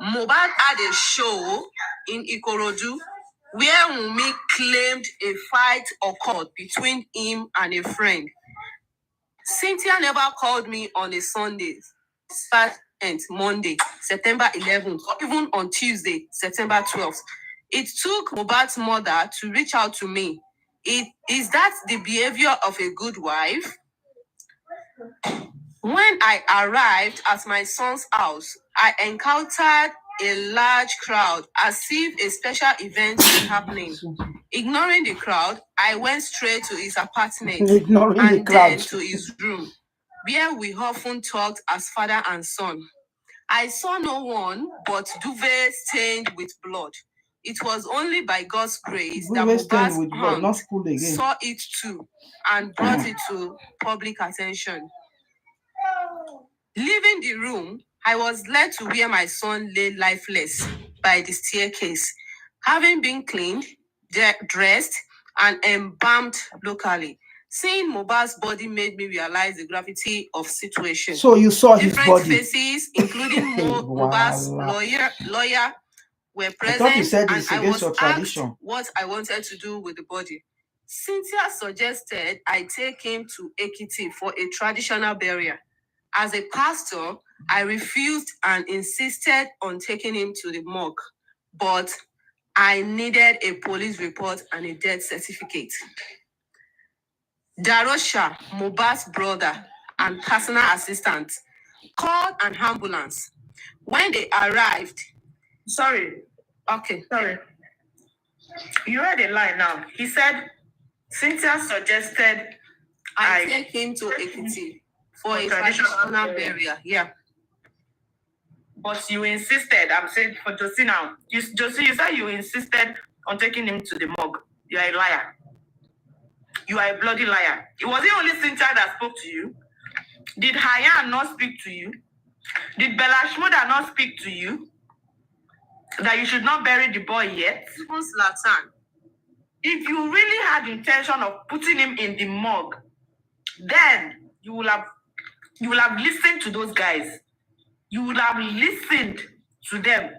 Mohbad had a show in Ikorodu where Wunmi claimed a fight occurred between him and a friend. Cynthia never called me on a Sunday, and Monday, September 11th, or even on Tuesday, September 12th. It took Mohbad's mother to reach out to me. Is that the behavior of a good wife? When I arrived at my son's house, I encountered a large crowd as if a special event was happening. Ignoring the crowd, I went straight to his apartment and then to his room, where we often talked as father and son. I saw no one but duvet stained with blood. It was only by God's grace that Mohbad's aunt saw it too and brought it to public attention. Leaving the room, I was led to where my son lay lifeless by the staircase, having been cleaned, dressed, and embalmed locally. Seeing Mohbad's body made me realize the gravity of situation. So you saw different his body. faces, including Mohbad's lawyer, were present, I thought you said and I was asked what I wanted to do with the body. Cynthia suggested I take him to Ekiti for a traditional burial. As a pastor, I refused and insisted on taking him to the morgue, but I needed a police report and a death certificate. Darosha, Mohbad's brother and personal assistant, called an ambulance. When they arrived, Sorry, you read a line now. He said, Cynthia suggested I take him to Ekiti for a traditional burial. Yeah. But you insisted, I'm saying for Josie now, Josie, you said you insisted on taking him to the morgue. You are a liar. You are a bloody liar. It wasn't only Cynthia that spoke to you. Did Hayan not speak to you? Did Bella Shmurda not speak to you? That you should not bury the boy yet? Even Zlatan. If you really had intention of putting him in the morgue, then you will have listened to those guys. You would have listened to them.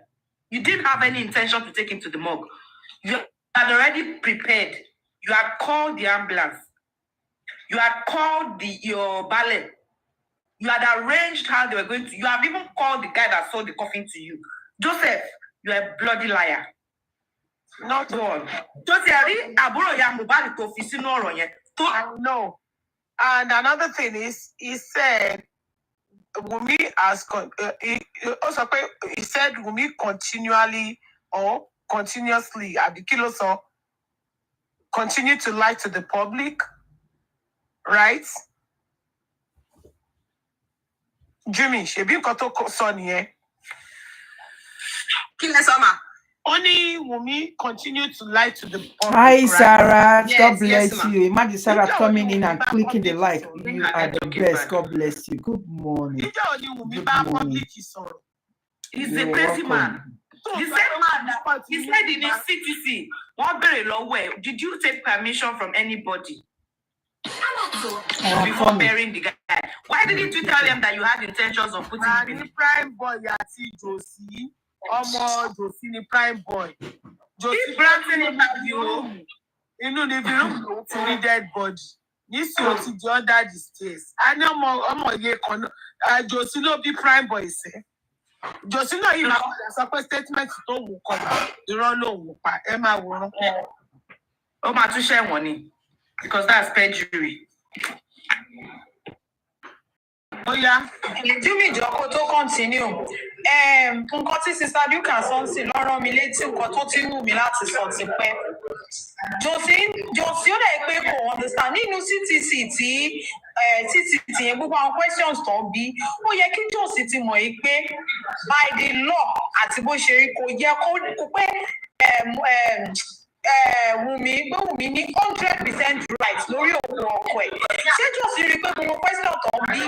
You didn't have any intention to take him to the morgue. You had already prepared. You had called the ambulance. You had called your ballet. You had arranged how they were going to. You have even called the guy that sold the coffin to you. Joseph, you are a bloody liar. Not one. Joseph, no. And another thing is, he said, Wunmi has he said Wunmi continually or continuously Abikiloso continue to lie to the public, right? Jimmy, shebi koto son here. Only Wunmi continue to lie to the public. Hi, Sarah. Yes, God bless yes, you. Imagine Sarah coming in and clicking the like. You are the best. God bless you. Good morning. He's a crazy man. The same man that he said in his CTC, did you take permission from anybody before burying the guy? Why didn't you tell them that you had intentions of putting him in? Prime boy, Josie. Josie ni prime boy. Josie Brampton in the room to dead body. This is the under the stairs. I know Josie no be prime boy say. Josie no even suppose statement to who come. You don't know Emma won. Oh my to share money because that's perjury. Oh yeah. Jimmy Joko to continue. Nǹkan tí Sister Duka sọ sí lọ́rọ̀ mi létí nǹkan tó ti wù mí láti sọ ti pẹ́. Josie ó dẹ̀ pé kò understand nínú CTC tí yẹn gbogbo àwọn questions tó ń bí ó yẹ kí Josie ti mọ̀ yìí pé by the law àti bó ṣe rí kò yẹ kó pé Wunmi ní 100% right lórí òkú ọkọ ẹ̀. Ṣé Josie rí pé gbogbo question tó ń bí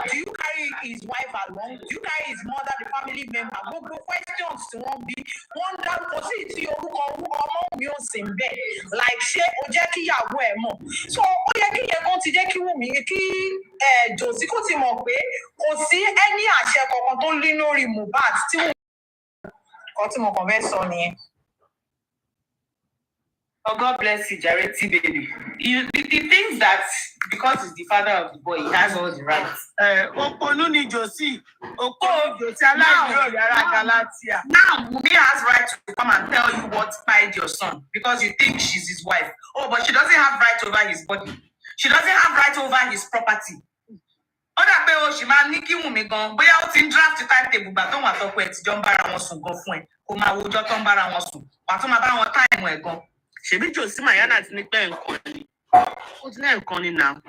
do you carry his wife along? Do you carry his mother, the family member? Gbogbo questions tí wọ́n bí wọ́n dá kò sí ti orúkọ ọmọ mi ò sí bẹ́ẹ̀ like ṣé o jẹ́ kí ìyàwó ẹ̀ mọ̀? So ó yẹ kí yẹn kan ti jẹ́ kí Wunmi kí Josie kò ti mọ̀ pé kò sí ẹni àṣẹ kankan tó lé lórí Mohbad tí Nǹkan tí mo kàn fẹ́ sọ nìyẹn. Oh, God bless you, Jared T. Baby. The things that, because he's the father of the boy, he has all the rights. Òpònú ni Josie. Òpònú Josie aláìlérò yàrá Galatia. Now, Wunmi has right to come and tell you what spied your son because you think she's his wife. Oh, but she doesn't have right over his body. She doesn't have right over his property. Ó dà pé o ṣì máa ní kí Wunmi gan bóyá ó ti ń draft timetable gbà tó wà tọkọ ẹ̀ tíjọ́ ń bára wọn sùn gan fún ẹ kó máa wojọ́ tó ń bára wọn sùn wà tó máa bá wọn táìmù ẹ̀ gan. Ṣèbí Josie Mayana ti ní pé nǹkan ni ó ti ní nǹkan ni náà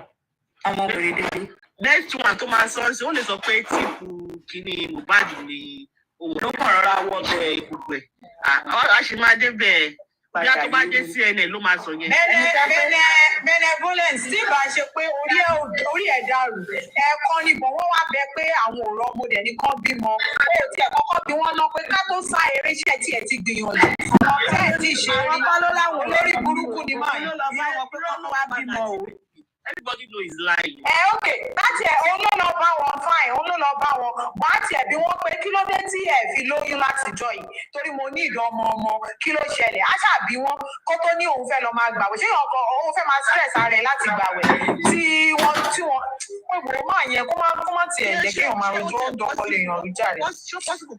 ọmọ obìnrin dédé next one tó máa sọ ṣe ó lè sọ pé tíìpù kínní Mohbad ni òun ló kàn rọra wọ bẹ ìbùkù ẹ a ṣì máa dé bẹ́ẹ̀ bí a tó bá dé CNN ló máa sọ yẹn. benevolence tí ìbá ṣe pé orí ẹ̀ dàrú ẹ̀ẹ̀kan nìbọn wọ́n wá bẹ pé àwọn ò rọ́mọ dẹ̀ nìkan bímọ ó tiẹ̀ kọ́kọ́ bí wọ́n lọ pé ká tó sá eré iṣẹ́ tí ẹ̀ ti gbìyànjú ọ̀tẹ́ ẹ̀ ti ṣe rí olórí burúkú ni máa yọ lọ bá wọn pé wọ́n wá bímọ o. Everybody know he's lying. Ok, láti ẹ̀ òun ló lọ bá wọn fine, òun ló lọ bá wọn. Wọ́n á tiẹ̀ bí wọ́n pé kí ló dé tí ẹ̀ fi lóyún látijọ́ yìí torí mo ní ìdán ọmọ kí ló ṣẹlẹ̀. Á ṣàbí wọn kó tó ní òun fẹ́ lọ máa gbàwẹ̀. Ṣé ọkọ òun fẹ́ máa stress ara ẹ̀ láti gbàwẹ̀ tí wọ́n pé máa yẹn kó má tiẹ̀ jẹ́ kí òun máa rojú ó dọ́kọ lè yàn rí jàre.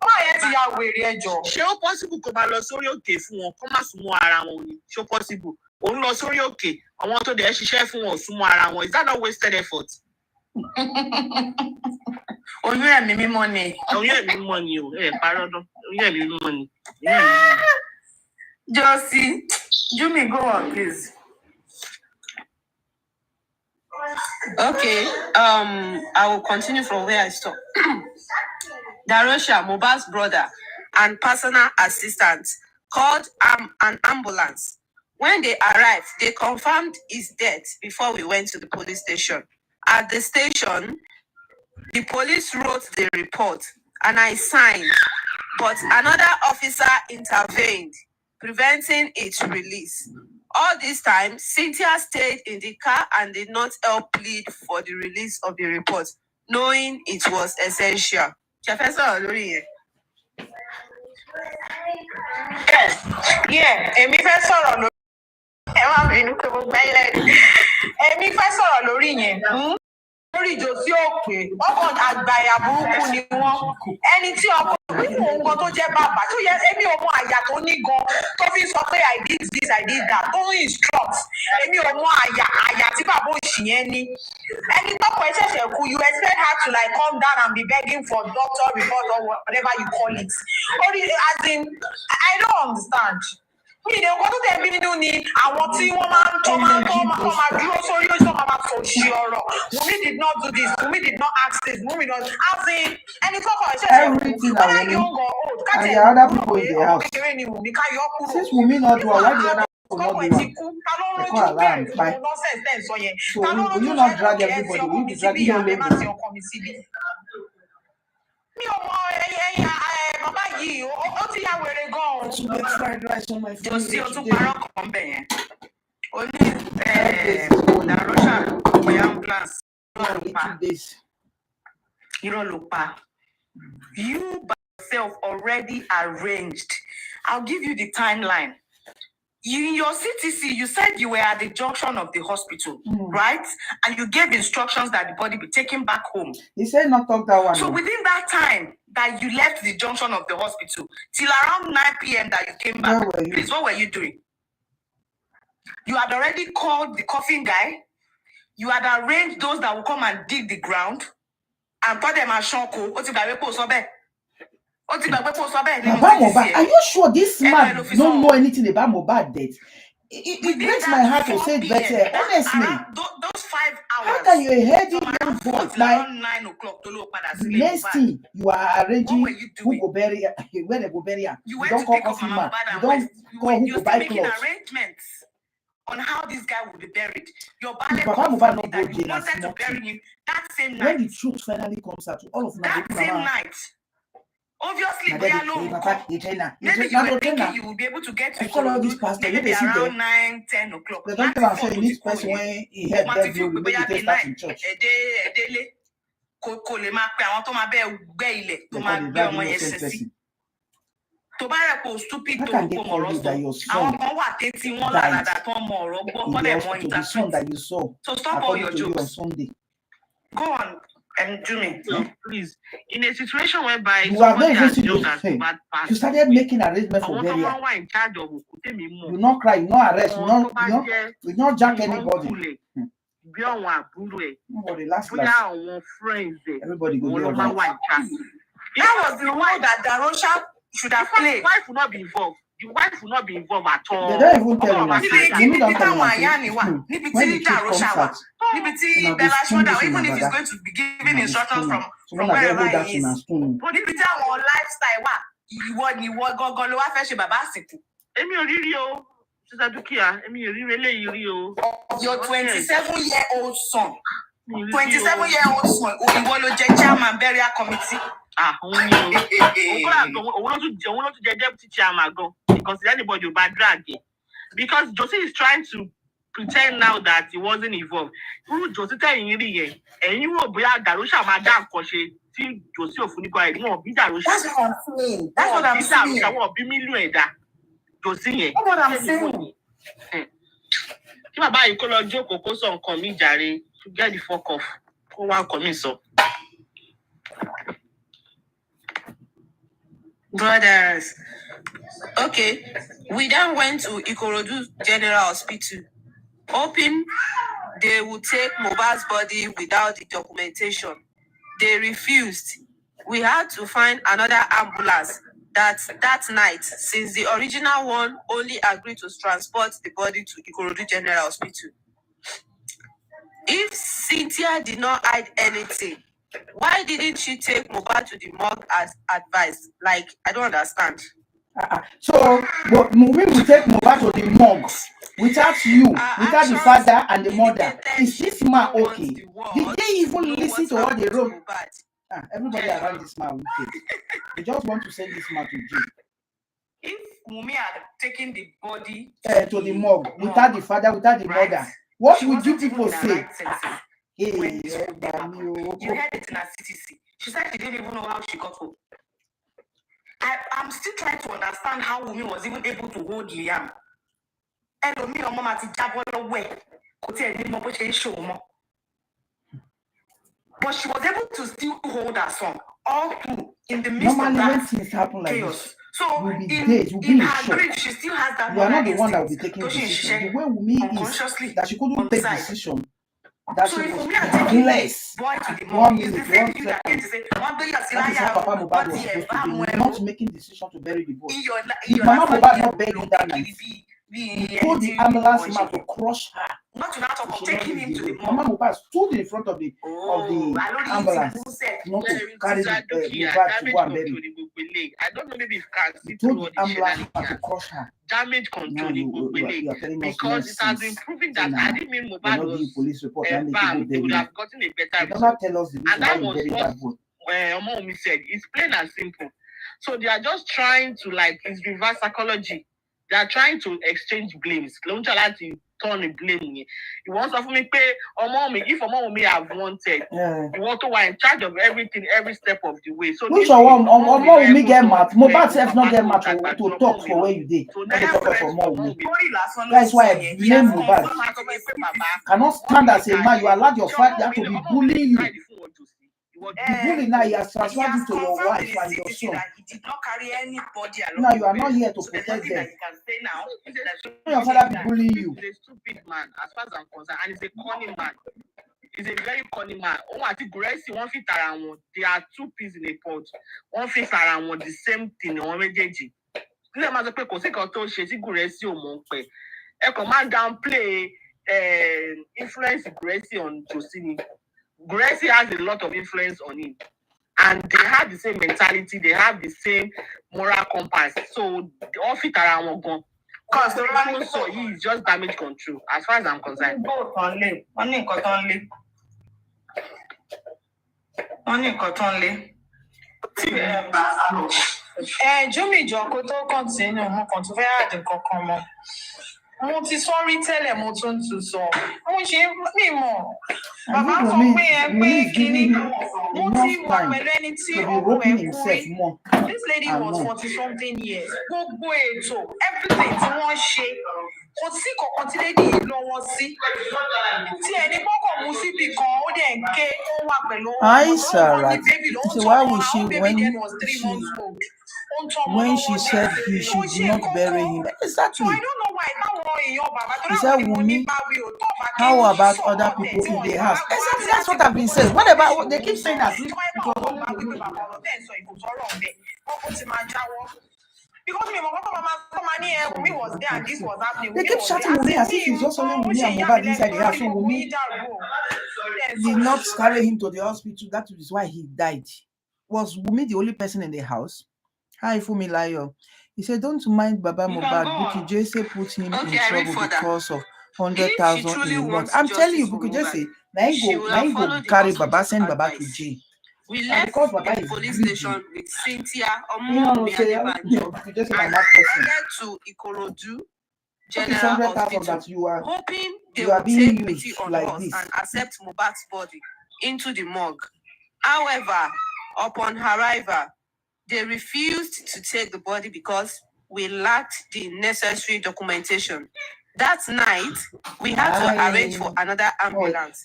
Máa yẹn ti ya wèrè ẹjọ́. Ṣé ó possible kó máa lọ sórí òkè fún wọn kó má súnmọ́ ara wọn ni? Ṣé ó possible? Òun lọ sórí òkè àwọn tó dẹ̀ ṣiṣẹ́ fún wọn súnmọ́ ara wọn. Is that not wasted effort? Oyún ẹ̀mí mímọ́ ni. Oyún ẹ̀mí mímọ́ ni o. Parọ́ dán. Oyún ẹ̀mí mímọ́ ni. Josie, Jumi, go on, please. Okay, I will continue from where I stopped. Darosha, Mohbad's brother and personal assistant, called an ambulance. When they arrived, they confirmed his death before we went to the police station. At the station, the police wrote the report and I signed, but another officer intervened, preventing its release. All this time, Cynthia stayed in the car and did not help plead for the release of the report, knowing it was essential. Èmi fẹ́ sọ̀rọ̀ lórí ẹ má bínú pé mo gbá ilẹ̀ èmi fẹ́ sọ̀rọ̀ lórí yẹn lórí Josie òpè ọkọ̀ àgbàyà burúkú ni wọ́n ẹni tí ọkọ̀ nínú ohun kan tó jẹ́ bàbá tó yẹ èmi ò mọ àyà tó ní gan tó fi sọ pé I did this I did that tó ń instruct èmi ò mọ àyà tí bàbá òṣì yẹn ní ẹni tọ́pọ̀ ẹ ṣẹ̀ṣẹ̀ kú you expect her to like come down and be begging for doctor report or whatever you call it only as in I don't understand. Ìdè nǹkan tó tẹ̀ bí nínú ni àwọn tí wọ́n máa dúró sórí oṣù máa sọ ṣì ọ̀rọ̀. Wunmi did not do this, Wunmi did not ask this, Wunmi not as in ẹni tó kọ̀ ẹ̀ṣẹ̀ everything na Wunmi and the other people in the house. Since Wunmi not do am, why the other people not do am? They call alarm fine. So will you not drag everybody? Will you be dragging your label? Mi ò mọ bàbá yìí ó ti yá wèrè gan-an. To make fried rice on my phone. Josie o tún parọ́ kan bẹ̀ yẹn. Ó ní Darosha ọ̀pẹ̀ ambulance. Irọ́ ló pa. You by yourself already arranged. I'll give you the timeline. In your CTC, you said you were at the junction of the hospital, right? And you gave instructions that the body be taken back home. He said not talk that one. So within that time that you left the junction of the hospital, till around 9 p.m. that you came back, please, what were you doing? You had already called the coffin guy. You had arranged those that will come and dig the ground and put them at Shonko. Are you sure this man don't know anything about Mohbad death? It breaks my heart to say it better. Honestly, those 5 hours. How can you a heavy young boy like 9 o'clock to look at the next thing you are arranging who go bury where they go bury him? You don't call coffin man. You don't call who go buy clothes. Arrangements on how this guy will be buried. Your ballet that you wanted to bury him that same night. When the truth finally comes out, all of them that same night. Obviously, they are low. Maybe you were thinking you will be able to get to maybe around 9, 10 o'clock. The doctor has said this person when he had that view, we make it start in church. tó bá rẹ̀ kó stupid How tó can they kó call mọ̀rọ̀ you sọ that your àwọn son kan wà tẹ́tí wọn died làlàdà tó mọ ọ̀rọ̀ gbọ́ in wọ́n the dẹ̀ mọ hospital? The son interpret. that you saw, So stop all according your to you on jokes. Sunday. Go on and do me. So please, in a situation whereby You have not somebody even as seen young those as things. Mohbad passed You started away, making arrangements for àwọn tó burial. máa ń wà in charge of òkú tèmi mọ̀, You not cry, you not arrest, you àwọn not tó bá jẹ́ you not jack bí anybody. uncle ẹ̀, bí àwọn àbúrò ẹ̀, Nobody last bóyá last. àwọn friends ẹ̀, Everybody go wọ́n there ló máa wà right. in charge. That was the role that Darosha should have The played. wife will not be involved. The wife will not be involved at all. They don't even tell him. Níbi Don't tí tell táwọn him. àyà ni wà, níbi When tí the truth comes Darosha wà, out, níbi tí una go Bella spoon Shmurda, this even una if he's brother. going to be giving Una go instructions spoon from am. So una go wherever hold that he in a is. spoon. Níbi tí àwọn lifestyle wà, ìwọ gangan ló wá fẹ́ ṣe bàbá àsìkò. Èmi ò rí rí o. Sister Dukia, èmi ò rí eléyìí rí o. Your 27-year-old son. Mi ò rí rí o. 27-year-old son, ìwọ ló jẹ́ chairman burial committee. Òun ni o. Òun ló tún jẹ deputy chairman gan. Because anybody will bad drag it. Because Josie is trying to pretend now that he wasn't involved. Irú Josie tẹ̀yìn rí yẹn, ẹ̀yin rò bóyá Darosha máa dá nǹkan ṣe tí Josie ò fún nípa ẹ̀ wọn bí Darosha. That's what I'm saying. That's what I'm saying. Wọ́n bí mílíọ̀nù ẹ̀dá Josie yẹn. That's what I'm saying. Kí bàbá yìí kó lọ jókòó kó sọ nǹkan mi jàre to get the fuck off kó wá nǹkan mi sọ. Brothers. Okay, we then went to Ikorodu General Hospital, hoping they would take Mohbad's body without the documentation. They refused. We had to find another ambulance that night, since the original one only agreed to transport the body to Ikorodu General Hospital. If Cynthia did not hide anything, why didn't she take Mohbad to the morgue as advised? Like, I don't understand. So, but we will take Mohbad to the morgue without you, without the father and the mother. Is this man okay? Did they even listen to what they wrote? Everybody around this man okay. They just want to send this man to jail. If Wunmi had taken the body To the morgue without the father, without the mother, what would you people say? You heard it in her CTC. She said she didn't even know how she got home. I'm still trying to understand how Wunmi was even able to hold Liam. Ẹlòmíì ọmọ máa ti jábọ́ lọ́wọ́ ẹ̀ kò tiẹ̀ ní mọ bó ṣe ń ṣe òun mọ́. But she was able to still hold her son all through in the midst Normally, of when that things happen like chaos. this, So we'll be in days, we'll be in in her shock. grief, she still has that You are not mother the one that will be instinct. taking So she decision. The shared way Wunmi is unconsciously that she on couldn't the take side. decision. That So she if was Wunmi had taken blessed. the boy to the 1 morgue, it's the minute, same 1 thing that came to second. say, "Wọ́n gbé That is Yasiraya how Papa o, Mohbad wọ́n was ti supposed ẹ̀ bá to mú be, ẹ not o." making decision to bury the boy. Iyọ̀ Mama lásán Mohbad ni not ẹ̀ begging ló that ń night. kiri He told the ambulance man to crush her. Not to now talk of She should not taking him leave to the the road. Mama morgue. Mohbad stood in front of the ambulance not to carry the Mohbad to go and bury. I don't know maybe if you can see He through told all the the ambulance man to shenanigans. crush her. Damage Now control you are telling us because it has been nonsense. proven that Nah, I didn't mean they Mohbad not give was police report and they bam, go they would bury. have gotten a better They result. never tell us the reason And why that you was bury what that boy. Omomi said. It's plain and simple. So they are just trying to it's reverse psychology. They are trying to exchange blames. Don't you like to turn a blame? You want something me pay Omomi? If Omomi have wanted, you want to in charge of everything, every step of the way. So which one Omomi get mad? Mohbad self not get mad to talk for where you did. So They talk for Omomi. That's That's why I blame Mohbad. Cannot stand as a man. You allowed your father to be bullying you. The bully now he has transferred you to your wife and your son. He did not carry anybody along. Now you are not here to So there's protect nothing that them. you can say now. Your father be bullying you. He's a stupid man, as far as I'm concerned, and he's a cunning man. He's a very cunning man. Oh, I think Gracie, one fit around one. They are two peas in a pot. One fit around one, the same thing. One mejeji. Let me say, because I told you, Gracie o mo pe. E ko man downplay influence Gracie on Josini. Gracie has a lot of influence on him. And they have the same mentality, they have the same moral compass. So they all fit around one gun. Because the man so he is just damage control, as far as I'm concerned. Jumi jọ kó tó continue mo kàn tún fẹ́ add nǹkan kan mọ́. mo ti sọrí tẹ́lẹ̀ mo tún tún sọ mo ṣe mí mọ̀ bàbá sọ pé kíní mo ti wà pẹ̀lú ẹni tí ọkọ ẹ̀ kú rí this lady was 40-something years gbogbo ètò everything tí wọ́n ṣe kò sí kankan tí lady yìí lọ́wọ́ sí tí ẹni kọ́kọ́ mú síbì kan ó dẹ̀ ń ké ó wà pẹ̀lú when she said he should not bury him. Exactly. So I don't know why he said, Wunmi, how about other people in the house? Exactly, that's what I've been saying. What about, they keep saying that. Because Wunmi was there and this was happening. They keep shouting Wunmi as if it's just only Wunmi and Mohbad inside the house. So Wunmi did not carry him to the hospital. That is why he died. Was Wunmi the only person in the house? Hi, Fumilayo. He said, don't mind Baba Mohbad. Bukky Jesse put him in trouble because of 100,000 in what? I'm telling you, Bukky Jesse, now you go carry Baba, send Baba to jail. We left the police station with Cynthia Omomi Adebanjo and headed to Ikorodu General Hospital, hoping they would take pity on us and accept Mohbad's body into the morgue. However, upon arrival, they refused to take the body because we lacked the necessary documentation. That night, we had to arrange for another ambulance,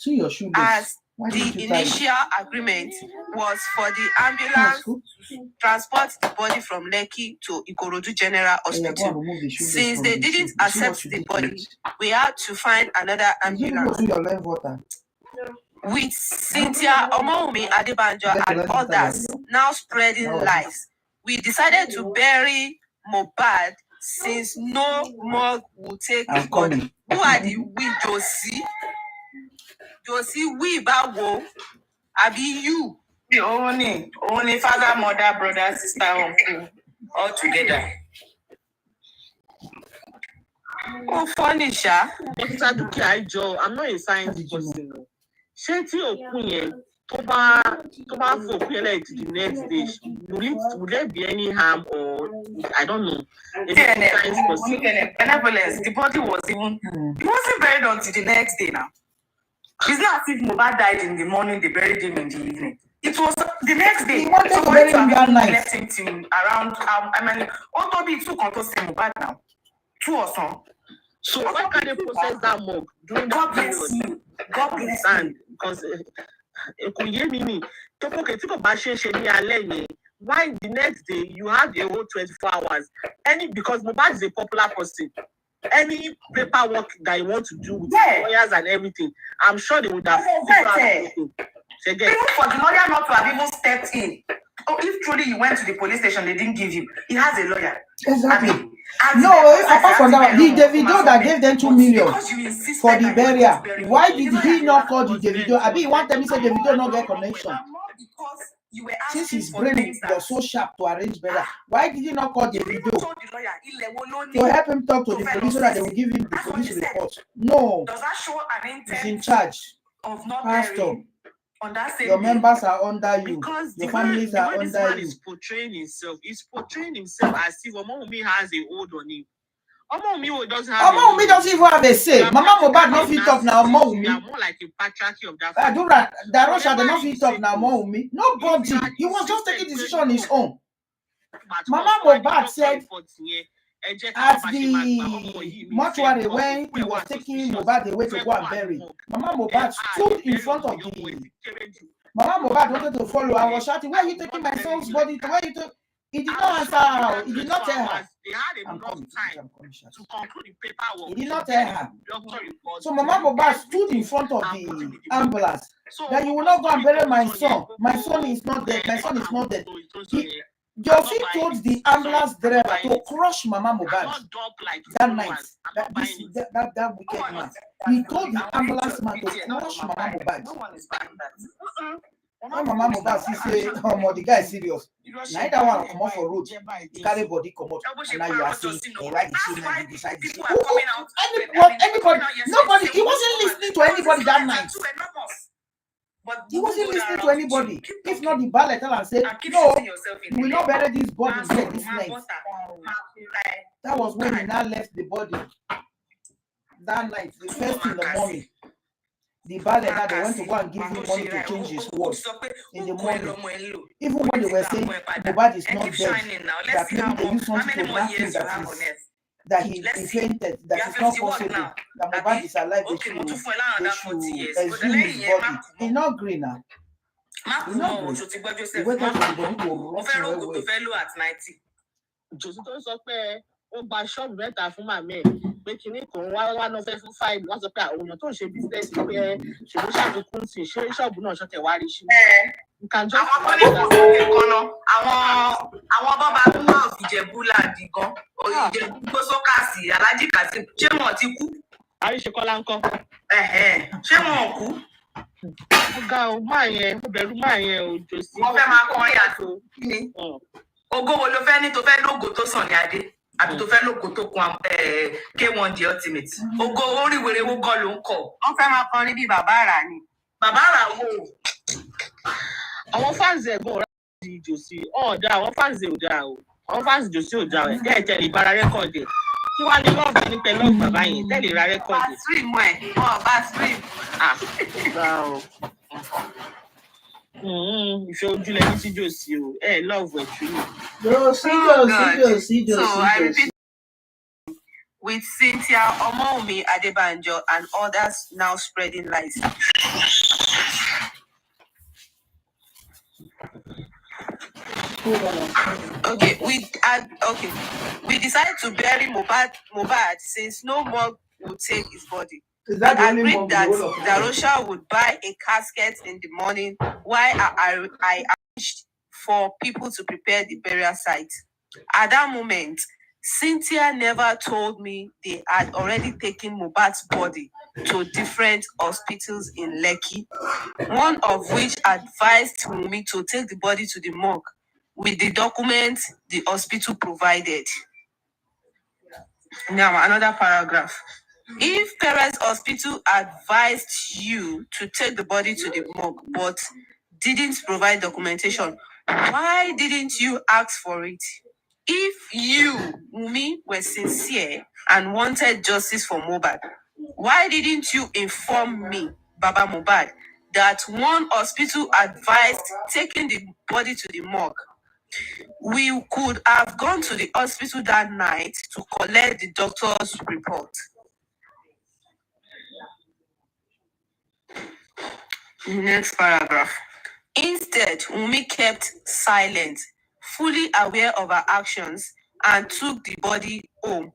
as the initial agreement was for the ambulance to transport the body from Lekki to Ikorodu General Hospital. Since they didn't accept the body, we had to find another ambulance. With Cynthia Omomi Adebanjo and others now spreading lies, we decided to bury Mohbad since no more will take the body. Who are the we, Josie? Josie, we bawo. Abi you? The only father, mother, brother, sister, uncle, all together. Oh, funny, Sha. I'm not a science person. Ṣé tí òkú yẹn tó bá fòkú yẹn like the next day, would there be any harm or I don't know? Benevolence, the body was even it wasn't buried until the next day now. It's not as if Mohbad died in the morning, they buried him in the evening. It was the next day. He wanted to bury him that night. Left him till around Otobi took control of Mohbad now. 2 or so. So why can't they process that morgue during God bless you. God bless you. Because why the next day you have a whole 24 hours? Because Mohbad is a popular person. Any paperwork that you want to do with lawyers and everything, I'm sure they would have. Even for the lawyer not to have even stepped in. Oh, if truly you went to the police station, they didn't give you. He has a lawyer. Exactly. Apart from that, the Davido that gave them 2 million for the burial, why did he not call the Davido? I mean, he wanted me to say Davido not get connection. Since his brain was so sharp to arrange burial, why did he not call Davido to help him talk to the police so that they will give him the police report? No. Does that show an intent? He's in charge. Of not Pastor. On that same your members are under you. Because your families are under you. He's portraying himself as if Omomi has a hold on him. Omomi doesn't have. Omomi doesn't even have a say. Mama Mohbad not fit talk now. Omomi. They are more like a patriarchy of that. Darosha they not fit talk now. Omomi. Nobody. He was just taking decision on his own. Mama Mohbad said at the mortuary when he was taking Mohbad away to go and bury, Mama Mohbad stood in front of the. Mama Mohbad wanted to follow and was shouting, "Why are you taking my son's body? Why you took?" He did not answer her. He did not tell her. They had enough time to conclude the paperwork. He did not tell her. So Mama Mohbad stood in front of the ambulance. That you will not go and bury my son. My son is not dead. My son is not dead. Josie told the ambulance driver to crush Mama Mohbad that night. That wicked man. He told the ambulance man to crush Mama Mohbad. When Mama Mohbad say, "Oh, the guy is serious." Now that one come off for road, carry body come out, and now you are saying, "Why did she not decide this?" Anybody, nobody. He wasn't listening to anybody that night. He wasn't listening to anybody. If not, the ballet tell and say, "No, we will not bury this body here this night." That was when he now left the body. that night, the first in the morning, the ballet that they went to go and give him money to change his words in the morning. Even when they were saying Mohbad is not dead, that maybe they use something to knock him that he fainted, that it's not possible, that Mohbad is alive, they should exhume his body. He's not green now. He's not green. He waited for the body to rot at 90. ó gba ṣọ́ọ̀bù mẹ́ta fún màmí ẹ̀ pé kinní kan wá náà fẹ́ fún fáìlì wọ́n sọ pé àwọn èèyàn tó ń ṣe bísíǹsì pé ṣèlú ṣàfikún sí ṣé ṣọ́ọ̀bù náà ṣọ̀tẹ̀ wá rí sí. àwọn tó ní kò sókè kan náà àwọn bọ́ba tó náà fìjẹ̀bú láàdì gan ìjẹ̀bú gbósókàsì alájì kàsí ṣé wọn ti kú. àríṣekọ́lá ńkọ́. ṣé wọn ò kú. ọ̀gá o máa yẹn ó bẹ̀rú máa yẹn ò jò sí. wọ́n fẹ́ máa kọ́ yàtọ̀ ní. ògo wo ló fẹ́ ní tó fẹ́ lógo tó sàn ní adé àbí tó fẹ́ lógo tó kun K1 the ultimate. ògo orí wèrèwó gan ló ń kọ. wọ́n fẹ́ máa kọrin bí bàbá àrà ni. bàbá àrà wo. àwọn fáǹsì ẹ̀gbọ́n ọ̀rá di ìjòsí ọ̀dà àwọn fáǹsì ò dáa o àwọn fáǹsì ìjòsí ò dáa ẹ̀ tẹ́ ẹ̀ ìbára rẹ́kọ̀dì ẹ̀ kí wàá ní lọ́ọ̀bù ní pẹ̀lú bàbá yẹn tẹ́lẹ̀ ra rẹ́kọ̀dì. bá stream ẹ̀ bá stream. ìfẹ́ ojúlẹ̀ ní tíjòsí o ẹ̀ lọ́ọ̀bù ẹ̀ tún ní. Josie. So I repeat, with Cynthia Omoumi Adebanjo and others now spreading lies. Okay, we decided to bury Mohbad since no more would take his body. We agreed that Darosha would buy a casket in the morning while I arranged for people to prepare the burial site. At that moment, Cynthia never told me they had already taken Mohbad's body to different hospitals in Lekki, one of which advised me to take the body to the morgue with the documents the hospital provided. Now, another paragraph. If Perez Hospital advised you to take the body to the morgue but didn't provide documentation, why didn't you ask for it? If you, Wunmi, were sincere and wanted justice for Mohbad, why didn't you inform me, Baba Mohbad, that one hospital advised taking the body to the morgue? We could have gone to the hospital that night to collect the doctor's report. Next paragraph. Instead, Wunmi kept silent, fully aware of her actions, and took the body home.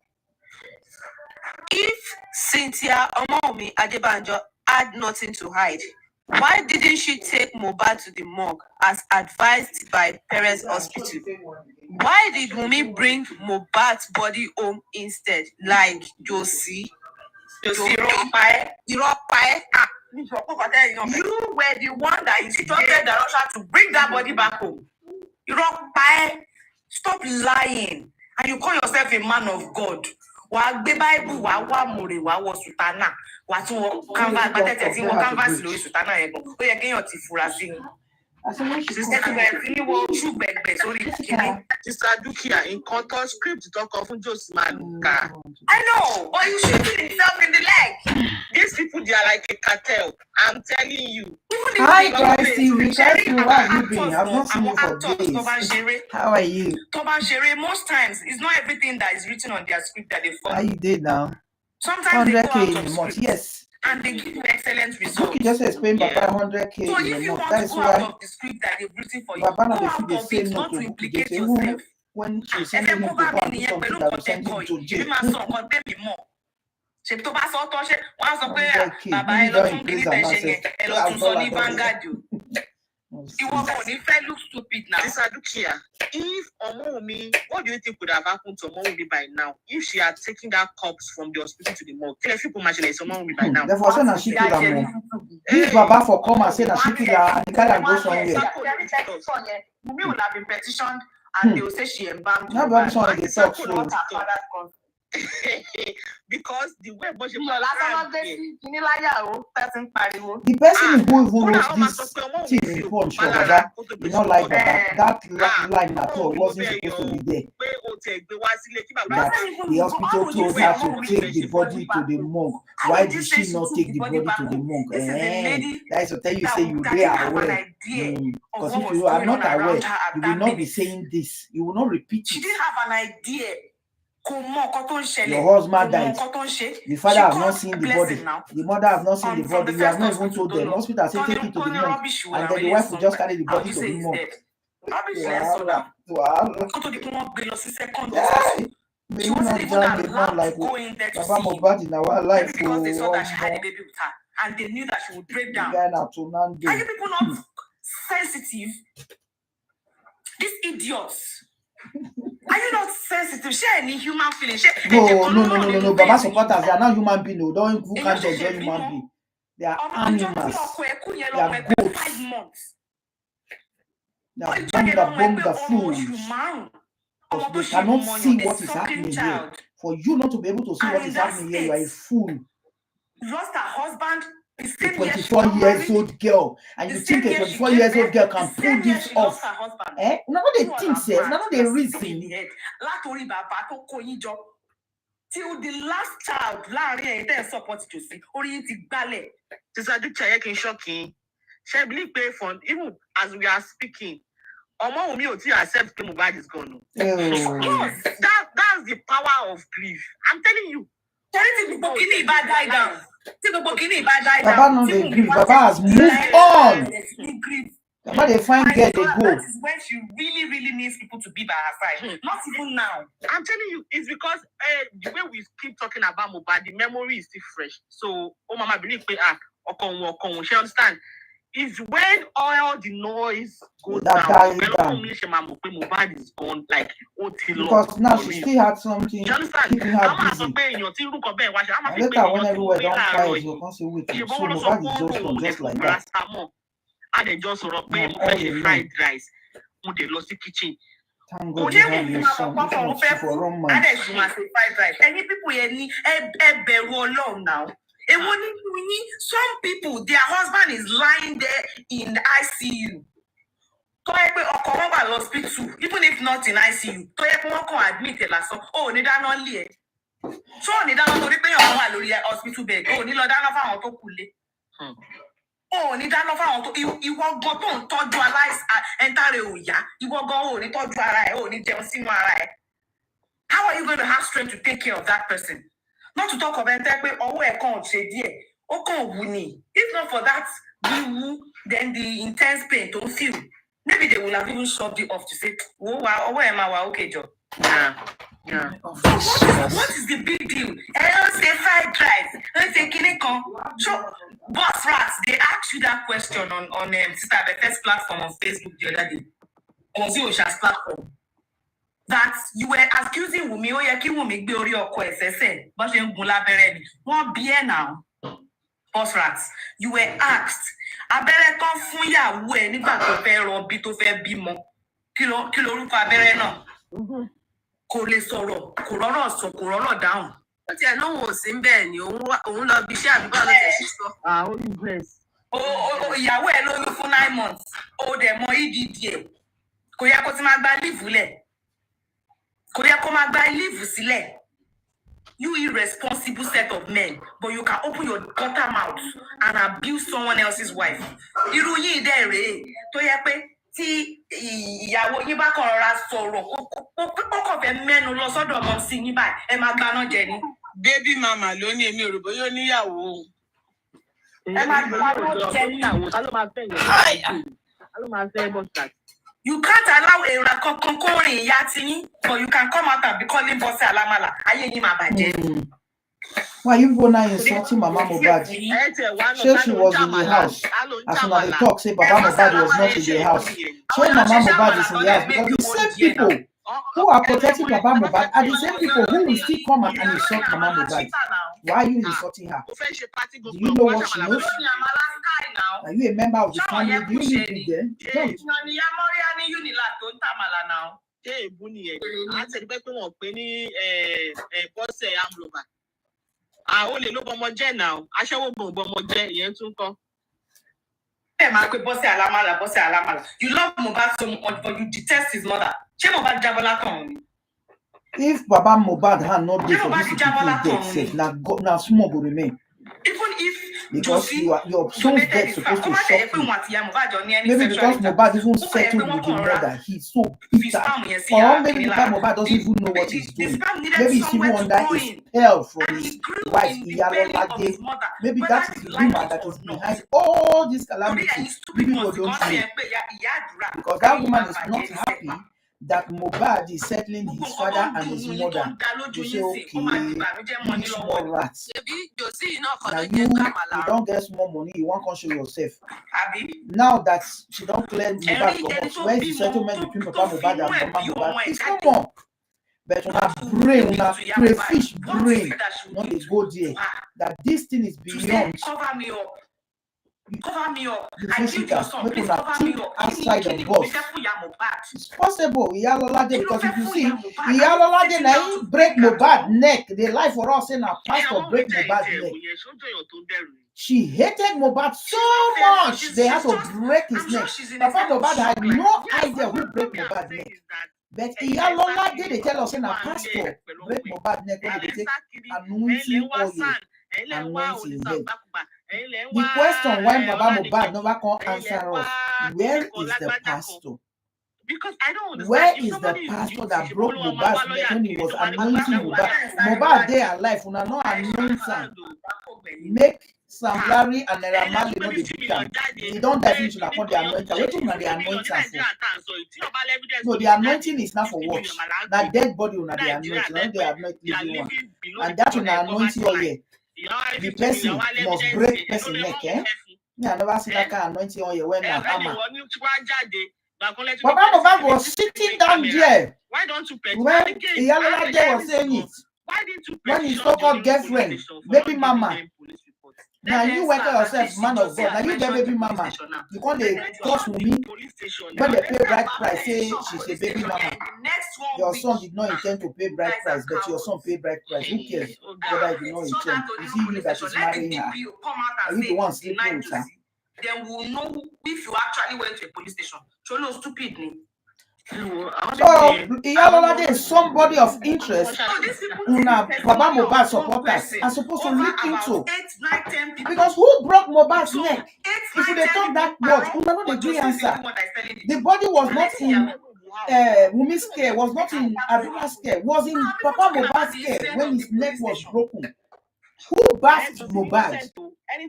If Cynthia Omoumi Adebanjo had nothing to hide, why didn't she take Mohbad to the morgue as advised by Perez Hospital? Why did Wunmi bring Mohbad's body home instead, like Josie? You were the one that instructed Darosha to bring that body back home. Stop lying. And you call yourself a man of God. Wàá gbé Bible, wàá wá mòrè, wàá wọ sùtánà, wàá tún wọ canvas, gbàtẹ́tẹ̀ tí wọ́n canvas lórí sùtánà yẹn gan. Ó yẹ kéèyàn ti fura sí ni. Sísè bẹ̀rẹ̀ sí ní wọ́n ṣú gbẹ̀gbẹ̀ sórí kìíní. Sister Dukia, nǹkan tó script tó kọ fún Josie máa kà. I know, but you shooting himself in the leg. These people, they are like a cartel. I'm telling you. Hi, guys. Stevie, where have you been? I've not seen you for days. How are you? Most times, it's not everything that is written on their script that they follow. How you did now? Sometimes they go out 100K of in a month, script, yes. and they give you excellent results. You just explained Baba 100K So in if a you month. want That's to go out why of the script that they've written for you, Baba go now out they of say it, no not to to implicate Bukete. yourself. When she Ẹ sent fẹ́ him kó to bá go mi and do nìyẹn something pẹ̀lú that nǹkan will send tẹ́ kọ him to yìí. jail. Èmi máa sọ nǹkan tẹ́mi mọ̀. Ṣé tó bá sọ tán ṣe wọ́n á sọ pé 100K. bàbá ẹ lọ tún kiri tẹ̀ ṣe yẹn ẹ lọ tún sọ ní Vanguard o. Ìwọ kò ní fẹ́ look stupid now. Sister Dukia, if Omoumi, what do you think would have happened to Omoumi by now if she had taken that corpse from the hospital to the morgue? Tell people imagine it's Omoumi by now. Therefore, say na she kill am o. If Baba for come and say na she kill her and the carry am go somewhere. Wunmi will have been petitioned and they will say she embalmed. No be all this one dey talk so. Because the way but she The person who even wrote this thing in front of Baba, you know, like Baba, that line at all wasn't supposed to be there. the hospital told her to take the body to the morgue. Why did she not take the body to the morgue? That is to tell you, say you are aware. Because if you are not aware, you will not be saying this. You will not repeat it. She didn't have an idea. Your husband died. The father has not seen the body. The mother has not seen the body. You have not even told them. Hospital say take it to the morgue, and then the wife will just carry the body to the morgue. May we not drown the man like Baba Mohbad in our life because they saw that she had a baby with her, and they knew that she would break down. Are you people not sensitive? These idiots. Are you not sensitive? Share any human feeling. No. Baba supporters, they are not human beings. Who can't enjoy human beings? They are animals. They are goats. 5 months. They are bomb the fools. They cannot see what is happening here. For you not to be able to see what is happening here, you are a fool. Lost her husband. A 24-year-old girl, and you think a 24-year-old girl can pull this off? None of the things says, none of the reason. Till the last child, Larry, they support to see. Oriented ballet. This is the shocking. She believe pay for even as we are speaking. Omo Wunmi oti accept that Mohbad is gone. Yes, that's the power of grief. I'm telling you. Die down. Baba no dey grieve. Baba has moved on. Baba dey find girl dey go. That is when she really needs people to be by her side. Not even now. I'm telling you, it's because the way we keep talking about Mohbad, the memory is still fresh. So, mama believe me, she understand. It's when all the noise goes down. Mohbad is gone, like because now she still had something keeping her busy. Later, when everywhere don't quiet, you can't say wait. So Mohbad is just gone, just like that. And they just fried rice. They lost the kitchen. Thank God you have your son. For wrong man. Any people here now. Some people, their husband is lying there in the ICU. Even if not in ICU, admit it. Oh, need that not lay. So need that not be hospital bed. Oh, need that not oh, need that not you won't go to dualize entire oya. You won't go on to dry. Oh, need how are you going to have strength to take care of that person? Not to talk of if not for that, then the intense pain don't feel. Maybe they will have even shoved it off to say, oh, wow, where am I? Okay, Joe. Yeah. So what is the big deal? I say fried rice. I say kinikon. So, boss rats, they asked you that question on Sister Bethesda's platform on Facebook the other day. On Ziocha's platform. That you were accusing Wunmi, Wunmi gbe ori oko esese, but she gun labere ni. Wọ́n bi ẹ́ now. Boss rats, you were asked, abẹ́rẹ́ kan fún ìyàwó ẹ nígbà tó fẹ́ rọbí tó fẹ́ bímọ. Kí lorúkọ abẹ́rẹ́ náà? Kò lè sọ̀rọ̀, kò rọ́rọ̀ sọ, kò rọ́rọ̀ dáhùn. Ó tiẹ̀ lóhùn ò sí bẹ́ẹ̀ ni òun lọ bí iṣẹ́ àbíbá ló tẹ̀ sí sọ. Ó ní breast. Ìyàwó ẹ lóyún fún 9 months. Ó dẹ̀ mọ EDD ẹ̀. Kò yẹ kó ti máa gba leave lẹ̀. Kò yẹ kó máa gba leave sílẹ̀. You irresponsible set of men, but you can open your gutter mouth and abuse someone else's wife. Irú yín dẹ̀ rèé tó yẹ pé tí ìyàwó yín bá kàn rọra sọ̀rọ̀ ó kàn fẹ́ mẹ́nu lọ sọ́dọ̀ ọmọ sí yín báyìí ẹ máa gbaná jẹ ni. Baby mama ló ní èmi ò rò bóyá ó níyàwó. Ẹ máa gbaná jẹ ni. You can't allow a kankan ìyá ti yín, but you can come out and be calling Bose Alamala. Ayé yín máa bàjẹ́. Why you go now insulting Mama Mohbad? Sure, she was in the house. As soon as they talk, say Baba Mohbad was not in the house. Sure, Mama Mohbad is in the house because the same people who are protecting Baba Mohbad are the same people who will still come and insult Mama Mohbad. Why are you insulting her? Do you know what she knows? Are you a member of the family? Do you live with them? Don't. Ó lè ló bọmọ jẹ́ náà. Aṣẹ́wó bọmọ jẹ́ ìyẹn tún kọ́. Bose Alamala. You love Mohbad so much, but you detest his mother. Ṣé Mohbad jábọ́ látàn ni? If Baba Mohbad had not done for this people dead safe, now small will remain. Even if because your son's death supposed to shock you. Maybe because Mohbad even settled with the mother, he's so bitter. Or maybe because Mohbad doesn't even know what he's doing. Maybe he's even under his spell from his wife, Iyalolade. Maybe that is the woman that is behind all these calamities. People don't know. Because that woman is not happy that Mohbad is settling his father and his mother. You say, okay, these small rats. Now you don't get small money, you won't show yourself. Now that she don't clear Mohbad from us, where is the settlement between Papa Mohbad and Mama Mohbad? It's not wrong. But on our brain, on our crayfish brain, when they go there, that this thing is beyond. Cover me up. I think your son. Please cover me up. Outside the boss. It's possible. Iyalolade, because if you see, Iyalolade now break Mohbad neck. They lie for us saying our pastor break Mohbad neck. She hated Mohbad so much they had to break his neck. Papa Mohbad had no idea who break Mohbad neck. But Iyalolade, they tell us saying our pastor break Mohbad neck when they take anointing oil. Anointing head. The question why Baba Mohbad never can answer us, where is the pastor? Because I don't understand. Where is the pastor that broke Mohbad's neck when he was anointing Mohbad? Mohbad they are alive, una no anointing. Make Sam Larry and Naira Marley know the victim. They don't die finish upon the anointing. Waiting on the anointing for. No, the anointing is not for what? That dead body on the anointing, not the anointing one. And that on the anointing oil. The person must break person neck, eh? Yeah, I never see that kind of anointing oil when a hammer. Baba Mohbad was sitting down there. Why don't you when Iyalolade was saying it? Why didn't you when his so-called girlfriend, baby mama. Now you work yourself, man of God. Now you get baby mama. You can't cross with me when they pay bride price. Say she's a baby mama. Your son did not intend to pay bride price, but your son paid bride price. Who cares whether he did not intend? Is he you that is marrying her? Are you the one sleeping with her? Then we'll know if you actually went to a police station. Cholo stupid me. So Iyalolade is somebody of interest. Una Baba Mohbad supporters are supposed to look into. Because who broke Mohbad's neck? If they talk that word, una know the green answer. The body was not in Wumi's care, was not in Abdul's care, was in Papa Mohbad's care when his neck was broken. Who bathed Mohbad?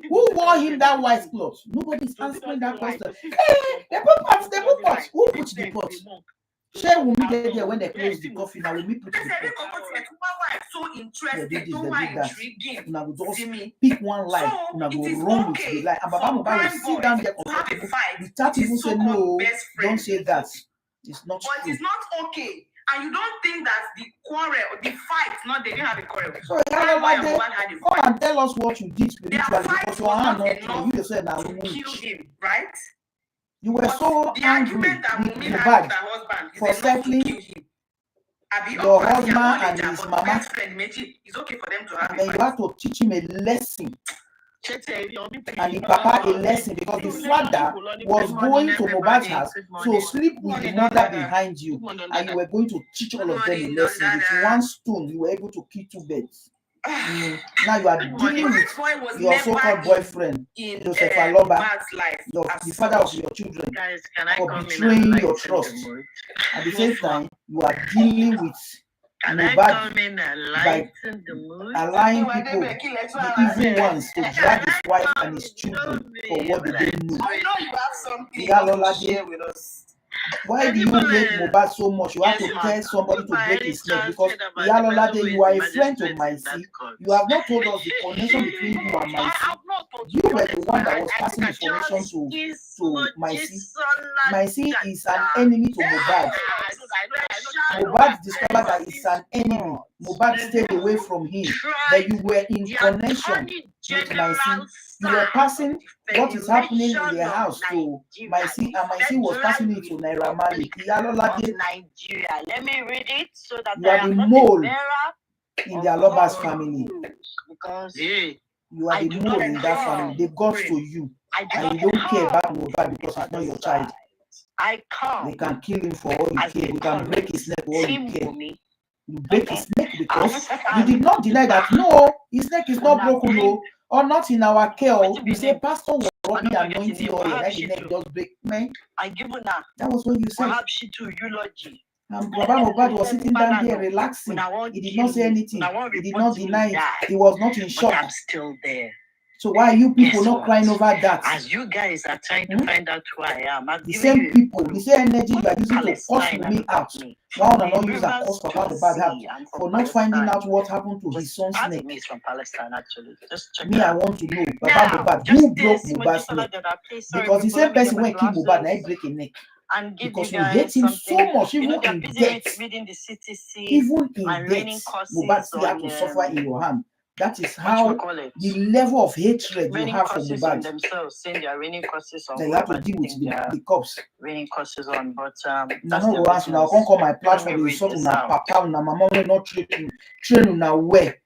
Who wore him that white cloth? Nobody's answering that question. Hey, they put pots. Who put the pot? Share Wumi there when they close the coffee. Now Wumi put the pot. So interesting. They did that. Una will just pick one line. Una go wrong with the line. And Baba Mohbad will sit down there without even say no. Don't say that. It's not true. But it's not okay. And you don't think that the quarrel, the fight, not they didn't have a quarrel. So come and tell us what you did spiritually because your hand not you yourself now kill him, right? You were so angry with Mohbad for settling your husband and his mama. It's okay for them to have and then you have to teach him a lesson. And the papa a lesson because the father was going to Mohbad's house to sleep with the mother behind you, and you were going to teach all of them a lesson. With one stone, you were able to kill two birds. Now you are dealing with your so-called boyfriend, Joseph Aloba, the father of your children, for betraying your trust. At the same time, you are dealing with Mohbad by allowing people, the evil ones, to drag his wife and his children for what they didn't know. I know you have something to share with us. Why do you hate Mohbad so much? You have to tell somebody to break his neck because Iyalolade, you are a friend to Maisi. You have not told us the connection between you and Maisi. You were the one that was passing information to Maisi. Maisi is an enemy to Mohbad. Mohbad discovered that he's an enemy. Mohbad stayed away from him. That you were in connection with Maisi. You were passing what is happening in their house to Maisi, and Maisi was passing it to Naira Marley. Nigeria. Let me read it so that you are the mole in their lovers' family. Because you are the mole in that family. They got to you, and you don't care about Mohbad because it's not your child. I come. They can kill him for all you care. They can break his neck for all you care. You break his neck because you did not deny that, no, his neck is not broken, no, or not in our care. You say, Pastor was rubbing anointing oil, like the neck just break, man. That was what you said. And Baba Mohbad was sitting down there relaxing. He did not say anything. He did not deny it. He was not in shock. I'm still there. So why are you people not crying over that? As you guys are trying to find out who I am, the same people, the same energy you are using to force me out. Why would I not use that cause for Baba Mohbad for not finding out what happened to his son's neck? Me from Palestine, actually. Just check me, I want to know Baba Mohbad who broke Mohbad's neck. Because the same person when kill Mohbad, now he break a neck. And because we hate him so much, even in death. Reading the CTC, even in death, Mohbad still have to suffer in your hand. That is how the level of hatred you have for Mohbad. Themselves saying they are raining curses on. They have to deal with the cops. Raining curses on, but that's no go ask now. Come call my platform. You saw na papa, na mama will not train na where.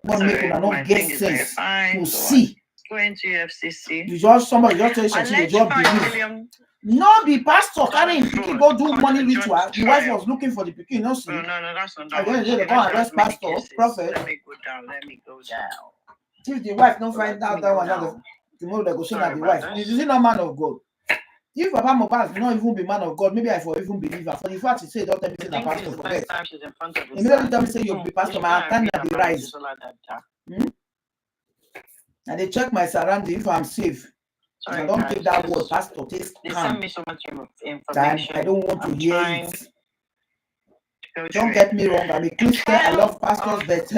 What make una not get sense to see? Going to FCC. You just somebody just tell you something. You just believe. No, the pastor carrying pikin go do money ritual. The wife was looking for the pikin, you know. See? No, that's not that. Again, they go arrest pastor, prophet. Let me go down. If the wife don't find out that one, tomorrow they go say that the wife. Is he not man of God? If Papa Mohbad not even be man of God, maybe I for even believe her. For the fact he say don't tell me say the pastor forget. Immediately tell me say you be pastor, my antenna be rise. And they check my surrounding if I'm safe. Sorry, I don't take that word, pastor. They send me so much information. I don't want to hear it. Don't get me wrong. I'm a Christian. I love pastors, but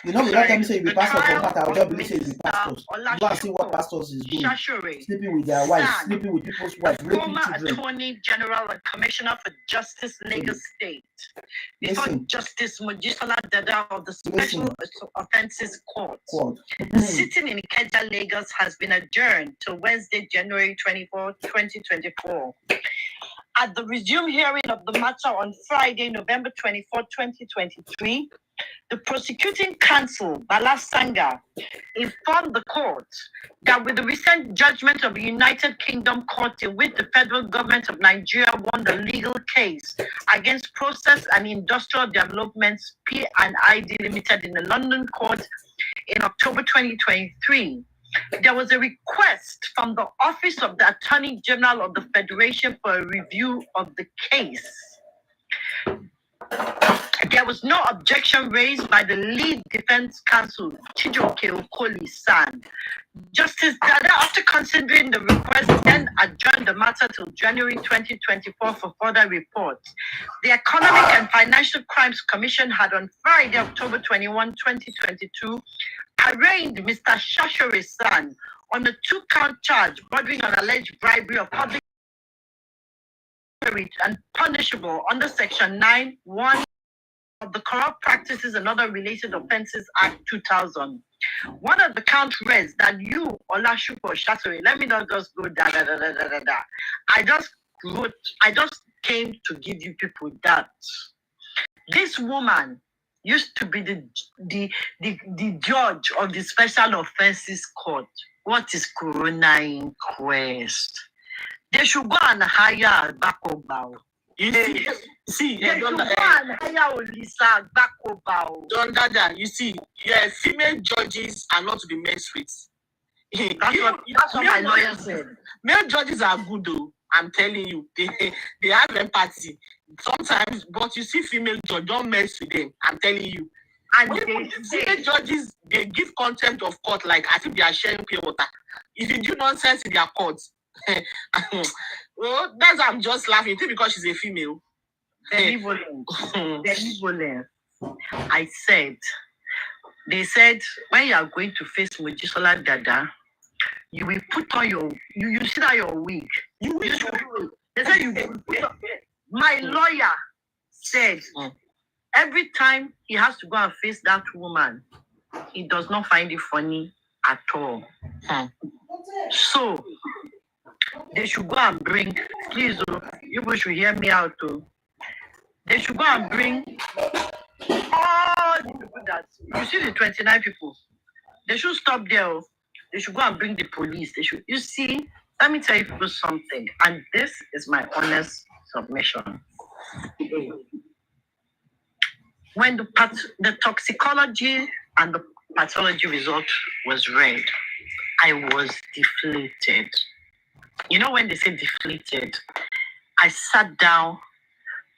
you know, without me say you be pastor for matter, I don't believe say you be pastors. Go and see what pastors is doing. Sleeping with their wives, sleeping with people's wives, raping children. Attorney General and Commissioner for Justice, Lagos State. Before Justice Mojisola Dada of the Special Offences Court. Sitting in Ikeja, Lagos has been adjourned to Wednesday, January 24, 2024. At the resumed hearing of the matter on Friday, November 24, 2023, the prosecuting counsel, Bala Sanga, informed the court that with the recent judgment of the United Kingdom Court in which the federal government of Nigeria won the legal case against Process and Industrial Developments P&ID Limited in the London court in October 2023, there was a request from the Office of the Attorney General of the Federation for a review of the case. There was no objection raised by the lead defense counsel, Chijoke Okoli-san. Justice Dada, after considering the request, then adjourned the matter till January 2024 for further reports. The Economic and Financial Crimes Commission had on Friday, October 21, 2022, arraigned Mr. Shashore-san on a 2-count charge bordering on alleged bribery of public and punishable under Section 9(1) of the Corrupt Practices and Other Related Offences Act 2000. One of the count reads that you, Olashuko Shashore, let me not just go da. I just came to give you people that. This woman used to be the judge of the Special Offences Court. What is Corona Inquest? They should go and hire Bakobao. You see, they should go and hire Olisa Bakobao. You see, female judges are not to be messed with. That's what my lawyer said. Male judges are good though. I'm telling you, they have empathy sometimes, but you see, female judges, don't mess with them. I'm telling you. And female judges, they give contempt of court like as if they are sharing pure water. If you do nonsense in their courts, well, that's why I'm just laughing. Because she's a female. I said, they said when you are going to face Mojisola Dada, you will put on you sit on your wig. They said you put on. My lawyer said every time he has to go and face that woman, he does not find it funny at all. So they should go and bring, please, you should hear me out too. They should go and bring all the people that, you see the 29 people, they should stop there. They should go and bring the police. They should, you see, let me tell you people something, and this is my honest submission. When the toxicology and the pathology result was read, I was deflated. You know, when they say deflated, I sat down,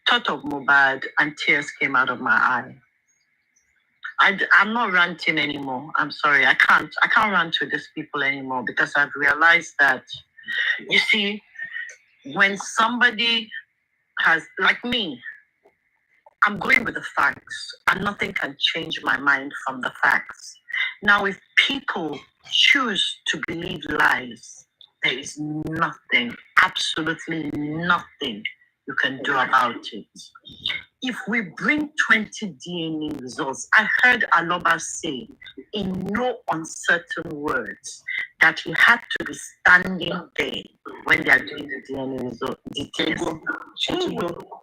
thought of Mohbad, and tears came out of my eye. I'm not ranting anymore. I'm sorry. I can't rant to these people anymore because I've realized that, you see, when somebody has, like me, I'm going with the facts, and nothing can change my mind from the facts. Now, if people choose to believe lies, there is nothing, absolutely nothing you can do about it. If we bring 20 DNA results, I heard Aloba say in no uncertain words that he had to be standing there when they are doing the DNA result details.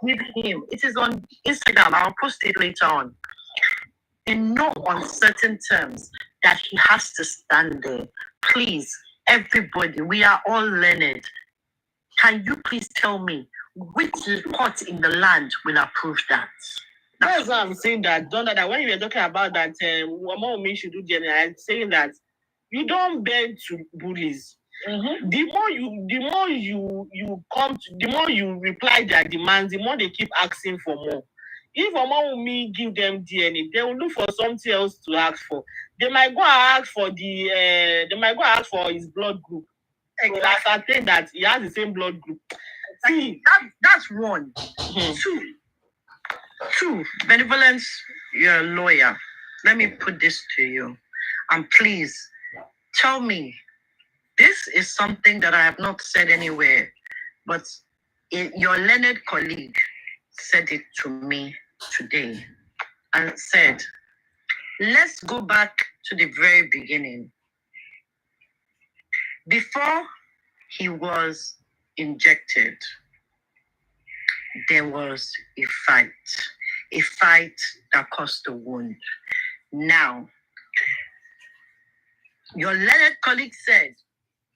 With him, it is on Instagram. I'll post it later on. In no uncertain terms that he has to stand there. Please, everybody, we are all learned. Can you please tell me which court in the land will approve that? That's why I'm saying that. Don't that when you were talking about that, woman should do DNA, I'm saying that you don't bend to bullies. Mm-hmm. The more you reply their demands, the more they keep asking for more. If Omawumi give them DNA, they will look for something else to ask for. They might go and ask for his blood group. Exactly. So ascertain that he has the same blood group. See, that's one. Mm-hmm. Two, Benevolence, you're a lawyer. Let me put this to you. And please, tell me, this is something that I have not said anywhere, but your learned colleague said it to me today and said, let's go back to the very beginning. Before he was injected, there was a fight that caused the wound. Now, your learned colleague said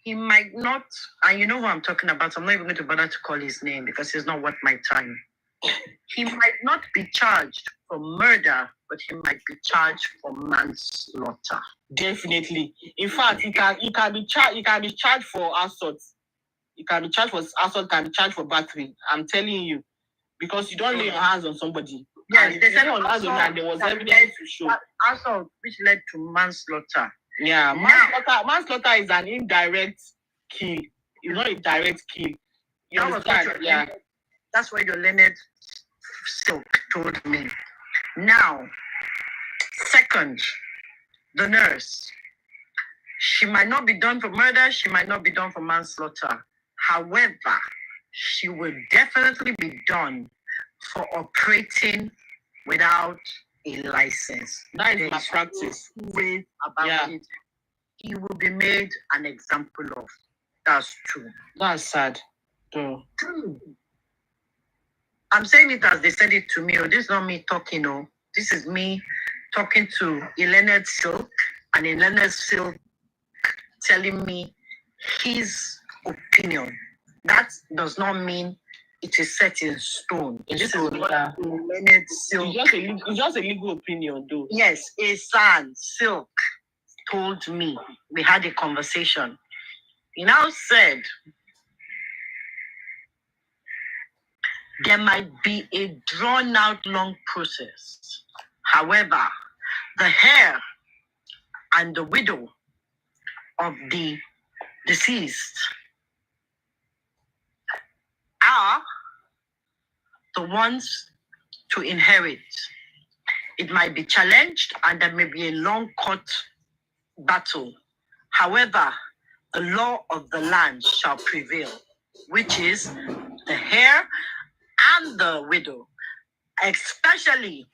he might not, and you know who I'm talking about, I'm not even going to bother to call his name because it's not worth my time. He might not be charged for murder, but he might be charged for manslaughter. Definitely. In fact, he can be charged for assault. He can be charged for assault, can be charged for battery. I'm telling you. Because you don't lay your hands on somebody. Yes, they said on hands on that there was evidence to show. Assault, which led to manslaughter. Yeah, manslaughter is an indirect kill. It's not a direct kill. You understand? Yeah. That's what your learned Silk told me. Now, second, the nurse. She might not be done for murder. She might not be done for manslaughter. However, she will definitely be done for operating without a license. That is malpractice. Way about it. He will be made an example of. That's true. That's sad. True. I'm saying it as they said it to me. This is not me talking. This is me talking to Leonard Silk, and Leonard Silk telling me his opinion. That does not mean it is set in stone. This is what Leonard Silk. It's just a legal opinion, though. Yes, a son, Silk, told me. We had a conversation. He now said there might be a drawn-out long process. However, the heir and the widow of the deceased are the ones to inherit. It might be challenged and there may be a long court battle. However, the law of the land shall prevail, which is the heir and the widow, especially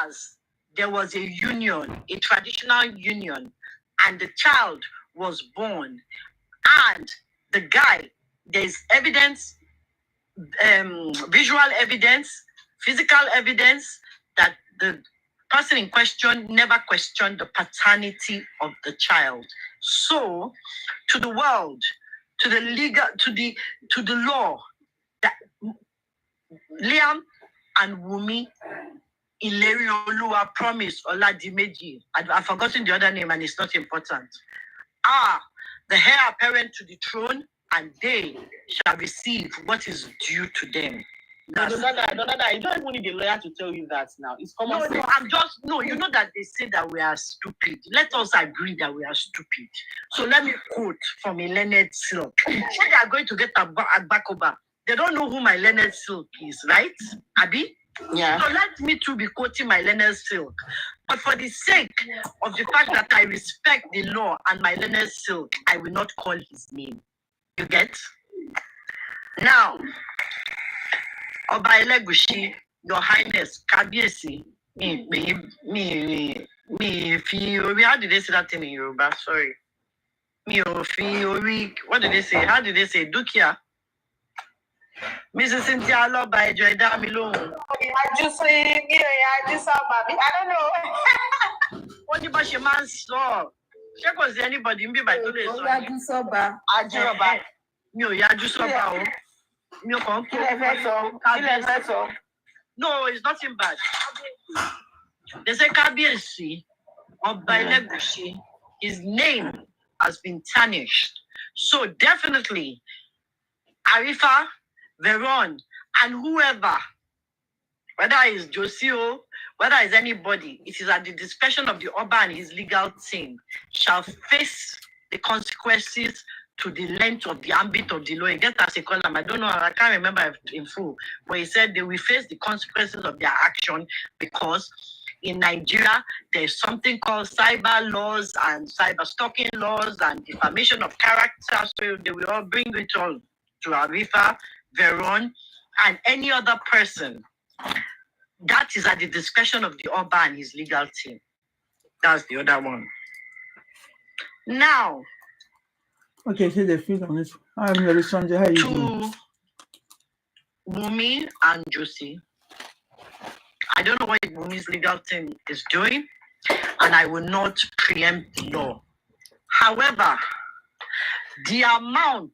as there was a union, a traditional union, and the child was born, and the guy, there's evidence, visual evidence, physical evidence that the person in question never questioned the paternity of the child. So, to the world, to the legal, to the law, that Liam and Wumi Ilerioluwa promised Oladimeji, I've forgotten the other name and it's not important, are the heir apparent to the throne, and they shall receive what is due to them. No, you don't even need a lawyer to tell you that now. It's common sense. You know that they say that we are stupid. Let us agree that we are stupid. So let me quote from a Leonard Silk. Say they are going to get a Agbakoba. They don't know who my Leonard Silk is, right? Abi? Yeah. So let me too be quoting my Leonard Silk. But for the sake of the fact that I respect the law and my Leonard Silk, I will not call his name. You get? Now, Oba Elegushi, Your Highness, Kabiesi, how did they say that thing in Yoruba? Sorry. What did they say? How did they say? Dukia. Mrs. Cynthia Aloba, I don't know. What about your man's law? Check was anybody in by today. No, it's nothing bad. They say Kabiesi of Bailegushi, his name has been tarnished. So definitely, Arifa, Veron, and whoever, whether it's Josio, whether it's anybody, it is at the discretion of the Oba and his legal team, shall face the consequences to the length of the ambit of the law. Get as a column. I don't know, I can't remember in full, but he said they will face the consequences of their action because in Nigeria, there's something called cyber laws and cyber stalking laws and defamation of character. So they will all bring it all to Arifa, Veron, and any other person. That is at the discretion of the Oba and his legal team. That's the other one. Now, okay, see the feed on it. I'm very Sunday. How you doing? To Wumi and Josie, I don't know what Wumi's legal team is doing, and I will not preempt the law. However, the amount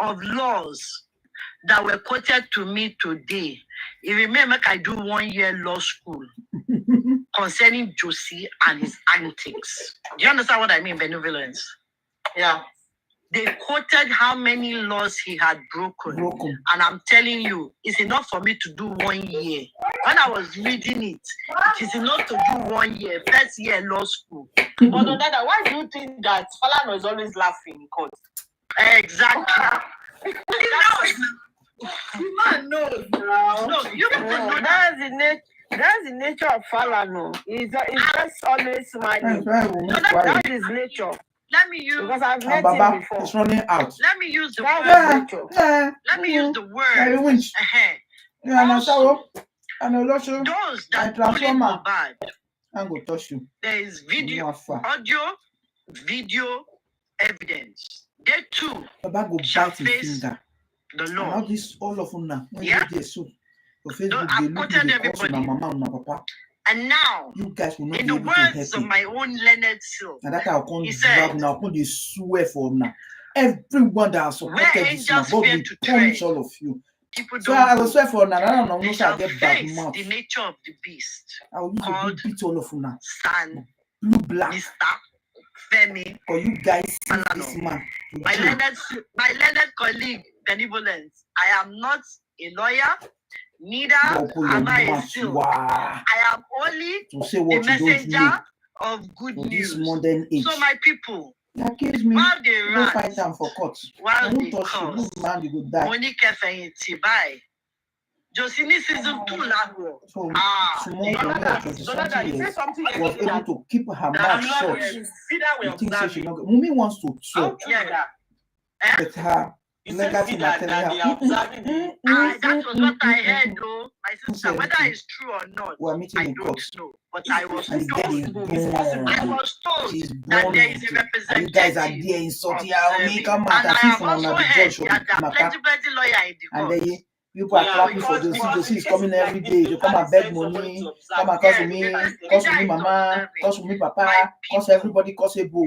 of laws that were quoted to me today, you remember I do 1 year law school concerning Josie and his antics. Do you understand what I mean, benevolence? Yeah. They quoted how many laws he had broken. And I'm telling you, it's enough for me to do 1 year. When I was reading it, it is enough to do 1 year, first year law school. But on that, why do you think that Falana is always laughing in court? Exactly. The man knows now. No, you people know That's the nature of Falana. He's just always smiling. That is nature. Let me use Because I've met Baba, him before. it's running out. Let me use the word. Let me use the word. Winch. Those that bully Mohbad. I'm going to touch you. There is video evidence. They too shall face the law. Now this all of them now. Yeah. I've quoted everybody. And now, you guys will not in be the able to words help of my own Leonard Silk, and that I'll come he said, now, put the swear for now. Everyone that has supported this man, God will punish all of you. People So I will don't swear for now. I don't know. they No, shall I get bad face mouth. the nature of the beast I will use called to beat all of you now. San Blue black. Mr. Femi. For you guys see Falana. this man. My learned colleague, Benevolence. I am not a lawyer, neither am I a silk. I am only To say the what you don't messenger know of good for this news. modern age. So my people, You accuse me. while they Don't rant, fight them for court. while I they won't touch you. curse, No man, you will die. Monique Feyinti, bye. Josini season 2 lago. So You small girl, 20-something years, was able to keep her mouth shut. You think so she not? Mumi wants to talk, Yeah. but her legacy na telling her. That was what I heard, though, my sister. Whether it's true or not, We are meeting I in don't court. know. But I was And the girl is told. born. I was told She's that born. there is a And you guys are representative. there insulting of her. Zemi. Come And out I as if have from also another heard judge of that there are matter. plenty lawyer in the And court. then people are clapping for Josie. Josie is coming every day. You come and beg money. Come and curse me. Curse me, mama. Curse me, papa. Curse everybody. Curse Ebo.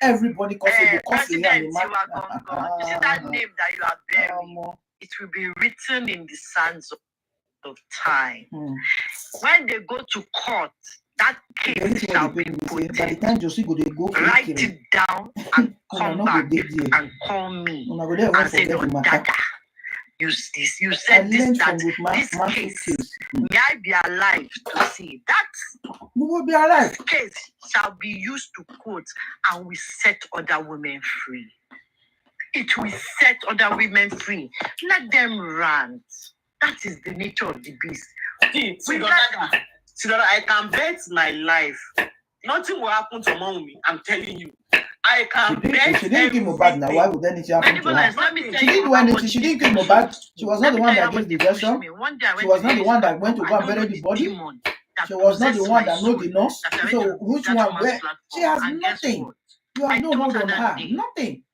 Everybody curse Ebo. Curse me and President the Tiwa Gongo, you see that name that you are bearing? man. It will be written in the sands of of time. When they go to court, that case shall be put. By the time Josie go, they go write it down and come back and call me and say, no, Dada, you said this, that this case, may I be alive to see that? We will be alive. This case shall be used to court and we set other women free. It will set other women free. Let them rant. That is the nature of the beast. Sidora, I can bet my life. Nothing will happen to mommy. I'm telling you. I can bet. She didn't give Mohbad now. Why would anything happen to her? She didn't do anything. She didn't give Mohbad. She was not the one that gave the version. She was not the one that went to go and bury the body. She was not the one that know the nurse. So which one? Where? She has nothing. You have no hold on her. Nothing.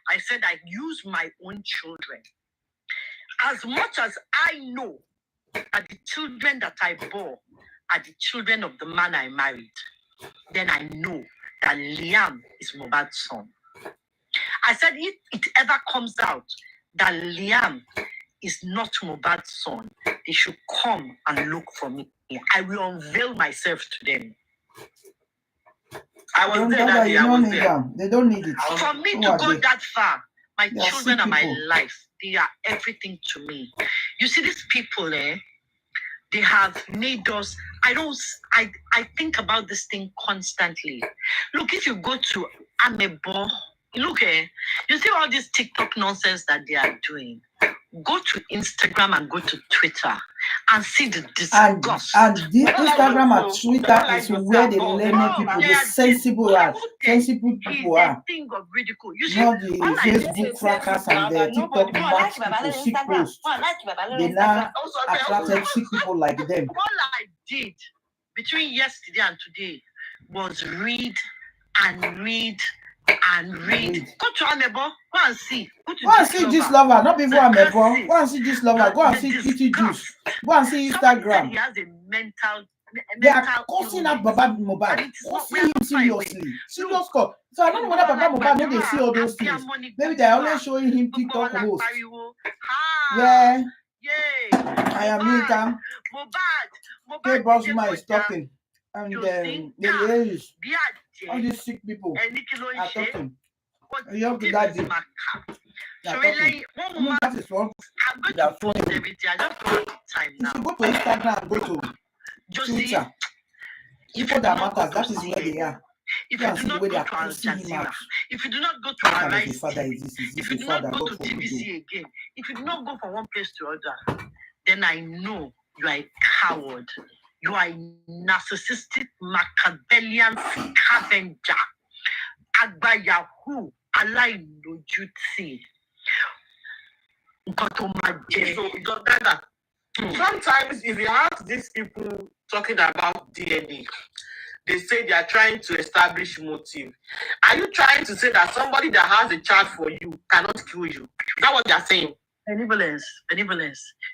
I said I use my own children. As much as I know that the children that I bore are the children of the man I married, then I know that Liam is Mohbad's son. I said if it ever comes out that Liam is not Mohbad's son, they should come and look for me. I will unveil myself to them. I was there that day. I was there. They don't need it. For me to go that far, my children are my life. They are everything to me. You see, these people, they have made us. I think about this thing constantly. Look, if you go to Amebo, look, you see all this TikTok nonsense that they are doing. Go to Instagram and go to Twitter and see the disgust. And the Instagram and Twitter is where the learning people, the sensible people are. Thing of ridicule. You see, not the Facebook crackers and the TikTok match people, sick posts. They now attracted sick people like them. All I did between yesterday and today was read and read. Go to Amebo. Go and see. Go and see this lover. Not before Amebo. Go and see this lover. Go and see Kitty Juice. Go and see Instagram. He has a mental. They are causing out Baba Mohbad. See him seriously. Serious call. So I don't know whether Baba Mohbad know they see all those things. Maybe they are always showing him TikTok host. Yeah. I am Milton. K Bosma is talking. And the age. All these sick people are talking. You have to that deep. That is what they are showing. If you go to Instagram and go to Twitter, people that matters, that is where they are. If you do not go to Al Jazeera, if you do not go to Arise, if you do not go to TVC again, if you do not go from one place to other, then I know you are a coward. You are a narcissistic, Machiavellian scavenger. Agbayahu, aláìlójútì. Sometimes if you ask these people talking about DNA, they say they are trying to establish motive. Are you trying to say that somebody that has a child for you cannot kill you? Is that what they are saying? Benevolence.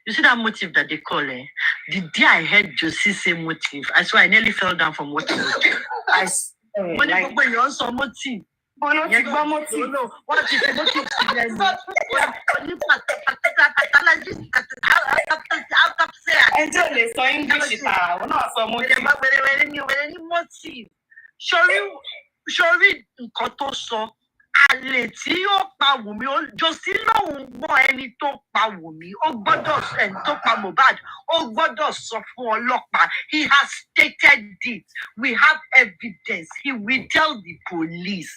You see that motive that they call it? The day I heard Josie say motive, I swear I nearly fell down from what he was doing. When you also motive. What is the motive? Sorry, àlè tí ó pa Wùmí Josie lòun gbọ́ ẹni tó pa Wùmí ó gbọ́dọ̀ ẹni tó pa Mohbad ó gbọ́dọ̀ sọ fún ọlọ́pàá. He has stated it. We have evidence. He will tell the police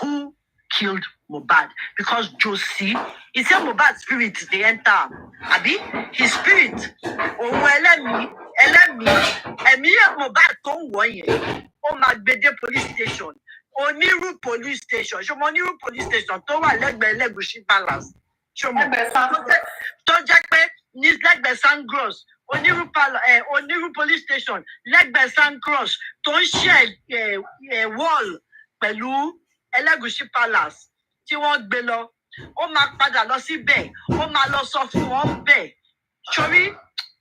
who killed Mohbad because Josie, he said Mohbad's spirit dey enter. Abi his spirit òun ẹ̀mí Mohbad tó ń wọ̀ yẹn ó máa gbé dé police station. Oniru police station. Ṣọmọ Oniru police station tó wà lẹ́gbẹ̀ẹ́ Elegushi Palace. Ṣọmọ tó jẹ́ pé ní lẹ́gbẹ̀ẹ́ Sandcross. Oniru police station lẹ́gbẹ̀ẹ́ Sandcross tó ń ṣe wall pẹ̀lú Elegushi Palace tí wọ́n gbé lọ. Ó máa padà lọ síbẹ̀. Ó máa lọ sọ fún wọn bẹ́ẹ̀. Sori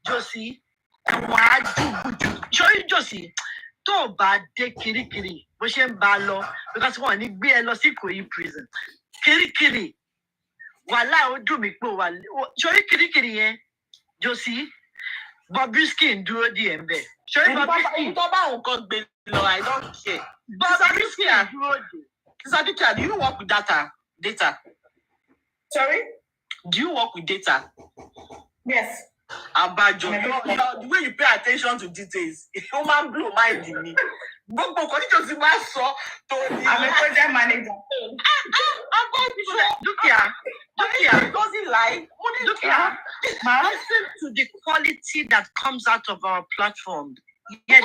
Josie ẹ̀wọ̀n àjùgùjù. Sori Josie tó bá dé Kirikiri bó ṣe ń bá lọ because wọn ní gbé ẹ lọ sí Ìkòyí prison. Kirikiri wàhálà ó dùn mí pé wà sórí Kirikiri yẹn Josie Bobrisky ń dúró díẹ̀ ń bẹ̀. Ṣé Bobrisky? Tó bá nǹkan gbé lọ, I don't care. Bobrisky ń dúró díẹ̀. Sister Dukia, do you work with data? Sorry? Do you work with data? Yes. Abajo, the way you pay attention to details, ó máa ń blow mind mi. Gbogbo nǹkan tí Josie máa sọ tó ní. I'm a project manager. Dukia, doesn't lie. Dukia, listen to the quality that comes out of our platform. Yet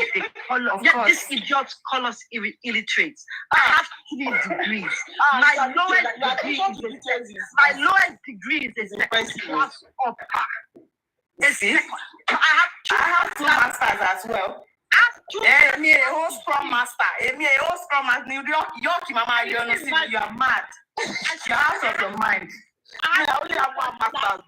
these idiots call us illiterates. I have 3 degrees. My lowest degree is a class upper. I have 2 masters as well. Me a whole scrum master. Me a whole scrum master. Yoki mama, you are mad. You're out of your mind. I only have 1 master's.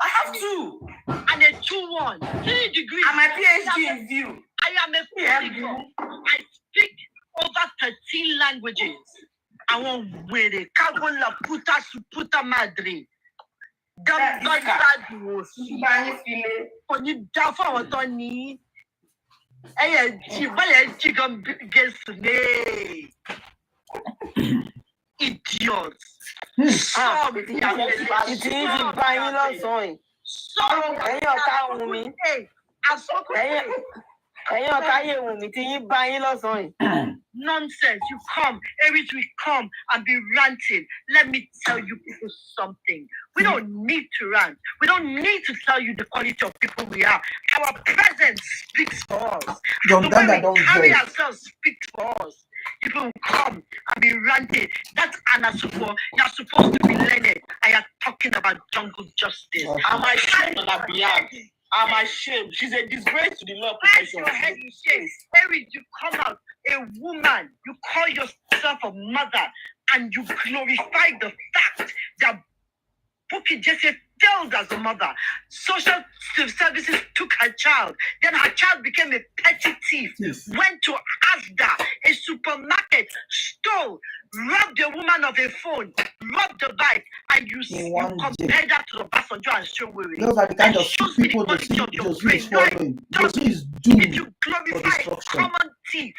I have 2. And a 2-1. 3 degrees. And my PhD in view. I am a PhD. I speak over 13 languages. I want wele kagola puta su puta madre. Oni da for àwọn tó ní chicken gẹ̀ẹ́sì idiots. Ìdí ń bá yín lọ́sàn-án. Ẹ̀yin ọ̀tá ohun mi. Ẹ̀yin ọ̀tá yẹ̀ ohun mi tí yín bá yín lọ́sàn-án. Nonsense. You come, Aries will come and be ranting. Let me tell you people something. We don't need to rant. We don't need to tell you the quality of people we are. Our presence speaks for us. The way we carry ourselves speaks for us. People will come and be ranting. That's Anasupo. You're supposed to be learned. I am talking about jungle justice. I'm ashamed on her behalf. I'm ashamed. She's a disgrace to the law profession. Your head in shame. Aries, you come out a woman. You call yourself a mother, and you glorify the fact that Bukky Jesse failed as a mother. Social services took her child. Then her child became a petty thief. Yes. Went to Asda, a supermarket, stole, robbed a woman of a phone, robbed the bike, and you compare that to the Obasanjo and Sowore. Those are the kind of people Josie is following. Josie is doomed you glorify a common thief.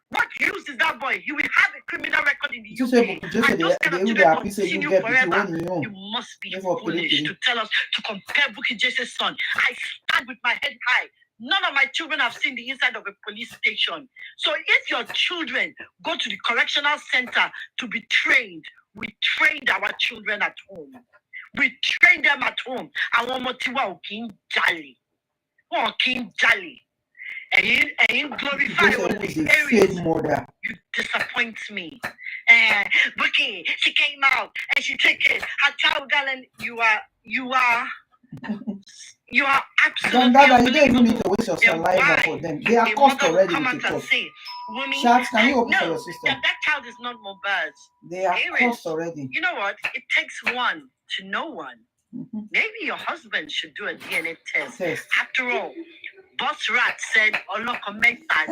What use is that boy? He will have a criminal record in the UK. And those kind of children continue forever. You must be foolish to tell us to compare Bukky Jesse's son. I stand with my head high. None of my children have seen the inside of a police station. So if your children go to the correctional center to be trained, we trained our children at home. We train them at home. And one more thing, jolly. And glorify Aries. You disappoint me. Bukky, she came out and she took it. Her child gallant, you are absolutely Dada, you don't even need to waste your saliva for them. They are cost already. Sharks, can you open for your sister? That child is not Mohbad's. They are cost already. You know what? It takes one to know one. Mm-hmm. Maybe your husband should do a DNA test. After all, Boss Rat said, "Oloko meta."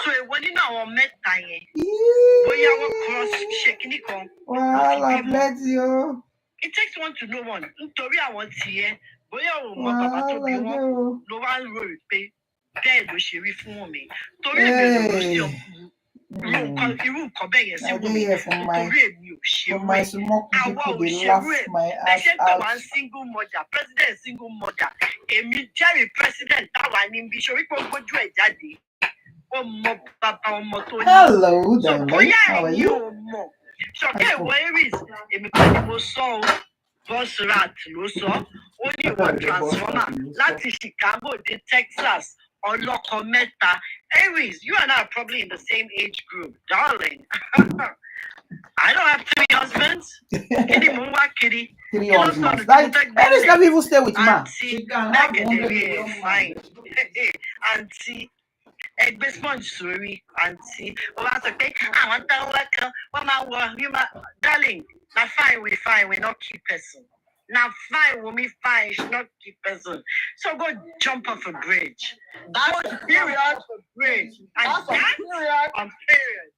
So when you know meta, cross shaking it. Well, I bless you. It takes one to know one. Nítorí àwọn tiẹ̀, bóyá o mọ bàbá tó bí wọn, ló wá ń rò pé bẹ́ẹ̀ ló ṣe rí fún mi. Torí èmi ló ṣe irú nǹkan bẹ́ẹ̀ yẹn sí wọ́n mi. Nítorí èmi ò ṣe rú ẹ̀. Àwa ò ṣe rú ẹ̀. Ẹṣẹ́ pé wà ń single mother, president single mother. Èmi jẹ́rìí president táwa ní bí ṣorí pé ó gbójú ẹ̀ jáde. Ó mọ bàbá ọmọ tó ní. Hello, darling. How are you? Ṣọ̀kẹ́ ìwọ Aries, èmi kọ́ ni mo sọ ọ́, Boss Rat ló sọ, ó ní ìwọ transformer láti Chicago dé Texas, ọlọ́kọ mẹ́ta. Aries, you and I are probably in the same age group, darling. I don't have 3 husbands. Kini mo wá kiri. 3 husbands. Aries can't even stay with man. She can have one. Fine. Auntie. Ẹgbẹ́ sponge sórí àǹtí ó wá sọ pé àwọn táwọn wá kan wọ́n máa wọ human darling na fine we not keep person na fine we fine she not keep person so go jump off a bridge. That's a period. And period. On period.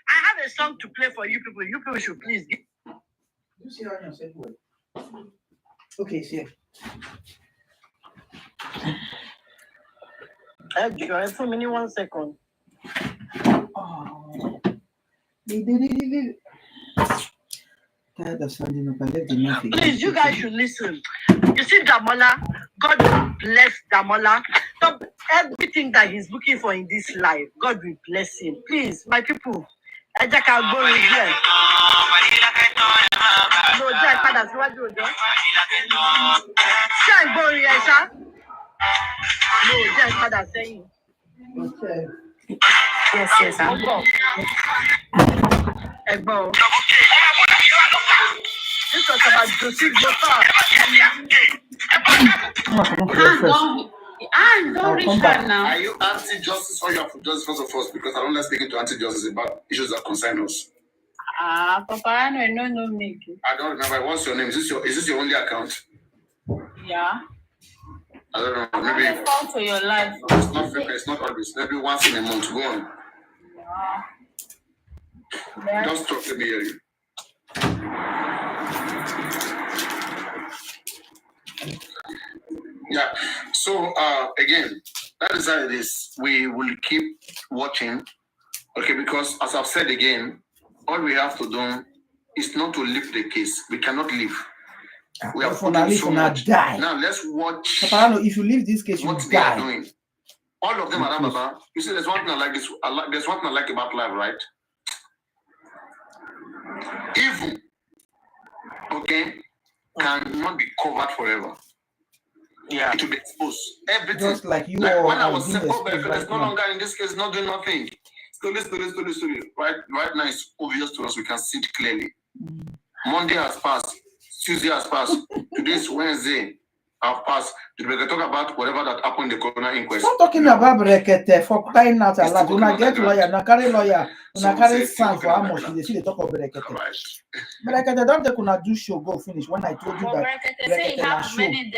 I have a song to play for you people. You people should please. You see how yourself well. Okay, see. For me, 1 second. Please, you guys should listen. You see Damola, God will bless Damola. Everything that he's looking for in this life, God will bless him. Please, my people, I just can't go in here. No, Jack, father, what do you do? Can't go in here, sir. No, Jack, father, saying. Okay. Yes, yes, sir. Ebo. This was about Joseph Jota. Don't reach her now. Are you anti-justice or you are for justice first of all? Because I don't like speaking to anti-justice about issues that concern us. Papa, no, make it. I don't remember. What's your name? Is this your only account? Yeah. I don't know. Maybe Call for your life. It's not frequent. It's not always. Maybe once in a month. Go on. Yeah. Just talk to me here. Yeah. So again, that is how it is. We will keep watching. Okay, because as I've said again, all we have to do is not to leave the case. We cannot leave. We have put in so much. Die. Now let's watch. Papa, if you leave this case, you what die. they are doing. All of them are about. You see, there's one thing I like this. There's one thing I like about life, right? Evil, okay, cannot be covered forever. Yeah, it will be exposed. Everything. Just like you like all when I are was being saying, exposed it's right no now. longer in this case, not doing nothing. Story. Right now, it's obvious to us. We can see it clearly. Monday has passed. Tuesday has passed. Today's Wednesday has passed. We can talk about whatever that happened in the coroner inquest. Stop talking about Brekete for crying out aloud. When I get lawyer, when I carry lawyer, when I carry sign for how much they see they talk of Brekete. Brekete, don't take una do show go finish. When I told you that Brekete say he na have show. many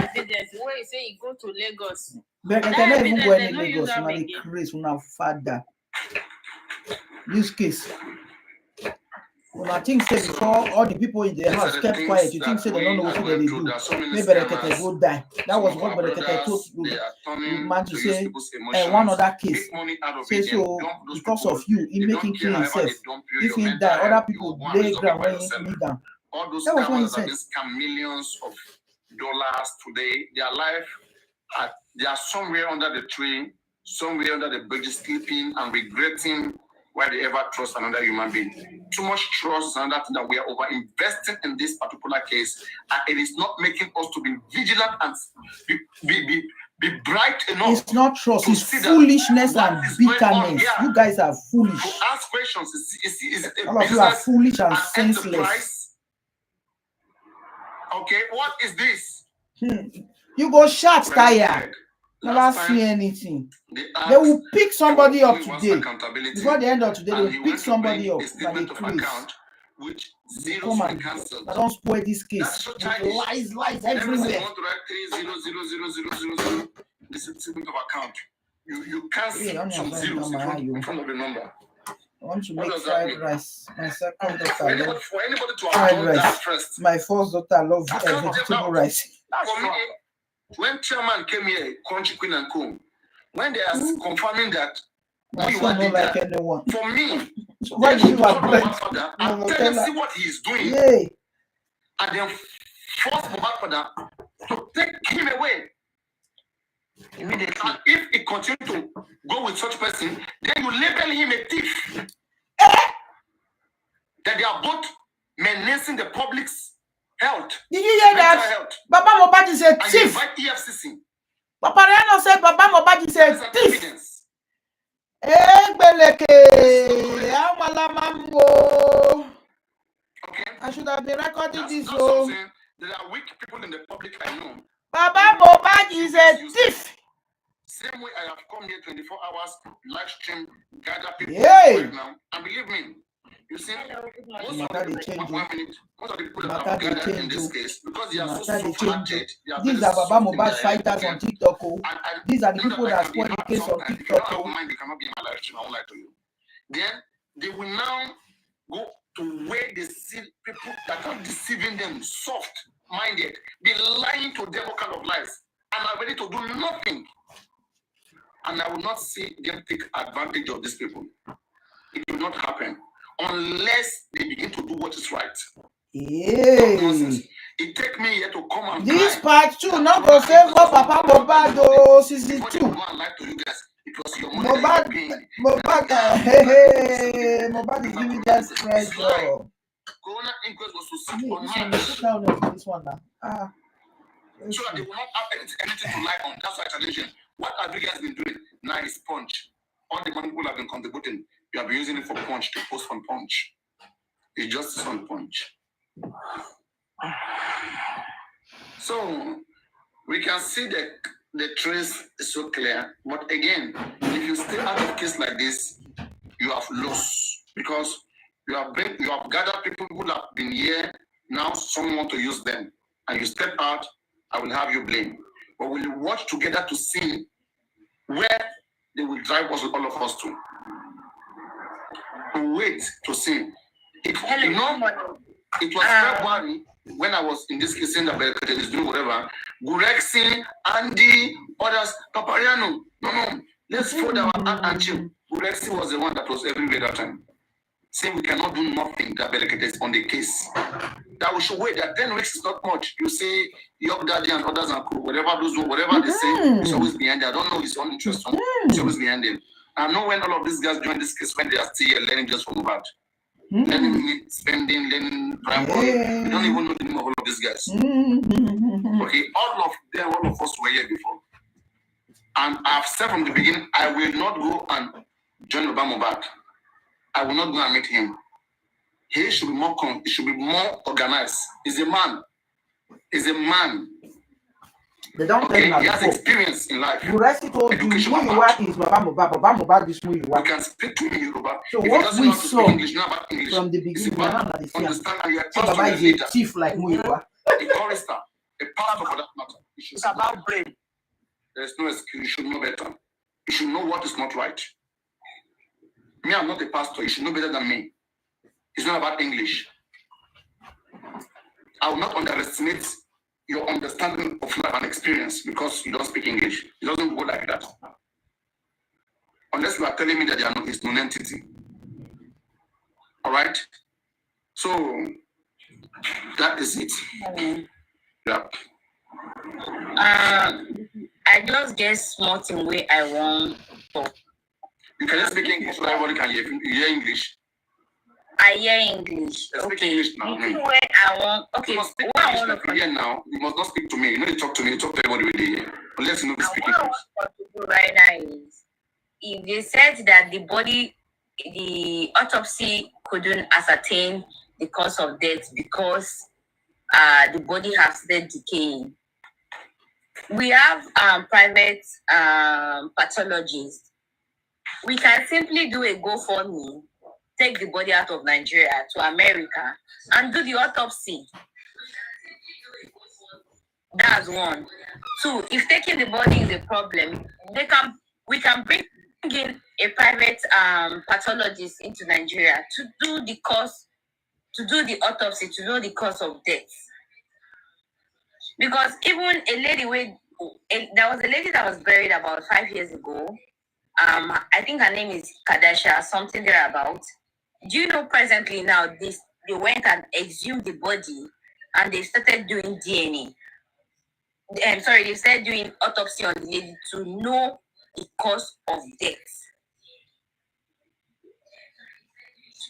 evidence. Where he say he go to Lagos. Brekete That never even go evidence, any they no use Lagos. am Una the again. craze, una father. This case. When I think say before all the people in the house kept quiet, you think say they don't know what they do. Maybe Brekete go die. That was what Brekete told you man to say one other case. Say so because of you, he making kill himself. If he die, other people lay ground when he knee down. All those That was what he scammers said. that scam millions of dollars today, their life, they are somewhere under the tree, somewhere under the bridge, sleeping and regretting why they ever trust another human being. Too much trust is another thing that we are over investing in this particular case, and it is not making us to be vigilant and be bright enough. It's not trust, it's foolishness and bitterness. You guys are foolish. To ask questions, is it a All of you are business, foolish and an senseless. enterprise? Okay, what is this? You go shout tire. Never Last see time, anything. They will pick somebody up today. accountability, Before the end of today, and they he will went pick to somebody bring up. a Like statement they of craze. account, which zeros Come were and cancelled. I don't spoil this That's case. so With childish. lies Every time everywhere. you want to write 3000000, this is statement of account. You cancel Hey, only some a friend zeros come my in eye, front of the number. I want to What make does that fried mean? rice. My second For daughter anybody, love for anybody to have fried done that rice. first, My first daughter love you can't get vegetable out. rice. For me, when chairman came here, Crunchy Queen and Co, when they are confirming that My we son want don't like that, anyone. for me, So why they do should you call have my bread? father No, and no, tell tell him her. see what he is doing, Yay. and then force my father to take him away. Immediately. And if he continue to go with such person, then you label him a thief. That they are both menacing the public's health, Did you hear mental that? health, Baba Mohbad is a and you thief. invite EFCC. Papa Riano said Baba Mohbad is That is a an thief. evidence. Beleke. Amalamambo. Okay? I should have been recording That's this. not Oh, something. There are weak people in the public I know. Baba Mohbad is a thief. Same way I have come here 24 hours, live stream, gather people Yay. right now. And believe me, you see, most Matter of they the change people, you. 1 minute, most of the people that Matter have they gathered in change this you. case, because they are so Matter they change you. soft-hearted, they are These very are Baba soft in Mohbad their head, fighters okay? on TikTok. Oh. And These are the think people I that can be spoil the hard case on sometimes. If you TikTok. don't have Oh. mind, they cannot be in my live stream. I won't lie to you. Then they will now go to where they see people that are deceiving them soft. minded, be lying to them all kind of lies, and are ready to do nothing. And I will not see them take advantage of these people. It will not happen unless they begin to do what is right. Yeah. It take me here to come and this part 2 not go save for Papa Mohbad o season 2. It was your Mohbad is giving them pressure. Corona inquest was to sit on this one now. So that they will not have anything to lie on. That's why I challenge them. What have you guys been doing? Now is punch. All the money people have been contributing. You have been using it for punch, to post on punch. It's justice on punch. So we can see the trace is so clear. But again, if you stay out of case like this, you have lost because you have gathered people who have been here. Now someone want to use them, and you step out. I will have you blame. But we'll watch together to see where they will drive us, all of us to. We'll wait to see. It was February when I was in this case saying that Belkade is doing whatever. Gurexi, Andy, others, Papariano. No. Let's fold our heart and chill. Gurexi was the one that was everywhere that time. Saying we cannot do nothing that Belkade is on the case. That we should wait. That 10 weeks is not much. You see, Yob Daddy and others and crew, whatever they say, it's always behind it. I don't know his own interest. It's always behind him. I know when all of these guys join this case, when they are still here learning just from about. Learning spending, learning prime. You don't even know the name of all of these guys. Okay, all of us were here before. And I've said from the beginning, I will not go and join Obama back. I will not go and meet him. He should be more organized. He's a man. They don't tell him he has experience in life. You already told you who you are is Baba Mohbad is who you are. You can speak to me in Yoruba. So if what we saw English, from the beginning, Baba is a chief like who you are. A chorister, a pastor for that matter. It's about brain. There's no excuse. You should know better. You should know what is not right. Me, I'm not a pastor. You should know better than me. It's not about English. I will not underestimate your understanding of life and experience because you don't speak English. It doesn't go like that. Unless you are telling me that they are not his known entity. All right? So, that is it. Yeah. I just guess small thing where I want to. You can just speak English so everybody can hear. You hear English. I hear English. Okay. English now. Where I want. Okay. You must speak English like you hear now. You must not speak to me. You know you talk to me. You talk to everybody with the unless you know speak English. What I want to do right now is, if they said that the autopsy couldn't ascertain the cause of death because the body has started decaying. We have private pathologists. We can simply do a GoFundMe, take the body out of Nigeria to America, and do the autopsy. That's one. Two, if taking the body is a problem, we can bring in a private pathologist into Nigeria to do the autopsy, to know the cause of death. Because even there was a lady that was buried about 5 years ago. I think her name is Kadasha, something thereabout. Do you know presently now they went and exhumed the body and they started doing DNA. They started doing autopsy on the lady to know the cause of death.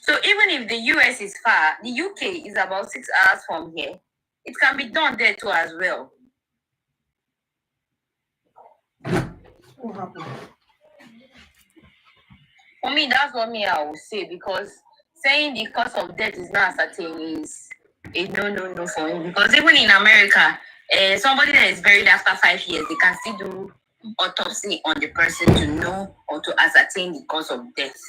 So even if the US is far, the UK is about 6 hours from here. It can be done there too as well. What happened? For me, that's what I would say, because saying the cause of death is not certain is a no for me. Because even in America, somebody that is buried after 5 years, they can still do autopsy on the person to know or to ascertain the cause of death.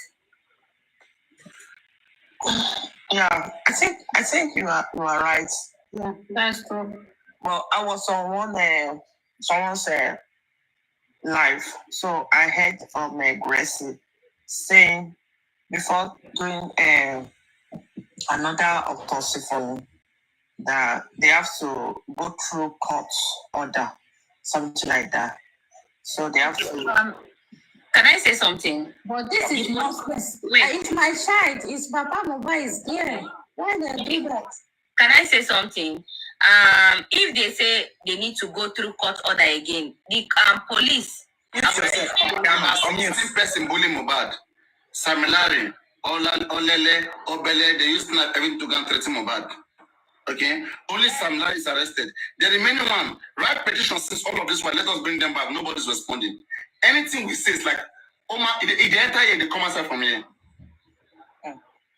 Yeah, I think you are right. Yeah, that's true. Well, I was on someone's live, so I heard from Gracie saying before doing another autopsy for him, that they have to go through court order, something like that. So they have to. Can I say something? But this is not. Wait. It's my child. It's Papa Mohbad is there. Why they do that? Can I say something? If they say they need to go through court order again, the police. I'm a person bullying Mohbad. Samilari, Olele, Obele, they used to not even to go and threaten Mohbad. Okay? Only Samilari is arrested. The remaining one, write petition since all of this one, let us bring them back. Nobody's responding. Anything we say is like, Oma, the entire year they come outside from here.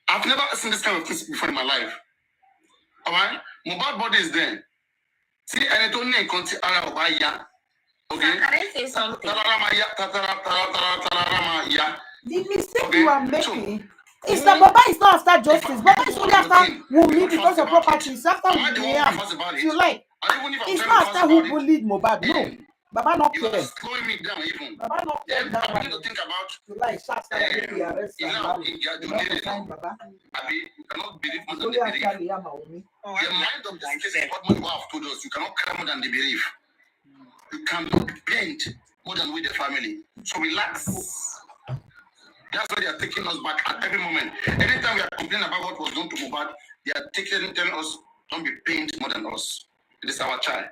I've never seen this kind of thing before in my life. Alright? Mohbad body is there. See, and it only continue Arabaya. Okay? Can I say something? The mistake you are making is that Baba is not after justice. Baba is only after Wunmi because of property. It's after Wunmi. You like? It's not after who bullied Mohbad. No. Baba not You are care. slowing me down even. Baba not care. I need to think about You like start the arrest. you cannot believe more than Only the after belief. Liam Wunmi. The mind of this case is what you have told us. You cannot cry more than the belief. You cannot bend more than with the family. So relax. That's why they are taking us back at every moment. Anytime we are complaining about what was done to Mohbad, they are telling us, don't be pained more than us. It is our child.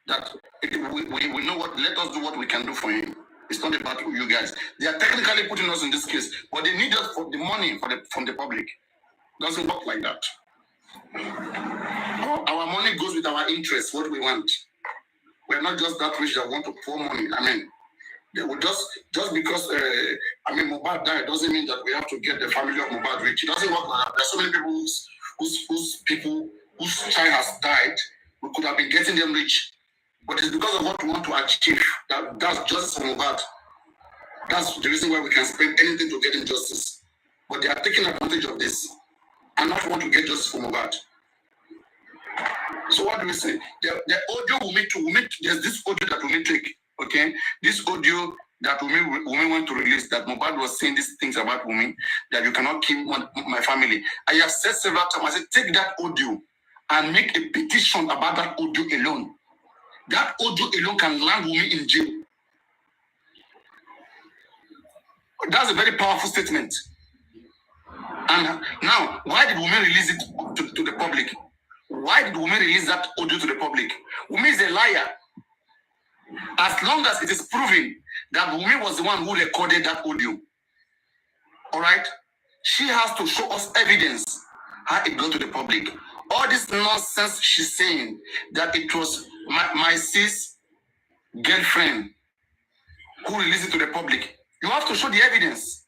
That we know what, let us do what we can do for him. It's not about you guys. They are technically putting us in this case, but they need us for the money from the public. It doesn't work like that. Our money goes with our interest, what we want. We're not just that rich that want to pour money. I mean, they will just because Mohbad died doesn't mean that we have to get the family of Mohbad rich. It doesn't work like that. There's so many people whose child has died. We could have been getting them rich, but it's because of what we want to achieve. That's justice for Mohbad. That's the reason why we can spend anything to get him justice. But they are taking advantage of this and not want to get justice for Mohbad. So what do we say? The audio we meet. There's this audio that we take. Okay, this audio that Wunmi want to release, that Mohbad was saying these things about Wunmi, that you cannot kill my family. I have said several times, I said, take that audio and make a petition about that audio alone. That audio alone can land Wunmi in jail. That's a very powerful statement. And now, why did Wunmi release it to the public? Why did Wunmi release that audio to the public? Wunmi is a liar. As long as it is proven that Wunmi was the one who recorded that audio, all right, she has to show us evidence how it got to the public. All this nonsense she's saying that it was my sis girlfriend who released it to the public. You have to show the evidence.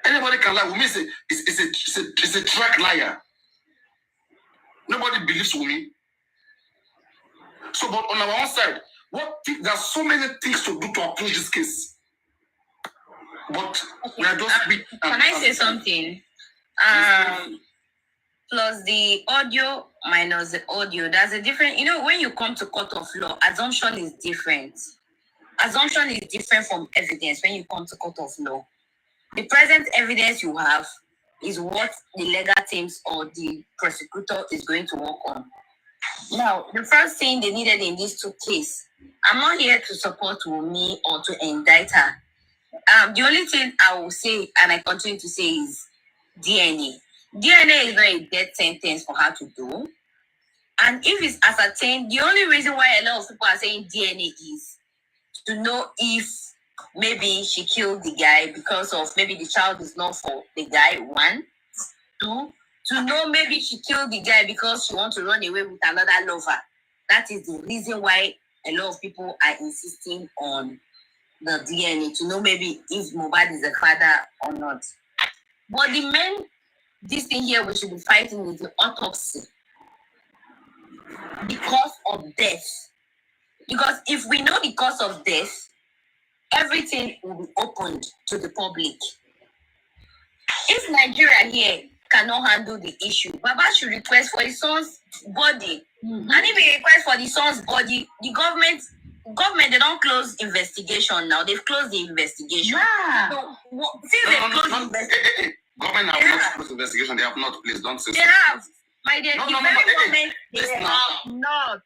Anybody can lie. Wunmi is a track liar. Nobody believes Wunmi. So, but on our own side, there's so many things to do to approach this case. But we are just can I say something? Plus the audio minus the audio. There's a different, when you come to court of law, assumption is different. Assumption is different from evidence when you come to court of law. The present evidence you have is what the legal teams or the prosecutor is going to work on. Now, the first thing they needed in these two cases, I'm not here to support Wunmi or to indict her. The only thing I will say, and I continue to say, is DNA. DNA is not a death sentence for her to do. And if it's ascertained, the only reason why a lot of people are saying DNA is to know if maybe she killed the guy because of maybe the child is not for the guy, 1. 2, to know maybe she killed the guy because she wants to run away with another lover. That is the reason why a lot of people are insisting on the DNA, to know maybe if Mohbad is the father or not. But the main, this thing here we should be fighting is the autopsy. The cause of death. Because if we know the cause of death, everything will be opened to the public. If Nigeria here cannot handle the issue, Baba should request for his son's body. And if he requests for the son's body, the government, they don't close investigation now. They've closed the investigation. Yeah. So, since they've closed the investigation, Government have not closed investigation. They have not. Please don't say They so. have. My dear, No, the no, no, very no, hey, moment they listen have now. not.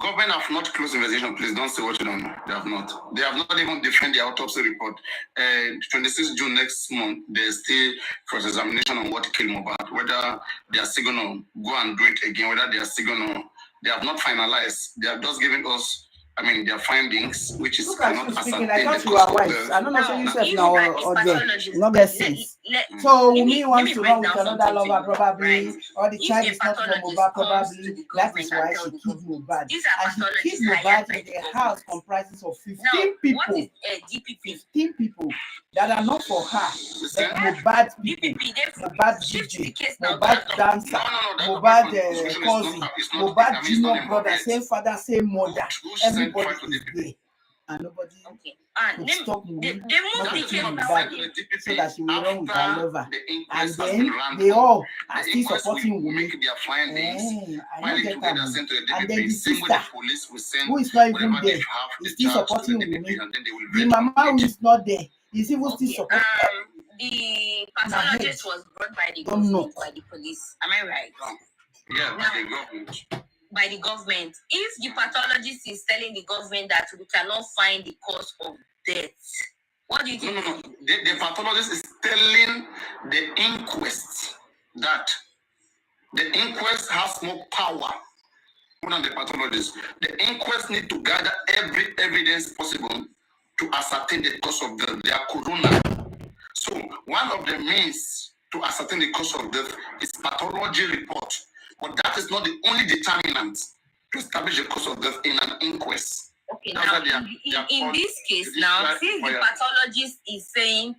Government have not closed investigation. Please don't say what you don't know. They have not. They have not even defended their autopsy report. 26 June next month, there's still cross-examination on what killed Mohbad. Whether they are still going to go and do it again, whether they are still going to... They have not finalized. They have just given us, their findings, which is Look at cannot you speaking. ascertain I the thought you were cause of white. death. I don't know. So you said If now that is or there. pathologist, Not get sense. So Wunmi wants to run with another lover, probably, right? or the If child a is not from pathologist Mohbad, comes probably. to the That is government why and tell she the killed government, Mohbad. these are And she killed pathologists Mohbad hired by in the a government. house comprises of 15 Now, what people. is DPP? 15 people that are not for her. The Mohbad people, DPP, they Mohbad shift the DJ, case now. Mohbad dancer, that Mohbad prosecution is cousin, not, Mohbad junior involved brother, yet. same father, same mother. Who sent Everybody file to is DPP? there. And nobody Okay. could stop me They moved not the to case kill now. Mohbad so that she will run with her lover. And then they all are still supporting Wunmi. I don't get that. And then the sister, who is not even there, is still supporting Wunmi. The mama who is not there is even still supporting. The pathologist was brought by the government, by the police. Am I right? Yeah, by the government. By the government. If the pathologist is telling the government that we cannot find the cause of death, what do you think? No. The pathologist is telling the inquest that the inquest has more power than the pathologist. The inquest need to gather every evidence possible to ascertain the cause of death. They are corona. So one of the means to ascertain the cause of death is pathology report. But that is not the only determinant to establish the cause of death in an inquest. Okay, now in this case now, since the pathologist is saying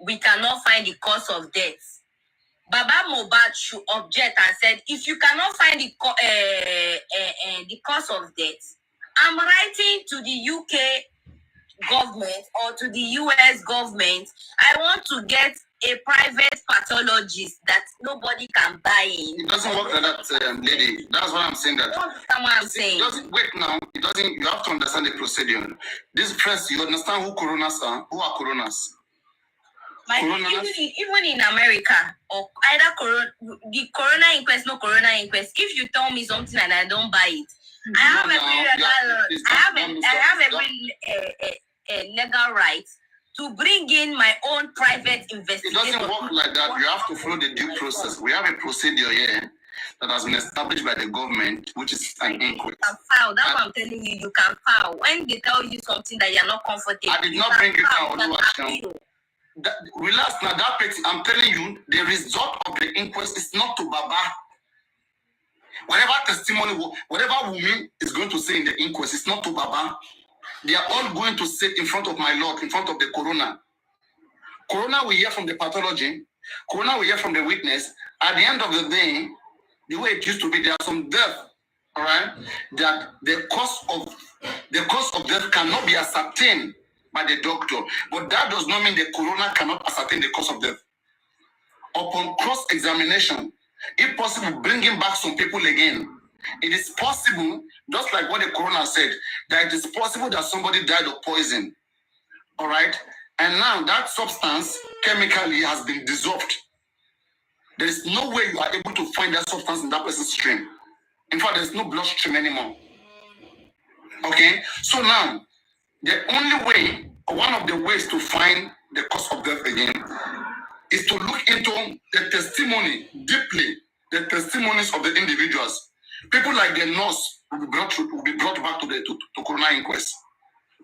we cannot find the cause of death, Baba Mohbad should object and said, if you cannot find the cause of death, I'm writing to the UK government or to the US government. I want to get a private pathologist that nobody can buy in. It doesn't work like that, lady. That's what I'm saying. That I'm saying. It doesn't wait now. It doesn't. You have to understand the procedure. This first, you understand who coronas are. Who are coronas? Even in America, or either the corona inquest, no corona inquest. If you tell me something and I don't buy it, I have every legal right to bring in my own private investigation. It doesn't work like that. You have to follow the due process. We have a procedure here that has been established by the government, which is an inquest. You can file. That's what I'm telling you. You can file. When they tell you something that you're not comfortable, I did not bring it down. Relax now. I'm telling you, the result of the inquest is not to Baba. Whatever testimony, whatever Wunmi is going to say in the inquest, it's not to Baba. They are all going to sit in front of my Lord, in front of the coroner. Coroner we hear from the pathology. Coroner we hear from the witness. At the end of the day, the way it used to be, there are some death, all right, that the cause of death cannot be ascertained by the doctor. But that does not mean the coroner cannot ascertain the cause of death. Upon cross-examination, if possible, bringing back some people again. It is possible, just like what the coroner said, that it is possible that somebody died of poison. All right? And now that substance chemically has been dissolved. There is no way you are able to find that substance in that person's stream. In fact, there's no bloodstream anymore. Okay? So now, the only way, or one of the ways to find the cause of death again, is to look into the testimony deeply, the testimonies of the individuals. People like the nurse will be brought back to coroner inquest.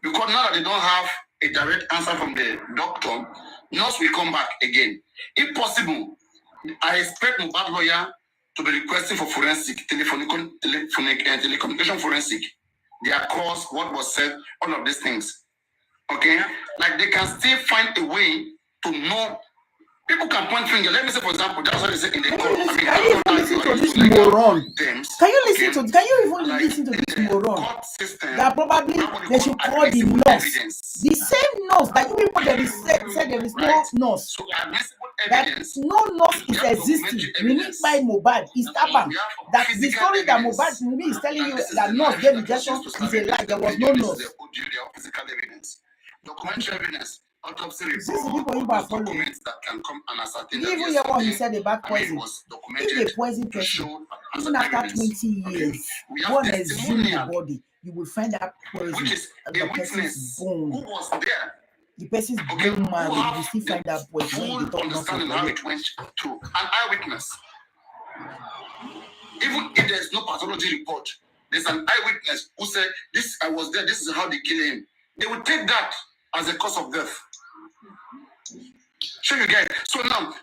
Because now that they don't have a direct answer from the doctor, nurse will come back again. If possible, I expect Mohbad lawyer to be requesting for forensic, telecommunication forensic, their cause, what was said, all of these things. Okay? Like they can still find a way to know. People can point finger. Let me say, for example, that's what they say in the court. Can you even listen to this moron? Can you even listen to this moron? That probably they should call the nurse. The same nurse that you people said there is no nurse. That no nurse is existing. We need by Mohbad. Is Taban. That the story that Mohbad is telling you that nurse gave injection is a lie. There was no nurse. Physical evidence, documentary evidence. autopsy This report, people all you those follow. documents that can come and ascertain that Even yes, hear what he something, said about poison. was If documented they poison to person, show as even after evidence. 20 years, We go have and exhume the testimonial, body, you will find that which poison is at a the person's witness who bone. was there. The person's Okay, bone who marrow, you will have still find the that poison when full you talk understanding nonsense how like it went to an eyewitness. Even if there's no pathology report, there's an eyewitness who said, "This I was there. This is how they kill him." They will take that as a cause of death. Sure, you get. So now,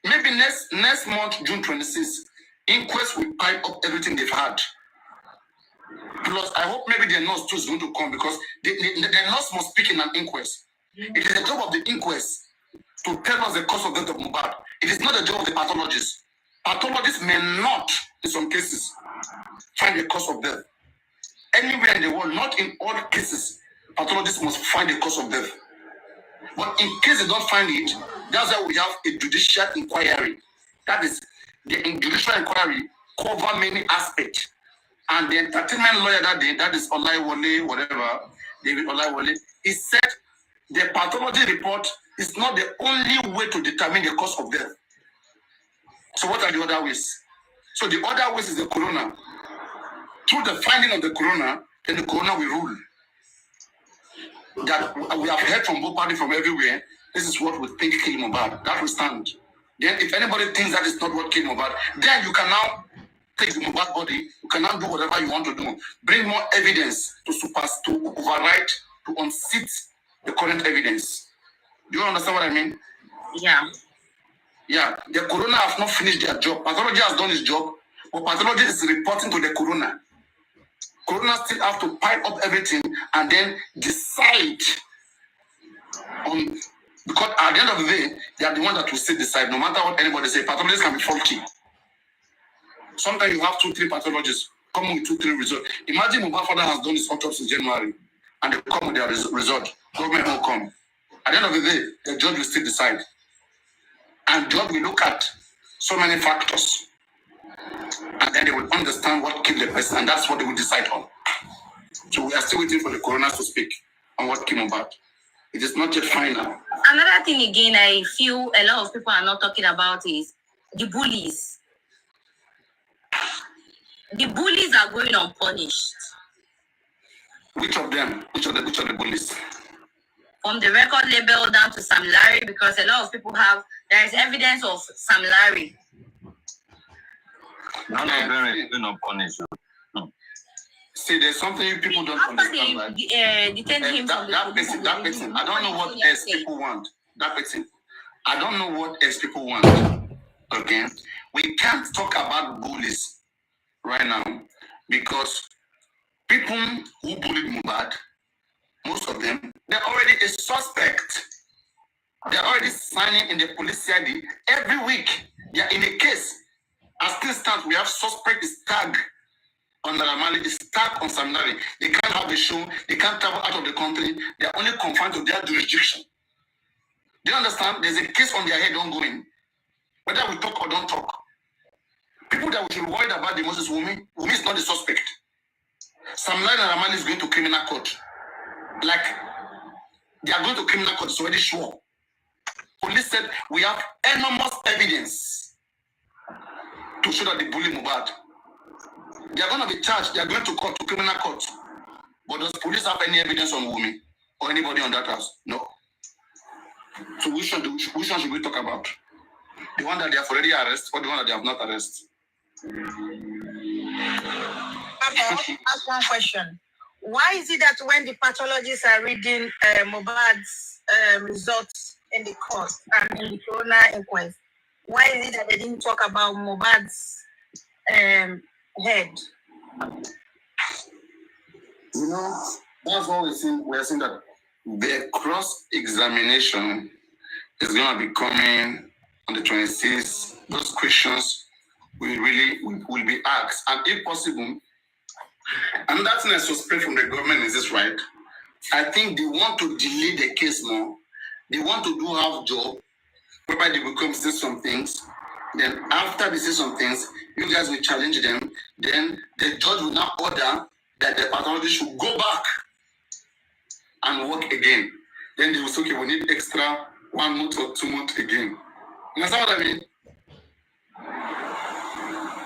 maybe next month, June 26th, inquest will pile up everything they've had. Plus, I hope maybe the nurse too is going to come because the nurse must speak in an inquest. It is the job of the inquest to tell us the cause of death of Mohbad. It is not the job of the pathologist. Pathologists may not, in some cases, find the cause of death. Anywhere in the world, not in all cases, pathologists must find the cause of death. But in case they don't find it, that's why we have a judicial inquiry. That is, the judicial inquiry cover many aspects. And the entertainment lawyer that day, that is Olaiwole, whatever, David Olaiwole, he said the pathology report is not the only way to determine the cause of death. So what are the other ways? So the other ways is the coroner. Through the finding of the coroner, then the coroner will rule. That we have heard from both parties from everywhere, this is what we think killed Mohbad. That will stand. Then if anybody thinks that is not what killed Mohbad, then you can now take the Mohbad body, you can now do whatever you want to do. Bring more evidence to override, to unseat the current evidence. Do you understand what I mean? Yeah. Yeah, the coroner has not finished their job. Pathology has done his job, but pathology is reporting to the coroner. Coroner still have to pile up everything and then decide on, because at the end of the day, they are the one that will still decide, no matter what anybody say. Pathologists can be faulty. Sometimes you have 2-3 pathologists come with 2-3 results. Imagine Mohbad's father has done his autopsy in January and they come with their result. Government will come. At the end of the day, the judge will still decide. And judge will look at so many factors. And then they will understand what killed the person, and that's what they will decide on. So we are still waiting for the coroner to speak on what came about. It is not yet final. Another thing again, I feel a lot of people are not talking about is the bullies. The bullies are going unpunished. Which of them? Which of the bullies? From the record label down to Sam Larry, because a lot of people there is evidence of Sam Larry. None of them is going unpunished. See, there's something people don't understand. After they detained him from that person, I don't know what else people want. That person, I don't know what else people want. Okay? We can't talk about bullies right now because people who bullied Mohbad, most of them, they're already a suspect. They're already signing in the police ID every week. They're in a case. As things stand, we have suspect is tagged on Naramali, is tagged on Sam Larry. They can't have a show. They can't travel out of the country. They're only confined to their jurisdiction. Do you understand? There's a case on their head ongoing. Whether we talk or don't talk. People that we should worry about the most is Wunmi. Wunmi is not the suspect. Sam Larry and Naramali is going to criminal court. Like, they are going to criminal court, it's already sure. Police said we have enormous evidence to show that they bully Mohbad. They are going to be charged. They are going to court, to criminal court. But does police have any evidence on Wunmi or anybody on that house? No. So which one should we talk about? The one that they have already arrested or the one that they have not arrested? Ask one question. Why is it that when the pathologists are reading Mohbad's results in the court and in the coroner inquest, why is it that they didn't talk about Mohbad's head? You know, that's what we're seeing that the cross-examination is going to be coming on the 26th. Those questions will be asked. And if possible, and that's not suspect from the government, is this right? I think they want to delay the case more. They want to do half job, whereby they will come say some things. Then after they say some things, you guys will challenge them. Then the judge will now order that the pathologist should go back and work again. then they will say, okay, we need extra 1 month or 2 months again. You understand what I mean?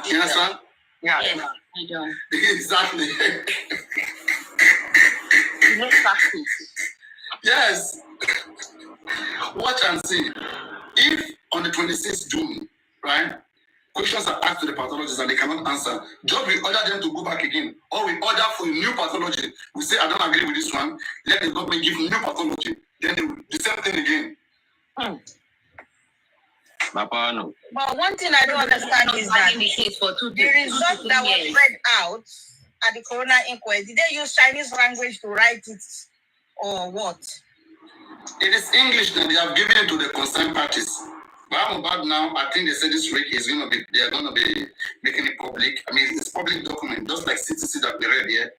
You understand? Yeah. Yes, I don't. Exactly. No practice. Yes. Watch and see. If on the 26th June, right, questions are asked to the pathologists and they cannot answer, just we order them to go back again. Or we order for a new pathology. We say, I don't agree with this one. Let the government give new pathology. Then they will do the same thing again. Papa, no. But one thing I don't understand is that the result that was read out at the coroner inquest, did they use Chinese language to write it or what? It is English that they have given it to the concerned parties. But now, I think they said this week is going to be, they are going to be making it public. I mean, it's public document, just like CTC that we read here.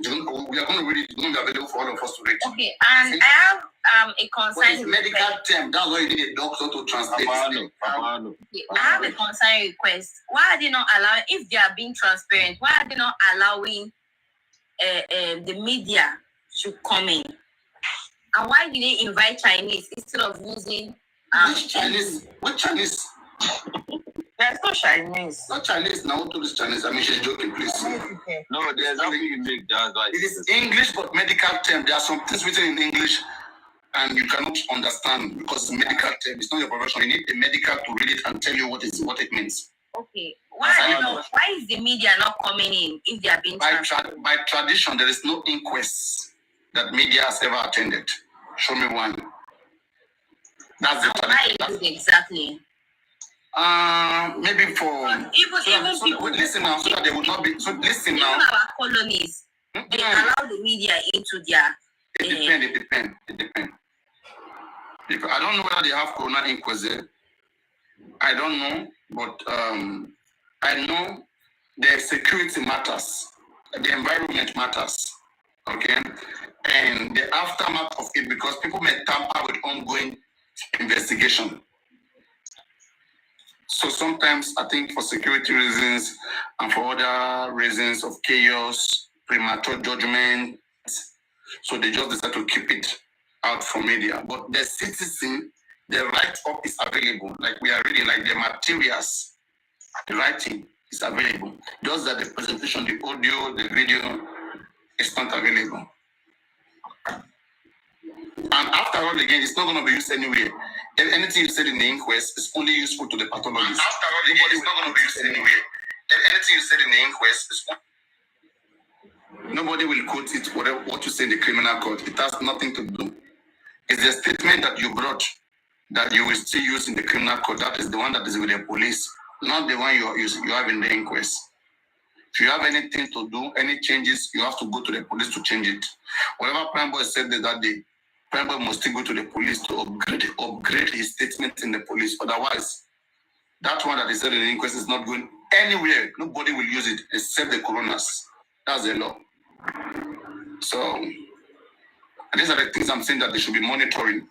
We are going to read it, it's going to be available for all of us to read. Okay, and I have a concern. Medical term, that's why you need a doctor to translate. Okay, I have a concern request. Why are they not allowing, if they are being transparent, why are they not allowing the media to come in? And why did they invite Chinese instead of using which Chinese? What Chinese? There's no Chinese. Not Chinese now. To this Chinese, I mean, she's joking, please. No, there's nothing unique. That's why it is English, but medical term. There are some things written in English, and you cannot understand because it's medical term. It's not your profession. You need a medical to read it and tell you what it means. Okay. Why is the media not coming in if they are being by tradition? There is no inquest that media has ever attended. Show me one. That's the tradition. Why is it exactly? Maybe for even people listen now, so that they would not be. So listen now. Even our colonies, they allow the media into their. It depends. I don't know whether they have corona inquest there. I don't know, but I know the security matters, the environment matters, okay, and the aftermath of it, because people may tamper with ongoing investigation. So sometimes I think for security reasons and for other reasons of chaos, premature judgment, so they just decide to keep it out from media. But the citizen, the write-up is available. Like we are reading, like the materials, the writing is available. Just that the presentation, the audio, the video is not available. And after all, again, it's not going to be used anywhere. If anything you said in the inquest is only useful to the pathologist. After all, again, it's not going to be used anywhere. If anything you said in the inquest is nobody will quote it, whatever what you say in the criminal court. It has nothing to do. It's the statement that you brought that you will still use in the criminal court. That is the one that is with the police, not the one you have in the inquest. If you have anything to do, any changes, you have to go to the police to change it. Whatever Prime Boy said that day, Prime Boy must still go to the police to upgrade his statement in the police. Otherwise, that one that he said in the inquest is not going anywhere. Nobody will use it except the coroners. That's the law. So, these are the things I'm saying that they should be monitoring.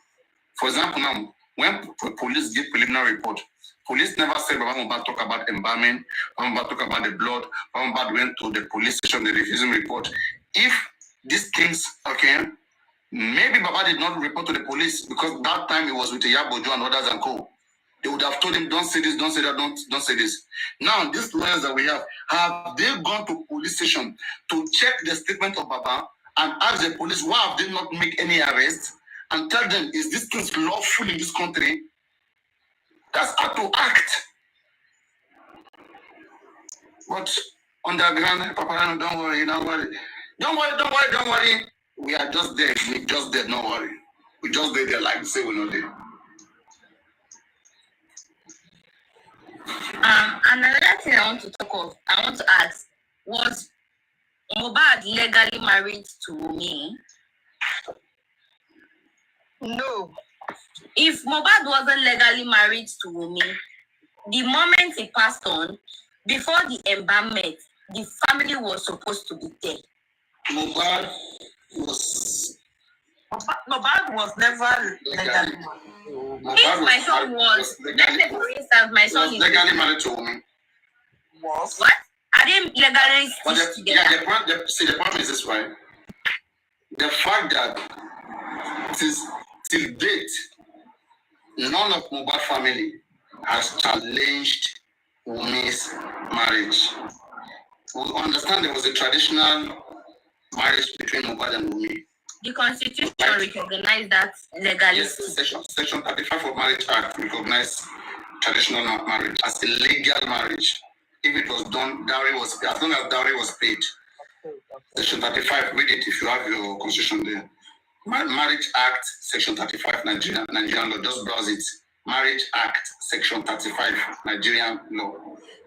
For example, now, when police give preliminary report, police never said Baba Mohbad talk about embalming, Baba Mohbad talk about the blood, Baba Mohbad went to the police station, they refused him report. If these things, okay, maybe Baba did not report to the police because that time he was with Yabojo and others and co. They would have told him, don't say this, don't say that, don't say this. Now, these lawyers that we have they gone to police station to check the statement of Baba and ask the police, why have they not made any arrest? And tell them, is this thing lawful in this country? That's how to act. But on the ground, Papa, don't worry. Don't worry. We are just dead. We just dead, no worry. We just dead there like say we're not dead. Another thing I want to ask, was Mohbad legally married to me? No. If Mohbad wasn't legally married to Wunmi, the moment he passed on, before the embalmment, the family was supposed to be there. Mohbad was never legally married. If my son was, let's say for instance, my son is legally married to Wunmi. What? Are they legally stitched together? Yeah, the problem is this, right? The fact that till date, none of Mohbad family has challenged Wumi's marriage. We understand there was a traditional marriage between Mohbad and Wumi. The Constitution recognized that legally. Yes, section 35 of Marriage Act recognized traditional marriage as a legal marriage. If it was done, dowry was paid. As long as dowry was paid. Section 35, read it if you have your constitution there. Marriage Act, Section 35, Nigerian law. Just browse it. Marriage Act, Section 35, Nigerian law.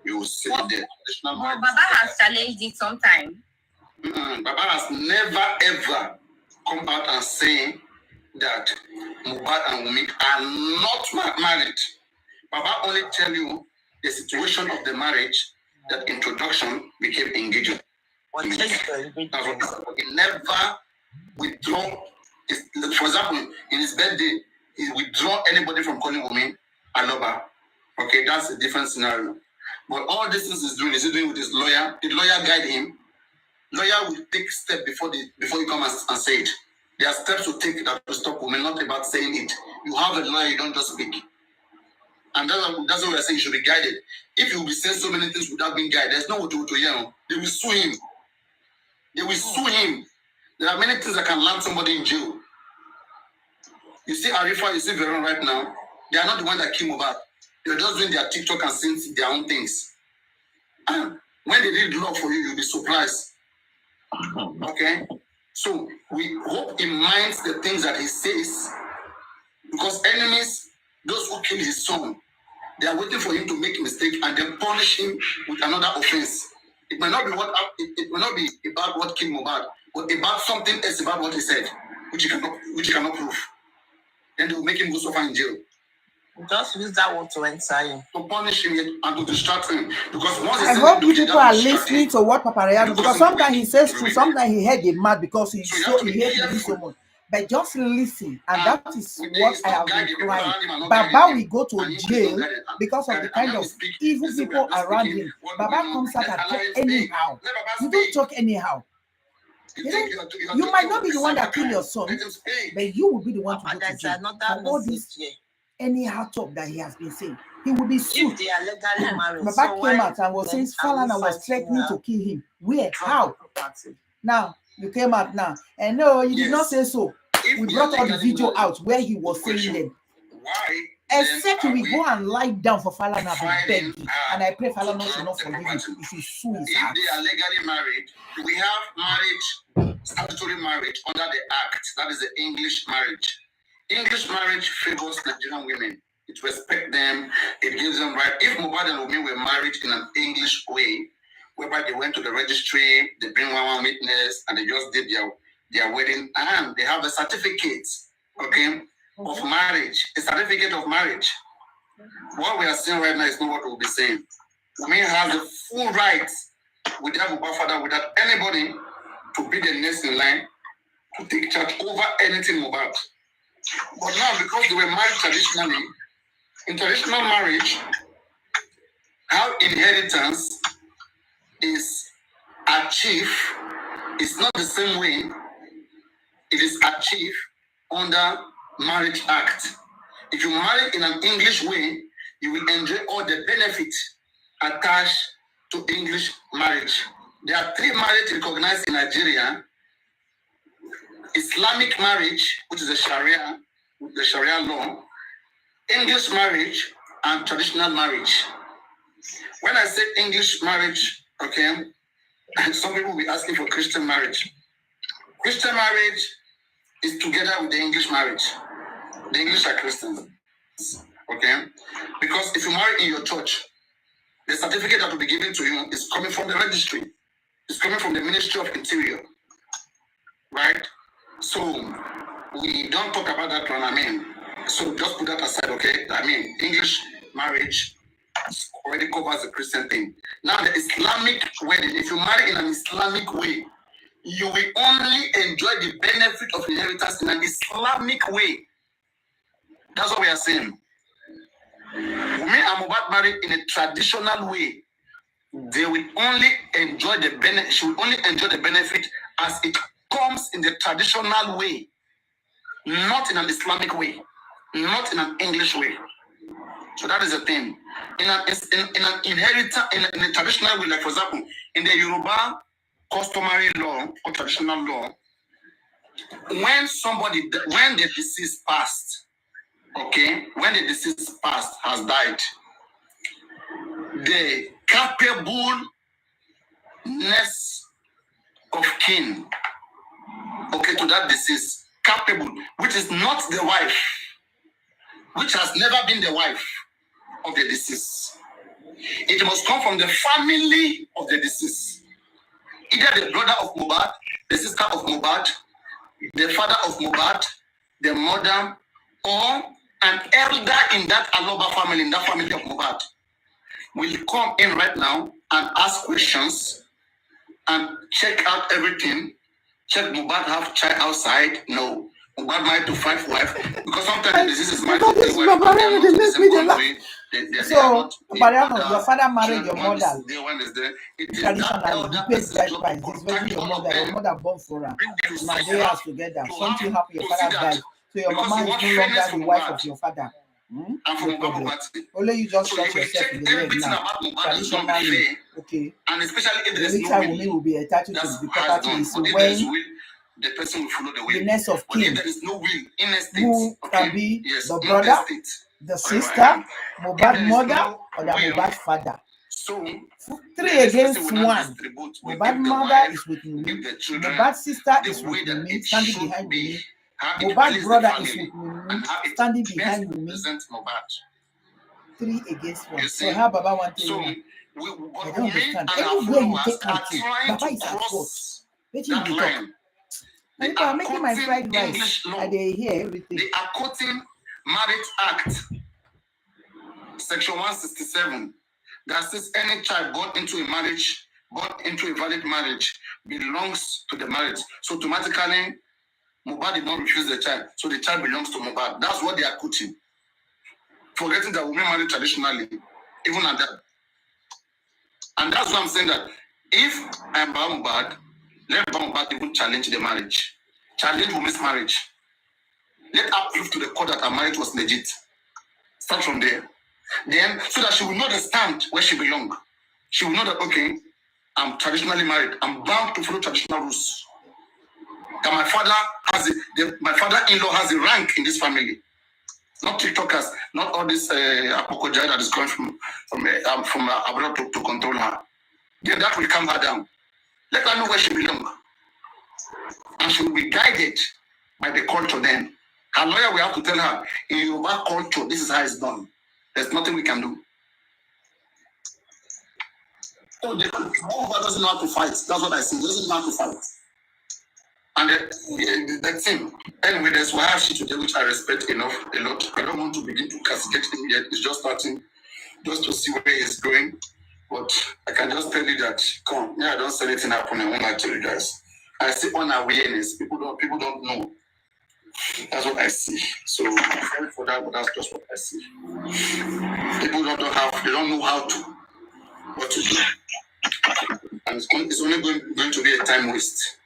You will see it there. Baba has challenged it sometime. Baba has never ever come out and say that Mohbad and Wumi are not married. Baba only tell you the situation of the marriage, that introduction became engagement. He never withdraw. For example, in his birthday, he withdraw anybody from calling Wumi Aloba. Okay, that's a different scenario. But all this is doing with his lawyer. The lawyer guide him. Lawyer will take steps before you come and say it. There are steps to take that to stop women, not about saying it. You have a lawyer, you don't just speak. And that's what we are saying, you should be guided. If you will be saying so many things without being guided, there's no way to hear. They will sue him. They will sue him. There are many things that can land somebody in jail. You see Arifa, you see Veron right now, they are not the one that came over. They're just doing their TikTok and saying their own things. And when they did love for you, you'll be surprised. Okay? So we hope he minds the things that he says, because enemies, those who kill his son, they are waiting for him to make a mistake and then punish him with another offense. It may not be about what killed Mohbad, but about something else about what he said, which he cannot prove. Then they will make him go suffer in jail. Just use that word to enter him. To punish him and to distract him. Because once I hope you people are listening to what Papa Rayado, because sometimes he says true, sometimes he heard him mad because he hates me so much. But just listen, and that is what I have been crying. Baba will go to jail because of the kind of evil people around him. Baba comes out and talk anyhow. You don't talk anyhow. You might not be the one that killed your son, but you will be the one to go to jail for all this anyhow talk that he has been saying. He will be sued. They are legally married. Baba came out and was saying Falana was threatening to kill him. Where? How? Now you came out now, and no, you did not say so. We brought all the video out where he was saying them. Why? Except we go and lie down for Falana and beg him. And I pray Falana should not forgive him if he sues his If they are legally married, we have marriage, statutory marriage under the Act. That is the English marriage. English marriage favors Nigerian women. It respects them. It gives them right. If Mohbad and Wumi were married in an English way, whereby they went to the registry, they bring one witness, and they just did their wedding, and they have a certificate, okay, of marriage, a certificate of marriage. What we are seeing right now is not what we'll be saying. Wumi has the full right, without Mohbad father, without anybody, to be the next in line to take charge over anything Mohbad. But now, because they were married traditionally, in traditional marriage, how inheritance is achieved is not the same way it is achieved under Marriage Act. If you marry in an English way, you will enjoy all the benefits attached to English marriage. There are 3 marriages recognized in Nigeria: Islamic marriage, which is the Sharia law, English marriage, and traditional marriage. When I say English marriage, okay, some people will be asking for Christian marriage. Christian marriage is together with the English marriage. The English are Christians, okay? Because if you marry in your church, the certificate that will be given to you is coming from the registry. It's coming from the Ministry of Interior, right? So we don't talk about that one, So just put that aside, okay? English marriage already covers the Christian thing. Now the Islamic wedding, if you marry in an Islamic way, you will only enjoy the benefit of inheritance in an Islamic way. That's what we are saying. Wumi and Mohbad married in a traditional way. They will only enjoy the benefit. She will only enjoy the benefit as it comes in the traditional way. not in an Islamic way, not in an English way. So that is the thing. In an inheritance, in a traditional way, like for example, in the Yoruba customary law or traditional law, when the deceased passed, okay, when the deceased passed has died, the capableness of kin, okay, to that deceased, capable, which is not the wife, which has never been the wife of the deceased. It must come from the family of the deceased. Either the brother of Mohbad, the sister of Mohbad, the father of Mohbad, the mother, or an elder in that Aloba family, in that family of Mohbad, will come in right now and ask questions and check out everything. Check Mohbad have child outside? No. Mohbad married to 5 wives, because sometimes the disease is married to 3 wives. So, Mariano, your father married your mother. Traditionally, you pay the bride price. This is your mother born for her. Now they are together. Something happened, your father died. So your mama is no longer the wife of your father. No problem. Only you just shot yourself in the leg now. Traditionally, okay. And especially if the only time women will be entitled to the property is when the person will follow the will. The next of kin, there is no will in a state, who can be the brother, the sister, Mohbad mother, or the Mohbad father. So 3 against 1. Mohbad mother is with me. Mohbad sister is with me, standing behind me. Mohbad brother is with me, standing behind me. 3 against 1. So how Baba want to know? I don't understand. Anywhere you take country, Baba is at fault. Let him be talk. I'm making my fried rice. I hear everything. They are quoting Marriage Act, Section 167, that says any child born into a valid marriage, belongs to the marriage. So automatically, Mohbad did not refuse the child, so the child belongs to Mohbad. That's what they are quoting. Forgetting that women marry traditionally, even at that. And that's why I'm saying that if I'm Mohbad, let Mohbad even challenge the marriage. Challenge women's marriage. Let her prove to the court that her marriage was legit. Start from there. Then, so that she will know the stand where she belongs. She will know that, okay, I'm traditionally married. I'm bound to follow traditional rules. That my father-in-law has a rank in this family. Not TikTokers, not all this apokojai that is coming from abroad to control her. Then that will calm her down. Let her know where she belongs. And she will be guided by the culture then. Her lawyer will have to tell her, in Yoruba culture, this is how it's done. There's nothing we can do. Oh, the Mohbad doesn't know how to fight. That's what I see. He doesn't know how to fight. And the thing, anyway, there's Wahashi today, which I respect a lot. I don't want to begin to castigate him yet. It's just starting, just to see where he's going. But I can just tell you that, I don't say anything happen. I won't lie to you guys. I see unawareness. People don't know. That's what I see. So I'm sorry for that, but that's just what I see. People they don't know how to, what to do. And it's only going to be a time waste.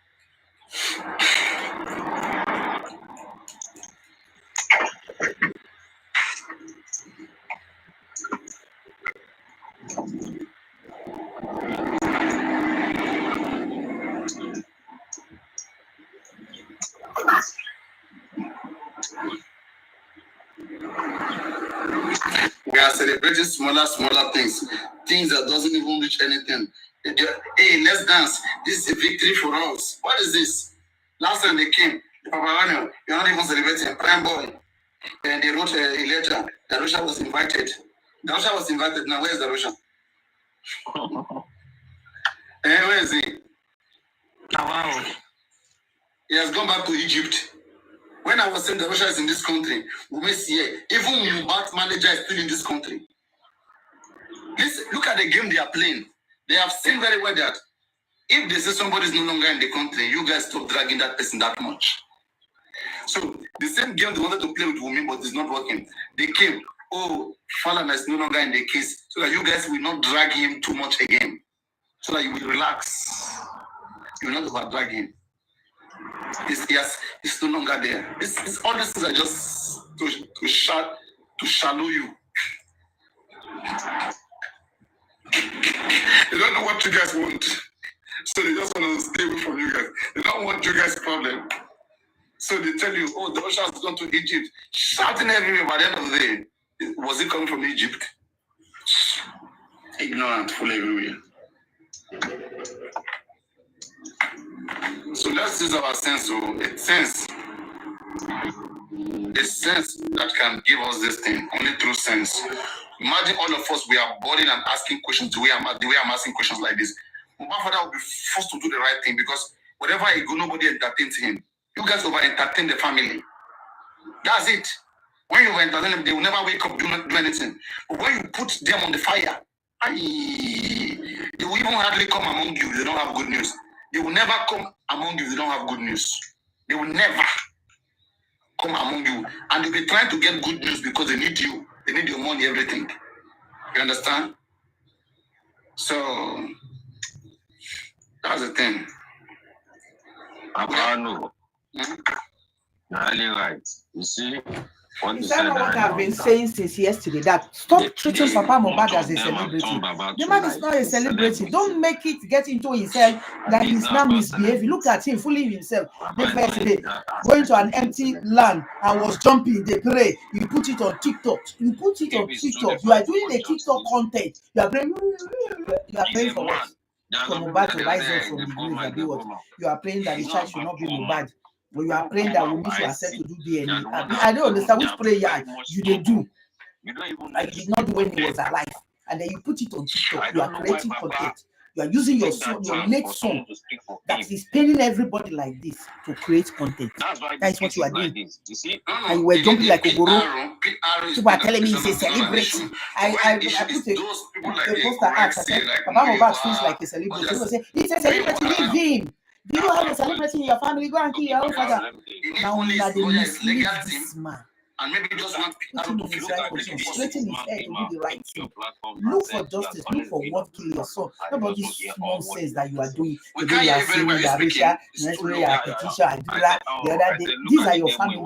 We are celebrating smaller things that doesn't even reach anything. Hey, let's dance. This is a victory for us. What is this? Last time they came, the Paparano, you're not even celebrating Prime Boy. And they wrote a letter. Darusha was invited. Now where's Darusha? Where is he? Wow. He has gone back to Egypt. When I was saying Darusha is in this country, we may see it. Even Mohbad's manager is still in this country. Listen, look at the game they are playing. They have seen very well that if they say somebody is no longer in the country, you guys stop dragging that person that much. So the same game they wanted to play with women, but it's not working. They came, Falana is no longer in the case, so that you guys will not drag him too much again. So that you will relax. You will not over drag him. It's no longer there. It's all these things are just to shallow you. They don't know what you guys want. So they just want to stay away from you guys. They don't want you guys' problem. So they tell you, oh, the Russians has gone to Egypt. Shouting everywhere. By the end of the day, was it coming from Egypt? Ignorant, full everywhere. So let's use our sense. So a sense that can give us this thing only through sense. Imagine all of us, we are boarding and asking questions the way I'm asking questions like this. My father will be forced to do the right thing because wherever he go, nobody entertains him. You guys over entertain the family. That's it. When you entertain them, they will never wake up, do anything. But when you put them on the fire, they will even hardly come among you if they don't have good news. They will never come among you if they don't have good news. They will never come among you. And they'll be trying to get good news because they need you. They need your money, everything. You understand? So, that's the thing. Apano. Right. You see? Is that not what I've been saying since yesterday? That stop treating Papa Mohbad as a celebrity. The man is not a celebrity. Don't make it get into himself that he's not misbehaving. Look at him fooling himself. The first day, going to an empty land and was jumping. They pray. You put it on TikTok. You put it on TikTok. You are doing a TikTok content. You are praying. You are praying for what? For Mohbad to rise up from the grave and do what? You are praying that the child should not be Mohbad. But you are praying that we need to accept to do DNA. I don't understand which prayer you did do. Like you did not do when he was alive. And then you put it on TikTok. You are creating content. You are using your son, your late son, that is paying everybody like this to create content. That is what you are doing. And you were jumping like Ogoro. People are telling me he's a celebrity. I put a poster out. I said, Papa Mohbad feels like a celebrity. People say, he's a celebrity, leave him. Do you have a celebrity in your family? Go and kill your own father. Now they mislead this man. And maybe just want putting in his right position, straighten his head to do the right thing. Look for justice. Look for what kill your son. Not about this nonsense that you are doing. The way you are saying that Risha, the next way you are Patricia, Adira, the other day. These are your family.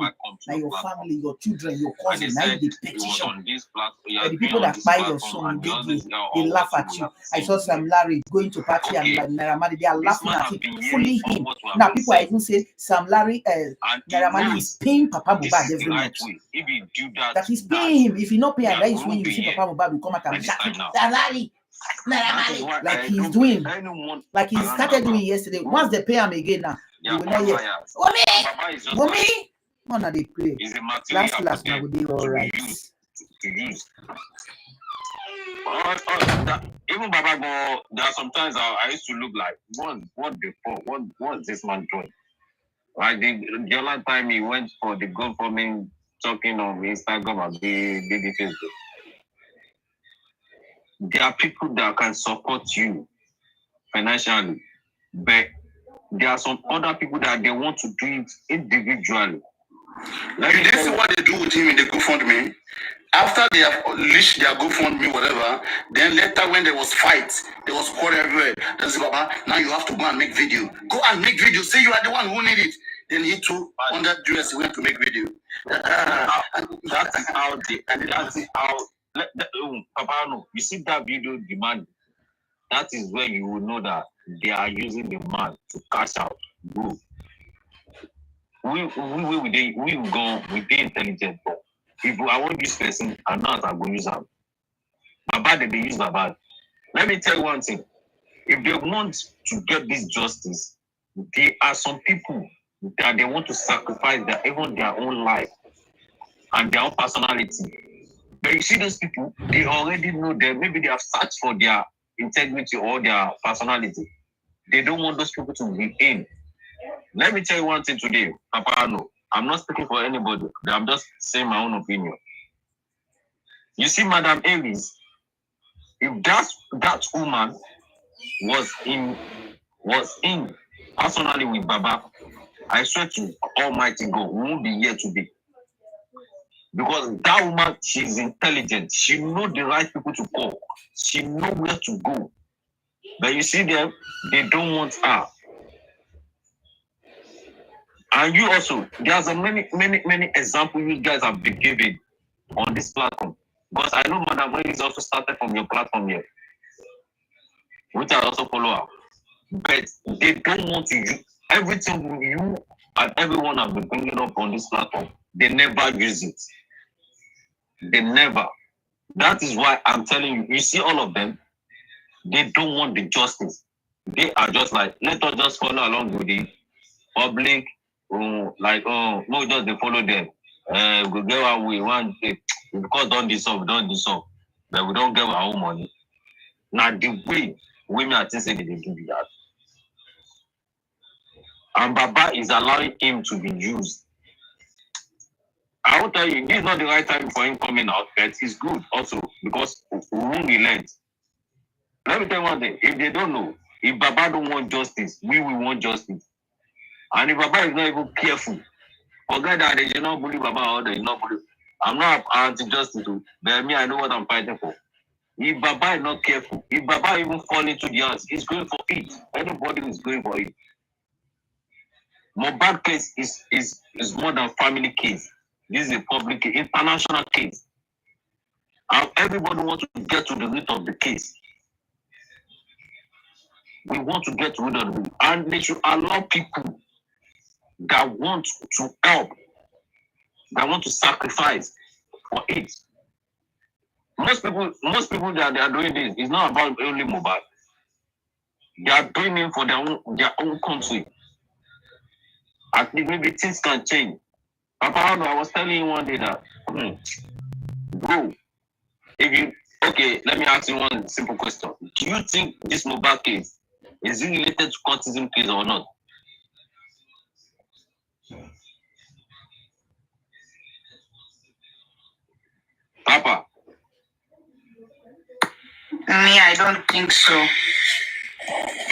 Now your family, your children, your cousin. Now you petition. The people that buy your son, they laugh at you. I saw Sam Larry going to party and Naira Marley. They are laughing at him, fooling him. Now people are even saying Sam Larry, Naira Marley is paying Papa Mohbad every month. If he do that, that he's paying him. If he not pay, and that is when you see Papa Mohbad will come out and shout, like he's doing, like he started doing yesterday. Once they pay him again now, you will not hear, Wumi, one of they play. Last now will be all right. Even Baba Go, there are sometimes I used to look like, what's this man doing? Like the other time he went for the GoFundMe talking on Instagram and the Facebook. There are people that can support you financially, but there are some other people that they want to do it individually. Like you didn't see what they do with him in the GoFundMe. After they have leashed their GoFundMe, whatever, then later when there was fights, there was quarrel everywhere. They say, Baba, now you have to go and make video. Go and make video. Say you are the one who need it. Then he too, under duress, he went to make video. That's how Papa, no, you see that video demand. That is where you will know that they are using the man to cash out. Bro. We go with the intelligent. If I want this person, I'm not going to use them. Baba, they use Baba. Let me tell you one thing. If they want to get this justice, there are some people that they want to sacrifice even their own life and their own personality. But you see those people, they already know that maybe they have searched for their integrity or their personality. They don't want those people to be in. Let me tell you one thing today, Papa. No, I'm not speaking for anybody. I'm just saying my own opinion. You see, Madam Aries, if that woman was in personally with Baba, I swear to Almighty God, we won't be here today. Because that woman, she's intelligent. She knows the right people to call. She knows where to go. But you see them, they don't want her. And you also, there's a many examples you guys have been giving on this platform. Because I know Madam Wendy is also started from your platform here, which I also follow up. But they don't want to use everything you and everyone have been bringing up on this platform. They never use it. They never. That is why I'm telling you, you see all of them, they don't want the justice. They are just like, let us just follow along with the public, no, just they follow them. We get what we want, because don't dissolve, but we don't get our own money. Now, the way women are saying they do that. And Baba is allowing him to be used. I will tell you, this is not the right time for him coming out, but it's good also because we won't relent. Let me tell you one thing, if they don't know, if Baba don't want justice, we will want justice. And if Baba is not even careful, forget that they should not believe Baba or they should not believe. I'm not anti-justice, but me, I know what I'm fighting for. If Baba is not careful, if Baba even fall into the hands, he's going for it. Anybody is going for it. Mohbad case is more than family case. This is a public case, international case. And everybody wants to get to the root of the case. We want to get rid of it. And they should allow people that want to help, that want to sacrifice for it. Most people that they are doing this, it's not about only Mohbad. They are doing it for their own country. I think maybe things can change. Papa, I was telling you one day that, bro, let me ask you one simple question. Do you think this Mohbad case is it related to cultism case or not? Papa? Me, I don't think so.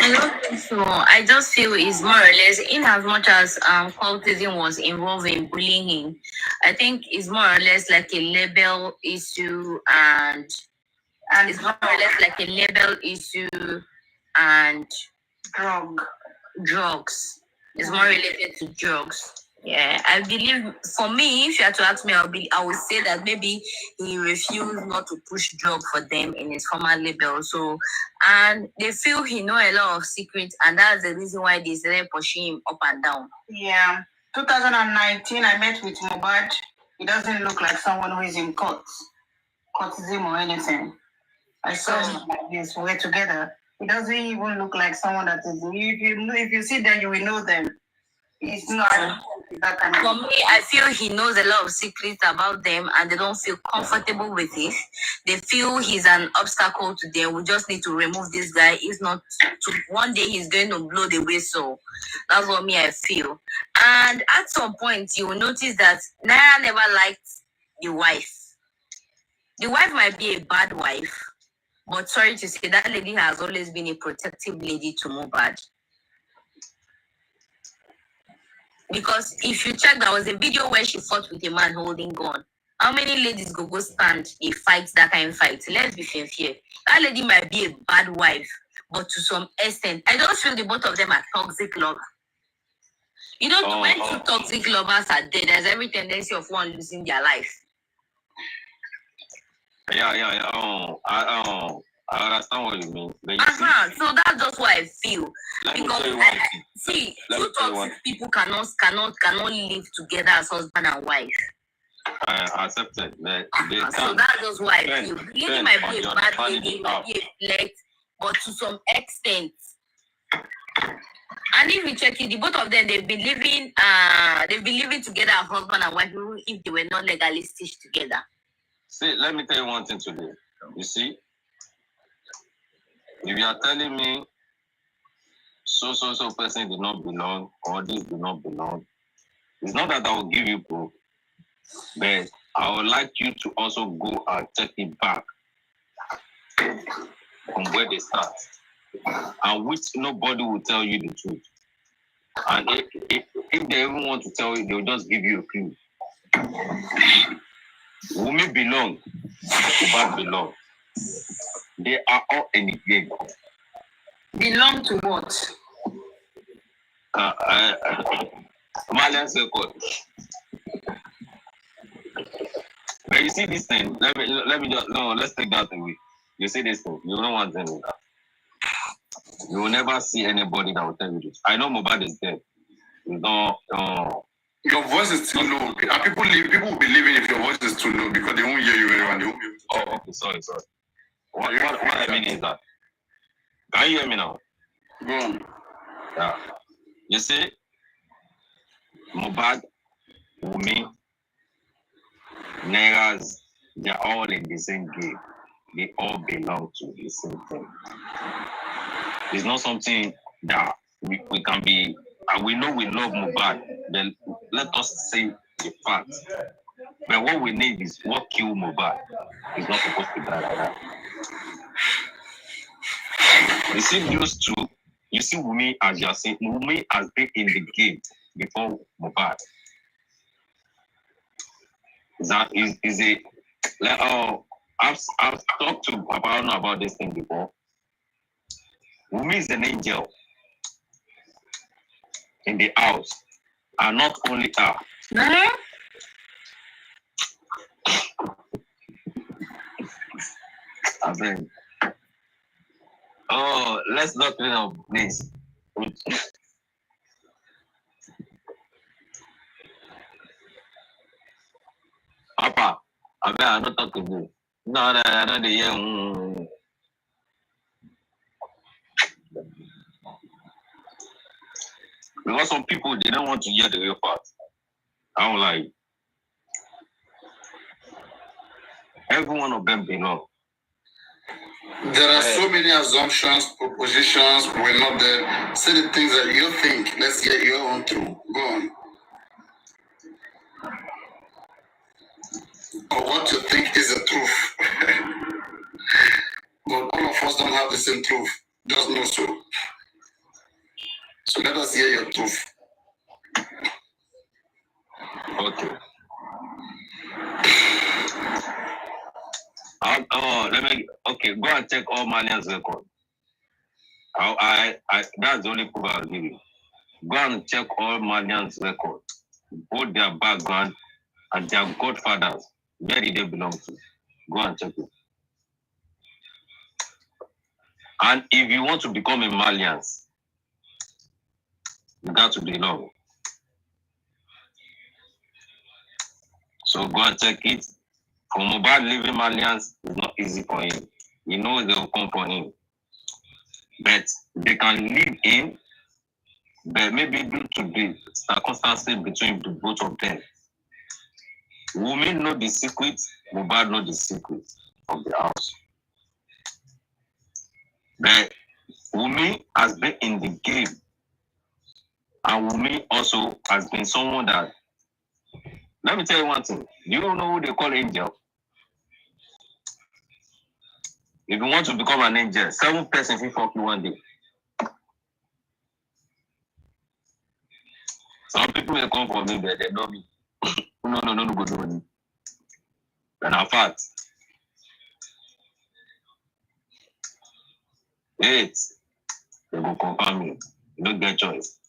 I don't think so. I just feel it's more or less, in as much as cultism was involved in bullying him, I think it's more or less like a label issue and it's more or less like a label issue and drugs. It's more related to drugs. Yeah, I believe for me, if you had to ask me, I would say that maybe he refused not to push drug for them in his former label. So, and they feel he know a lot of secrets, and that's the reason why they started pushing him up and down. Yeah, 2019, I met with Mohbad. He doesn't look like someone who is in cultism or anything. I saw him like this. We were together. He doesn't even look like someone that is. If you see them, you will know them. He's not that kind of. For me, I feel he knows a lot of secrets about them and they don't feel comfortable with it. They feel he's an obstacle to them. We just need to remove this guy. If not, one day he's going to blow the whistle. That's what I feel. And at some point, you will notice that Naira never liked the wife. The wife might be a bad wife, but sorry to say, that lady has always been a protective lady to Mohbad. Because if you check, there was a video where she fought with a man holding gun. How many ladies go stand a fight, that kind of fight? Let's be sincere. That lady might be a bad wife, but to some extent, I don't feel the both of them are toxic lovers. You know, when two toxic lovers are dead, there's every tendency of one losing their life. Yeah. I understand what you mean. So that's just what I feel. Because two toxic people cannot live together as husband and wife. I accept it. So that's just what I feel. The lady might be a bad lady, might be a flirt, but to some extent. And if you check it, the both of them, they've been living together as husband and wife, even if they were not legally stitched together. See, let me tell you one thing today. You see, if you are telling me so person did not belong or this did not belong, it's not that I will give you proof, but I would like you to also go and check it back from where they start, and which nobody will tell you the truth. And if they even want to tell you, they'll just give you a clue. Wumi belong, Mohbad belong. They are all in the game. Belong to what? Malian's record. But you see this thing, let me just, no, let's take that away. You see this thing, you don't want to tell me that. You will never see anybody that will tell you this. I know Mohbad is dead. You don't, your voice is too low. People will be leaving if your voice is too low because they won't hear you very well. They won't be able to oh, okay, sorry. What I mean is that, can you hear me now? Go on. Yeah. You see, Mohbad, Wunmi, Nairas, they're all in the same game. They all belong to the same thing. It's not something that we can be, and we know we love Mohbad, then let us say the fact. But what we need is what killed Mohbad. He's not supposed to die like that. You see those two, you see Wunmi, as you're saying, Wunmi has been in the game before Mohbad. That is a, like, I've talked to Papa about this thing before. Wunmi is an angel in the house, and not only her. I mean, oh, let's not clean up this. Papa, I mean, I'm not talking to you. No, the because some people, they don't want to hear the real part. I'm like, every one of them belong. There are so many assumptions, propositions. We're not there. Say the things that you think. Let's get your own through. Go on. Or what you think is the truth. But all of us don't have the same truth. Just know so. So let us hear your truth. Okay. Okay, go and check all Malian's record. That's the only proof I'll give you. Go and check all Malian's record, both their background and their godfathers. Where did they belong to? Go and check it. And if you want to become a Malian, you got to belong. So go and check it. For Mohbad living Malians, it's not easy for him. He knows they will come for him. But they can live in, but maybe due to the circumstances between the both of them. Women know the secret, Mohbad know the secret of the house. But Wunmi has been in the game. And Wunmi also has been someone that, let me tell you one thing. Do you know who they call angel? If you want to become an angel, 7 persons will fuck you one day. Some people may come for me, but they know me. No, go do me. And I'm fat. 8, they will confirm me. You don't get choice.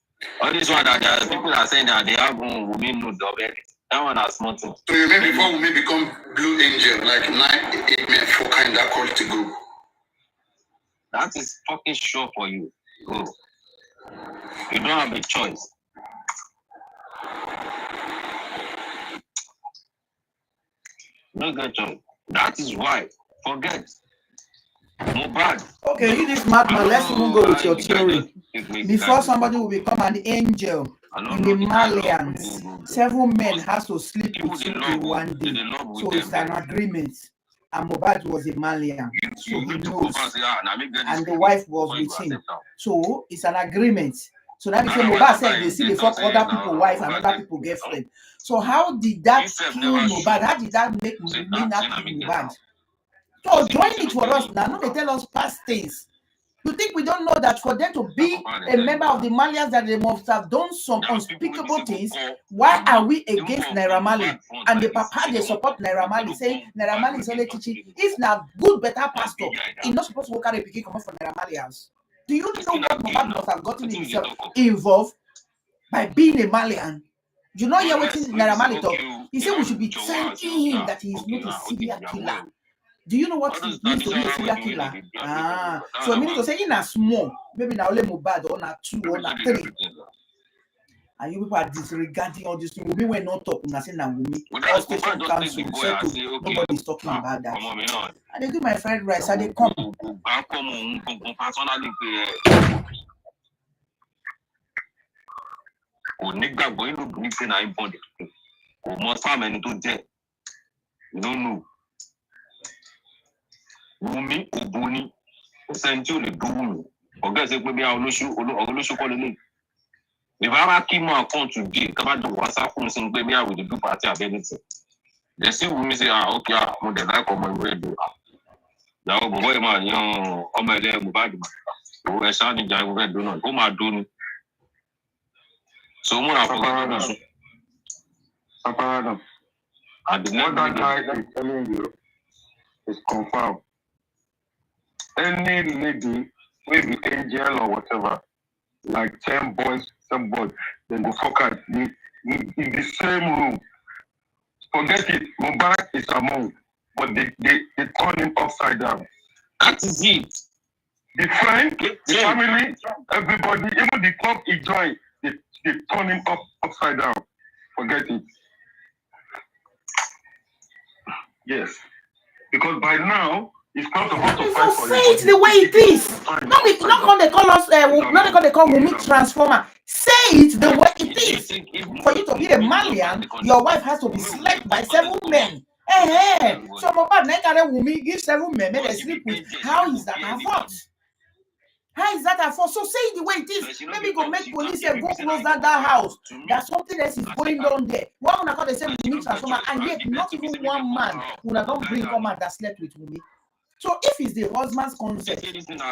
All this one that there are people are saying that they have women nude already. That one has small thing. So you maybe before we become Blue Angel, like 9, 8 men, 4 kind of quality group. That is fucking sure for you. Go. You don't have a choice. No good choice. That is why. Forget. Mohbad. Okay, you this madman. Let's even go with your theory. Before somebody will become an angel in the Malians, 7 men has to sleep with you in one day. So it's an agreement. And Mohbad was a Malian, so he knows. And the wife was with him. So it's an agreement. So that became Mohbad said they see they fuck other people's wife and other people's girlfriend. So how did that kill Mohbad? How did that make me not kill Mohbad? So join it for us now. Now they tell us past things. You think we don't know that for them to be a member of the Malians that they must have done some unspeakable things? Why are we against Naira Marley? And the papa they support Naira Marley, saying Naira Marley is only teaching. If not good, better pastor, he's not supposed to work at a picking come from Naira Marley house. Do you know what Mohbad must have gotten himself involved? by being a Malian. You know, you're waiting Naira Marley talk. He said we should be thanking him that he is not a serial killer. Do you know what it means to be a serial killer? So it means to say in a small, maybe now only Mohbad or not 2 or not 3. And you people are disregarding all this. We were not talking. I said, now all station council settle. Nobody's talking about that. And they do my fried rice. And they come. No. Wumi Obuni sent you the doom. Or guess it will be our Lushu colony. If I keep my account to give, come out to WhatsApp and sing baby with the 2 party of anything. They see Wumi say, okay, I'm the like of my radio. Now, boy, my young, on my leg, Mubadi. Who is sounding down with do not. Who my doing? So, more of a and the what that guy is telling you is confirmed. Any lady, maybe angel or whatever, like 10 boys, they go fuck out in the same room. Forget it, Mohbad is among, but they turn him upside down. That is it. The friend, the family, everybody, even the club he joined, they turn him upside down. Forget it. Yes, because by now it's not supposed to fight for you. Say it the way it is. Not they call us. Not they call Wumi transformer. Say it the way it is. For you to be a Malian, your wife has to be slept by 7 men. So Mohbad Naikare Wumi give 7 men, may they sleep with. How is that her fault? How is that her fault? So say it the way it is. Maybe go make police go close down that house. There's something else is going on there. One when I call the same Wumi transformer, and yet not even one man will not bring a man that slept with Wumi. So if it's the husband's consent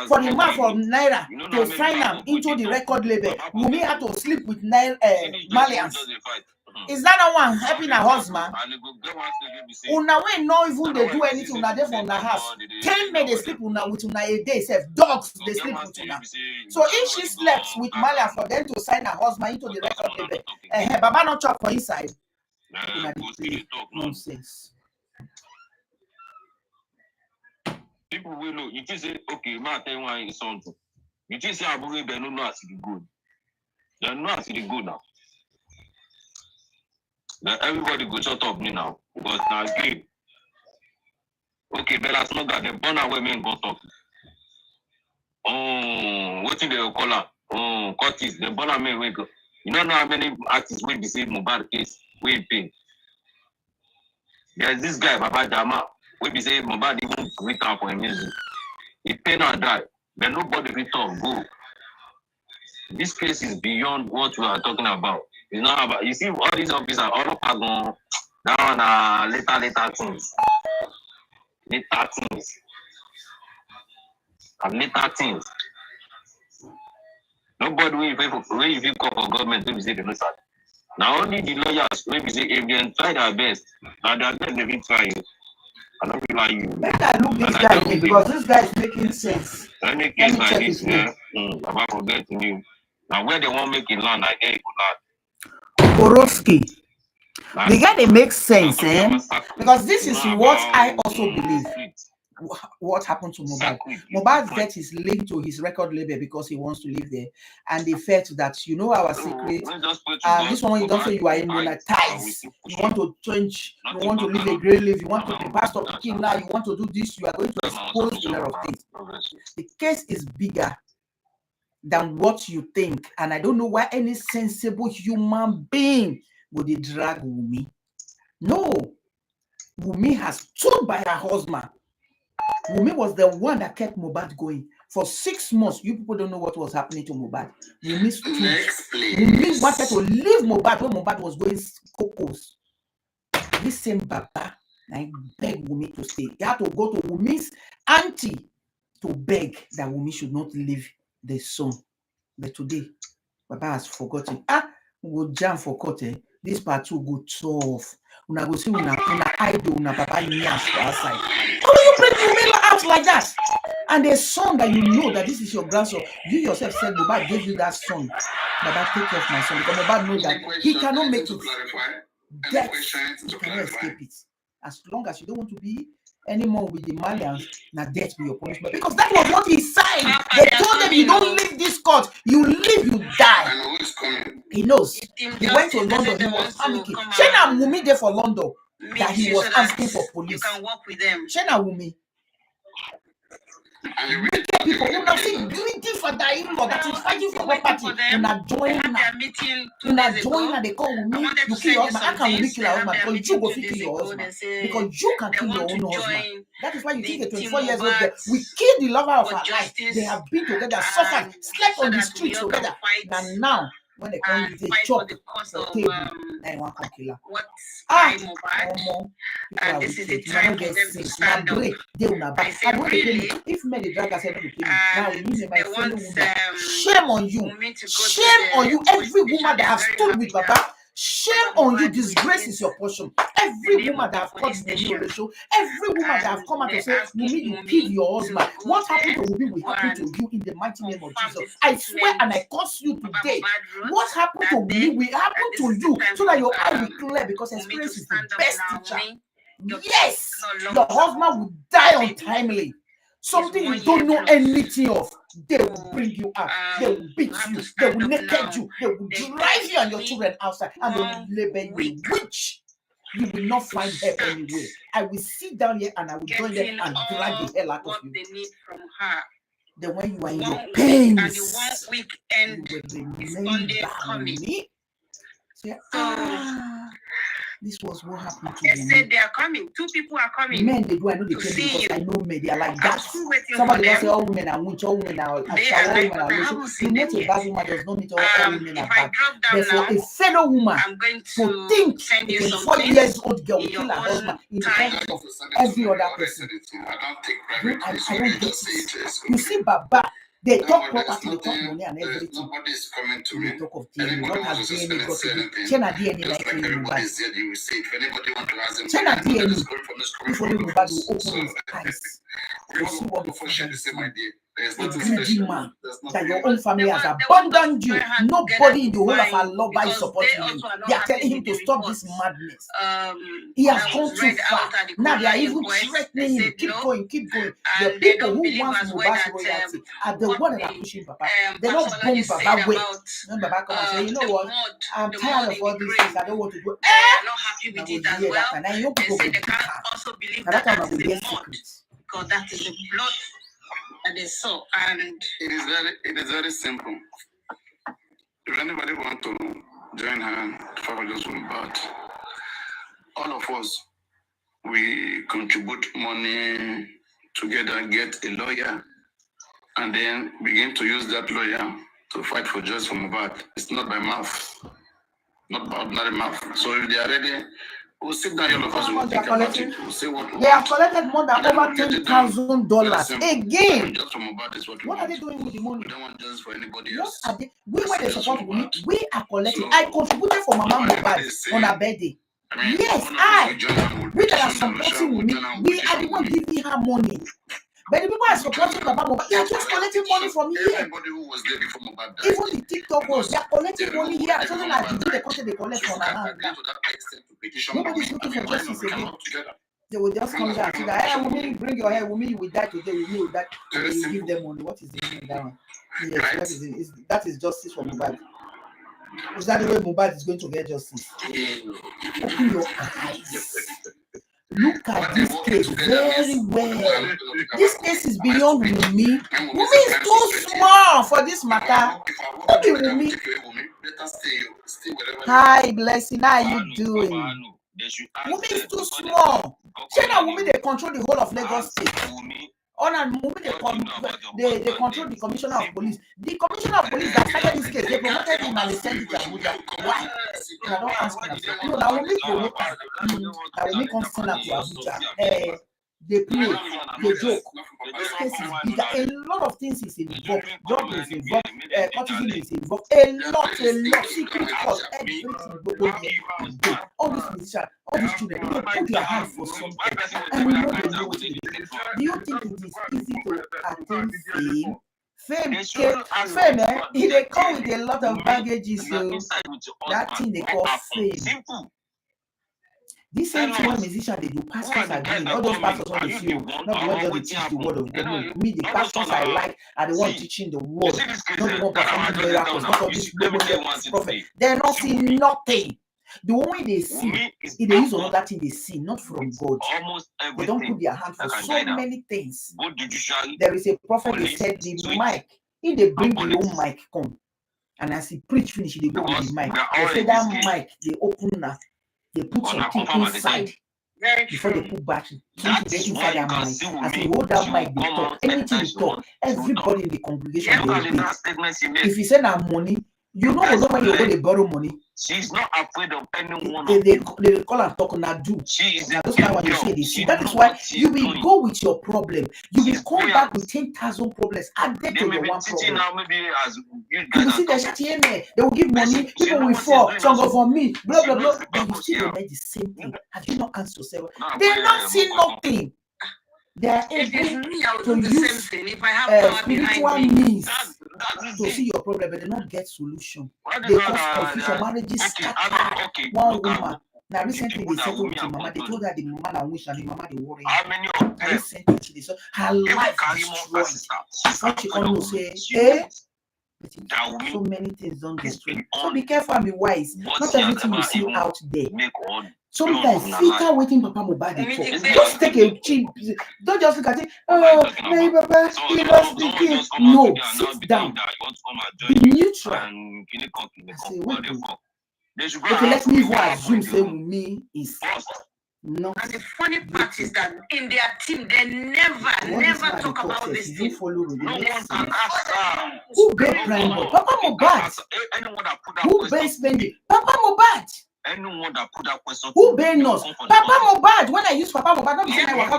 for the man for Naira to sign him into the record label, Wumi had to sleep with Malians. Is that the one helping her husband? Una when not even they do anything, una there for una house. 10 men they sleep una with una a day, self dogs they sleep with una. So if she slept with Malian for them to sign her husband into the record label, Baba not chop for inside. Nonsense. People will know. You just say, okay, man, tell one is something. You just say, I believe they don't know as it good. They know as it good now. Then everybody go shut up me now. Because now again. Okay, but that's not that the born away men go talk. What thing they will call her? Curtis, the born away men go. You don't know how many artists will be saying Mohbad case, we pay. There's this guy, Baba Jama. We be saying Mohbad even wait out for music. He pain or die, but nobody will talk. Go. This case is beyond what we are talking about. It's not about. You see, all these officers, all of us going down later things. Later things. Nobody will pay for when you call for government to be say the no start. Now only the lawyers maybe say if they try their best, and their best they will try you. I don't feel like you. Let I look this guy again because this guy is making sense. Any case like this, about forgetting you. Now where they want to make it land, I get it land. Borowski. The guy they make sense, because this is what I also believe. What happened to Mohbad? Mohbad's death is linked to his record label because he wants to live there, and they felt that our secret. This one you don't say you are in ties. You want to change. You want to live a great life. You want to be pastor king now. You want to do this. You are going to expose a lot of things. The case is bigger than what you think, and I don't know why any sensible human being would drag Wumi. No, Wumi has stood by her husband. Wumi was the one that kept Mohbad going. For 6 months, you people don't know what was happening to Mohbad. Wumi wanted to leave Mohbad when Mohbad was going cocos. This same Baba, I begged Wumi to stay. He had to go to Wumi's auntie to beg that Wumi should not leave the son. But today, Baba has forgotten. We go jam for court. This part two go tough. Una go see una idol, una Baba Nyash for outside. How you bring Wumi out Just like that. And a son that you know that this is your grandson, you yourself said Mohbad gave you that son. Baba, take care of my son. Because Mohbad knows that he cannot make it. Death, he cannot escape it. As long as you don't want to be anymore with the Malians, now death be your punishment. Because that was what he signed. They told him, you don't leave this court. You live, you die. He knows. He went to London, he was panicking. Shena Wumi there for London that he was asking for police. You can work with them. Shena Wumi. Wicked people who now see greedy for that in-law that is fighting for property. You not join and they call me. You kill your husband. How can we kill our husband? Because you go kill your husband. Because you can kill your own husband. That is why you think a 24 years old girl, we killed the lover of her life. They have been together, suffered, slept on the streets together. And now, when they come, they chop the table. And one can kill her. And this is the time for them to stand up. If men they drag us every day, now we need my fellow woman. Shame on you. Shame on you. Every woman that has stood with Baba. Shame on you. Disgrace is your portion. Every woman that have caught Wumi on the show, every woman that have come out to say, Wumi, you killed your husband. What happened to Wumi will happen to you in the mighty name of Jesus. I swear and I curse you today. What happened to Wumi will happen to you so that your eye will clear, because experience is the best teacher. Yes, your husband will die untimely. Something you don't know anything of. They will bring you out. They will beat you. They will naked you. They will drive you and your children outside. And they will label you witch. You will not find help anywhere. I will sit down here and I will join them and drag the hell out of you. They need from her. Then when you are in your pains, and the 1 week end is Sunday coming. This was what happened to me. They said me. they are coming. 2 people are coming. Men, they do. I know they came because I know men. They are like that. Somebody will say all women are witch, all women are witch. You meet a bad woman does not mean all women are bad. Therefore, a fellow woman to think a 24 years old girl will kill her husband in the presence of every other person. I don't get it. You see, Baba. They talk property, they talk money and everything. Nobody's coming to they me. talk of DNA, not as DNA got to be. Chena DNA like everybody is there, you will see. If anybody want to ask them, Chena DNA. If only Mohbad will open his eyes. You see what the same idea. A greedy man that your own family has abandoned you. Nobody in the whole of Aloba is supporting him. They are telling him to stop this madness. He has gone too far. Now they are even threatening him. Keep going, keep going. The people who want Mohbad's royalty are the ones that are pushing Baba. They're not going Baba way. When Baba come and say, you know what? I'm tired of all these things. I don't want to do. I'm not happy with it as well. And I know people they can't also believe that that is the mud, because that is the blood. And so, and it is very simple. If anybody want to join hand for those Mohbad, all of us, we contribute money together, get a lawyer, and then begin to use that lawyer to fight for justice for Mohbad. It's not by mouth, not by ordinary mouth. So if they are ready, we'll sit down, all of us will think about it. We'll say what we They have collected more than over $10,000 again. Just for Mohbad is what we What want. are they doing with the money? We don't want justice for anybody What else. are they? We were the support Just we, we are collecting. I contributed for Mama Mohbad on her birthday. I mean, Yes, one of I. us will join and we'll We that are petition the supporting Lord, me, we'll join and we we'll are the one petition giving her money. But the people are supporting Baba Mohbad, they are just collecting money from here. everybody who was there before Mohbad died. Even the TikTokers, they are collecting money here. So then I do the content they collect If from you her can't hand. agree to that extent to petition Nobody's me, looking I mean, for why justice not? We can again. work together. They will just come here and say that, hey, Wumi, bring your hair. Wumi, you will die today. Wumi will die. And then you give them money. What is the meaning of that one? Yes, Right. that is justice for Mohbad. Is that the way Mohbad is going to get justice? Open your eyes. Look at this case very well. This case is beyond Wumi. Wumi is too small for this matter. What do Wumi? Hi, Blessing. How are you doing? Wumi is too small. Shena Wumi, they control the whole of Lagos State. On and Wumi, they control the commissioner of police. The commissioner of police that started this case, they promoted him and they sent it to Abuja. Why? I don't ask myself. No, now Wumi promote. Now Wumi comes to Abuja. They play, they joke. This case is bigger. A lot of things is involved. Drug is involved. Cultism is involved. A lot. Secret court, everything. All these musicians, all these children, they put their hands for something. And we know they know what it is. Do you think it is easy to attain fame? Fame, they come with a lot of baggages, so that thing they call fame. Simple. This same thing musician they do, pastors are doing. All those pastors on the field, not the one just teach the word of God. No, me, the pastors I like are the one teaching the word, not the one performing miracles, not all these prophets. They're not seeing nothing. The only they see, if they use another thing they see, not from God. They don't put their hand for so many things. There is a prophet they said the mic, if they bring the own mic come, and as he preach finish, they go with the mic. They say that mic, they open now. They put something inside before they put battery. Something inside that mic. As they hold that mic, they talk. Anything they talk, everybody in the congregation they obey. If you send out money, you know when you go to borrow money. She's not afraid of anyone. They call and talk now do. Now those kind of you say they see. That is why you will go with your problem. You will come back with 10,000 problems. Added to your one problem. You will see the shit there. They will give money. People will fall. Some go for me. Blah blah blah. But you still make the same thing. Have you not cancelled yourself? They're not seeing nothing. They are able to use spiritual means to see your problem, but they don't get solution. They cause confusion. Marriages scatter. One woman. Now recently they settled with the mama. They told her the mama na wish and the mama they worry. Recently, so her life destroyed. Before she come to say, so many things don't destroy. So be careful and be wise. Not everything you see out there. Sometimes filter waiting Papa Mohbad for. Just take a cheap. Don't just look at it. Oh, my Papa, he lost the kid. No, sit down. Be neutral. I say, wait. Okay, let me assume say me is not. And the funny part is that in their team, they never talk about this thing. No one can ask who bet Prime Boy? Papa Mohbad. Who bet spending? Papa Mohbad. Anyone that put that question, who bear us? Papa Mohbad. When I use Papa Mohbad, don't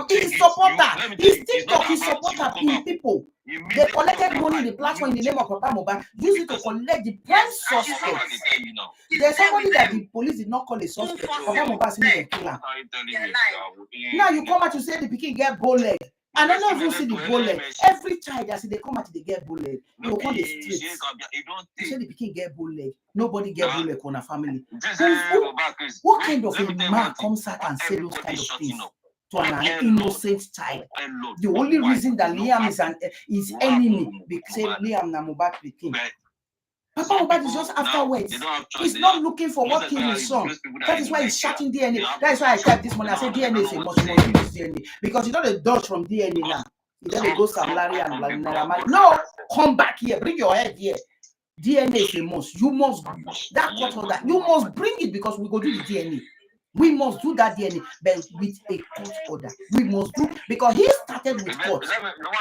say he's supporter. He's TikTok. He's supporter in people. They collected money in the platform in the name of Papa Mohbad. Use it to collect the prime suspect. There's somebody that the police did not call a suspect. Papa Mohbad said they kill him. Now you come out to say the pikin get bow leg. And I don't even see the bullet. Every child that see they come out, they get bullet. You go on the streets. You say the pikin get bullet. Nobody get bullet on a family. What kind of a man comes out and say those kind of things to an innocent child? The only reason that Liam is his enemy because Liam na Mohbad pikin. Papa Mohbad is just afterwards. He's not looking for what killed his son. That is why he's shouting DNA. That is why I typed this morning. I said DNA is a must use DNA. Because you know the dodge from DNA now. You know they go Sam Larry and like no, come back here. Bring your head here. DNA is a must. You must that what was that. You must bring it because we go do the DNA. We must do that DNA, but with a court order. We must do because he started with court.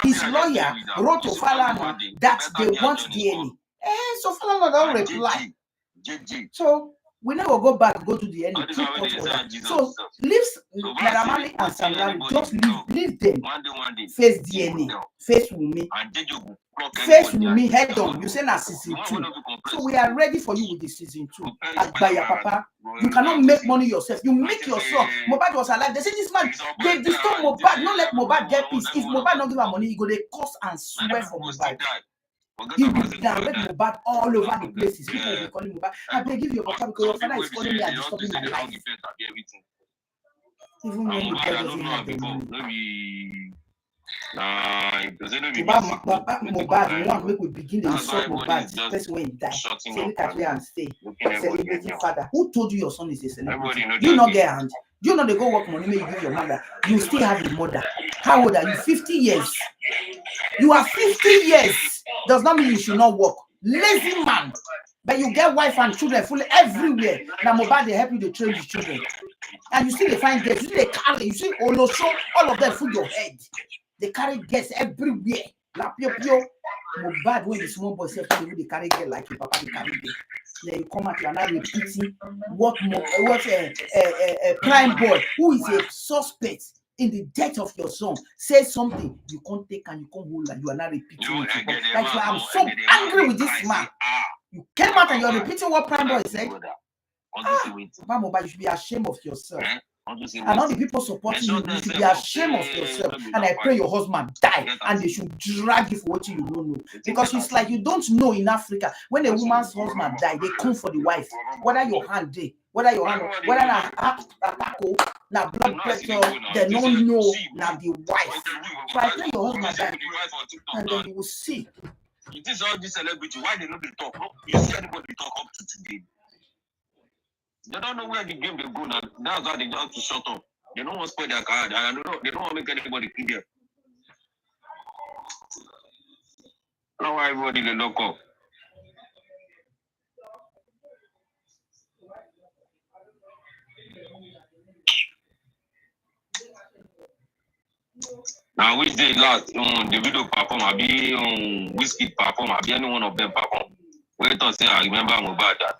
His lawyer wrote to Falana that they want DNA. So Falana don't reply. So we never go back, go to the end. So leave Naira Marley and Sam Larry, just leave them. Face DNA, face Wunmi. Face Wunmi head on. You say na season 2. So we are ready for you with the season 2. Agbaya Papa. You cannot make money yourself. You make yourself. Mohbad was alive. They say this man, they disturb Mohbad. Don't let Mohbad get peace. If Mohbad don't give her money, he go they curse and swear for Mohbad. He will direct Mohbad all over the places. People will be calling Mohbad. I beg give you a because your father is calling me and disturbing my life. Even when you tell us have the money. Mohbad want make we begin to insult Mohbad. The person when he die. Say look at where I'm staying. Celebrating father. Who told you your son is a celebrity? You not get hand. You know they go work money, make you give your mother. You still have your mother. How old are you? 50 years. You are 50 years. Does not mean you should not work. Lazy man. But you get wife and children fully everywhere. Now Mohbad they help you to train the children. And you see they find guests. You see they carry. You see Olosho, all of them through your head. They carry guests everywhere. La pio pio. Mohbad when the small boy say they carry guests like your papa they carry guests. Then you come out and now repeating what Prime Boy, who is a suspect in the death of your son, says something you can't take and you can't hold and you are not repeating it. That's why I'm so angry with this man. You came out and you're repeating what Prime Boy said. Mohbad, you should be ashamed of yourself. And all the people supporting you, you should be ashamed of yourself. And I pray your husband die and they should drag you for what you don't know. Because it's like you don't know in Africa, when a woman's husband die, they come for the wife. Whether your hand day, whether now blood pressure, they don't know now the wife. So I pray your husband die and then you will see. It is all this celebrity. Why they know they talk? No, you see anybody talk up to today? They don't know where the game they go now. That's why they have to shut up. They don't want to spoil their card. And they don't want to make anybody clear. Now why everybody they lock up? Now which day last the video perform, I be Whiskey perform, I be any one of them perform. Wait and say I remember about that.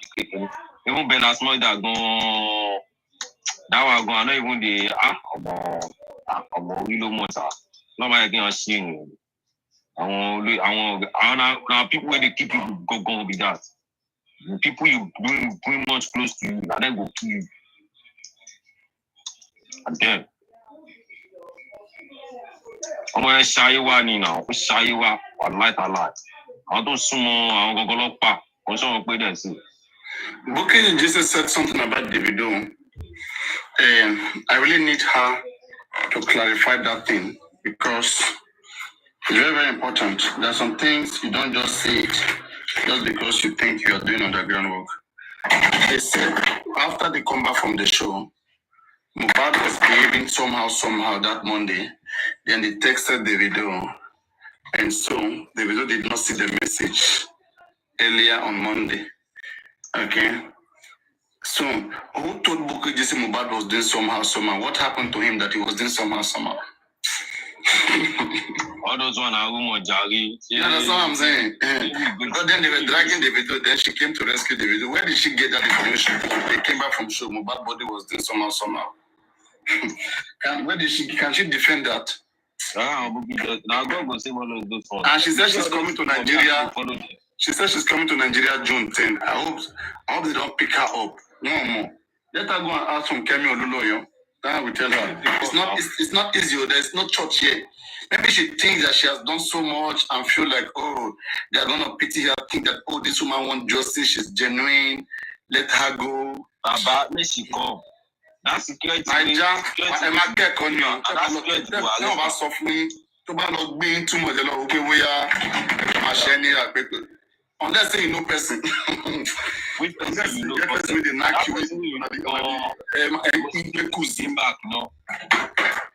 Even Ben Asmoy that go that one go, I know even the Willow Monster. No matter again sing. I want now people where they keep people go be that. People you bring much close to you, and then go kill you. And then I'm going to shy you now. Shy you a light. I don't sumo. I'm going to look back. Booking Jesus said something about Davido. I really need her to clarify that thing because it's very, very important. There are some things you don't just say it just because you think you are doing underground work. They said after they come back from the show, Mohbad was behaving somehow that Monday. Then they texted Davido, and so Davido did not see the message earlier on Monday. Okay. So who told Bukky Jesse Mohbad was doing somehow? What happened to him that he was doing somehow? All those one are rumor, Jari. Yeah, that's what I'm saying. Because then they were dragging Davido. Then she came to rescue Davido. Where did she get that information? They came back from show. Mohbad body was doing somehow. Can she defend that? Now God will say one of those ones. And she said she's coming to Nigeria. She said she's coming to Nigeria June 10. I hope they don't pick her up. No more. Let her go and ask from Kemi Oluloyo. Then we tell her it's not easy. There's no church here. Maybe she thinks that she has done so much and feel like, oh, they're gonna pity her. Think that, oh, this woman wants justice. She's genuine. Let her go. About me, she come. That's security. Nigeria, I'm get on you. No, I'm suffering. To buy not being too much. Okay, we are. Unless you know person. Which person you know person with the knack you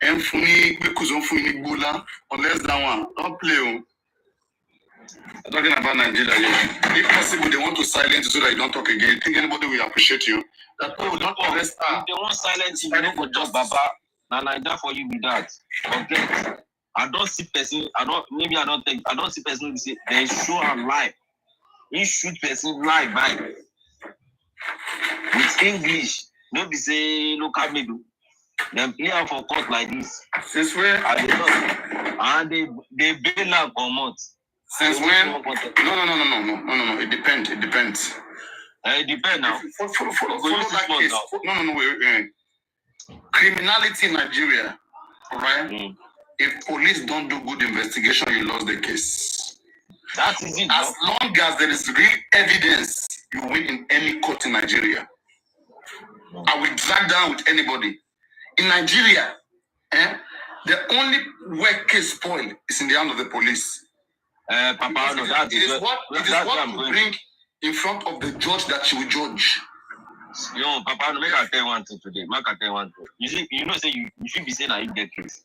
and funny because of funny bula unless that one don't play. Talking about Nigeria, if possible they want to silence you so that you don't talk again. Think anybody will appreciate you? That don't arrest her. If they want silence you, don't go just Baba. Now Nigeria for you with that. Okay. I don't see person. I don't see person who say they show her live. He shoot person live by with English. No be say local middle. Them play out for court like this. Since when? And they bail out for months. Since when? No. It depends. It depends now. Follow that case. No. Wait. Criminality in Nigeria, alright? If police don't do good investigation, you lost the case. That is it. As long as there is real evidence, you win in any court in Nigeria. I will drag down with anybody. In Nigeria, the only way case spoil is in the hand of the police. Papa, no, it is what you bring in front of the judge that she will judge. Yo, Papa, no, make I tell you one thing today. You see, say you should be saying that you get case.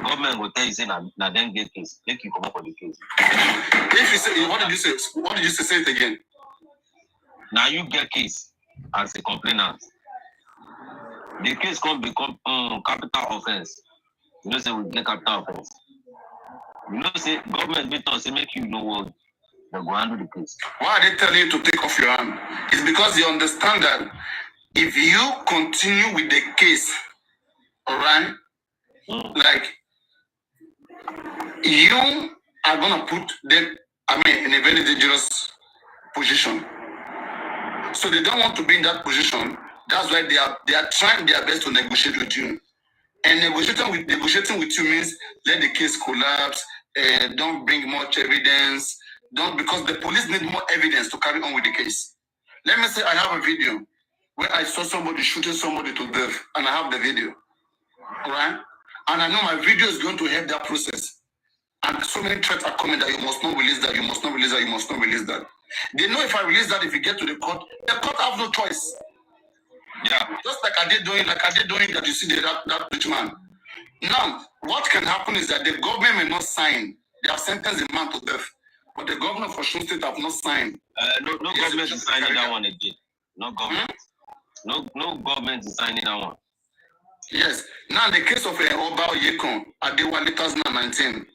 Government will tell you say na then get case. Make you come up for the case. If you say what did you say? Say it again. Now you get case as a complainant. The case can become capital offense. You know say we get capital offense. You know say government will say make you know what they go handle the case. Why are they telling you to take off your hand? It's because they understand that if you continue with the case, alright, like you are gonna put them, in a very dangerous position. So they don't want to be in that position. That's why they are trying their best to negotiate with you. And negotiating with you means let the case collapse, don't bring much evidence, because the police need more evidence to carry on with the case. Let me say I have a video where I saw somebody shooting somebody to death, and I have the video. All right? And I know my video is going to help that process. And so many threats are coming that you must not release that, you must not release that, you must not release that. They know if I release that, if you get to the court have no choice. Yeah, just like I did doing that you see that rich man. Now, what can happen is that the government may not sign. They have sentenced the man to death. But the governor of Osun State have not signed. No government is signing that one again. No government. No government is signing that one. Yes. Now the case of Oba Oyekon, Adewale 2019,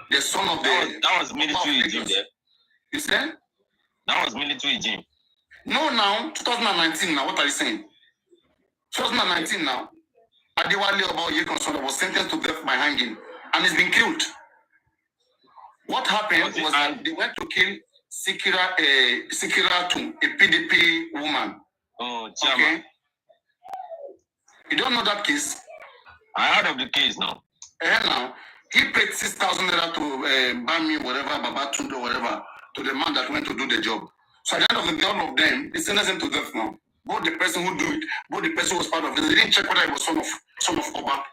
the son of that was military regime there. You said? That was military regime. No, now 2019. Now what are you saying? 2019 now. Adewale Oba Oyekon son was sentenced to death by hanging, and he's been killed. What happened was that they went to kill Sikira Tun, a PDP woman. Oh, Chama. Okay. You don't know that case? I heard of the case now. Now, he paid 6,000 naira to Bami, whatever, Babatunde, whatever, to the man that went to do the job. So at the end of the day, all of them, they sentenced him to death now. Both the person who do it, both the person who was part of it. They didn't check whether he was son of Oba.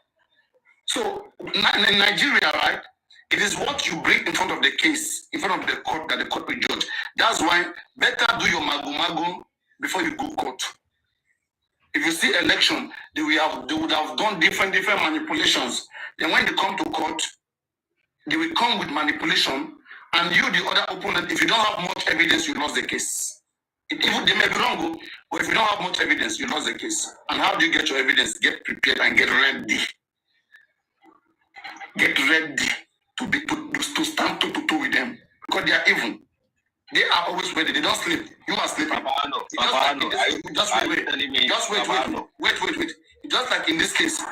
So in Nigeria, right, it is what you bring in front of the case, in front of the court, that the court will judge. That's why better do your mago before you go court. If you see election, they would have done different manipulations. Then when they come to court, they will come with manipulation, and you, the other opponent, if you don't have much evidence, you lost the case. Even they may be wrong, but if you don't have much evidence, you lost the case. And how do you get your evidence? Get prepared and get ready. Get ready to stand toe to toe with them, because they are evil. They are always ready. They don't sleep. You are sleeping. Just wait. Just like in this case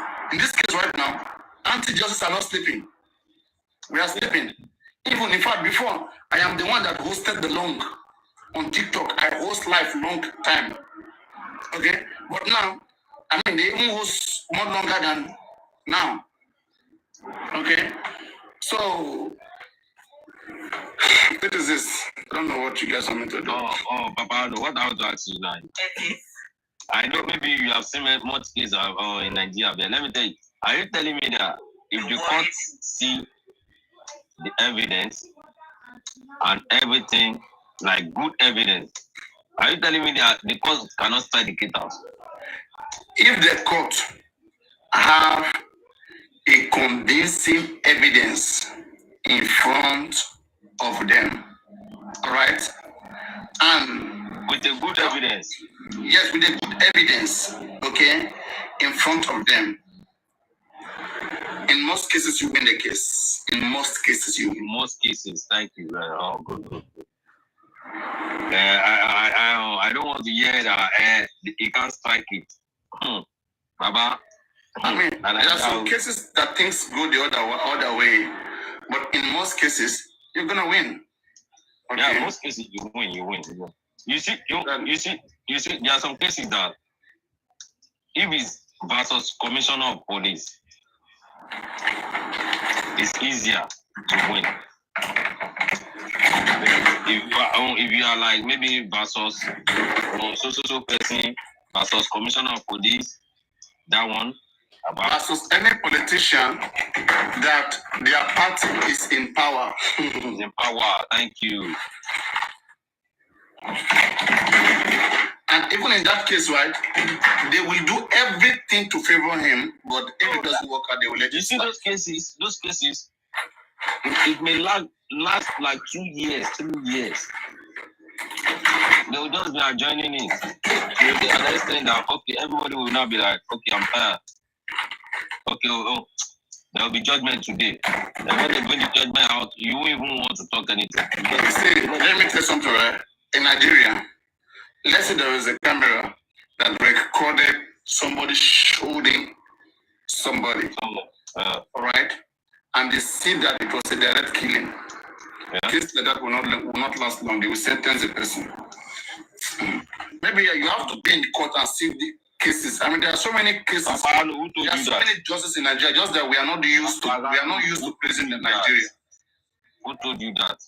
right now, anti-justice are not sleeping. We are sleeping. Even in fact, before, I am the one that hosted the long on TikTok. I host live long time. Okay, but now, I mean, they even host more longer than now. Okay, so what is this? I don't know what you guys want me to do. Papa, what I want to ask you now. I know maybe you have seen much cases in Nigeria, but let me tell you, are you telling me that if the court see the evidence and everything, like good evidence, are you telling me that the court cannot strike the case out? If the court have a convincing evidence in front of them, all right, and with the good evidence, yes, with the good evidence, okay, in front of them, in most cases you win the case. In most cases you win. In most cases, thank you. Oh, good. I don't want to hear that he can't strike it. Baba. I mean, there are some cases that things go the other way, but in most cases you're gonna win. Okay? Yeah, most cases you win. You see, there are some cases that if it's versus Commissioner of Police, it's easier to win. If you are like maybe versus so person versus Commissioner of Police, that one. Versus any politician that their party is in power. In power, thank you. And even in that case, right, they will do everything to favor him, but if it doesn't work out, they will let you see those cases, it may last like 2 years, 3 years. They will just be adjoining it. They will understand that, okay, everybody will not be like, okay, I'm tired. Okay, there will be judgment today. And when they bring the judgment out, you won't even want to talk anything. See, let me tell you something, right? In Nigeria, let's say there is a camera that recorded somebody shooting somebody, all right? And they see that it was a direct killing. Yeah. Case like that will not last long. They will sentence the person. Maybe you have to be in the court and see cases. I mean, there are so many cases. There are so many justices in Nigeria. Just that we are not used to prison in Nigeria. Who told you that?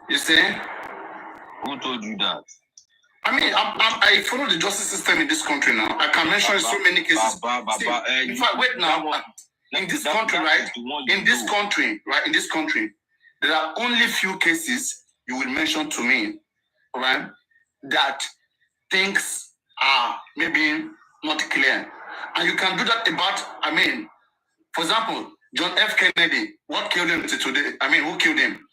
You see? Who told you that? I mean, I follow the justice system in this country now. I can mention so many cases. In fact, wait now. In this country, right? In this country, there are only few cases you will mention to me, right? That things are maybe not clear. And you can do that about, I mean, for example, John F. Kennedy, what killed him today? I mean, who killed him?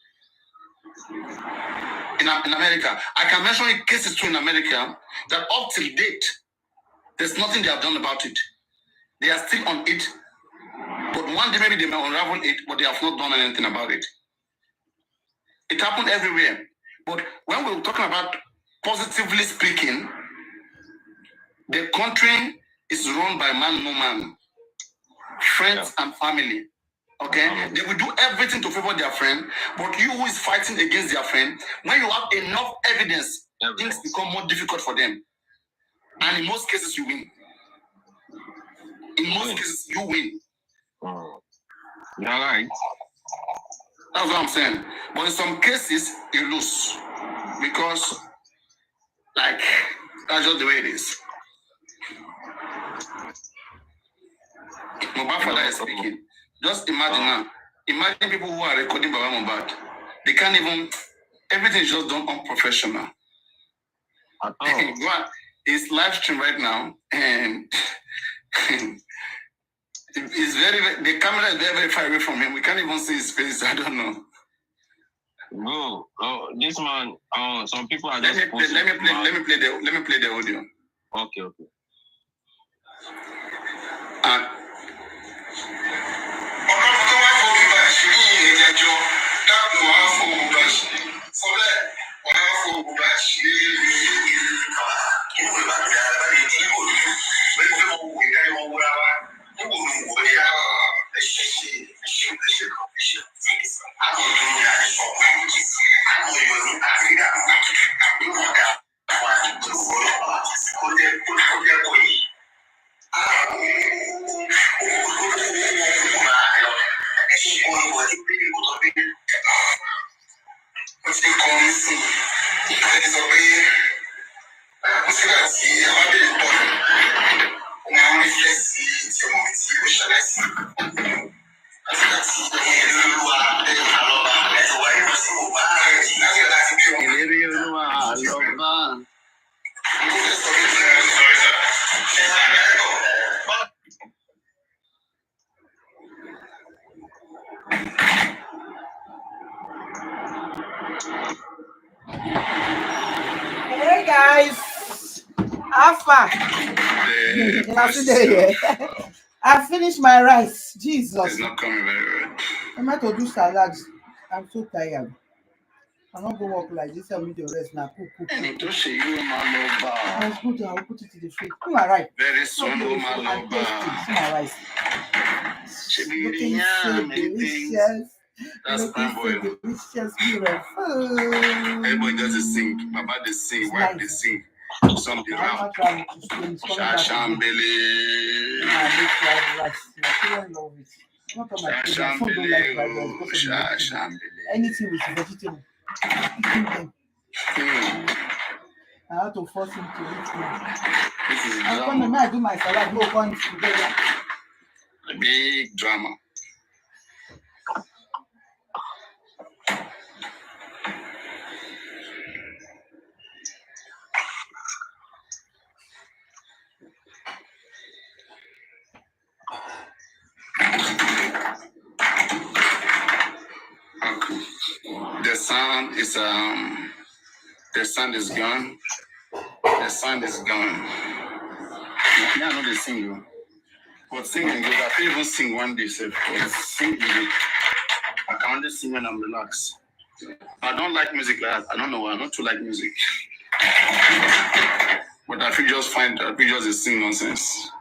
In America. I can mention cases too in America that up till date, there's nothing they have done about it. They are still on it. But one day maybe they may unravel it, but they have not done anything about it. It happened everywhere. But when we're talking about positively speaking, the country is run by man, no man. Friends and family. Okay? They will do everything to favor their friend, but you who is fighting against their friend, when you have enough evidence, things become more difficult for them. And in most cases, you win. In most cases, you win. You're right. That's what I'm saying. But in some cases, you lose. Because, like, that's just the way it is. Mohbad father is speaking. Just imagine now. Imagine people who are recording Baba Mohbad. They can't even. Everything is just done unprofessional. It's live stream right now, and it's the camera is very, very far away from him. We can't even see his face. I don't know. Bro, this man. Some people are just. Let me play the audio. Okay. Hey guys, Alpha. I finished my rice. Jesus. It's not coming very well. I'm going to do salads. I'm so tired. I'm not going to work like this. I'll need the rest now. Cook. Let's go. I'll put it in the fridge. Come on, right. Very soon, my rice. Looking so delicious. That's my boy. Delicious, beautiful. Everybody does the sing. Baba they sing. Wife they sing. Something around. Shashambele. Anything with vegetable. I have to force him to eat me. I do my salad. No points together. A big drama. The sound is gone. The sound is gone. Yeah, I know they sing you. But singing good. I can't even sing one day, so sing good. I can only sing when I'm relaxed. I don't like music like that. I don't know why. I don't too like music. But I feel just sing nonsense.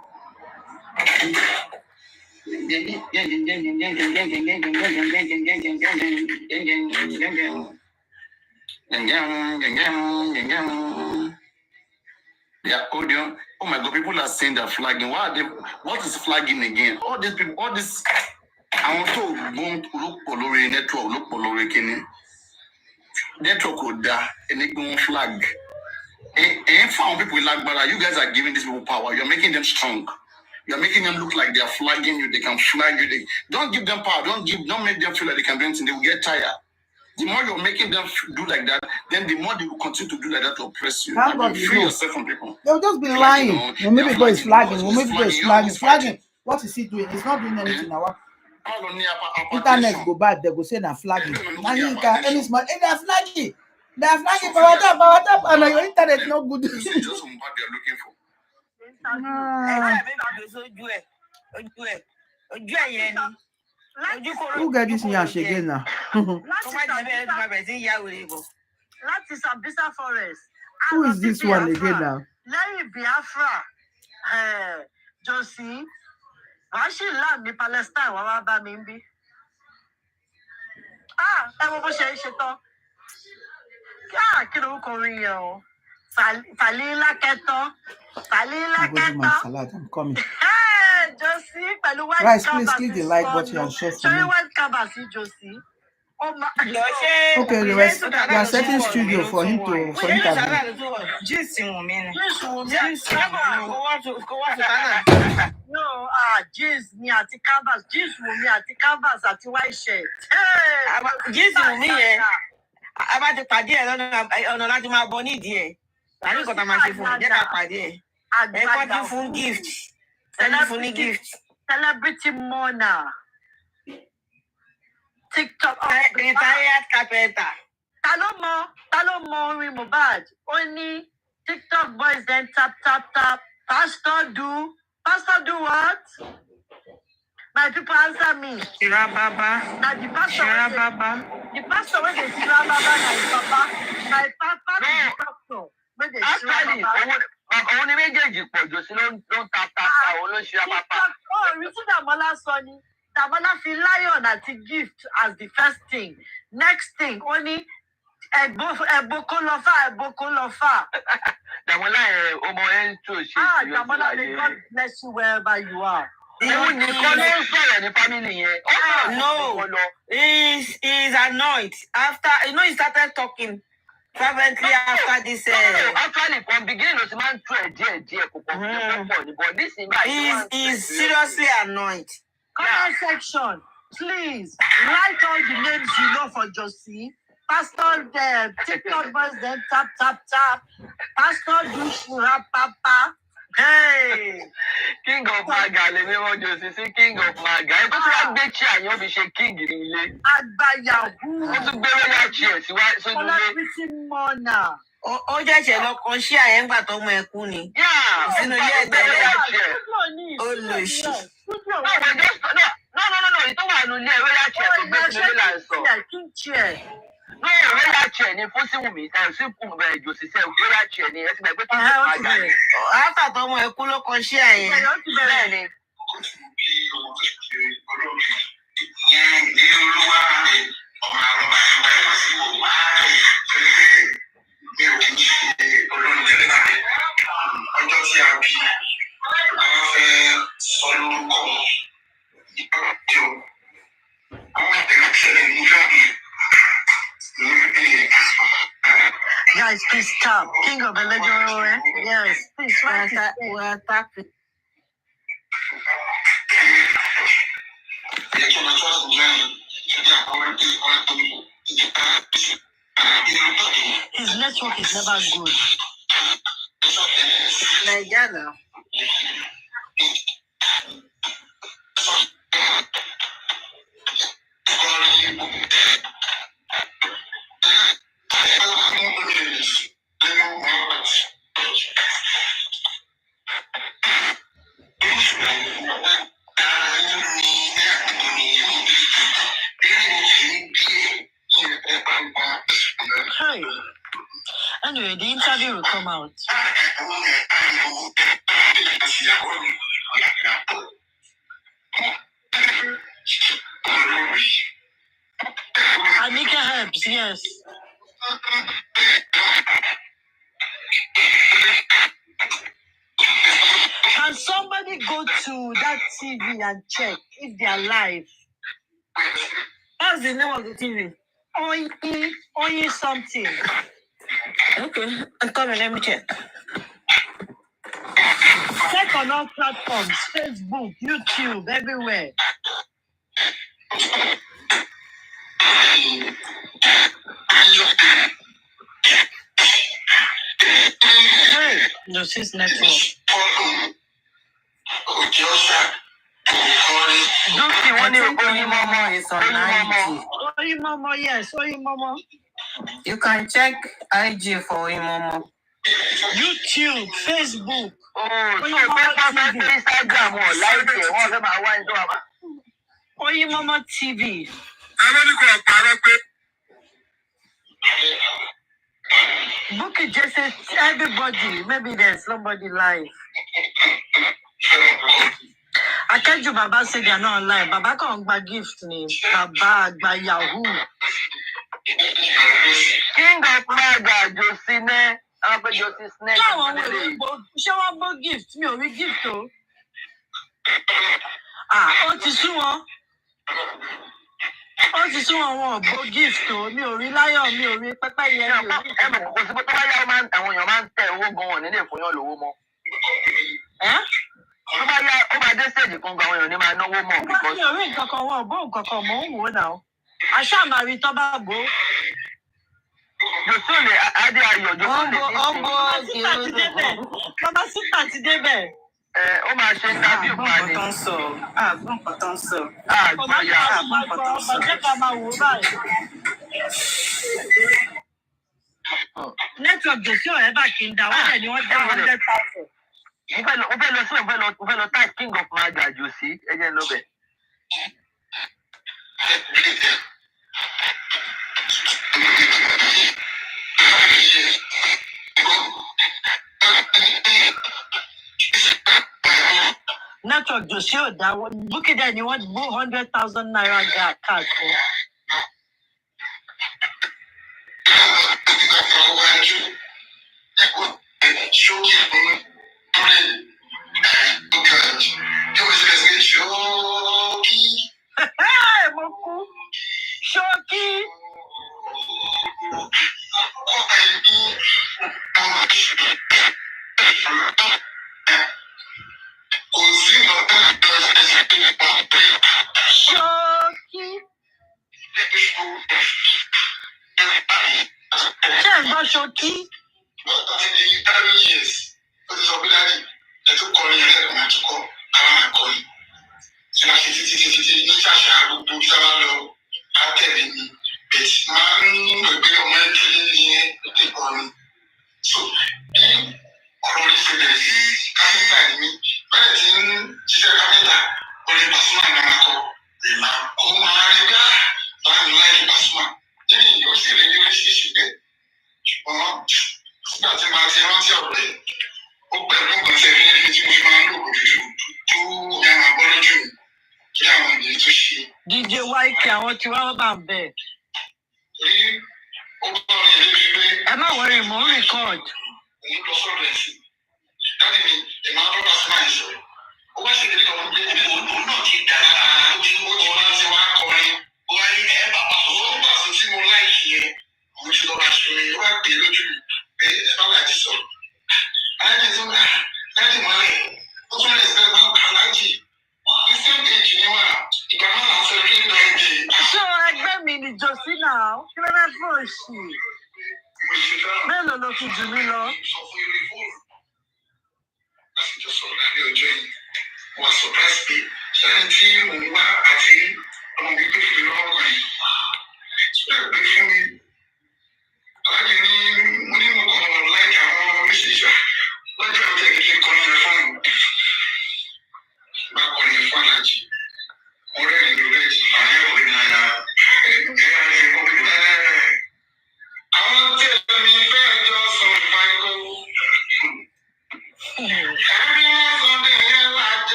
Their audio Oh my God, people are saying they're flagging. Why are they? What is flagging again? All these people, all this. I want to look for network, network would die, and they go flag. And found people like but you guys are giving these people power. You're making them strong. You're making them look like they're flagging you. They can flag you. Don't give them power. Don't make them feel like they can do anything. They will get tired. The more you're making them do like that, then the more they will continue to do like that to oppress you. Free yourself from people. They'll just be lying. Maybe people is flagging. Maybe people is flagging. What is he doing? He's not doing anything now. Internet go bad. They go say they're flagging. Now you can any small. They're flagging. They're flagging. Power tap, and your internet no good. This is just what they're looking for. Who get this yash again now? Who is this one again now? Larry Biafra, Josie, why she land in Palestine? What about Mimbi? I'm over here. Kilo Korea. Falila Keto. I'm coming. Josie, guys, please click the like button and share for me. Josie. Okay, they are setting studio for him to interview. No, jeans me at the canvas, jeans me at the canvas at the white shirt. Hey, jeans me, about the party, I don't know my bonnie, dear. I don't got my phone, get a party. I got you full gift. Celebrity Mona. TikTok retired carpenter. Talomo Mohbad. Only TikTok boys then tap. Pastor do what? My people answer me. Shirababa. Now the pastor when they Shirababa na his papa. My papa is the pastor when they Shirababa. Only méjèèjì pọ̀ jù sí ló ń ta olóṣèlú papa. Oh, you see that Mola Sonny? Mola feel lion at the gift as the first thing. Next thing, only Ebokolofa. Damola ọmọ ẹ̀ ń tó ṣe. Damola, may God bless you wherever you are. No, he's annoyed. After he started talking fervently after this. Actually, from beginning of the man, but this he's seriously annoyed. Comment section, please write all the names you know for Josie. Pastor TikTok boys then tap. Pastor Dushura Papa. Hey, King of Maga, let me want Josie. See King of Maga. I go to that chair. You'll be shaking in the Agbaya who? What's the burial chair? So Celebrity Mona. Ó jẹ́ ṣe lọ kan ṣí àyẹ̀ ńgbà tó mọ ẹkú ni. Sínú ilé ẹ̀tẹ́lẹ̀. Olùṣí. No. It's not one only burial chair. To make the burial king chair. No, burial chair ni fún Síwùmí. Síwùmí Josie say burial chair ni. Ẹ̀sìn ẹgbẹ́ tó ń bá After tó mọ ẹkú ló kan ṣí àyẹ̀. Bẹ́ẹ̀ ni. Guys, please stop. King of the Legend, yes, please. We're attacking. His network is never good. Nigeria. Hey. Anyway, the interview will come out. Anika helps, yes. me go to that TV and check if they are live. What's the name of the TV? Only something. Okay, I'm coming. Let me check. Check on all platforms: Facebook, YouTube, everywhere. Hey, Josie's network. Oyinmomo is on IG. Oyinmomo, yes, Oyinmomo. You can check IG for Oyinmomo. YouTube, Facebook. Oyinmomo TV. Book it just says everybody. Maybe there's somebody live. I can't do Baba say they're not online. Baba can't buy gift name. Baba by Yahoo. King of Maga, Josine. Josie's neck. Show one gift. Me we gift to. Ó ti sú wọn. Ó ti sú wọn bo gift to. Mi ò rí láyọ̀, mi ò rí pẹ́pẹ́ yẹn mi ò rí. Kò sí pé tó bá yá àwọn èèyàn máa ń tẹ owó gan-an nílé ìfòyàn lówó mọ́. Tó bá yá ó máa dé stage kan gan àwọn èèyàn ní máa náwó mọ́. Mi ò rí nǹkan kan wọn, bó nǹkan kan mò ń wò ó náà. Aṣá máa rí tọ́ bá bò ó. Jòsúlè Adé Ayọ̀ Jòsúlè Bàbá síta ti débẹ̀. Ó máa ṣe tábìlì pàdé. Àgbọ̀n kan tó ń sọ. Àgbọ̀yà àgbọ̀n kan tó ń sọ. Bàjẹ́ ká máa wò ó báyìí. Network Jòsí ọ̀rẹ́ bá kí n dà wọ́n dẹ̀ ni wọ́n dá 100,000. Mo fẹ́ lọ sí mo fẹ́ lọ type King of Maga Jòsí ẹ̀jẹ̀ ló bẹ̀. Network Jòsí ò dá búkì dẹ̀ ni wọ́n bú 100,000 naira card fún. Mo kú ṣókí. Ṣókí. Ṣé ẹ̀ ń gbọ́ ṣókí? DJ YK àwọn tí wọ́n bá ń bẹ̀. Ẹ má wọrí mò ń record. So ẹgbẹ́ mi ni Jòsí náà kí ló fẹ́ fún òṣì mélòó ló fi jù mí lọ.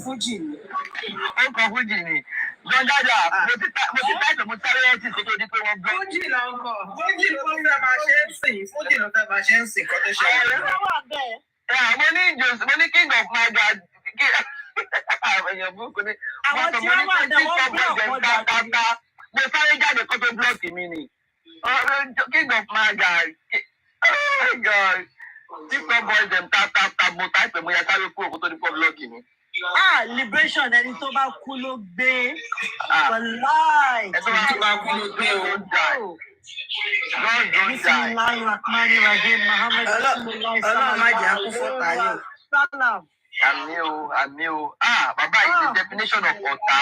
Fújì ni. Dọ́ndàdà, mo ti táìpẹ̀ mo sáré ẹ̀ tí kò tó di pé wọ́n gbọ́. Fújì là ń kọ. Fújì ló fẹ́ máa ṣe ń sìn. Fújì ló fẹ́ máa ṣe ń sìn kọ́ tó ṣe é. Mo ní king of my god. Àwọn èèyàn burúkú ni. Àwọn tí wọ́n wà dẹ̀ wọ́n block wọn jáde. Mo sáré jáde kó tó block mi ni. King of my god. Oh my god. TikTok boys dem tap mo táìpẹ̀ mo yà sáré kúrò kó tó di pé block mi. Liberation ẹni tó bá kú ló gbé. Wàláì. Ẹni tó bá kú ló gbé o. Bismillahirrahmanirrahim. Muhammad Ọlọ́run má jẹ́ àkú fọ́tà yóò. Salam. Àmì o. Bàbá is the definition of ọ̀tá.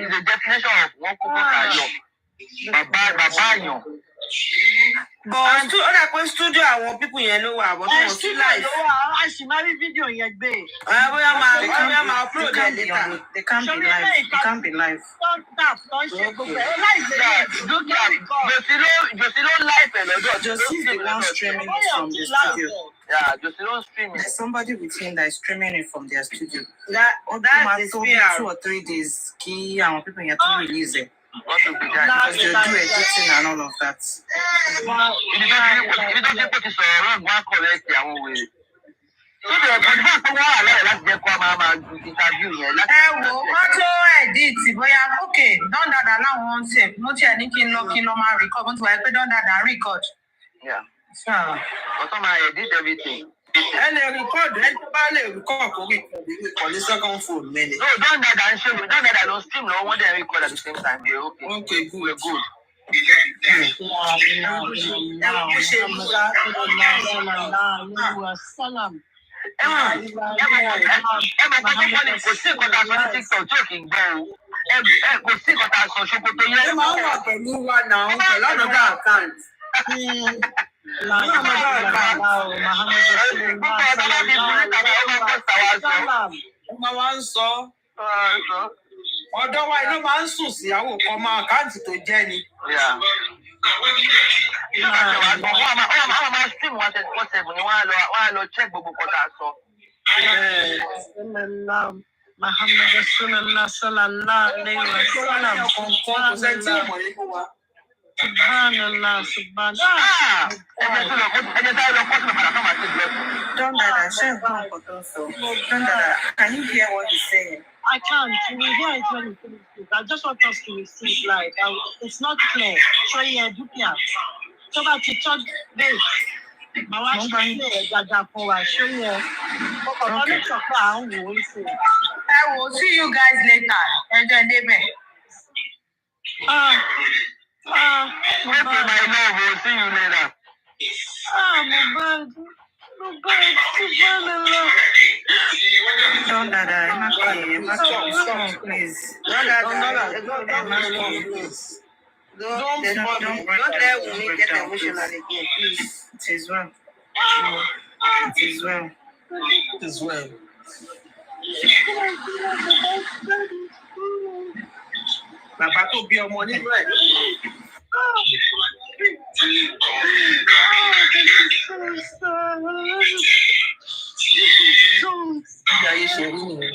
Is the definition of wọ́n kú fọ́tà yọ. Bàbá àyàn. But ó dà pé studio àwọn pípù yẹn ló wà àbọ̀ tí wọ́n sí live. A sì máa rí fídíò yẹn gbé. Bóyá máa upload ẹ̀ later. They can't be live. They can't be live. Josie ló live ẹ̀ lọ́dọ̀. Josie is the one streaming it from the studio. Yeah, Josie ló stream it. There's somebody with him that is streaming it from their studio. That's the PR. 2 or 3 days kí àwọn pípù yẹn tó release it. What to be done? Because they do editing and all of that. Ibi tó ṣe pé ti sọ̀rọ̀ rẹ̀ wọ́n á correct àwọn wèrè. Tó bẹ̀rẹ̀ pé nígbà tó wọ́n wà láyé láti jẹ́ kó a máa interview yẹn. Ẹ wo wọ́n tó edit bóyá okay Dọ́ndàdà láwọn ṣe mo tiẹ̀ ní kí n lọ máa record mo ti wáyé pé Dọ́ndàdà ń record. Ọ̀tọ́ máa edit everything. Ẹ lè record ẹ tó bá lè record kó record ní second phone mẹ́lẹ̀. No, Dọ́ndàdà ń ṣe Dọ́ndàdà ló stream lọ́wọ́ wọ́n dẹ̀ record at the same time. Okay, good. Ẹ máa kò sí ìkọta sọ ní TikTok tí ò kì í gbọ́ o. Kò sí ìkọta sọ ṣòkòtò yẹn. Ẹ máa wà pẹ̀lú wa náà pẹ̀lú another account. Ọmọ wa ń sọ. Ọ̀dọ́ wa inú máa ń sùn sí àwọn kan máa àkáǹtì tó jẹ́ ni. Wọ́n máa stream 1/7 ni wọ́n á lọ check gbogbo kọ́ta sọ. Muhammad Rasulullah sallallahu alayhi wa sallam. Kò sẹ́ni tí ò mọ̀ yín fún wa. Subhanallah, subhanallah. Dọ́ndàdà ṣe nǹkan ọkọ̀ tó ń sọ. Dọ́ndàdà, can you hear what he's saying? I can't. You will hear it when you finish it. I just want us to receive like it's not clear. Show you dupia. So that you touch this. My wife say Jaja for wa show you. Okay. I will see you guys later. Ẹjọ́ débẹ̀. My love, we'll see you later. Dọ́ndàdà, ẹ má pè é, ẹ má pè é, please. Don't let Wunmi get emotional again, please. It is well. It is well. It is well. Bàbá tó bí ọmọ nínú ẹ̀. Ìyá ṣe rí nìyẹn.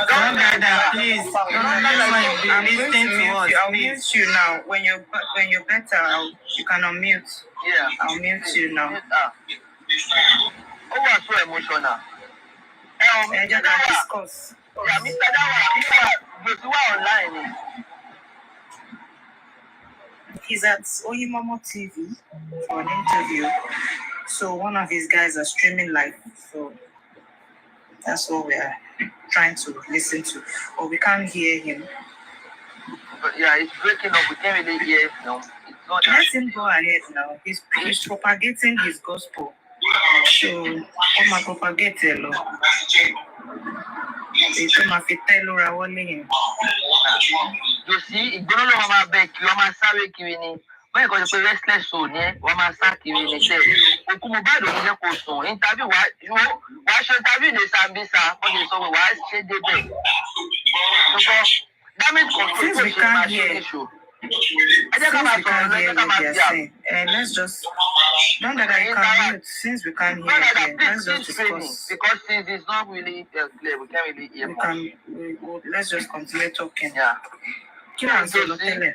Dọ́ndàdà, please. I'm listening to us. I'll mute you now. When you're better, you can unmute. Yeah. I'll mute you now. Ó wà so emotional. Ẹ jẹ́ ká discuss. Mr. Dawa, Josie wà online. He's at Oyimomo TV for an interview. So one of his guys are streaming live. So that's what we are trying to listen to. But we can't hear him. But yeah, it's breaking up. We can't really hear him now. It's not. Let him go ahead now. He's propagating his gospel. So come and propagate it, Lord. Ètò máa fi tẹ́ lóra wọlé yẹn. Josie, ìgbóná ló máa bẹ kí wọ́n máa sáré kiri ni. Báyìí kan ṣe pé restless soul ni wọ́n máa sá kiri ní tẹ̀. Òkú Mohbad ò ní jẹ́ kó sùn. Interview wàá ṣe interview ní Sambisa. Wọ́n lè sọ pé wàá ṣe débẹ̀. Ṣùgbọ́n damage control ló ṣe máa ṣe ní ṣò. Since we can't hear what they are saying, let's just, don't that I can mute. Since we can't hear again, let's just discuss. Because since it's not really clear, we can't really hear much. Let's just continue talking. Yeah. Kí là ń sọ lọ tẹ́lẹ̀?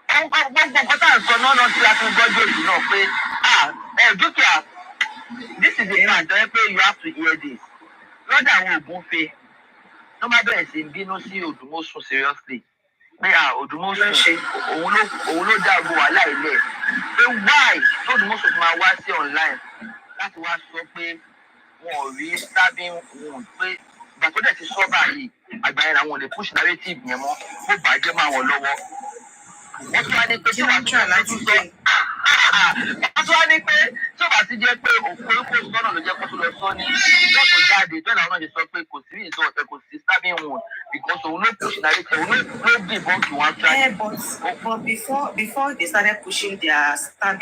Gbogbo nǹkan tá à ń sọ náà tí a fi gbọ́dọ̀ èdè náà pé dúkìá, this is the part tó yẹ pé you have to hear this. Lọ́dọ̀ àwọn ògúnfe tó má bẹ̀rẹ̀ sí bínú sí Òdùmọ̀ṣù seriously. Pé Òdùmọ̀ṣù òun ló dá gbogbo wàhálà ilẹ̀. Pé why tó Òdùmọ̀ṣù máa wá sí online láti wá sọ pé wọn ò rí stabbing wound pé ìgbà tó dẹ̀ ti sọ báyìí àgbáyé làwọn ò lè push narrative yẹn mọ́ kó bàjẹ́ máa wọ̀ lọ́wọ́. Wọ́n tún wá ní pé tí wàá tún láti sọ wọ́n tún wá ní pé tí ó bá ti jẹ́ pé òkúrúkú sọ́nà ló jẹ́ kó tó lọ sọ ní lọ́tọ̀ jáde tó ìlànà ṣe sọ pé kò sí result kò sí stabbing wound because òun ló push narrative òun ló debunk one track. But before they started pushing their stab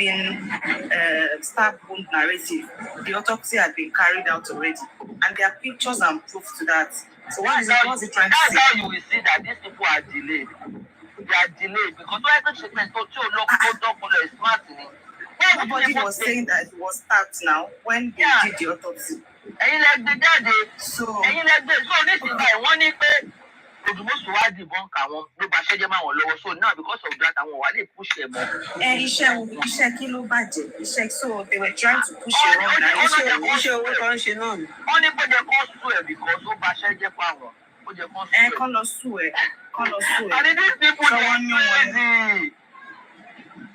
wound narrative, the autopsy had been carried out already, and there are pictures and proof to that. So what's it trying to say? That's how you will see that these people are delayed. They are delayed because why the treatment to is smart. Nobody was saying that he was stabbed now when they did the autopsy. So this is why one is Òdùmọ̀ṣù wá dìbọn káwọn ló bá ṣẹ́jẹ́ máa wọ̀n lọ́wọ́ so now because of that àwọn wà lè push ẹ̀ mọ́. Iṣẹ́ kí ló bàjẹ́ iṣẹ́ so they were trying to push it on na iṣẹ́ owó kan ṣe náà ni. Wọ́n ní kó jẹ́ kó sùn ẹ̀ because ó bá ṣẹ́jẹ́ fáwọn kó jẹ́ kó sùn ẹ̀. Kán lọ sùn ẹ̀. And these people they are crazy.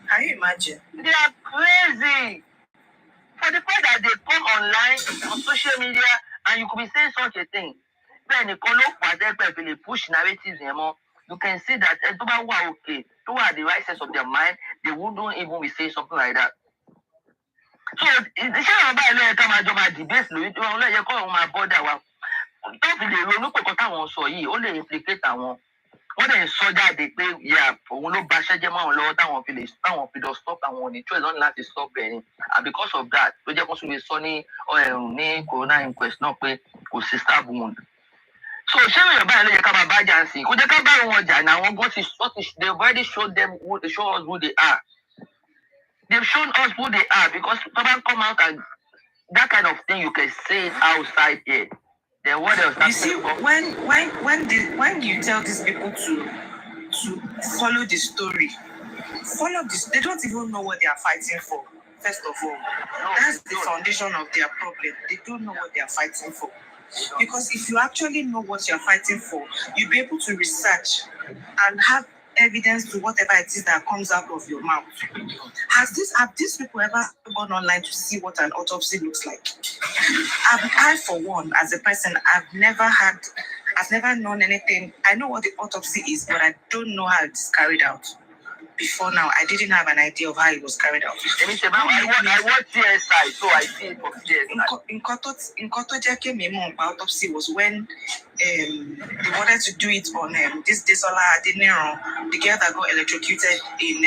Can you imagine? They are crazy. For the fact that they come online on social media and you could be saying such a thing. Then you push narratives anymore. You can see that okay, who are the right sense of their mind, they wouldn't even be saying something like that. So the share about debate implicate wọ́n dẹ̀ sọ jáde pé òun ló ba ṣẹ́jẹ́ mọ́ àwọn lọ́wọ́ táwọn fi lọ stop àwọn ní choice on láti stop ẹ̀rín and because of that ló jẹ́ kó tún lè sọ ní corona inquest náà pé kò sí stab wound. So ṣé ìrìn báyìí ló yẹ ká máa bá jà sí kó jẹ́ ká bá wọn jà ní àwọn gan they already show us who they are. They've shown us who they are because someone come out and that kind of thing you can say it outside here. Then what else? You see, when you tell these people to follow the story, they don't even know what they are fighting for. First of all, that's the foundation of their problem. They don't know what they are fighting for. Because if you actually know what you are fighting for, you'll be able to research and have evidence to whatever it is that comes out of your mouth. Have these people ever gone online to see what an autopsy looks like? I for one, as a person, I've never known anything. I know what the autopsy is, but I don't know how it's carried out. Before now, I didn't have an idea of how it was carried out. I watch CSI, so I see it from CSI. In Koto autopsy was when they wanted to do it on this Desola Adenero, the girl that got electrocuted in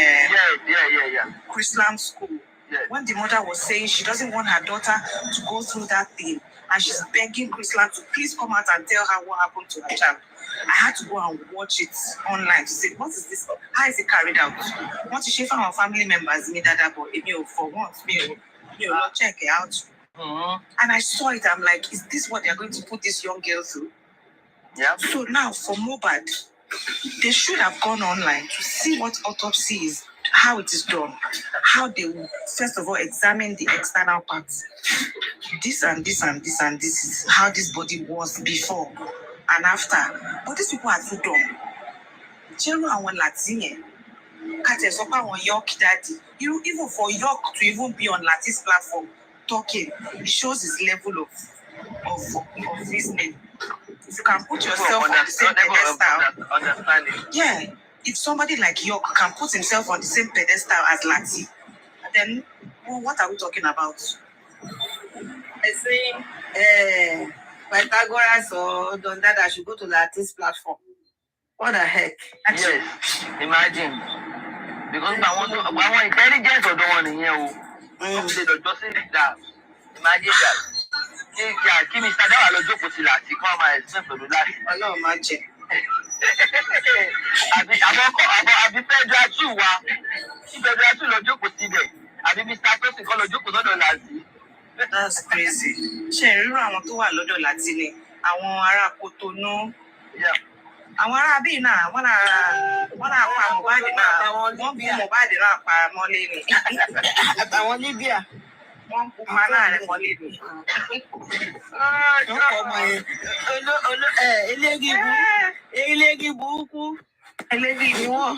Chrislam school. Yeah. When the mother was saying she doesn't want her daughter to go through that thing, and she's begging Chrislam to please come out and tell her what happened to her child. I had to go and watch it online to say, what is this? How is it carried out? What is she from our family members? Me that boy, for once, check it out. And I saw it. I'm like, is this what they're going to put this young girl through? Yeah. So now for Mohbad, they should have gone online to see what autopsy is, how it is done, how they will first of all examine the external parts. This and this and this and this is how this body was before and after. But these people are too dumb. Children and one Latine. York daddy. Even for York to even be on Latin's platform talking, it shows his level of reasoning. If you can put yourself on the same pedestal, yeah. If somebody like York can put himself on the same pedestal as Lati, then what are we talking about? I say, Pythagoras or Dondada should go to Lati's platform. What the heck? Yes, imagine. Because I want intelligence or don't want to hear who. Just that. Imagine that. Yeah, Kimi Sada will joke with Lati. Come on, explain for the last. Hello, imagine. I've been federal two wa federal two lọ jókòó síbẹ̀ àbí Mr. Tosin kọ́ lọ jókòó lọ́dọ̀ Làzí. That's crazy. Ṣé ìrírò àwọn tó wà lọ́dọ̀ Làzí ni àwọn ará Kotonu? Àwọn ará bíi náà wọ́n náà pa Mohbad náà wọ́n bí Mohbad náà pa mọ́lé ni. Àtàwọn Libya wọ́n kú pa náà rẹ̀ mọ́lé ni. Eléégí burúkú eléégí ni wọ́n.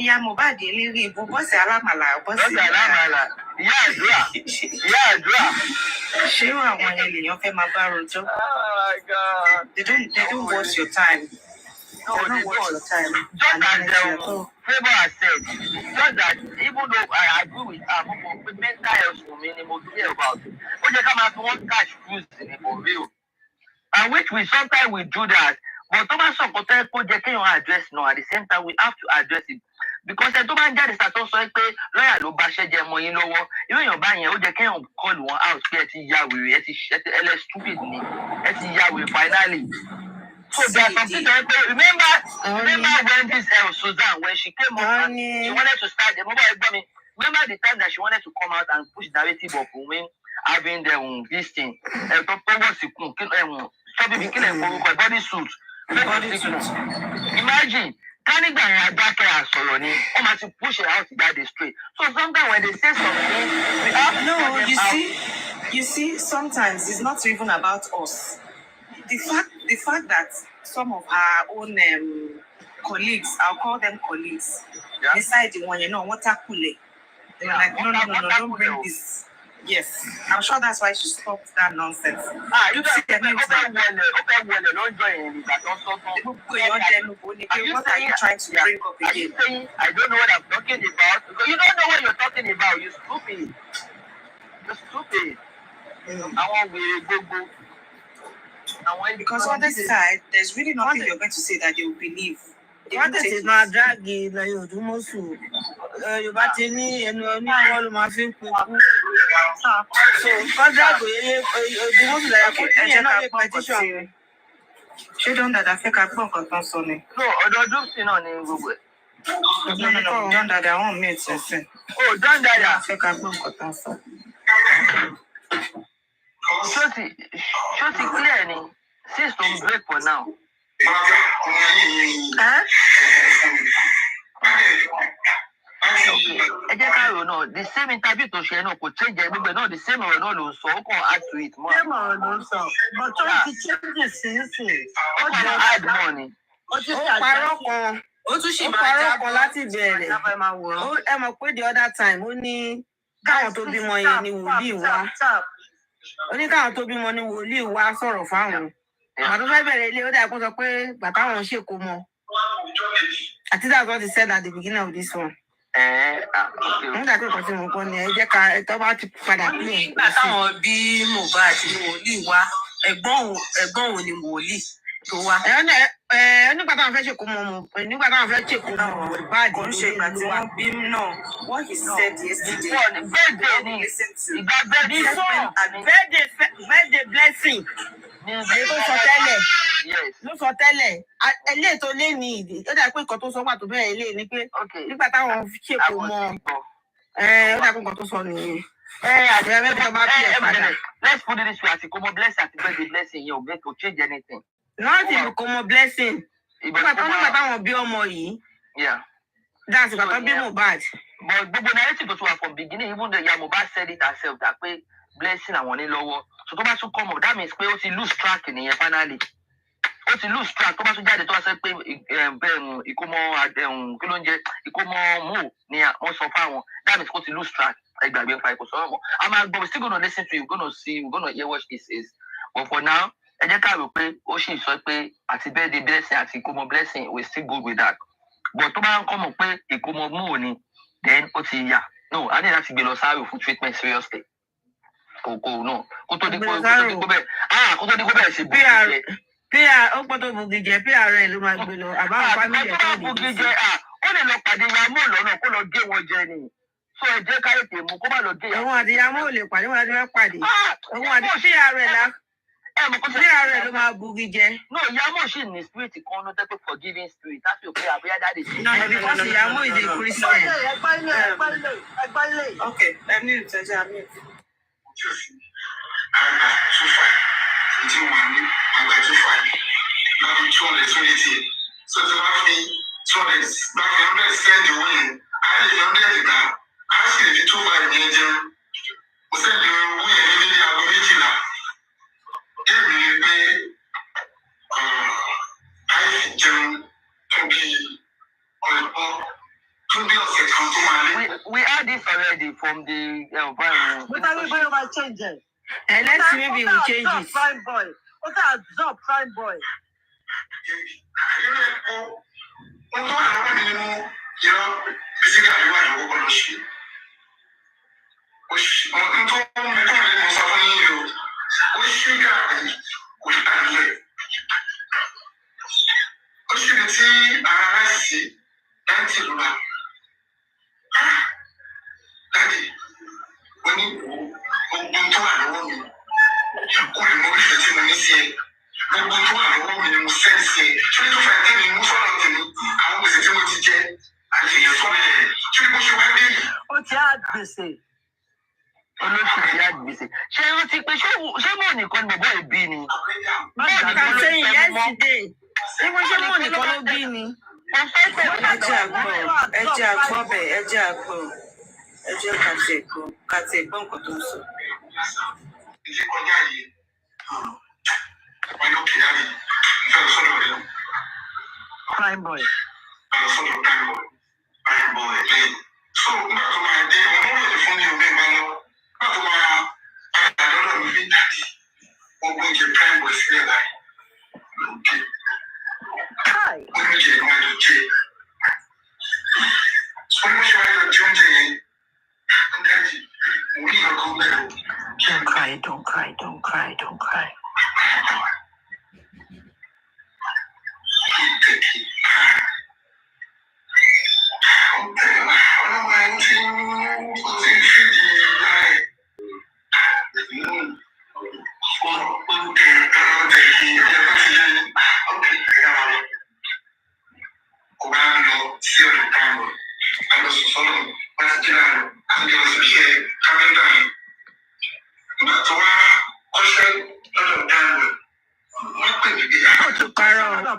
Ìyá Mohbad eléégí ibú bọ́sẹ̀ alámàlà bọ́sẹ̀ alámàlà ìyá àdúrà. Ṣé àwọn yẹn lèèyàn fẹ́ máa bá rojọ́? They don't waste your time. No, they don't waste your time. Just as Favour has said, just that even though I agree with her, mental health for me, mo care about it. Ó jẹ́ ká máa fi wọ́n catch cruise ní for real. And which we sometimes we do that. But tó bá sọ nǹkan tó yẹ kó jẹ́ kéèyàn address now at the same time we have to address it. Because ẹ tó bá ń jáde sàtọ́ sọ pé lọ́ọ̀yà ló bá ṣẹ́jẹ́ mọ́ yín lọ́wọ́. Irú èèyàn bá yẹn ó jẹ́ kéèyàn call wọn out pé ẹ ti ya wèrè ẹ ti stupid ni ẹ ti ya wèrè finally. So there are some things that remember when this Susan when she came up she wanted to start remember the time that she wanted to come out and push the narrative of women having this thing body suit. Imagine Canada and Adaka sọ̀rọ̀ ni wọ́n máa ti push it out that day straight. So sometimes when they say something we have you see sometimes it's not even about us. The fact that some of her own colleagues, I'll call them colleagues, decide the one, water cooler. They were like, no, don't bring this. Yes, I'm sure that's why she stopped that nonsense. You see the names now. What are you trying to bring up again? I don't know what I'm talking about. Because you don't know what you're talking about. You're stupid. I want to go. Because on this side, there's really nothing you're going to say that they will believe. What is not dragging like you do most you but any and all my film. So, contract the most like petition. She don't that affect her book or something. No, I don't see no name Google. No, don't that I won't make sense. Oh, don't that affect her book or something. Shorty clear since to break for now. Ẹ jẹ́ ká rò náà the same interview tó ṣe náà kò change gbogbo náà the same ọ̀rọ̀ náà ló ń sọ ó kàn add to it more. Same ọ̀rọ̀ ló ń sọ but tó ti change sínsìn. Ó kàn add more ni. Ó parọ́ kan ó tún ṣì máa jábọ̀ láti bẹ̀rẹ̀ ẹ mọ̀ pé the other time ó ní káwọn tó bímọ yẹn ni wòlíì wá ó ní káwọn tó bímọ ni wòlíì wá sọ̀rọ̀ fáwọn àtúntò fẹ́ bẹ̀rẹ̀ ilé ó dà kó sọ pé bàtà wọn ṣèkó mọ́ àti that's what he said at the beginning of this one. Nígbà tó kàn sí mo kọ́ ni ẹ jẹ́ ká ẹ̀tọ́ bá ti padà pín in. Nígbà táwọn bí Mohbad ni wòlíì wá ẹ̀gbọ́n òun ni wòlíì tó wá. Nígbà táwọn fẹ́ ṣèkó mọ́ nígbà táwọn fẹ́ ṣèkó mọ́ Mohbad kò ń ṣe ìgbà tí wọ́n bí náà what he said yesterday. Birthday blessing. Ló sọ tẹ́lẹ̀ eléyìí tó lé ní ìdí ó dà pé nǹkan tó sọ wà tó bẹ́ẹ̀ eléyìí ni pé nígbà táwọn ṣèkó mọ́ ó dà pé nǹkan tó sọ nìyẹn. Let's put it this way, àti Komo blessing àti birthday blessing yẹn ò gbé kò change anything. Nothing Komo blessing. Nígbà táwọn bí ọmọ yìí. That's ìgbà tó bí Mohbad. But gbogbo narrative tó wà from beginning even though ìyá Mohbad said it herself that pé blessing àwọn ní lọ́wọ́. So tó bá tún come up that means pé ó ti lose track nìyẹn finally. Ó ti lose track tó bá tún jáde tó bá sọ pé ìkómọ kí ló ń jẹ ìkómọ mú ni wọ́n sọ fáwọn that means ó ti lose track. Ẹgbàgbé pa ẹ̀kọ́ sọ̀rọ̀ mọ́. But we're still gonna listen to you, we're gonna see, we're gonna hear what she says. But for now, ẹ jẹ́ ká rò pé ó sì sọ pé àti birthday blessing àti ìkómọ blessing we still good with that. But tó bá ń kọ́ mọ̀ pé ìkómọ mú ni then ó ti yà. No, a ní láti gbé lọ sáré fún treatment seriously. Kò no. Kó tó di kó bẹ̀rẹ̀ sí bùkì jẹ. PR ó gbọ́dọ̀ bùkì jẹ PR rẹ̀ ló máa gbé lọ. Àbáwọn family ẹ̀ tó bùkì jẹ ó lè lọ pàdé Yamó lọ́nà kó lọ gé wọn jẹ ni. So ẹ jẹ́ káyọ̀ tèmú kó má lọ gé Yamó. Òun àti Yamó ò lè pàdé wọn láti fẹ́ pàdé. Òun àti PR rẹ̀ lá. No, Yamo is in the spirit, forgiving spirit. That's your prayer. No, because Yamo is a Christian. Okay, let me tell you. So to have me, so this back in the send the win. I didn't get it now. I see the two by the engine. We said the win immediately I will meet you now. Give me I Jim to be we had this already from the environment. But I will buy my changes. And let's see maybe we change it. Prime boy. What's that? Absorb prime boy. Ṣé wọ́n ti pé ṣé mọ̀ nìkan ni bàbá ìbí ni? I'm saying yesterday. Ṣé mo ṣe mọ̀ nìkan ló bí ni? Ẹ jẹ́ àgbọ̀ bẹ̀, ẹ jẹ́ àgbọ̀. Ẹ jẹ́ kàtẹ́ ẹ̀gbọ́n nǹkan tó ń sọ. Prime boy. So, my day, I'm already from you, Hi. Don't cry, don't cry, don't cry, don't cry.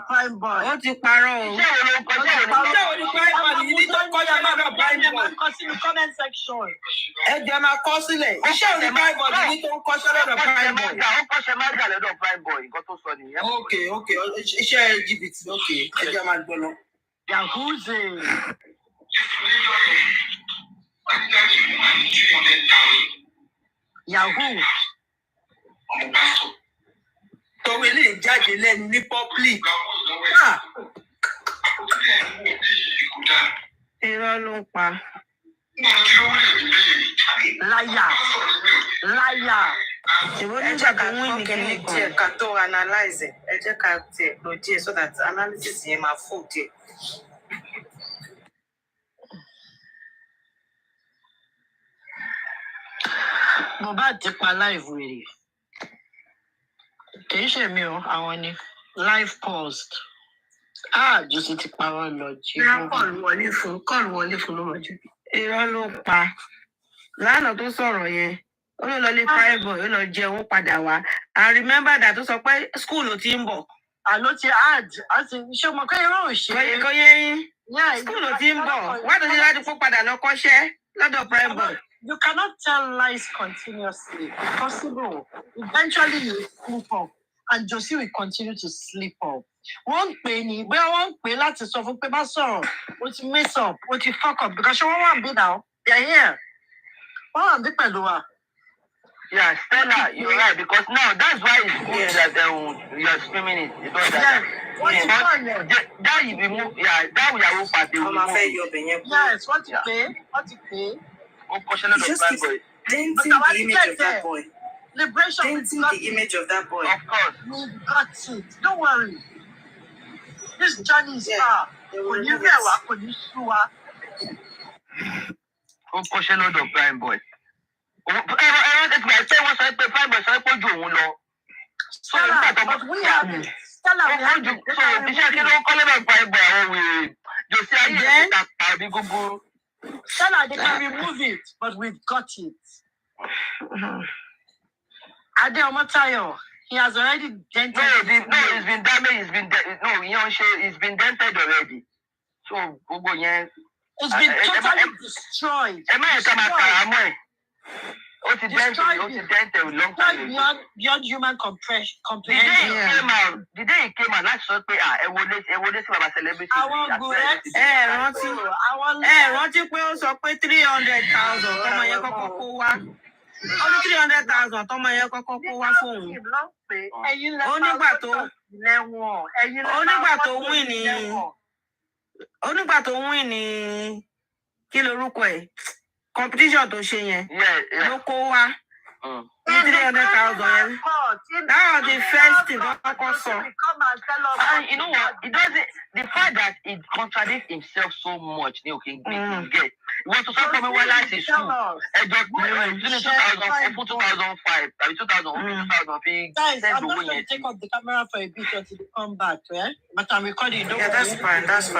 Prime boy. Ó ti parọ́ o. Comment section. Ẹ jẹ́ máa kọ sílẹ̀. Iṣẹ́ òní prime boy ní tó ń kọ́ṣẹ́ lọ́dọ̀ prime boy. Ó kọ́ṣẹ́ mága lọ́dọ̀ prime boy nǹkan tó sọ nìyẹn. Okay. Iṣẹ́ jìbìtì okay. Ẹ jẹ́ máa gbọ́ lọ. Yahuze. Yahoo. Tọ́wé lè jáde lẹ́nu ní public. Irọ́ ló ń pa. Láyà. Ẹ jẹ́ ká wọ́n ní kíní díẹ̀ ká tó analyze ẹ̀. Ẹ jẹ́ ká tiẹ̀ lọ díẹ̀ so that analysis yẹn máa fò díẹ̀. Mohbad ti pa live wèrè. Kì í ṣe mi o, àwọn ni live post. Jùsí ti pa wọ́n lọ jí. Kọ́ọ̀lù wọlé fún ló mọ̀ jù. Irọ́ ló pa. Lánàá tó sọ̀rọ̀ yẹn, ó ló lọ lé prime boy, ó lọ jẹun padà wá. I remember that tó sọ pé school ló ti ń bọ̀. Àló ti ṣé mo kọ́ irọ́ òṣèré. Kò yẹ yín. School ló ti ń bọ̀. Wá tó ṣe láti kó padà lọ kọ́ṣẹ́ lọ́dọ̀ prime boy. You cannot tell lies continuously. Impossible. Eventually you sleep up. And Josie will continue to sleep up. Wọ́n pè ní bóyá wọ́n pè láti sọ fún pé bá sọ̀rọ̀, ó ti mess up, ó ti fuck up because wọ́n wà bí now, they are here. Wọ́n wà bí pẹ̀lú wa. Yeah, Stella, you're right because now that's why it's good that you're streaming it. Because that you be move, that we are party. Yes, what you pay? Just denting the image of that boy. Liberation. Denting the image of that boy. Of course. We got it. Don't worry. This journey is far. When you hear what, when you see what. Question of the prime boy. Prime boy sọ pé ju òun lọ. Stella, but we have Stella, we have to Stella, they can remove it, but we've got it. Ade Omotayo, he has already dented. No, it's been damaged. It's been dented already. So, it's been totally destroyed. Beyond human comprehension. The day it came out, that's what I celebrity. Rántí pé ó sọ pé 300,000 tọmọ yẹn kọ́kọ́ kó wá. Ó ní 300,000 tọmọ yẹn kọ́kọ́ kó wá fóun. Onígbà tó win ní kí lorúkọ ẹ̀ competition tó ṣe yẹn ló kó wá. 300,000 yẹn. That was the first thing that I saw. And you know what? It doesn't. The fact that it contradicts himself so much, you can get. It was to start coming well as his school. And just 2005, 2005, 2005. Guys, I'm not going to take off the camera for a bit until you come back, yeah? But I'm recording. Yeah, that's fine. That's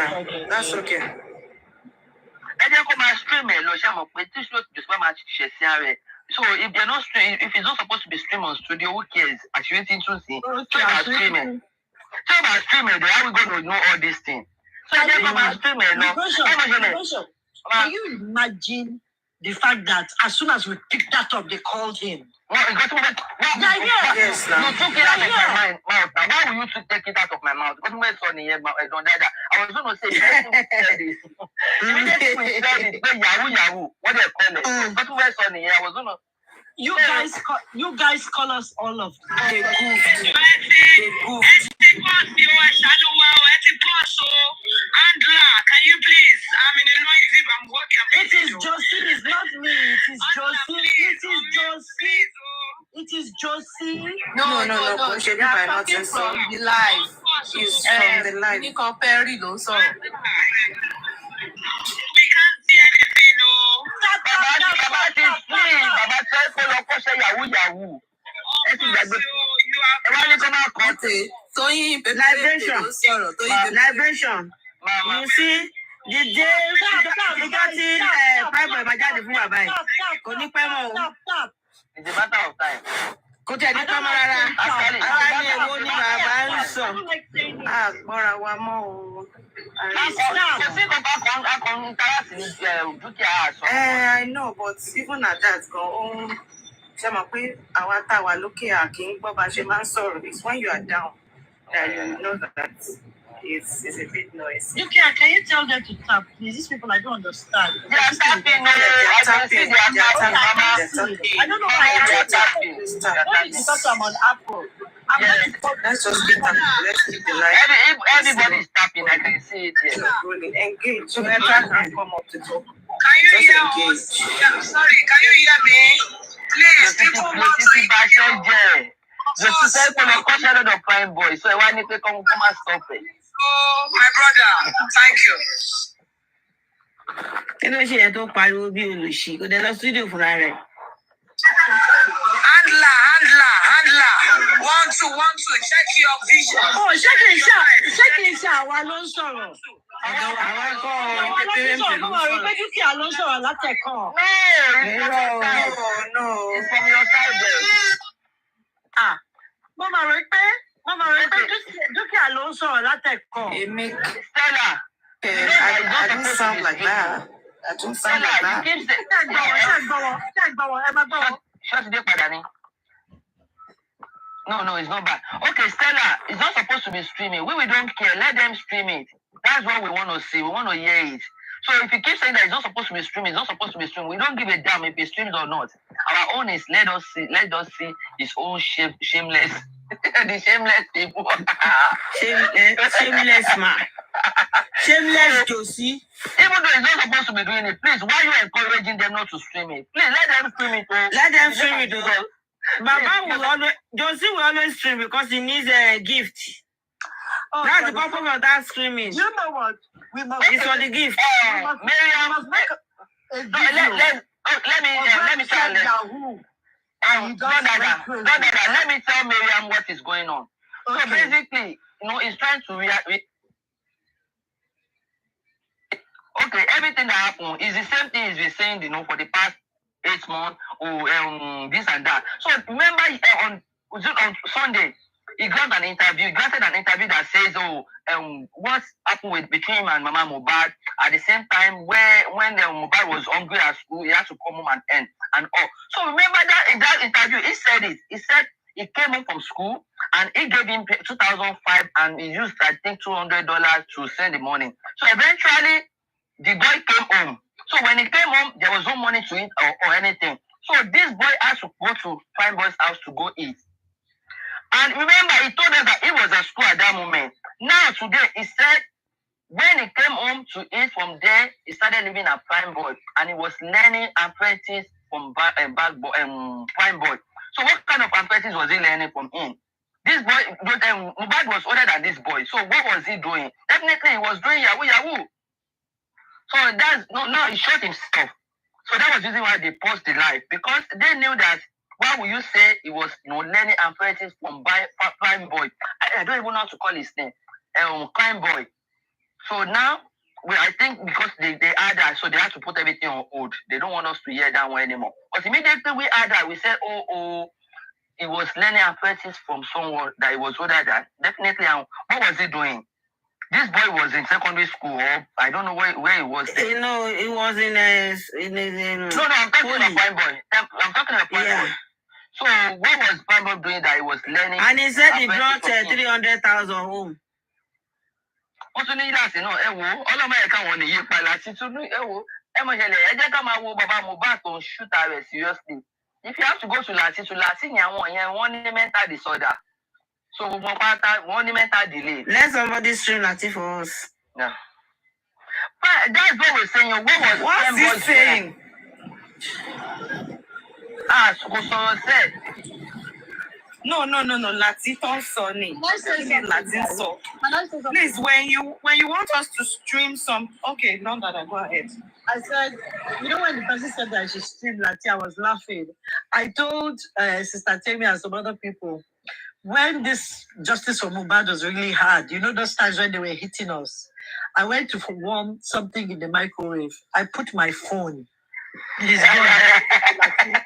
okay. And then come and stream it. So if they're not streaming, if it's not supposed to be streamed on studio, who cares? Actually, it's interesting. So about streaming. So about streaming, how are we going to know all these things? So if they're about streaming, can you imagine the fact that as soon as we picked that up, they called him? Yes, you took it out of my mouth. Why will you take it out of my mouth? Because when I was going to say, Yahoo, what do you call it? But when I was going to. You guys call us all of the goof. Can you please? I'm in a noisy, I'm working. It is Josie, it's not me. It is Josie. It is Josie. No. She by not from the live. She's from the live. You compare it also. We can't see anything, no. Liberation. You see, the day we got in Bible Majadi fún bàbá ẹ̀. Kò ní pẹ́ mọ́ o. It's a matter of time. Kò tẹ̀ ní pẹ́ mọ́ rárá. Ara ní èwo ni bàbá ń sọ. Àgbọ̀ra wa mọ́ o. I know, but even at that, ṣe mọ̀ pé àwa tá wà lókè àkì ń gbọ́ bá ṣe máa ń sọ̀rọ̀. It's when you are down that you know that it's a bit noisy. Okay, can you tell them to tap, please? These people, I don't understand. They are tapping. I don't know why they're tapping. Only because I'm on Apple. Let's just keep tapping. Let's keep the light. Everybody is tapping. I can see it here. Engage. So let's try and come up to talk. Can you hear us? Yeah, sorry, can you hear me? Please, people want to hear. The society of culture of Prime Boy. So I want to come and stop it. Oh, my brother, thank you. Kí ló ṣe yẹ tó pariwo bí olùṣí? Kò dé lọ studio fúnra rẹ̀. Handler. 1, 2, 1, 2. Check your vision. Oh, check it out. Àwa ló ń sọ̀rọ̀. Mo mọ̀ wípé dúkìá ló ń sọ̀rọ̀ látẹ̀kọ̀. No. It's from your side there. Mo mọ̀ wípé dúkìá ló ń sọ̀rọ̀ látẹ̀kọ̀. Stella. I don't sound like that. Shut the padani. No, it's not bad. Okay, Stella, it's not supposed to be streaming. We don't care. Let them stream it. That's what we want to see. We want to hear it. So if you keep saying that it's not supposed to be streaming, we don't give a damn if it streams or not. Our own is let us see his own shameless. The shameless people. Shameless man. Shameless Josie. Even though it's not supposed to be doing it, please, why are you encouraging them not to stream it? Please, let them stream it. Let them stream it. Josie will always stream because he needs a gift. Oh, that's the purpose of that streaming. You know what? It's for the gift. Miriam, let me tell you. Let me tell Miriam what is going on. Okay. So basically, he's trying to react. Okay, everything that happened is the same thing he's been saying, for the past 8 months, this and that. So remember, on Sunday, he granted an interview that says, what's happened between him and Mama Mohbad at the same time when Mohbad was hungry at school, he had to come home and end and all. So remember that in that interview, he said it. He said he came home from school and he gave him 2005 and he used, I think, $200 to send the money. So eventually, the boy came home. So when he came home, there was no money to eat or anything. So this boy has to go to Prime Boy's house to go eat. And remember, he told us that he was at school at that moment. Now today, he said when he came home to eat from there, he started living at Prime Boy. And he was learning apprentice from Prime Boy. So what kind of apprentice was he learning from him? This boy, Mohbad was older than this boy. So what was he doing? Definitely, he was doing Yahoo. So now he shot himself. So that was the reason why they paused the live, because they knew that why would you say he was learning apprentice from Prime Boy? I don't even know how to call his name. Prime Boy. So now I think because they had that, so they had to put everything on hold. They don't want us to hear that one anymore. But immediately we had that, we said, he was learning apprentice from someone that he was older than. Definitely, what was he doing? This boy was in secondary school. I don't know where he was. He was in No, I'm talking about Prime Boy. I'm talking about Prime Boy. So what was Prime Boy doing that he was learning? And he said he brought 300,000 home. What's the need that? All of my account when you pay last Baba Mohbad to shoot her seriously. If you have to go to Lati, you want mental disorder. So one mental delay. Let somebody stream Lati for us. Yeah. But that's what we're saying. What's he saying? So said. No. Lati don't Sonny. Lati so. Please, when you want us to stream some, okay, no, that go ahead. I said, when the person said that she streamed Lati, I was laughing. I told Sister Tammy and some other people, when this justice for Mohbad was really hard, those times when they were hitting us, I went to warm something in the microwave. I put my phone. It is gone.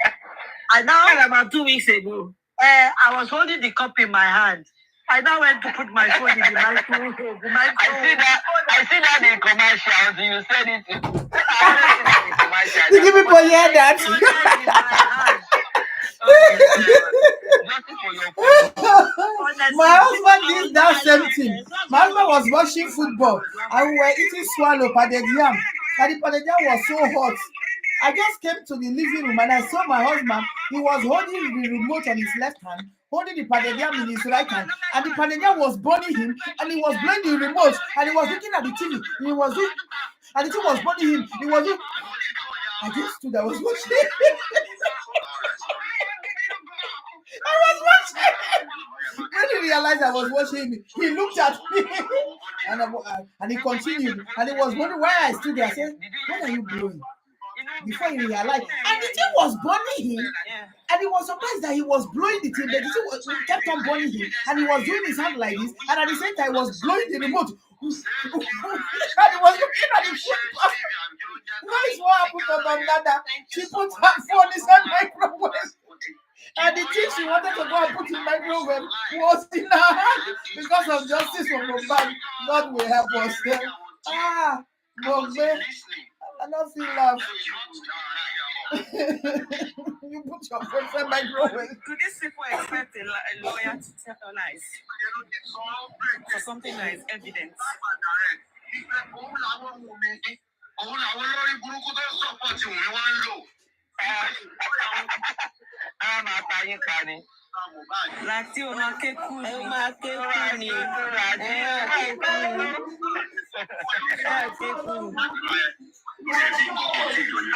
I now, about 2 weeks ago, I was holding the cup in my hand. I now went to put my phone in the microwave. I see that in commercials. You said it. You give me for hear that. My husband did that same thing. My husband was watching football and we were eating swallow pounded yam. And the pounded yam was so hot. I just came to the living room and I saw my husband. He was holding the remote on his left hand, holding the pounded yam in his right hand, and the pounded yam was burning him, and he was blowing the remote, and he was looking at the TV, and the thing was burning him. I just stood, I was watching. I was watching. When he realized I was watching, he looked at me and he continued. And he was wondering why I stood there. I said, "What are you blowing?" Before he realized, and the thing was burning him, and he was surprised that he was blowing the thing. The thing kept on burning him, and he was doing his hand like this, and at the same time, he was blowing the remote. And he was looking at the football. What is what happened to Bangada? She put her phone inside microwave. And the thing she wanted to go and put in microwave was in her hand because of justice for Mohbad. God will help us. Mohbad, I don't feel love. You put your phone in microwave. Do these people expect a lawyer to tell lies for something that is evident? Lati o ma keku ni.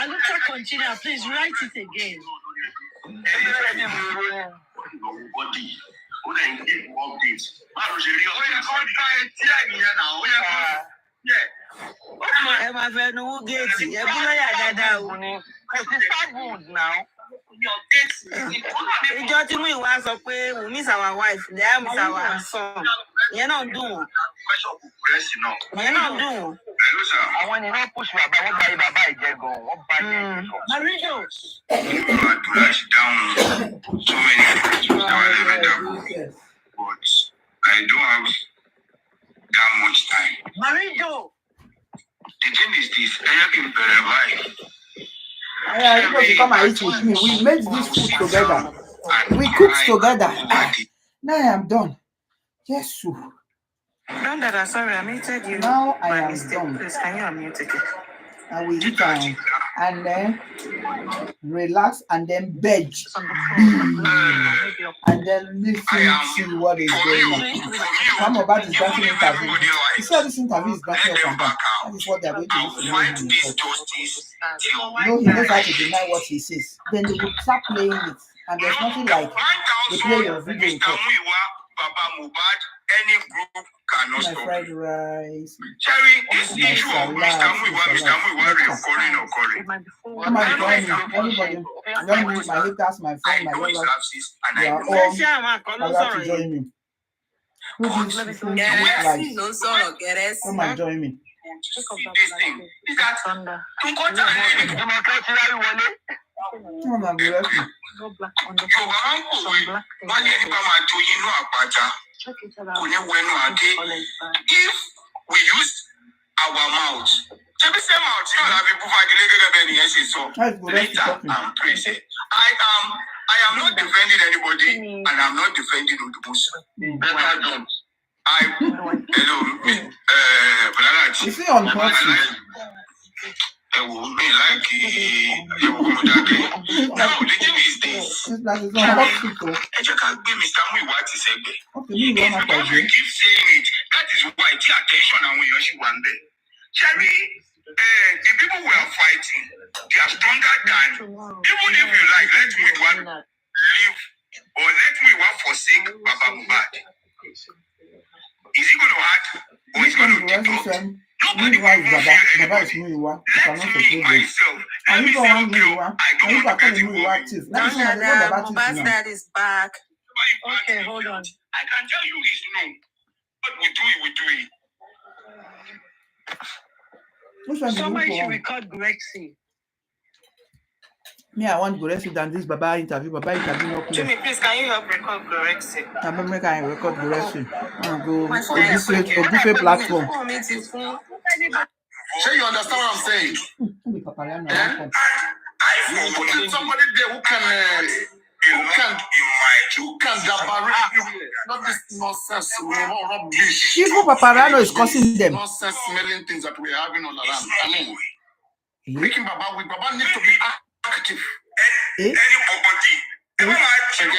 Aluta continue, please write it again. máa fẹ́ nu géètì. Ẹ bú lọ́yà dáadáa o. Now. Ìjọ tí mú ìwà sọ pé we miss our wife, they miss our son. Ìyẹn náà dùn wọ́n. Ìyẹn náà dùn wọ́n. Àwọn ènìyàn náà push bàbá wọn bá bàbá ìjẹ gan, wọ́n bá jẹ ìjọ. Marijo. So many people that were living that book, but I don't have that much time. Marijo. The thing is this, I can verify. Yeah, you to come and eat with me. We made this food together. We cooked together. Now I am done. Yes, sir. Dada, sorry, I muted you. Now I am done. Please, can you unmute again? I will eat and then relax and then beg. And then listen to what is going on. Some of us is getting interview. You see, this interview is getting up and down. That is what they are going to listen to. No, he knows how to deny what he says. Then they will start playing it. And there's nothing like they play your video. Any group cannot stop. Fried rice. Cherry, this issue of Mr. Muiwa recording. Come on, join me. Everybody, join me. My haters, my friend, my lovers. They are all allowed to join me. Who gives food to eat rice? Come and join me. Come on, be ready. If we use our mouth, I am not defending anybody, and I'm not defending Odubusu. Better don't. Hello, you see on person. Now, the thing is this. I can't be Mr. Muiwa to say it. Keep saying it. That is why the attention and when you want there. Cherry, the people who are fighting, they are stronger than, even if you like, let Muiwa live or let Muiwa forsake Baba Mohbad. Is he going to act or is he going to deport? Nobody will Baba is Muiwa. You cannot forget this. And you don't want Muiwa. And you are calling Muiwa active. That is not the one Mohbad's dad is back. Okay, hold on. I can tell you it's no. But we do it. Somebody should record Grexy. Me, I want Grexy than this Baba interview. Baba interview no place. Jimmy, please, can you help record Grexy? I'm going to record Grexy. I'm going to go Obufe platform. So you understand what I'm saying? I put somebody there who can not this nonsense. Even Paparano is causing them. Nonsense smelling things that we're having all around. I mean, making Baba need to be active. Anybody. Cashing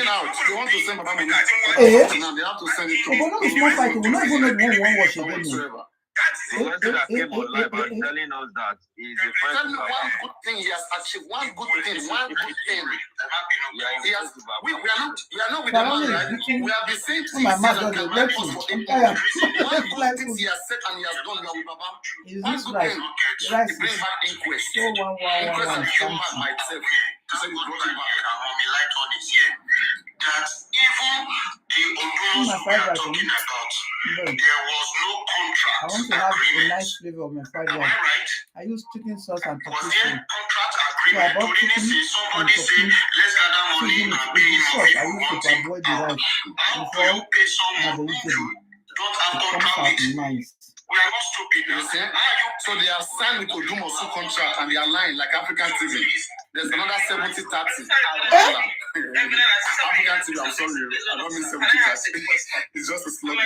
out. They want to send Baba money. Now they have to send it to not fighting. We not even know one watch again. That came on live and telling us that he's the first one good thing he has achieved. One good thing. We are not with the man, right? We have the same thing. One good thing he has said and he has done with Baba. One good thing. He brings back inquest. Inquest and human myself. To say he's brought back. Light on his ear. That even the Odumosu we are talking about, there was no contract. I want to have a nice flavor of my fried rice. Right? I use chicken sauce and was potato. there contract agreement? Somebody say, let's gather money and pay him sauce. I use to avoid the rice. How do you pay someone who you don't have contract with? Nice. We are not stupid, you see? So they are signed with Odumosu contract and they are lying like African TV. There's another 70-30. African TV, I'm sorry. I don't mean 70-30. It's just a slogan.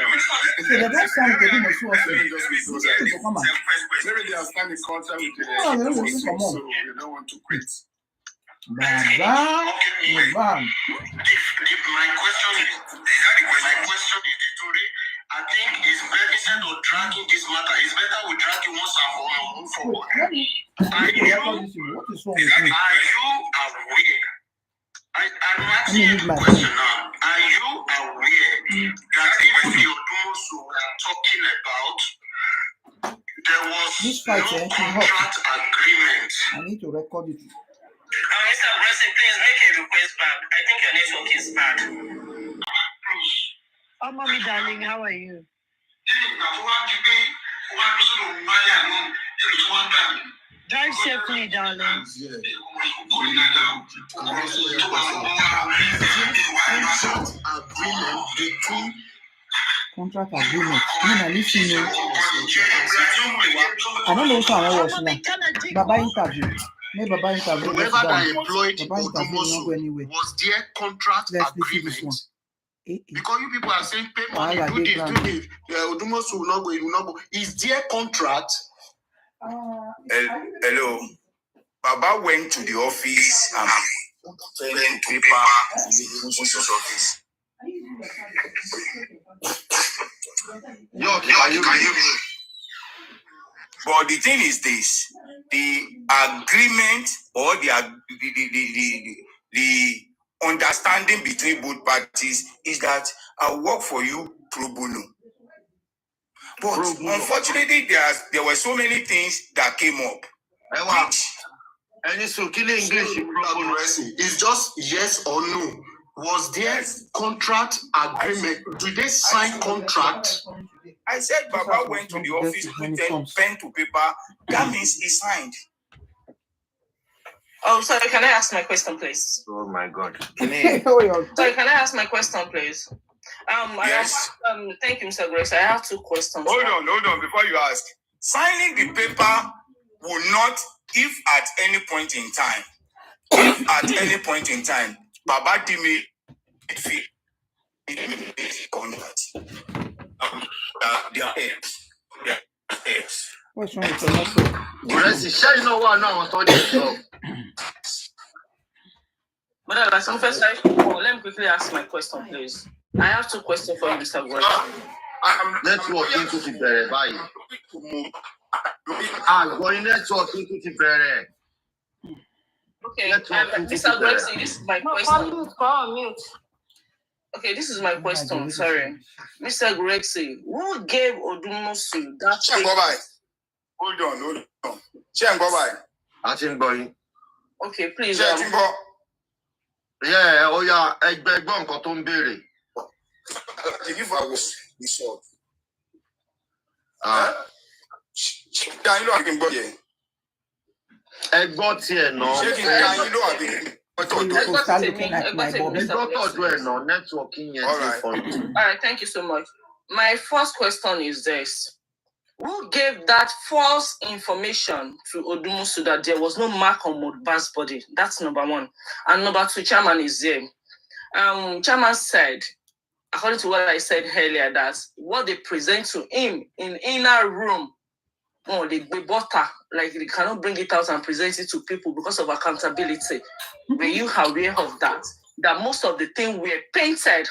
So they don't sign with Odumosu also. Maybe they are signing contract with Odumosu, so they don't want to quit. My question is, I think it's better instead of dragging this matter. It's better we drag it once and for all, move forward. Are you aware? I'm asking you the question now. Are you aware that even the Odumosu we are talking about, there was This fight is hot. Agreement. I need to record it. Mr. Blessing, please make a request back. I think your network is bad. Oh, mommy, darling, how are you? Drive safely, darling. Contract agreement. I listen. I don't know if I was watching. Baba interview. Maybe Baba interview. Whoever that employed Odumosu was their contract agreement. Because you people are saying pay money, do this. Odumosu will not go. Is their contract? Hello. Baba went to the office and went to paper in the Odumosu's office. Can you hear me? But the thing is this: the agreement or the understanding between both parties is that I work for you pro bono. But unfortunately, there were so many things that came up. It's just yes or no. Was there contract agreement? Did they sign contract? I said Baba went to the office, put pen to paper. That means he signed. Oh, sorry, can I ask my question, please? Oh my God. Sorry, can I ask my question, please? Yes. Thank you, Mr. Grace. I have 2 questions. Hold on, before you ask. Signing the paper will not, if at any point in time, Baba Dimi contract. They are heirs. What's wrong with the let me quickly ask my question, please. I have 2 questions for you, Mr. Grace. Network into the very Okay, Mr. Grace, this is my question. Okay, this is my question. Sorry, Mr. Grexy, who gave Odumosu that? Hold on. Okay, please. Yeah, ẹgbẹgbọn nǹkan tó ń béèrè. If I was resolved. Can you know I can go here? Ẹgbọ́n tiẹ̀ náà. Ṣé kí n can you know I can All right, thank you so much. My first question is this. Who gave that false information to Odumosu that there was no mark on Mohbad's body? That's number 1. And number 2, Chairman is there. Chairman said, according to what I said earlier, that what they present to him in inner room, they butter, like they cannot bring it out and present it to people because of accountability. Were you aware of that? That most of the things were painted.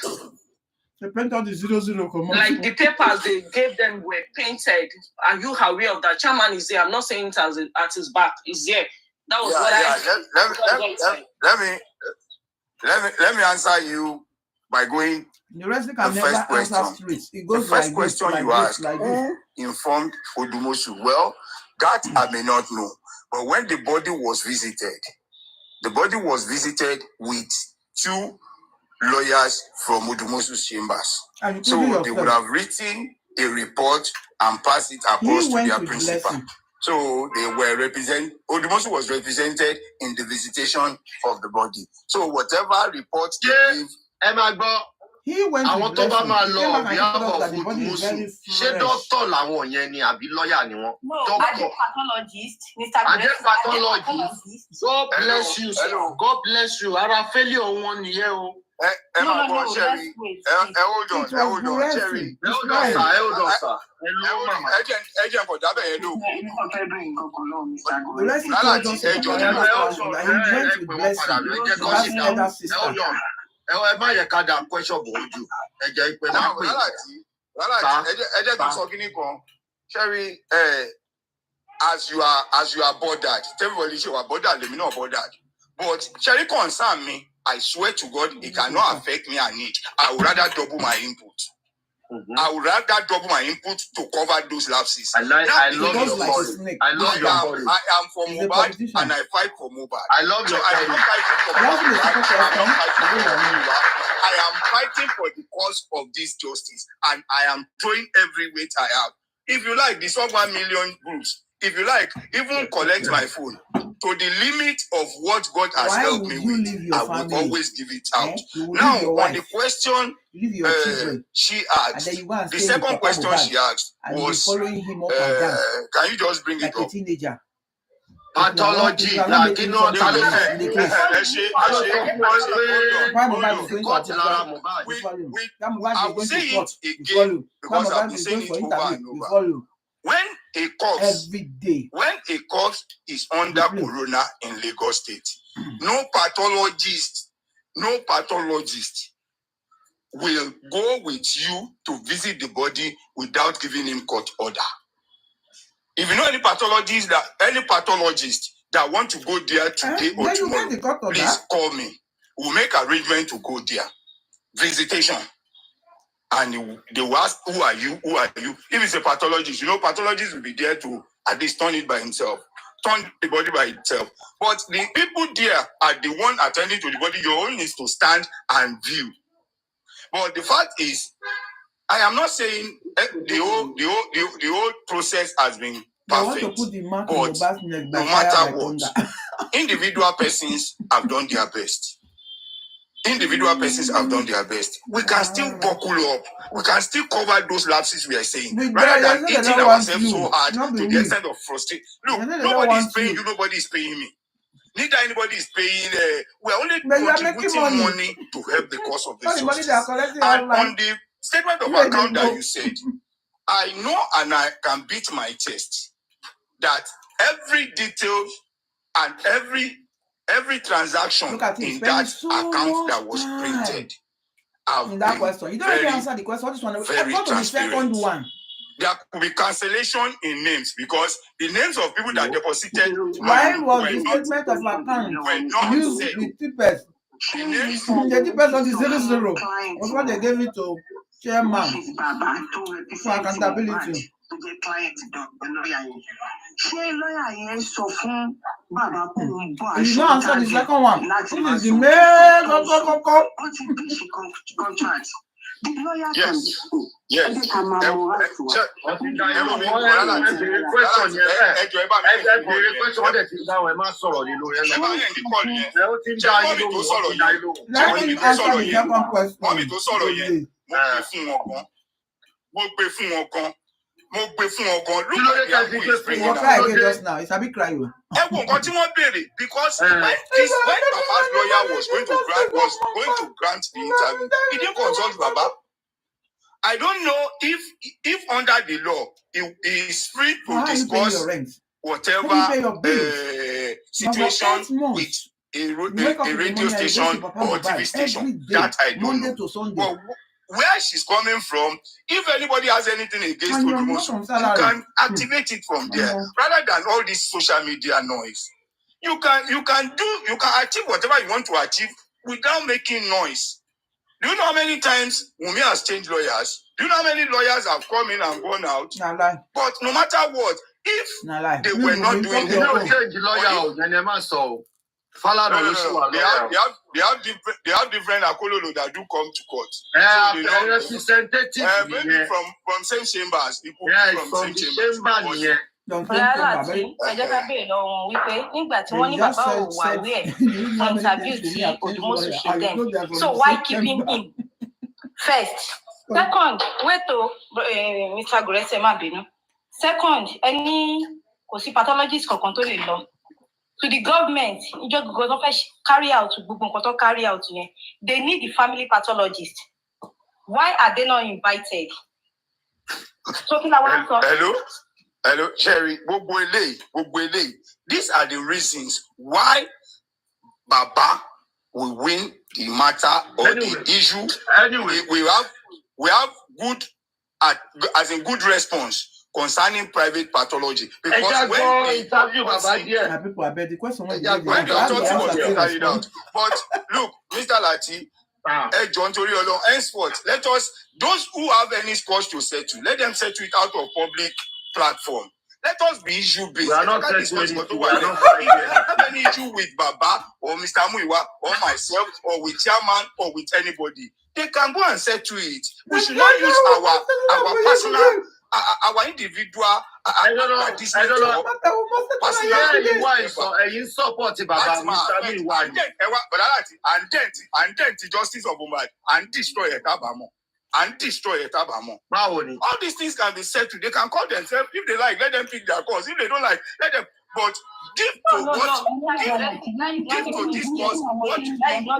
They painted the 00 command. Like the papers they gave them were painted. Are you aware of that? Chairman is there. I'm not saying it as at his back. He's there. That was Let me answer you by going. The rest can never answer straight. It goes the first question you asked informed Odumosu. Well, that I may not know. But when the body was visited with 2 lawyers from Odumosu's chambers. So they would have written a report and passed it across to their principal. So they were Odumosu was represented in the visitation of the body. So whatever report they give, he went to the pathologist, Mr. God bless you, sir. God bless you. Ara failure one year. Hold on, Cherry. Hold on, sir. Cherry, as you are bothered, everybody should are bothered, let me not bothered. But Cherry concern me. I swear to God, it cannot affect me and it. I would rather double my input. I would rather double my input to cover those lapses. I love your body. I love your body. I am for Mohbad and I fight for Mohbad. I love your I am not fighting for Mohbad. I am fighting for the cause of this justice, and I am throwing every weight I have. If you like, this 1 million groups. If you like, even collect my phone to the limit of what God has helped me with. I will always give it out. Now, on the question she asked, the second question she asked was, can you just bring it up? Pathology, I will say it again because I've been saying it over and over. When a corpse is under corona in Lagos State, no pathologist will go with you to visit the body without giving him court order. If you know any pathologist that want to go there today or tomorrow, please call me. We'll make arrangement to go there. Visitation. And they will ask, who are you? Who are you? If it's a pathologist, pathologist will be there to at least turn it by himself. Turn the body by itself. But the people there are the one attending to the body. Your own is to stand and view. But the fact is, I am not saying the whole process has been perfect. But no matter what, individual persons have done their best. We can still buckle up. We can still cover those lapses we are saying. Rather than eating ourselves so hard to the extent of frustration. Look, nobody is paying you, nobody is paying me. Neither anybody is paying. We are only contributing money to help the cause of the justice. And on the statement of account that you said, I know and I can beat my chest that every detail and every transaction in that account that was printed. In that question, you don't really answer the question. This one, I got to the second one. There could be cancellation in names because the names of people that deposited. Why was the statement of account used the tipers? The tipers on the 00 was what they gave it to chairman for accountability. You don't answer the second one. This is the main contract. Yes. Just now. It's a bit crying. Because when Baba's lawyer was going to grant the interview, he didn't consult Baba. I don't know if under the law he is free to discuss whatever situation with a radio station or TV station. That I don't know. But where she's coming from, if anybody has anything against Odumosu, you can activate it from there rather than all this social media noise. You can achieve whatever you want to achieve without making noise. Do you know how many times Wunmi has changed lawyers? Do you know how many lawyers have come in and gone out? But no matter what, if they were not doing they don't change the lawyer, so they have different akololo that do come to court. Maybe from same chambers. From same chambers. ẹjọ́ ká béèrè lọ́wọ́ wọn wípé nígbà tí wọ́n ní bàbá ò wà wí ẹ̀ fún interview tí Odumosu ṣe then so why keeping him first? Second, wait to Mr. Gorese má bínú. Second, ẹni kò sí pathologist kankan tó lè lọ to the government ìjọ gbogbo tó fẹ́ carry out gbogbo nǹkan tó carry out yẹn they need the family pathologist. Why are they not invited? So kí la wá sọ. Hello, Sherry. These are the reasons why Baba will win the matter or the issue. Anyway, we have good response concerning private pathology because when people are the question when the autopsy was carried out. But look, Mr. Lati, John Toriolo, henceforth, let us, those who have any scores to settle, let them settle it out of public platform. Let us be issue based. We are not settling anything. We are not have any issue with Baba or Mr. Muiwa or myself or with chairman or with anybody. They can go and settle it. We should not use our personal, our individual. I don't know. Personal. Why you support Baba Mr. Muiwa and then the justice of Umar and destroy Etabamo. And destroy Etabamo. All these things can be settled. They can call themselves if they like. Let them pick their cause. If they don't like, let them. But give to this cause what you can do.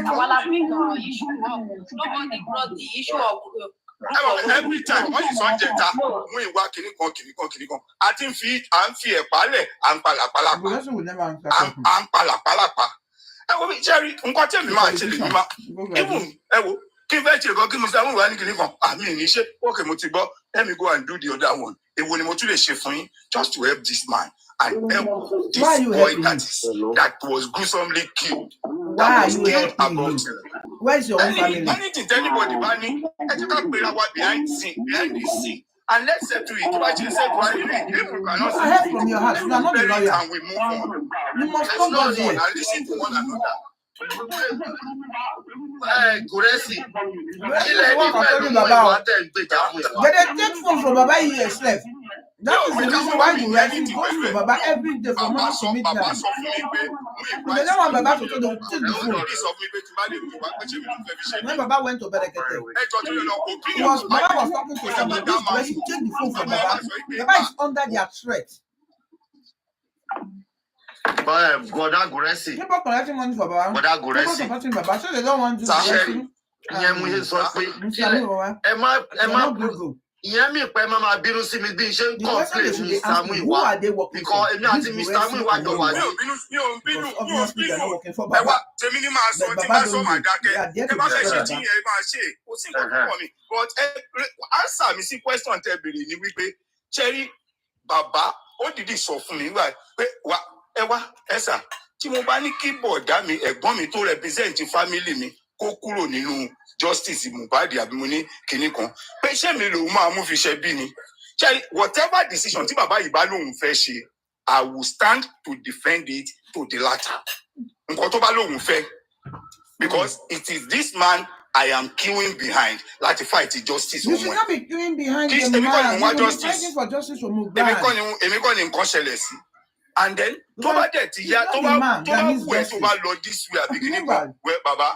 Nobody brought the issue of. Every time when you saw Jetta, we work in it, I think feet and fear pale and palapalapa. And palapalapa. And we Jerry, even let me go and do the other one. Just to help this man and help this boy that was gruesomely killed. That was killed above. Where's your own family? Anything to anybody, Banny, and you can't put what behind the scene. And let's say to it, what you said, I heard from your heart. You are not a lawyer. And we move on. You must come on here. And listen to one another. Guresi. They take phone from Baba years left. That is the reason why you writing goes to Baba every day for money to meet them. They don't want Baba to take the phone. When Baba went to Berekete, Baba was talking to somebody. This person take the phone from Baba. Baba is under their threat. Goda Guresi. People collecting money for Baba. Goda Guresi. People supporting Baba, so they don't want to do Yemi Mama Birusi me be she complain Mr. Muiwa because emi àti Mr. Muiwa jọ wà but answer me sí question tẹ́ béèrè ni wípé Cherry Baba ó dìdí sọ fún mi wá pé wá esa tí mo bá ní kí bọ̀dá mi ẹ̀gbọ́n mi tó represent family mi kó kúrò nínú justice Mohbad àbí mo ní kinní kan pé ṣé mi lòun máa mú fi ṣe bí ni whatever decision tí bàbá yìí bá lòun fẹ́ ṣe I will stand to defend it to the latter nǹkan tó bá lòun fẹ́ because it is this man I am queuing behind láti fight justice. You should not be queuing behind the man. You should be fighting for justice for Mohbad. èmi kọ́ ni nǹkan ṣẹlẹ̀ sí and then tó bá dẹ̀ ti yá tó bá wù ẹ́ tó bá lọ this way àbí kinní kan wẹ́ bàbá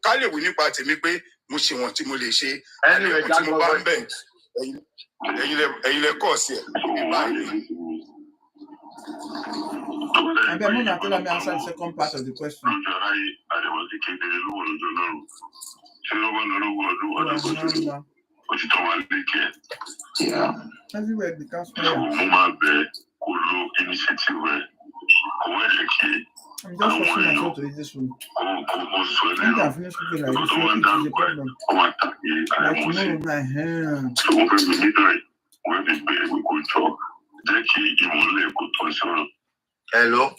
ká lè wí nípa tèmi pé mo ṣe wọn tí mo lè ṣe àlékún tí mo bá ń bẹ̀ ẹ̀yin lẹ kọ́ sí ẹ̀ báyìí. And then Mona tell me answer the second part of the question. Yeah. Everywhere becomes I'm just forcing myself to eat this one. When I finish cooking like this, it is a problem. Like tomorrow, my hand. Hello.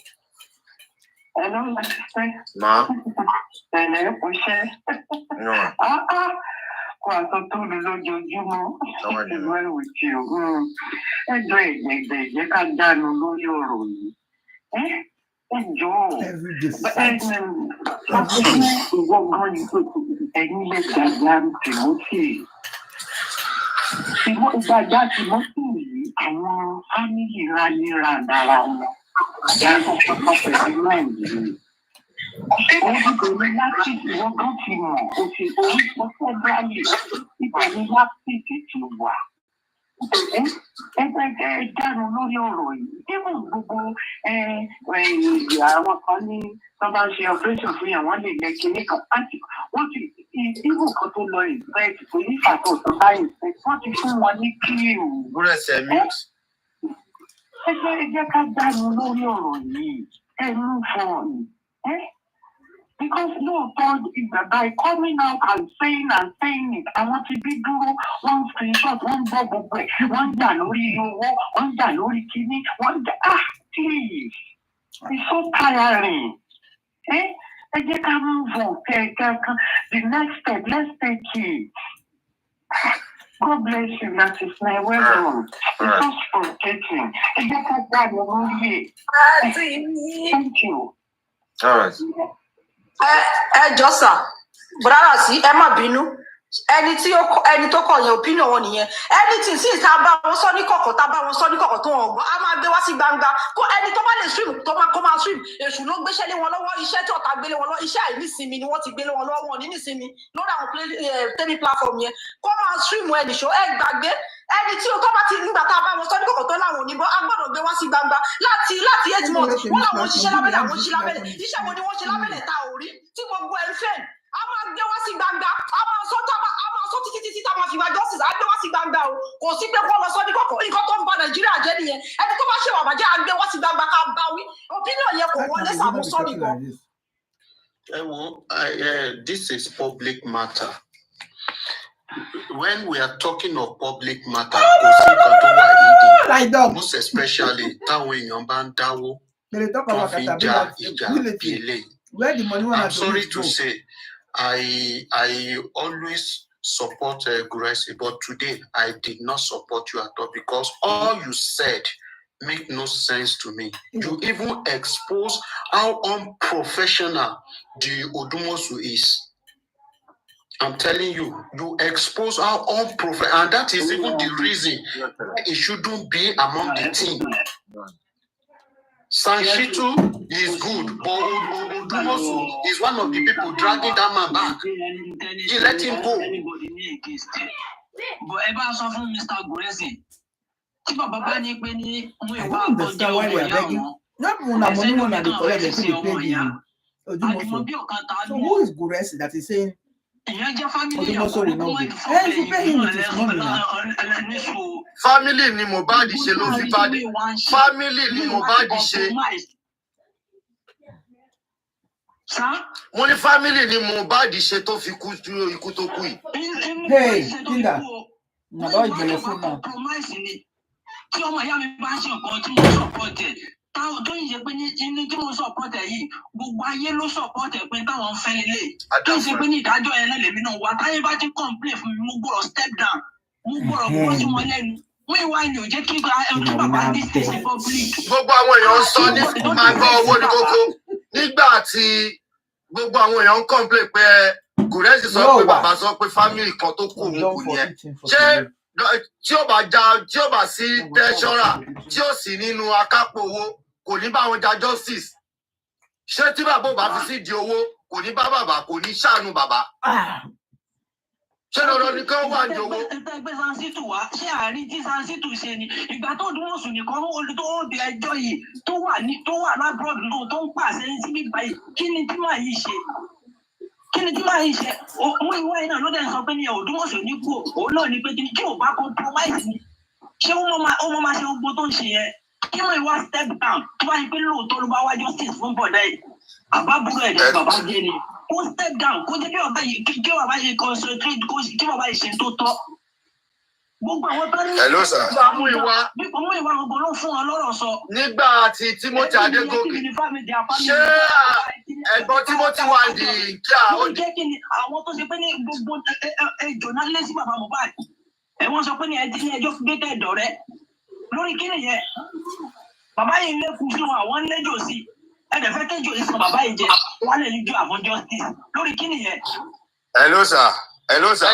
Hello, my sister. Ma. Hello, Pusha. No. Well with you. Every day. Because no God is by coming out and saying it. I want to be do one screenshot, one bubble break, one January, one January kidney, please. It's so tiring. ẹ jẹ́ ká move on the next step, let's take it. God bless you, that is my well done. It's just protecting. Ẹ jẹ́ ká gbà wọ́n lóye. Thank you. All right. Jọ̀ọ́ sà, brother sí ẹ má bínú. Ẹni tó kọ yẹn opinion wọn nìyẹn. Anything sí ìta bá wọn sọ ní kọ̀kọ̀ tó wọn gbọ́, a máa gbé wá sí gbangba. Kó ẹni tó bá lè stream kó máa stream. Èṣù ló gbéṣẹ́ lé wọn lọ́wọ́, iṣẹ́ tí ọ̀tá gbélé wọn lọ́wọ́, iṣẹ́ àìnísinmi ni wọ́n ti gbélé wọn lọ́wọ́, wọn ní nísinmi lórí àwọn tẹ́lí platform yẹn. Kó máa stream ẹnì ṣó ẹ gbàgbé. Ẹni tí ó bá ti nígbà tá a bá wọn sọ ní kọ̀kọ̀ tó láwọn oníbọ̀, a gbọ́dọ̀ gbé wá sí gbangba láti 8 months. Wọ́n láwọn ṣiṣẹ́ lábẹ́lẹ̀, àwọn ṣiṣẹ́ lábẹ́lẹ̀. Iṣẹ́ wo ni wọ́n ṣe lábẹ́lẹ̀ tá ò rí tí gbogbo ẹ̀ ń fẹ́? A máa gbé wá sí gbangba, a máa sọ títí tá a máa fi wá justice, a gbé wá sí gbangba o. Kò sí pé kó lọ sọ ní kọ̀kọ̀, nǹkan tó ń ba Nàìjíríà jẹ́ nìyẹn. Ẹni tó bá ṣe wà bàjẹ́, a gbé wá sí gbangba ká bá wí. Opinion yẹn kò wọlé sàmúsọ nìkan. This is public matter. When we are talking of public matter, most especially táwọn èèyàn bá ń dáwó, wọ́n fi ń ja ìjà ìbílẹ̀. I'm sorry to say, I always support Guresi, but today I did not support you at all because all you said make no sense to me. You even expose how unprofessional the Odumosu is. I'm telling you, you expose how unprofessional, and that is even the reason it shouldn't be among the team. Sanshitu is good, but Odumosu is one of the people dragging that man back. He let him go. But ever saw from Mr. Guresi. I don't understand why they are begging. Not one that they collect, they pay Odumosu. So who is Guresi that is saying Odumosu will not be? If you pay him with his money now. Family ni Mohbad ṣe ló fi bá dé. Family ni Mohbad ṣe. Mo ní family ni Mohbad ṣe tó fi kú dúró ikú tó kú yìí. Hey, Linda. Na do ìjọlọ fún náà. Tí ọmọ ìyá mi bá ń ṣe nǹkan tí mo support ẹ̀, táwọn tó ń ṣe pé ní tí mo support ẹ̀ yìí, gbogbo ayé ló support ẹ̀ pé táwọn ń fẹ́ lélẹ̀. Tó ń ṣe pé ní ìdájọ́ yẹn náà lèmi náà wá. Táyé bá ti complain fún mi, mo gbọ́dọ̀ step down. Mo gbọ́dọ̀ bọ́ sí wọn lẹ́nu. Wọ́n ìwà ni ò jẹ́ kí bàbá ní station public. Gbogbo àwọn èèyàn ń sọ ní máa gbọ́ owó ní kókó. Nígbà tí gbogbo àwọn èèyàn ń complain pé Guresi sọ pé bàbá sọ pé family kan tó kù òun kù yẹn. Ṣé tí ó bá sí tẹ́ṣọ́rà tí ó sì nínú akápò owó kò ní bá wọn ja justice? Ṣé tí bàbá ò bá fi sí di owó kò ní bá bàbá, kò ní ṣàánú bàbá? Ṣé lọ́dọ̀ ni kán wà ní owó? Ẹgbẹ́ Sansitu wá, ṣé àárín tí Sansitu ṣe ni? Ìgbà tó Odumosu nìkan tó ó di ẹjọ́ yìí tó wà lábúrọ̀dù náà tó ń pàṣẹ sí gbígbà yìí, kí ni tí màá yìí ṣe? Mú ìwé náà ló dẹ̀ sọ pé ní Odumosu ní kú, òun náà ni pé kí ò bá compromise ni. Ṣé ó máa ṣe gbogbo tó ń ṣe yẹn? Kí wọ́n ìwà step down tó bá yẹ pé lóòótọ́ ló bá wá justice fún bọ̀dá yìí? Àbábúrò ẹ̀dẹ̀ bàbá jẹ́ ni. Kó step down, kó jẹ́ kí bàbá yìí concentrate, kí bàbá yìí ṣe tó tọ́. Gbogbo àwọn tó ní. Hello sir. Mú ìwà gbogbo ló fún ọ lọ́rọ̀ sọ. Nígbà tí Timothy Adégòkè, ṣé ẹ̀gbọ́n Timothy wà ní kíá? Ó jẹ́ kí ni àwọn tó ṣe pé ní gbogbo ejò náà lé sí bàbá Mohbad. Wọ́n sọ pé ní ẹjọ́ gbé tẹ̀dọ̀ rẹ. Lórí kí nìyẹn? Bàbá yìí lékun fún àwọn lẹ́jọ́ sí. Ẹ̀dẹ̀ fẹ́ kẹ́jọ́ ìsìn bàbá yìí jẹ. Wọ́n lè ní ju àwọn justice. Lórí kí nìyẹn? Hello sir. Hello sir.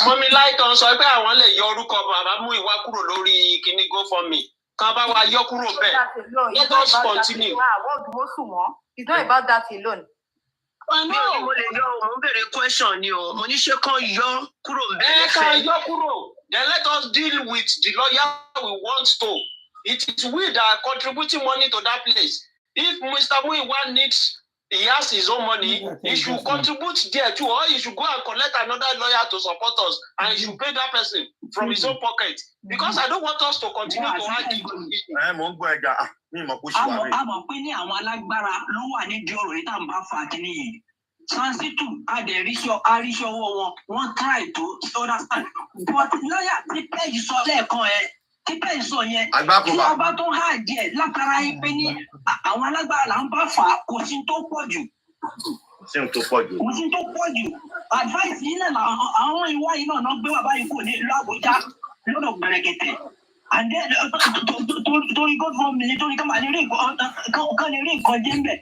Mọ́mí Láìtàn sọ pé àwọn lè yọ orúkọ bàbá mú ìwà kúrò lórí kíní GoFundMe. Kan bá wa yọ kúrò bẹ́ẹ̀. Let us continue. It's not about that alone. Mi ò ní mo lè yọ òun béèrè question ni o. Mo ní ṣé kán yọ kúrò bẹ́ẹ̀. Kán yọ kúrò. Then let us deal with the lawyer we want to. It is we that are contributing money to that place. If Mr. Muiwa needs, he has his own money, he should contribute there too, or he should go and collect another lawyer to support us, and he should pay that person from his own pocket. Because I don't want us to continue to argue. Àmọ́ pé ní àwọn alágbára ló wà nídìí ọ̀rọ̀ yìí tá à ń bá fa kínní yìí. Sansitu àríṣọ́ wọn, wọ́n try to understand. But lọ́yà tí pẹ́ẹ́jì sọ lẹ́ẹ̀kan ẹ̀. Kíkẹ́ ìsọ yẹn, tí wọ́n bá tó hà díẹ̀ látara yín pé ní àwọn alágbára là ń bá fà á kò sí tó pọ̀ jù. kò sí tó pọ̀ jù advice yìí náà àwọn ìwà yìí náà gbé wà báyìí kò ní ìlú Àbújá lọ́dọ̀ gbẹ̀rẹ̀kẹ̀tẹ̀ and then torí god for me torí ká máa lè rí nǹkan jẹ́ ń bẹ̀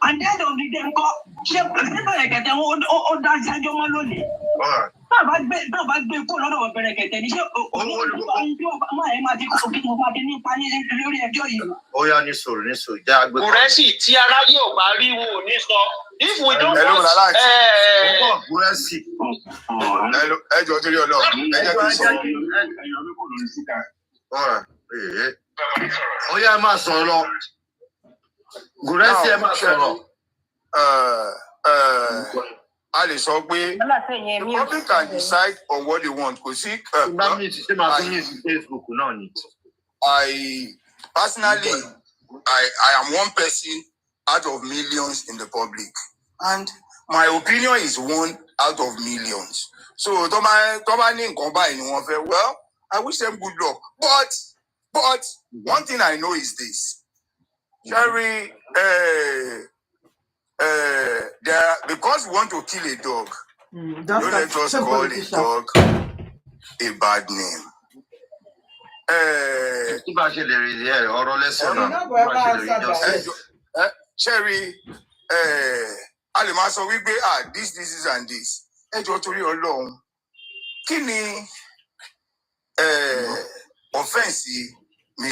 and then of the day nǹkan ṣé gbẹ̀rẹ̀kẹ̀tẹ̀ ó dá ṣáájú mọ́ lónìí bá gbé kó lọ́dọ̀ gbẹ̀rẹ̀kẹ̀tẹ̀ ní ṣé máa ti kó kí mo bá dé nípa lórí ẹjọ́ yìí. Ó yá ní sòrò já gbé. Gúrẹ́sì tí aráyé ò bá rí wọn ò ní sọ. If we don't want Gúrẹ́sì. Ẹjọ́ torí Ọlọ́run ẹ jẹ́ kí n sọ. Ó yá máa sọ̀rọ̀. Gúrẹ́sì ẹ máa sọ̀rọ̀. A lè sọ pé the public can decide on what they want. Kò sí. I personally, I am one person out of millions in the public, and my opinion is one out of millions. So, well, I wish them good luck. But one thing I know is this, Jerry, because we want to kill a dog, don't let us call a dog a bad name. Cherry, a lè máa sọ wípé this is and this. Ẹjọ́ torí Ọlọ́run, kí ni offense mi?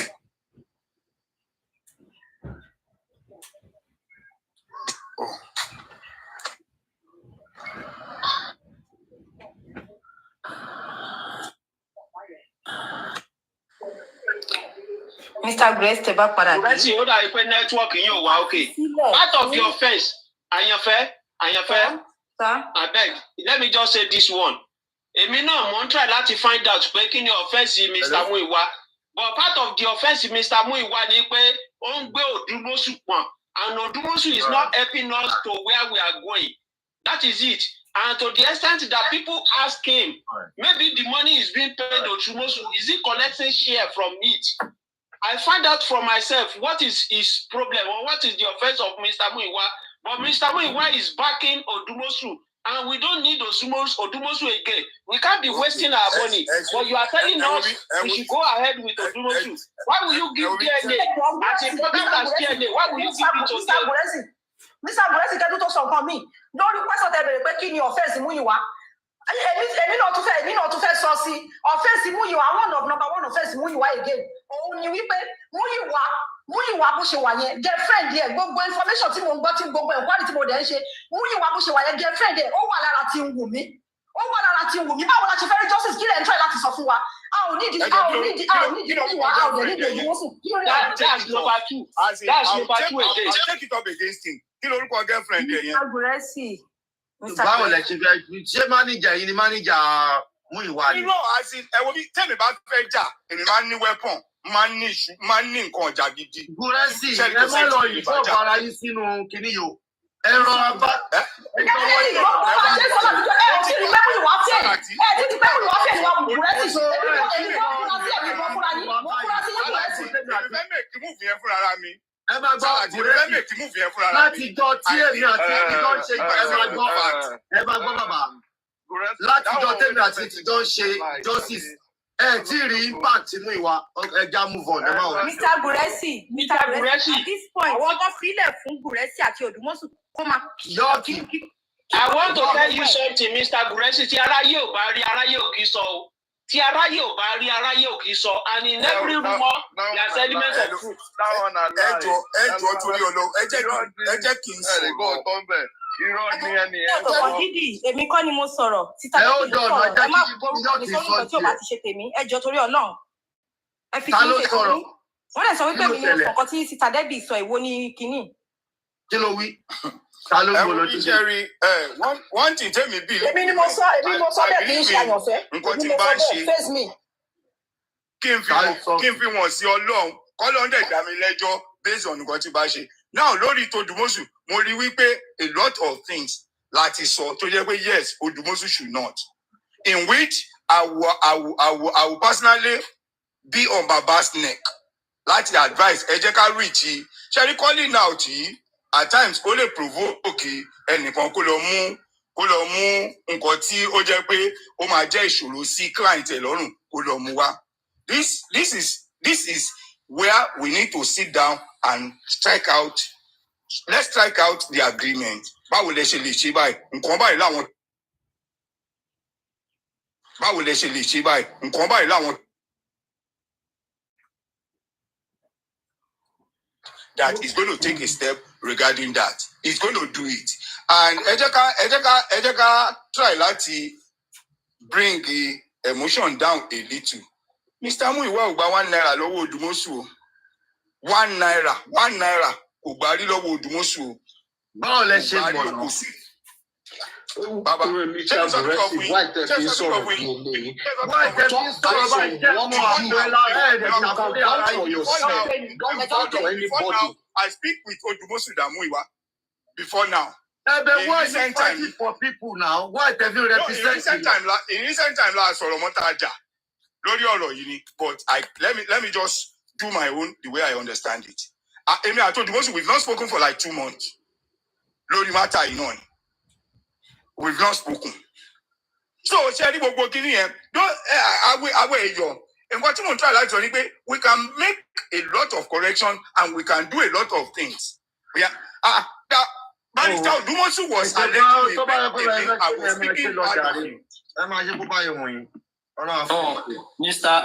Mr. Grace tẹ bá padà dé. Gúrẹ́sì ó dàbí pé nẹ́tíwọ́ọ̀kì yín ò wá okay. Part of the offence, àyànfẹ́, abeg, let me just say this one. Èmi náà mo ń try láti find out pé kí ni offence Mr. Muyiwa. But part of the offence Mr. Muyiwa ni pé ó ń gbé Odumosu pọ̀n. And Odumosu is not helping us to where we are going. That is it. And to the extent that people ask him, maybe the money is being paid to Odumosu, is he collecting share from it? I find out for myself what is his problem or what is the offense of Mr. Muyiwa. But Mr. Muyiwa is backing Odumosu, and we don't need Odumosu again. We can't be wasting our money. But you are telling us we should go ahead with Odumosu. Why will you give DNA? As important as DNA, why will you give it to them? Mr. Gúrẹ́sì kẹ́tù tó sọ nǹkan mi lórí pẹ́sọ̀ tẹ bèrè pé kí ni offense Muyiwa. Èmi náà tún fẹ́ sọ sí offense Muyiwa, number one offense Muyiwa again. Òun ni wípé Muyiwa bó ṣe wà yẹn girlfriend yẹn gbogbo information tí mo ń gbọ́ tí gbogbo ẹ̀kọ́ tí mo dẹ̀ ń ṣe Muyiwa bó ṣe wà yẹn girlfriend yẹn ó wà lára tí ń wù mí. Báwo la ṣe fẹ́ rí justice kí lẹ̀ ń try láti sọ fún wa? A ò nídìí Muyiwa, a ò dẹ̀ nídìí Odumosu. That's number two. That's number two again. I'll take it up against him. Kí lorúkọ girlfriend yẹn? Mr. Gúrẹ́sì. Báwo lẹ ṣe fẹ́ ṣé máníjà yìí ni máníjà Muyiwa ni? Ẹ wo bí tẹ́mi bá fẹ́ jà, èmi máa ń ní weapon, máa ń ní nǹkan ọjà gidi. Gúrẹ́sì ẹ má lọ yìí fún ọ̀pọ̀ ara yín sínú kinní yìí o. Ẹ rọra bá. Ẹ máa gbọ́ láti jọ tí èmi àti ìjọ ń ṣe ẹ máa gbọ́ bàbá láti jọ tèmi àti ìjọ ń ṣe justice tí rí impact Muyiwa ẹja move on ẹ máa wọ. Mr. Gúrẹ́sì at this point wọ́n kọ́ sílẹ̀ fún Gúrẹ́sì àti Odumosu kó máa. I want to tell you something, Mr. Gúrẹ́sì, tí aráyé ò bá rí aráyé ò kì í sọ o. Tí aráyé ò bá rí aráyé ò kì í sọ, and in every rumor there is element of truth. Ẹjọ́ torí Ọlọ́run ẹ jẹ́ kí n sọ̀rọ̀. Ọ̀tọ̀ dídì èmi kọ́ ni mo sọ̀rọ̀ títa lórí sọ̀rọ̀ ẹ má gbórúkọ mi sórí nǹkan tí ò bá ti ṣe tèmi ẹjọ́ torí Ọlọ́run ẹ fi kí n ṣe kínní wọ́n lè sọ wípé mi ni mo sọ̀kan tí títa Debbie sọ ìwo ní kínní. Kí ló wí? Ta ló ń bolo jíjẹ? Wọ́n ti tẹ́mi bí. Èmi ni mo sọ bẹ́ẹ̀ kì í ṣe àyànfẹ́. Nǹkan tí bá ń ṣe kí n fi wọ̀n sí Ọlọ́run kọ́lọ́run dẹ̀ dá mi lẹ́jọ́ based on nǹkan tí bá ṣe. Now lórí Odumosu mo rí wípé a lot of things láti sọ tó jẹ́ pé yes Odumosu should not, in which I will personally be on Baba's neck láti advise ẹ jẹ́ ká reach ṣẹ́rí calling out yìí at times ó lè provoke ẹnìkan kó lọ mú nǹkan tí ó jẹ́ pé ó máa jẹ́ ìṣòro sí client ẹ̀ lọ́rùn kó lọ mú wá. This is where we need to sit down and strike out. Let's strike out the agreement. Báwo lẹ ṣe lè ṣe báyìí? Nǹkan báyìí láwọn. Báwo lẹ ṣe lè ṣe báyìí? Nǹkan báyìí láwọn. That is going to take a step regarding that. He's going to do it. And Ejeka try láti bring the emotion down a little. Mr. Muyiwa ò gba 1 naira lọ́wọ́ Odumosu. 1 naira kò gbà rí lọ́wọ́ Odumosu. Báwo lẹ ṣe mọ̀? Baba, Mr. Aggressive, why tẹ fi sọ̀rọ̀ bí eléyìí? Why tẹ fi sọ̀rọ̀ báyìí? Jẹ́ ọmọ àgbẹ̀lá before now, I speak with Odumosu Damuyiwa. Before now. But why is it fighting for people now? Why tẹ fi represent? In recent time, la sọ̀rọ̀ mọ́ta ajá lórí ọ̀rọ̀ yìí ni. But let me just do my own the way I understand it. Emi àti Odumosu, we've not spoken for like 2 months. Lórí mátà yìí náà ni. We've not spoken. So, Sherry Bogokini, and what you want to try like to we can make a lot of correction and we can do a lot of things. Yeah. Barrister Odumosu was allegedly I was speaking bad of him. Mr.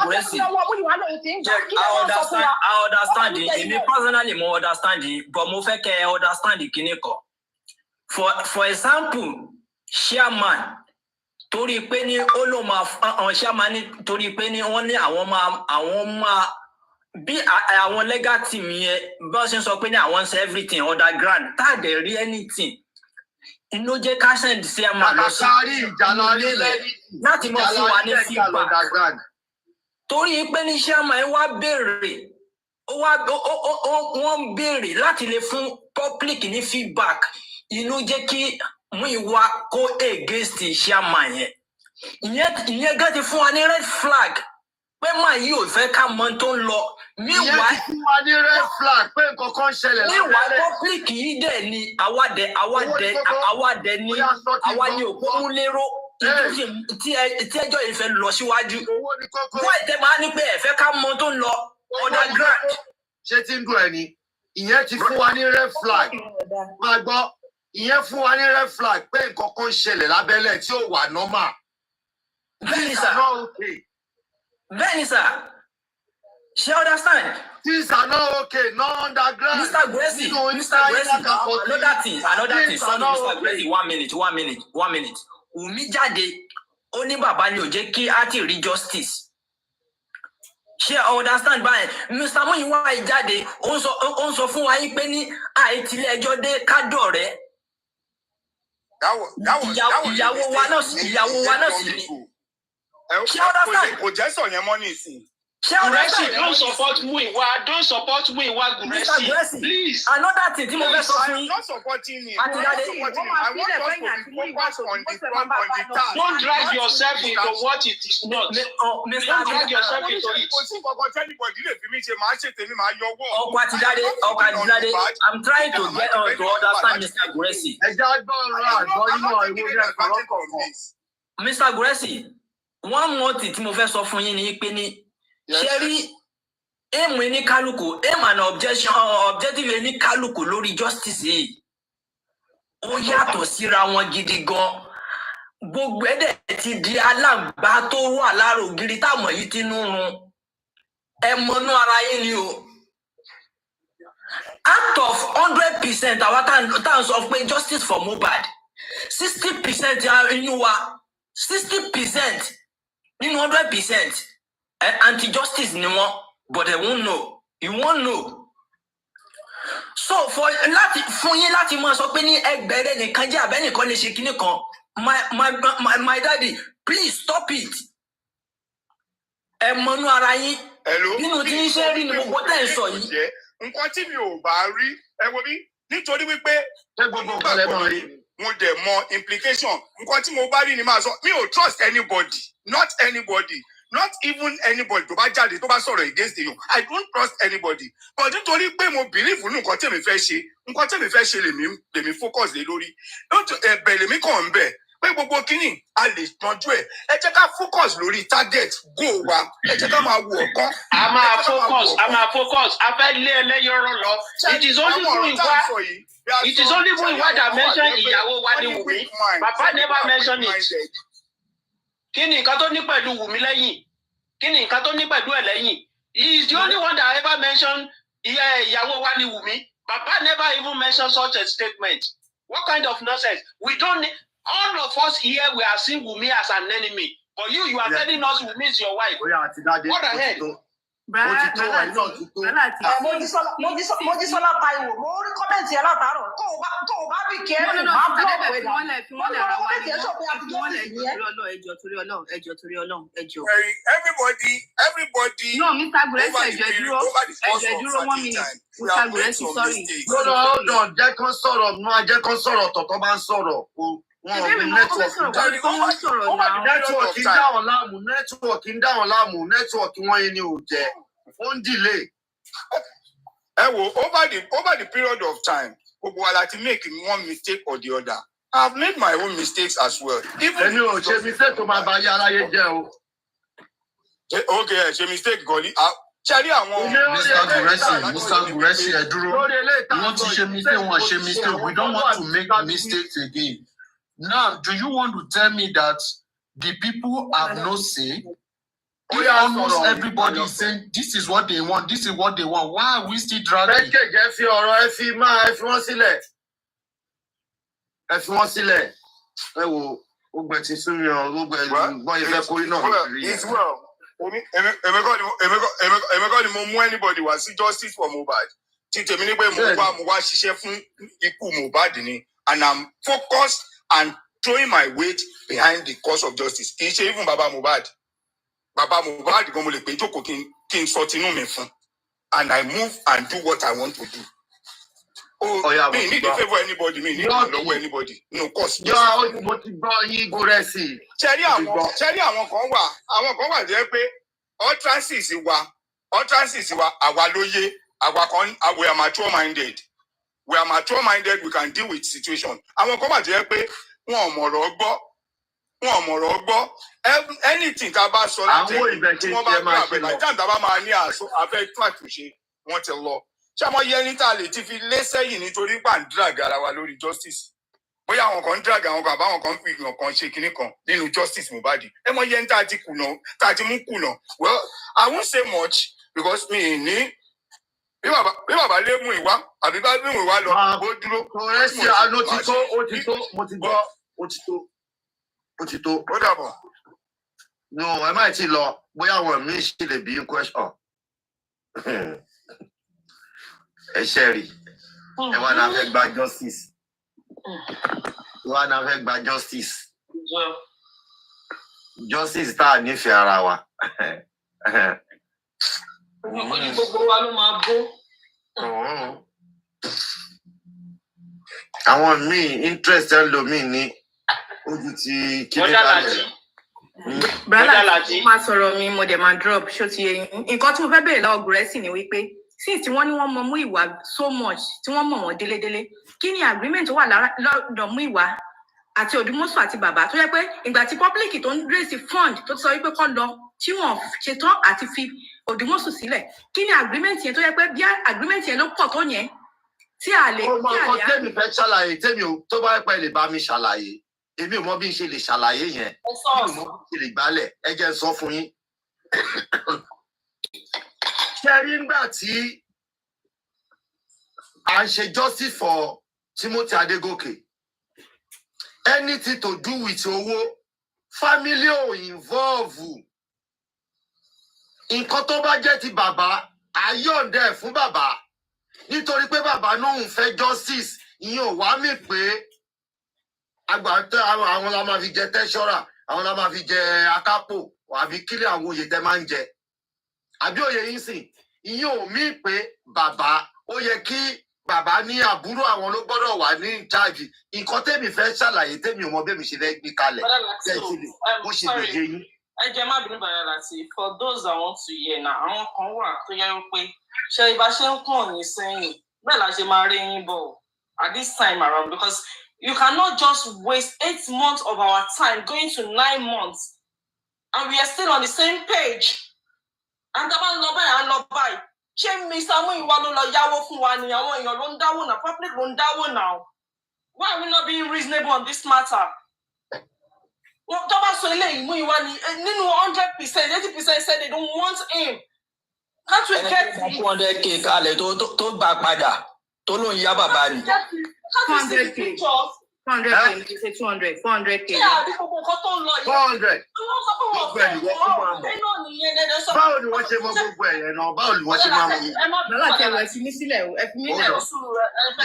Gracie, I understand it. Me personally, more understanding, but more fake understand it. For example, chairman, torí pé ní olóma chairman torí pé ní wọ́n ní àwọn máa bí àwọn legal team yẹn bá ṣe sọ pé ní àwọn ṣe everything underground tá dẹ̀ rí anything. Inú jẹ́ ká send chairman lọ sí láti mọ̀ fún wa ní feedback. Torí pé ní chairman wá béèrè wọ́n béèrè láti lè fún public ní feedback. Inú jẹ́ kí Muyiwa kó against chairman yẹn. Ìyẹn gan ti fún wa ní red flag pé máa yí ò fẹ́ ká mọ̀ tó ń lọ. Meanwhile, fún wa ní red flag pé nǹkan kan ṣẹlẹ̀ lábẹ́lẹ̀. Meanwhile, public yìí dẹ̀ ni àwa ni òpó mú lérò tí ẹjọ́ yìí fẹ́ lọ síwájú. Wọ́n ìtẹ́ máa ní pé ẹ̀fẹ́ ká mọ̀ tó ń lọ underground. Ṣé tí ń dùn ẹ̀ ni? Ìyẹn ti fún wa ní red flag. Máa gbọ́, ìyẹn fún wa ní red flag pé nǹkan kan ṣẹlẹ̀ lábẹ́lẹ̀ tí ò wà normal. Bẹ́ẹ̀ni sà. Bẹ́ẹ̀ni sà. She understand? Things are not okay, no underground. Mr. Gracie, another thing, sorry, Mr. Gracie, 1 minute. Wùmí jáde, ó ní bàbá ni ò jẹ́ kí á ti rí justice. She understand báyìí. Mr. Muyiwa jáde, ó ń sọ fún wa yín pé ní àìtílé ẹjọ́ dé kádọ̀ rẹ̀. Ìyàwó wa náà sì ni. She understand? Kò jẹ́ sọ yẹn mọ́ ní ìsìn. Guresi, don't support Muyiwa. Don't support Muyiwa, Guresi. Please. Another thing, I'm not supporting him. I want us to focus on the task. Don't drive yourself into what it is not. Don't drag yourself into it. I'm trying to get to understand Mr. Guresi. Mr. Guresi, one more thing tí mo fẹ́ sọ fún yín ni pé ní Sherry, aim ní kálukú, aim and objective ní kálukú lórí justice yìí. Ó yàtọ̀ síra wọn gidi gan. Gbogbo ẹ̀dẹ̀ ti di aláǹgbá tó wà lára ògiri táwọn yìí ti ń run. Ẹ mọ̀nú ara yín ni o. Out of 100% àwa tá ń sọ pé justice for Mohbad, 60% inú wa, 60% nínú 100%. Anti-justice ni wọ́n, but they won't know. You won't know. So fún yín láti máa sọ pé ní ẹgbẹ̀rẹ̀ nìkan jẹ́ àbẹ́nìkan lè ṣe kíní kan. My daddy, please stop it. Ẹ mọ̀nú ara yín. Nínú tí ń ṣe rí ni gbogbo tẹ́ ń sọ yìí. nǹkan tí mi ò bá rí ẹ wo bí nítorí wípé mo dẹ̀ mọ implication nǹkan tí mo bá rí ni máa sọ mi ò trust anybody not even anybody tó bá jáde tó bá sọ̀rọ̀ against you I don't trust anybody but nítorí pé mo believe nínú nǹkan tèmi fẹ́ ṣe lèmi focus lé lórí ẹ̀bẹ̀ lèmi kàn ń bẹ̀ pé gbogbo kínní a lè tọ́jú ẹ̀ ẹ jẹ́ ká focus lórí target goal wa ẹ jẹ́ ká máa wo ọ̀kan. a máa focus a fẹ́ lé ẹlẹ́yọ̀rọ̀ lọ it is only fún ìwà that mention ìyàwó wa ní Wùmí Papa never mention it. Kí ni nǹkan tó ní pẹ̀lú Wùmí lẹ́yìn? Kí ni nǹkan tó ní pẹ̀lú ẹ̀ lẹ́yìn? He is the only one that ever mentioned ìyàwó wa ní Wùmí. Papa never even mentioned such a statement. What kind of nonsense? We don't need, all of us here, we are seeing Wùmí as an enemy. But you are telling us Wùmí is your wife. What the heck? Mojísọ́lá Táíwò mo rí kọ́mẹ̀ntì ẹ̀ látàárọ̀ tó o bá bí kí ẹ ní máa búlọ̀kù ẹ̀ náà. Ẹjọ́ torí Ọlọ́run. Everybody. No, Mr. Guresi ẹjọ́ dúró 1 minute. Mr. Guresi, sorry. Hold on, jẹ́ kán sọ̀rọ̀ tọ̀tọ̀ bá ń sọ̀rọ̀. Nẹ́tíwọ̀kì wọn yẹn ni ò jẹ́ ó ń delay. Ẹ wo over the period of time gbogbo wa la ti make one mistake or the other. I have made my own mistakes as well. Ẹni ò ṣe mistake tó máa bá yé aráyé jẹ́ o. Okay, ẹ ṣe mistake gọ́lí. Ṣé rí àwọn. Mr. Guresi ẹ dúró. Wọ́n ti ṣe mistake, wọ́n ṣe mistake. We don't want to make mistakes again. Now, do you want to tell me that the people have no say? Almost everybody is saying this is what they want, this is what they want. Why are we still dragging? Ẹ fi ọ̀rọ̀ ẹ fi wọ́n sílẹ̀. Ẹ fi wọ́n sílẹ̀. Ẹ wo ogbẹ ti sún mi ọ gbogbo ẹgbọn ìfẹ́ kórìí náà. It's well. Èmi kọ́ ni mo mú anybody wá sí justice for Mohbad. Tí tèmi ní pé mo wá ṣiṣẹ́ fún ikú Mohbad ni and I'm focused and throwing my weight behind the cause of justice. Kì í ṣe even Baba Mohbad. Baba Mohbad gan mo lè pé jókòó kí n sọ tinú mi fún and I move and do what I want to do. Me need to favour anybody, me need to lọ́wọ́ anybody. No cause. Mo ti gbọ́ yín Guresi. Ṣẹ́rí àwọn kan wà jẹ́ pé utterances wa àwa ló yé àwa kan we are mature minded. We are mature minded, we can deal with situation. Àwọn kan wà jẹ́ pé wọn ò mọ̀rọ̀ gbọ́. Anything tá a bá sọ láti tí wọ́n bá gbé àbẹ̀là ìjà ìta bá máa ní àfẹ́ tún àtúnṣe wọ́n ti lọ. Ṣé àmọ́ yẹ ní tá a lè ti fi lé sẹ́yìn nítorí pà ń drag ara wa lórí justice? Bóyá àwọn kan ń drag àwọn kan àbáwọn kan ń fi ìgbìmọ̀ kan ṣe kinní kan nínú justice Mohbad. Ẹ mọ yẹ ní tá a ti mú kùnà. Well, I won't say much because mi ní bí bàbá lé mú ìwá àbí bá mú ìwá lọ ó dúró. Guresi àná ti tó mo ti gbọ́ ó ti tó. Ó dàbọ̀. No, ẹ má ti lọ bóyá àwọn mi ṣe lè bí question. Ẹ ṣe rí ẹ wá náà fẹ́ gba justice. Justice tá a nífẹ̀ẹ́ ara wa. Gbogbo wa ló máa bó. Àwọn míì interest ẹlòmíì ní ojú ti kíni balẹ̀. Brother, máa sọ̀rọ̀ mi mo dẹ̀ máa drop ṣó ti yẹ yín. Nǹkan tí mo fẹ́ bèèrè lọ́wọ́ Guresi ni wípé since tí wọ́n ní wọ́n mọ Múyìwá so much tí wọ́n mọ̀ wọ́n délédélé kí ni agreement tó wà lọ́dọ̀ Múyìwá àti Òdùmọ̀ṣù àti bàbá tó yẹ pé ìgbà tí public tó ń raise fund tó ti sọ wípé kọ́ lọ tí wọ́n ṣetán àti fi Òdùmọ̀ṣù sílẹ̀ kí ni agreement yẹn tó yẹ pé bí agreement yẹn ló pọ̀ tó yẹn tí a lè. Ó mọ nǹkan tẹ́mi fẹ́ ṣàlàyé tẹ́mi ò tó bá pẹ́ lè bá mi ṣàlàyé. Èmi ò mọ bí n ṣe lè ṣàlàyé yẹn. Èmi ò mọ bí n ṣe lè gbálẹ̀. Ẹ jẹ́ n sọ fún yín. Ṣé rí nígbà tí à ń ṣe justice for Timothy Adegoke? Anything to do with owó, family ò involve. Nǹkan tó bá jẹ́ ti bàbá, àyọ̀ǹdẹ̀ fún bàbá. Nítorí pé bàbá náà ń fẹ́ justice, ìyẹn ò wá mí pé àwọn la máa fi jẹ tẹ́ṣọ́rà, àwọn la máa fi jẹ akápò, àbí kílẹ̀ àwọn oyè tẹ́ máa ń jẹ. Àbí òye yín sìn, ìyẹn ò mí pé bàbá ó yẹ kí bàbá ní àbúrò àwọn ló gbọ́dọ̀ wà ní ìjáàjì nǹkan tẹ́mi fẹ́ ṣàlàyé tẹ́mi ò mọ bẹ́ẹ̀ mi ṣe fẹ́ gbé kalẹ̀ tẹ́sílẹ̀ bó ṣe lè yé yín. ẹ jẹ́ má bínú bàrẹ̀ láti for those that want to hear na àwọn kan wà tó yẹ pé ṣe ibà ṣe ń kàn ní sẹ́yìn bẹ́ẹ̀ la ṣe máa rí yín bọ̀ at this time around because you cannot just waste 8 months of our time going to 9 months and we are still on the same page and tá a bá ń lọ báyìí à ń lọ báyìí. Ṣé Mr. Muyiwa ló lọ yáwó fún wa ni àwọn èèyàn ló ń dáwó náà public ló ń dáwó náà why are we not being reasonable on this matter? Wọ́n tó bá sọ eléyìí Muyiwa ni nínú 100% 80% say they don't want him. Can't we get 200k kalẹ̀ tó gbà padà tó ló ń yá bàbá ni. 200k. 200k, you say 200, 400k. Yeah, bí gbogbo nǹkan tó ń lọ yìí. 400. Gbogbo ẹ̀ ni wọ́n fún wa mọ̀. Báwo ni wọ́n ṣe mọ gbogbo ẹ̀yẹ náà? Báwo ni wọ́n ṣe máa mọ yìí? Bọ́lá tẹ ẹ fi mí sílẹ̀ o, ẹ fi mí lẹ̀ o.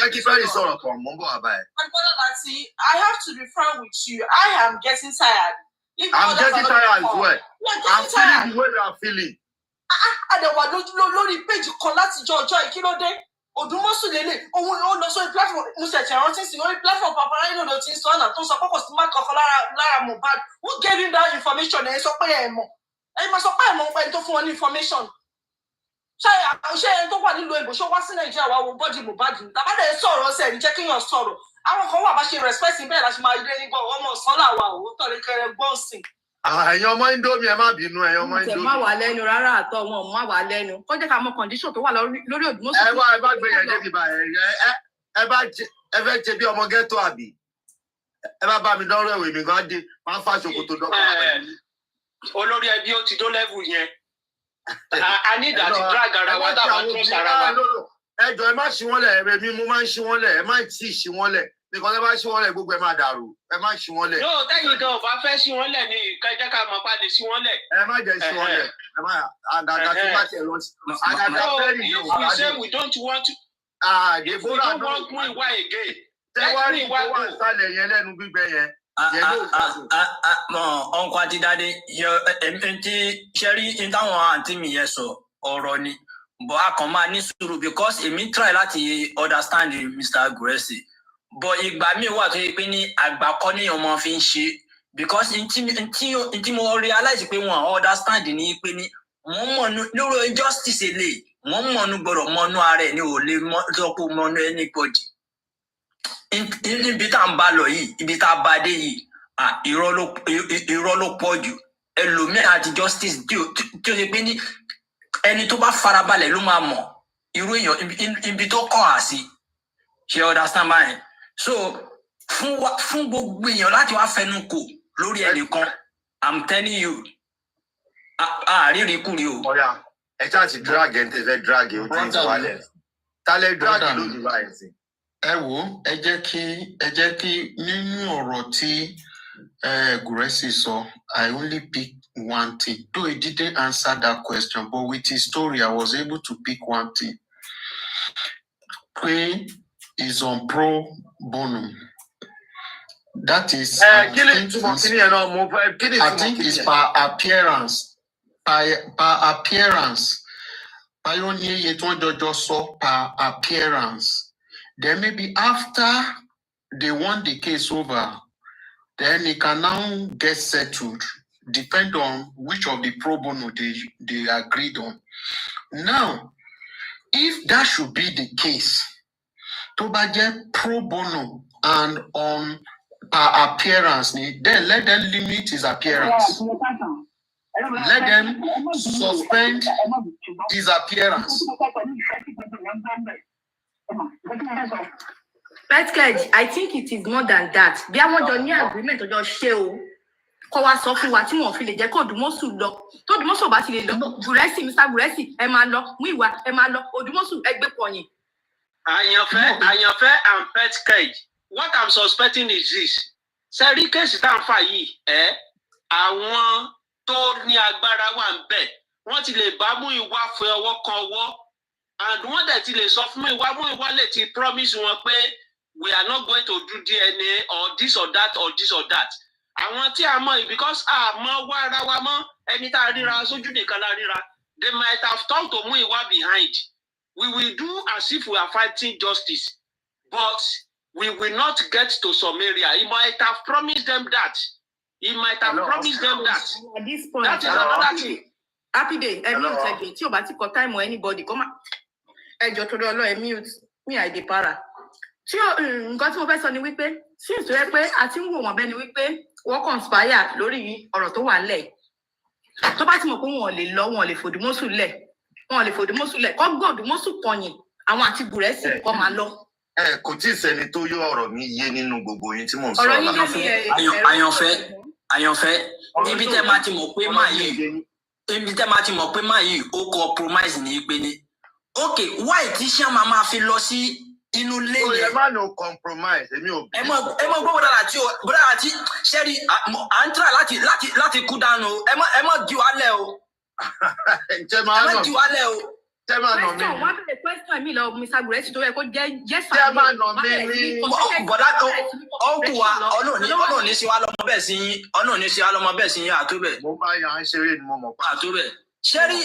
Jẹ́ kí Fẹ́rì sọ̀rọ̀ kan, mò ń bọ̀ àbá ẹ̀. I have to be frank with you. I am getting tired. I'm getting tired as well. I'm feeling the way you are feeling. Àdẹ̀wà lórí péjì kan láti ọjọ́ ìkílódé. Òdùmọ̀sù lélẹ̀ òun ó lọ sórí platform mo ṣẹ̀ṣẹ̀ rántí sí orí platform Paparazzi ló ti ń sọ ọ̀nà tó ń sọ pé kò sí má kankan lára Mohbad. Who gave him that information? Ẹ sọ pé ẹ mọ̀. Ẹ máa sọ pé ẹ mọ̀ nípa ẹni tó fún wọn ní information. Ṣé ẹni tó wà nílùú èbò ṣó wá sí Nàìjíríà wá wo bọ́dì Mohbad ní? Tàbá dẹ̀ sọ̀rọ̀ ọ̀sẹ̀ ní jẹ́ kéèyàn sọ̀rọ̀. Àwọn kan wà bá ṣe respect bẹ́ẹ̀ la ṣe máa dé nígbà ọmọ ọ̀sán làwà òótọ́ lè kẹrẹ gbọ́n sìn. Ẹ̀yin ọmọ Indomie ẹ má bínú ẹ̀yin ọmọ Indomie. Má wà lẹ́nu rárá àtọ̀ wọn má wà lẹ́nu. Kó jẹ́ ká mọ condition tó wà lórí Òdùmọ̀sù. Ẹ bá gbé yẹn débi báyìí ẹ fẹ́ jẹ bí ọmọ ghetto àbí? Ẹ bá bá mi dánrọ́ ẹ̀wẹ̀ mi gan dé máa ń fa ṣòkòtò dọ́kọ̀. Olórí ẹbí ó ti dó level yẹn. A ní ìdájí drag ara wa dábàá tó sára wa. Ẹ jọ̀ọ́ ẹ má ṣí wọ́n lẹ̀ ẹ̀rẹ̀ mi mo máa ń ṣí wọ́n lẹ̀ ẹ má tí ì ṣí wọ́n lẹ̀ nìkan ẹ má ṣí wọ́n lẹ̀ gbogbo ẹ má dàrú ẹ má ṣí wọ́n lẹ̀. Yóò tẹ́yìn gan ọba fẹ́ ṣí wọ́n lẹ̀ ní ìkẹjẹ́ ká mọ̀ padà ṣí wọ́n lẹ̀. Ẹ má jẹ́ ṣí wọ́n lẹ̀ ẹ má àgàgà tó bá tẹ̀ lọ sí. Àgàgà fẹ́ẹ́ nìyẹn ò bá dé. We don't want to. If we don't want Muyiwa again. Tẹ́wárí tó wà sálẹ̀ yẹn lẹ́nu gbígbẹ yẹn. Ọ̀nkọ́ àti dáadé tí ṣẹ́rí ní táwọn àǹtí mi yẹn sọ ọ̀rọ̀ ni but a kàn máa ní sùúrù because èmi try láti understand Mr. Guresi but ìgbà míì wà tó yẹ pé ní àgbà kọ́ ní ọmọ fi ń ṣe because ntí mo realize pé wọn understand ní pé ní wọ́n mọ̀nú lórí injustice èlé wọ́n mọ̀nú gbọ́dọ̀ mọ̀nú ara ẹ̀ ní ò lè lọ́pọ̀ mọ̀nú anybody. Ibi tá à ń bá lọ yìí ibi tá a bá dé yìí irọ́ ló pọ̀ jù ẹlòmíì àti justice tí ó ṣe pé ní ẹni tó bá farabalẹ̀ ló máa mọ̀ irú èèyàn ibi tó kàn á sí ṣe understand báyìí so fún gbogbo èèyàn láti wá fẹnu kò lórí ẹnìkan I'm telling you àrírí kúri o. Ọ̀ya ẹ ṣáà ti drag ẹ̀ ń tẹ̀fẹ́ drag ẹ̀ ó ti ń wálẹ̀ tálẹ̀ drag lójú báyìí sí. Ẹ wò ẹ jẹ́ kí nínú ọ̀rọ̀ tí Guresi sọ I only pick one thing though he didn't answer that question but with his story I was able to pick one thing. Pé is on pro bono. That is I think it's per appearance. Pioneer yẹn tó ń jọjọ sọ per appearance. Then maybe after they won the case over, then it can now get settled, depend on which of the pro bono they agreed on. Now, if that should be the case, to budget pro bono and on per appearance, then let them limit his appearance. Let them suspend his appearance. Petke, I think it is more than that. Bí àwọn jọ ní agreement ọjọ́ ṣe o. Kọ́ wa sọ fún wa tí wọ́n fi lè jẹ́ kó Òdùmọ̀sù lọ. Tó Òdùmọ̀sù bá ti lè lọ. Guresi, Mr. Guresi, ẹ máa lọ. Muyiwa, ẹ máa lọ. Òdùmọ̀sù ẹgbẹ́ pọ̀yìn. Àyànfẹ́ and Petke, what I'm suspecting is this. Sẹ́rí kéèsì tá à ń fà yìí, àwọn tó ní agbára wà ń bẹ̀. Wọ́n ti lè bá Muyiwa fẹ́ ọwọ́ kan ọwọ́. And wọ́n dẹ̀ ti lè sọ fún Muyiwa lè ti promise wọn pé we are not going to do DNA or this or that or this or that. Àwọn tí a mọ̀ yìí because a mọ̀ wá ara wa mọ́ ẹni tá a ríra sójú nìkan la ríra. They might have talked to Muiwa behind. We will do as if we are fighting justice, but we will not get to some area. He might have promised them that. He might have promised them that. At this point, that is another thing. Happy day. Mute tí o bá ti kọ time or anybody come ẹjọ́ torí Ọlọ́run mute me I dey para. Tí nǹkan tí mo fẹ́ sọ ni wípé since tó yẹ pé a ti ń wò wọ́n bẹ́ẹ̀ ni wípé wọ́n conspire lórí ọ̀rọ̀ tó wà nílẹ̀. Tó bá ti mọ̀ pé wọn ò lè lọ wọn ò lè fòdùmọ́sù lẹ̀ wọn ò lè fòdùmọ́sù lẹ̀ kọ́ gbọ́dùmọ́sù kọyìn àwọn àti Gúrẹ́sì kọ́ máa lọ. Kò tí ì sẹ́ni tó yọ ọ̀rọ̀ mi yé nínú gbogbo yín tí mò ń sọ ọ̀rọ̀ yín àyànfẹ́ ibi tẹ́ máa ti mọ̀ pé máa yìí ó compromise ní pé ní okay why tí ṣé máa fi lọ sí inú ilé yẹn. ẹ má no compromise èmi ò. ẹ mọ̀ gbọ́ bọ́dà àti ṣẹ́rí à ń try láti kú dànù ẹ mọ̀ di wálẹ̀ o. Jẹ́ máa nà di wálẹ̀ o. Jẹ́ máa nà mí. Wọ́n bẹ̀rẹ̀ question mi lọ Mr. Gúrẹ́sì tó yẹ kó jẹ́ yes Jẹ́ máa nà mí ní. Bọ̀dá ọ̀kù wa ọ̀nà ní sí wa lọ́mọ bẹ́ẹ̀ sí yín àtúbẹ̀. Mo bá yàn án ṣeré ni mo mọ̀ pa. Àtúbẹ̀. Ṣẹ́rí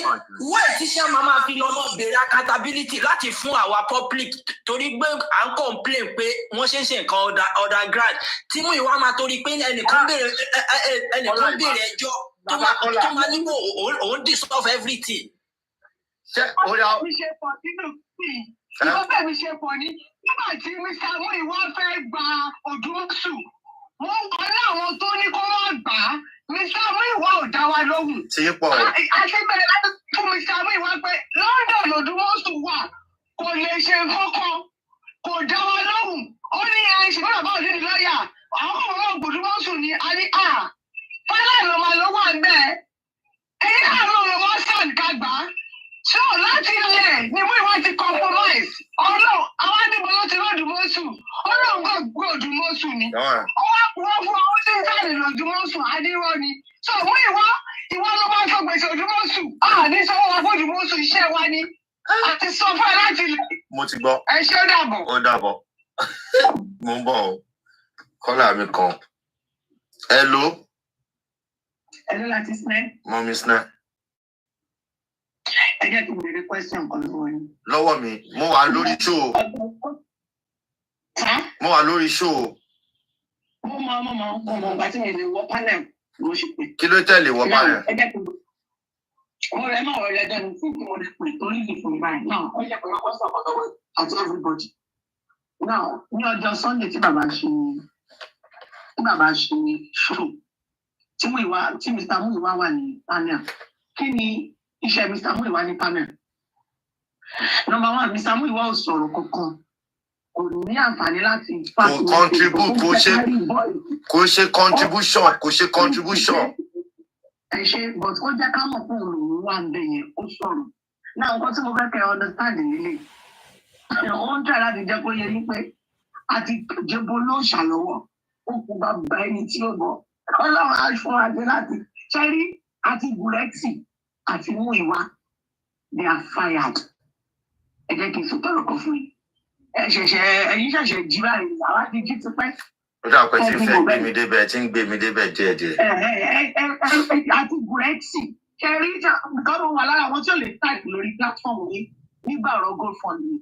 wẹ́ẹ̀ tí ṣé máa fi lọ́mọ béèrè accountability láti fún àwa public torí pé à ń complain pé wọ́n ṣe ń ṣe nǹkan underground tí mú ìwà máa torí pé ẹnìkan béèrè ẹjọ́ tó máa nígbò òun dissolve everything. Ṣé orí mi ṣe pọ̀ nínú sí i? Ìwọ́n mi ṣe pọ̀ ní nígbà tí Mr. Muiwa fẹ́ gba Odùmọ̀ṣù. Wọ́n wà láwọn tó ní kó wọ́n gbà á. Mr. Muiwa ò dá wa lóhùn. Tí ń pọ̀. Àti bẹ̀rẹ̀ láti fún Mr. Muiwa pé London Odùmọ̀ṣù wà kò lè ṣe kankan kò dá wa lóhùn. Ó ní ṣùgbọ́n bàbá òde ní lọ́ọ̀yà àwọn ọmọ Odùmọ̀ṣù ni a ní fẹ́lẹ́ lọ́mọ ló wà bẹ́ẹ̀. Ẹ̀yin náà ló lọ́ wọ́n sàn kágbá. So láti ilẹ̀ ni Muiwa ti compromise. Ọlọ́run àwọn àdìbò ló ti rọ́ọ̀dùmọ̀ṣù. Ọlọ́run kò gbọ́ Odùmọ̀ṣù ni. Wọ́n fún ọwọ́ tí ń jáde lọ́dùmọ̀ṣù adírọ́ ni. So Muiwa ìwọ ló máa ń sọ gbèsè Odùmọ̀ṣù. Ní sọ́wọ́ wa fún Odùmọ̀ṣù iṣẹ́ wa ni. Àti sọ fún ẹ láti ilẹ̀. Mo ti gbọ́. Ẹ ṣé ó dàbọ̀. Ó dàbọ̀. Mo ń bọ̀ o. Kọ́lá mi kan. Hello. Hello láti sinẹ́. Mọ́mí sinẹ́. Ẹ jẹ́ kí n béèrè question kan lọ́wọ́ yín. Lọ́wọ́ mi, mo wà lórí show. Mo wà lórí show. Mo mọ ìgbà tí mi lè wọ panel ló ṣe pé. Kí ló tẹ̀lé wọ panel? Ẹ jẹ́ kí n mo rẹ̀ náà rẹ̀ dẹ́nu tí mo lè pè torí ìfún báyìí náà ó yẹ kó lọ́kọ́ sọ̀rọ̀ lọ́wọ́ àti everybody. Now ní ọjọ́ Sunday tí bàbá ṣe show tí Mr. Muiwa wà ní panel kí ni iṣẹ́ Mr. Muiwa ní panel? Number one, Mr. Muiwa ò sọ̀rọ̀ kankan. Kò ní àǹfààní láti kò ṣe contribution. Ẹ ṣe but ó jẹ́ ká mọ̀ pé òun wà ń bẹ̀ yẹn ó sọ̀rọ̀. Náà nǹkan tí mo fẹ́ kẹ́ understand nílé. Ó ń tẹ̀ láti jẹ́ kó yẹ ní pé àti jẹ́bo ló ṣàlọ́wọ́. Ó kú bá ba ẹni tí ó bọ̀. Ọlọ́run á fún adé láti ṣẹ́rí àti Gúrẹ́sì àti Muiwa. They are fired. Ẹ jẹ́ kí n sọ tọrọ kan fún yín. Ẹ̀yin ṣẹ̀ṣẹ̀ jí báyìí, àwa ti jí tipẹ́. Ó dà pé tí ń fẹ́ gbé mi débẹ̀, tí ń gbé mi débẹ̀ díẹ̀díẹ̀. Àti Gúrẹ́sì, kẹrí nǹkan ló wà lára àwọn tí ò lè type lórí platform yìí nígbà ọ̀rọ̀ GoFundMe.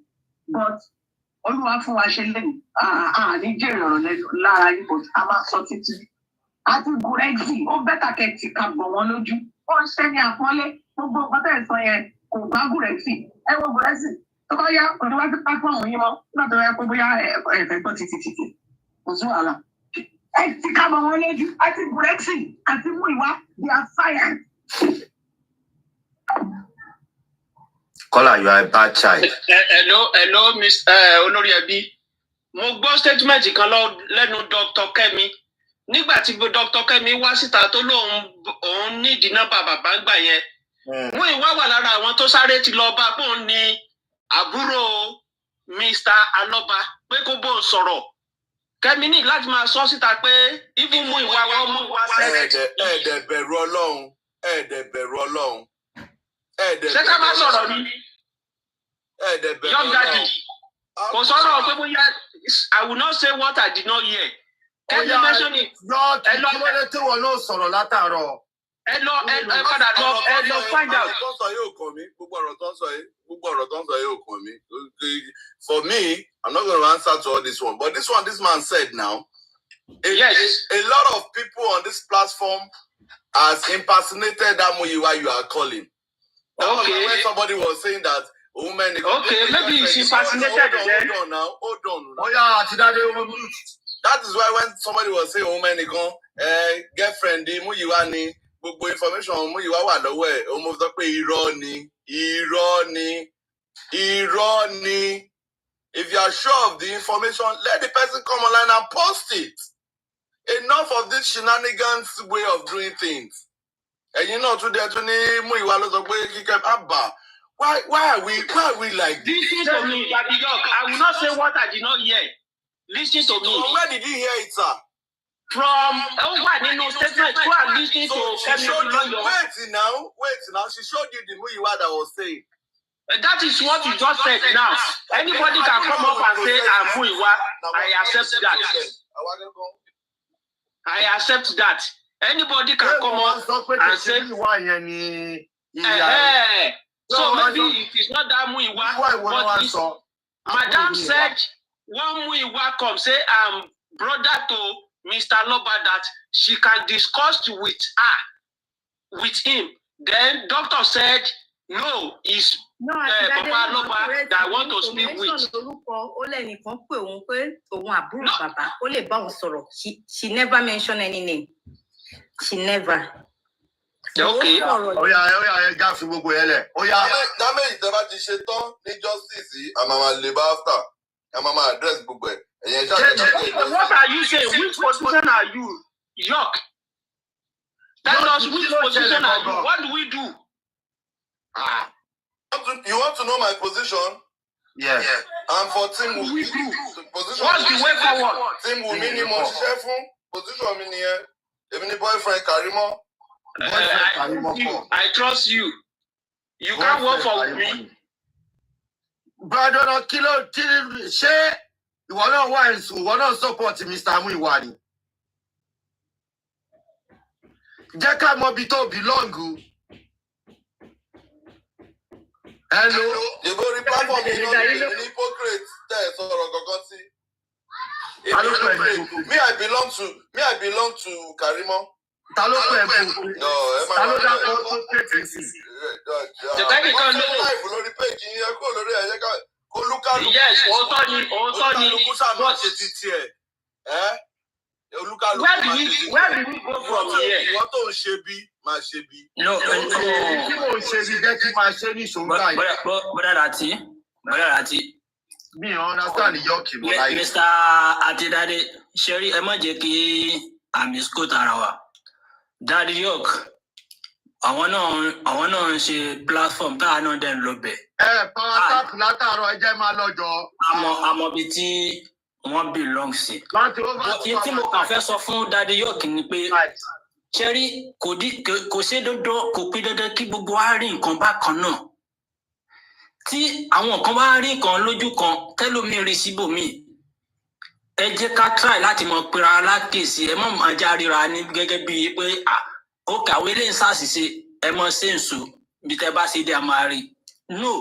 But Olúwa fún wa ṣe lẹ́yìn, ní jèrè ọ̀rọ̀ lára yìí, but a máa sọ títí. Àti Gúrẹ́sì, ó bẹ́tà kẹ́tì ká gbọ̀ wọ́n lójú. Wọ́n ṣẹ́ ní àpọ́nlé, gbogbo nǹkan tẹ̀ sọ yẹn kò bá Gúrẹ́sì. Ẹ wo Gúrẹ́sì. Tó bá yá kò ní wá sí platform yín mọ́ nígbà tó yẹ pé bóyá ẹ̀fẹ̀ gbọ́ títí kò sí wàhálà. Ẹ ti ká bọ̀ wọ́n lójú àti Gúrẹ́sì àti Muiwa they are fired. Kọ́lá, you are a bad child. Hello, Miss Olórí ẹbí. Mo gbọ́ statement kan lẹ́nu Dr. Kẹ́mi. Nígbà tí Dr. Kẹ́mi wá síta tó lóun ní ìdí nọ́mbà bàbá gbà yẹn. Muiwa wà lára àwọn tó sáré ti lọ bá pòun ní àbúrò Mr. Aloba pé kó bó sọ̀rọ̀. Kẹ́mi ní láti máa sọ síta pé even Muiwa wọ́n mú wá sẹ́rẹ̀. Ẹ̀ẹ́dẹ̀ bẹ̀rù Ọlọ́run. Ṣé ká má sọ̀rọ̀ ni? Young daddy. Kò sọ̀rọ̀ pé bóyá I will not say what I did not hear. Kẹ́mi mention it. Kí ló dé tí wọ́n náà sọ̀rọ̀ látàárọ̀? find out. For me, I'm not going to answer to all this one. But this man said now, a lot of people on this platform has impersonated that Muyiwa you are calling. Okay. When somebody was saying that woman. Okay, maybe she impersonated them. Hold on. Oh yeah, that is why when somebody was saying woman, girlfriend, Muyiwa ni, gbogbo information on Muyiwa wà lọ́wọ́ ẹ̀, ó mọ̀ sọ pé irọ́ ni. If you are sure of the information, let the person come online and post it. Enough of this shenanigans way of doing things. And you know, today, Muyiwa ló sọ pé kíkẹ́ Abba. Why are we like this? Listen to me, Daddy York. I will not say what I did not hear. Listen to me. From where did you hear it, sir? From statement. Go and listen to Wait now. She showed you the Muyiwa that was saying. That is what you just said now. Anybody can come up and say, I'm Muyiwa. I accept that. I accept that. Anybody can come up and say, so maybe it is not that Muyiwa. Madam said, when Muyiwa come, say, I'm brother to Mr. Loba that she can discuss with him. Then doctor said, no, it's Papa Loba that I want to speak with. She never mentioned any name. She never. Okay. Oh yeah, gas will go ele. Oh yeah. That means never ti ṣe tán ní justice. I'm a labor after. I'm a address book. What are you saying? Which position are you? York. Tell us which position are you? What do we do? You want to know my position? Yes. I'm for Team Wumi. What's the way forward? Team Wumi ni mo ṣiṣẹ́ fún. Position mi nìyẹn. Èmi ni boyfriend Karimo. I trust you. You can't work for me. Brother, no kilo ṣé ìwọ náà support Mr. Muyiwa ni. Jẹ́ ká mọ̀ bí tó belong. Hello. You go reply for me, no hypocrite. Me, I belong to Karimo. No, yes, where do we go from here? No. Me understand the York. Mr. Atidade, Sherry, ẹ má jẹ́ kí àmì scoot ara wa. Daddy York, àwọn náà ń ṣe platform táwọn náà dẹ̀ ń lọ bẹ̀. Power tap látàárọ̀ ẹ jẹ́ máa lọ́jọ́. Àmọ́ bí tí wọ́n belong sí. Tí mo kàn fẹ́ sọ fún Daddy York ni pé Sherry kò ṣe dandan kò pín dandan kí gbogbo wa rí nǹkan bákan náà. Tí àwọn kan bá rí nǹkan lójú kan tẹ́lómi rí síbòmíì, ẹ jẹ́ ká try láti mọ pera lákèsí ẹ mọ̀ máa já ríra ní gẹ́gẹ́ bíi pé ó kàwé lè ń ṣàṣìṣe ẹ mọ̀ ṣe ń sùn bí tẹ́ bá ṣe dé a máa rí. No,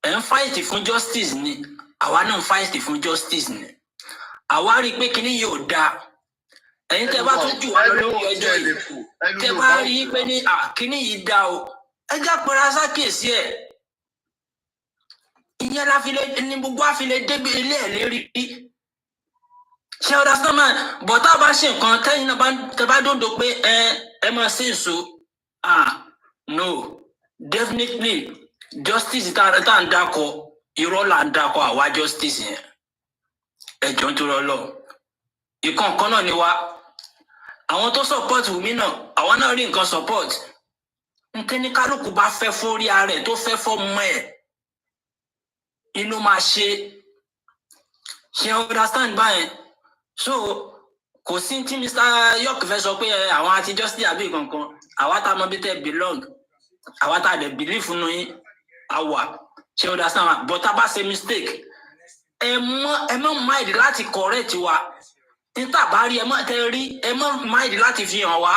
ẹ ń fight fún justice ni àwa náà ń fight fún justice ni. Àwa rí i pé kíní yóò dáa. Ẹ̀yin tẹ́ bá tún jù wá lórí ọjọ́ yìí tẹ́ bá rí i pé ní kíní yìí dáa o ẹ já pera sákèsí ẹ̀. Ìyẹn la fi lè ní gbogbo àfilẹ̀ débi ilé ẹ̀ lérí. Ṣé ọ̀dà sọ́mà bọ̀tá bá ṣe nǹkan tẹ́yìn náà tẹ́ bá dòdò pé ẹ máa ṣe èso. No, definitely justice tá à ń dákọ̀ irọ́ là ń dákọ̀ àwa justice yẹn. Ẹ̀jọ̀ ń tó lọ lọ. Ìkọ̀ọ̀kan náà ni wá. Àwọn tó support Wumi náà, àwọn náà rí nǹkan support. Ntẹ́ni kálukú bá fẹ́ fórí ara ẹ̀ tó fẹ́ fọ́mọ ẹ̀. Inú máa ṣe. Ṣé understand báyẹn? So kò sí tí Mr. York fẹ́ sọ pé àwọn àti justice àbí kankan àwa tá a mọ bí tẹ́ belong àwa tá a dẹ̀ believe nínú yín àwa ṣé understand but tá a bá ṣe mistake ẹ mọ mind láti correct wa níta bá rí ẹ mọ tẹ rí ẹ mọ mind láti fi hàn wá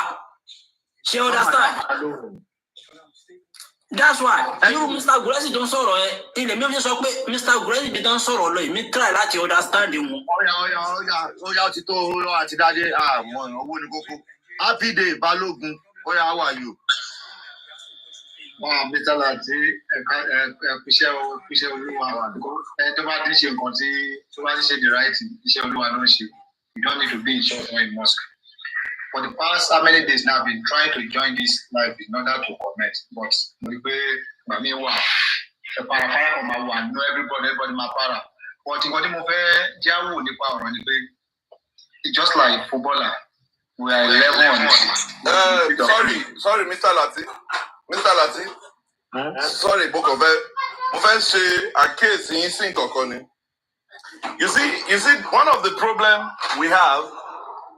She understand. That's why you Mr. Guresi don't sorrow in the music of Mr. Guresi don't sorrow me try that you understand him. Happy day, Balogun. How are you? Mr. Lati, the right thing. You don't need to be in church or in mosque. For the past how many days now, I've been trying to join this live in order to comment, but I mean, wow, the para know everybody my para. But it's just like footballer. We are 11 sorry, Mr. Lati. Sorry, say a case in sync. You see, one of the problems we have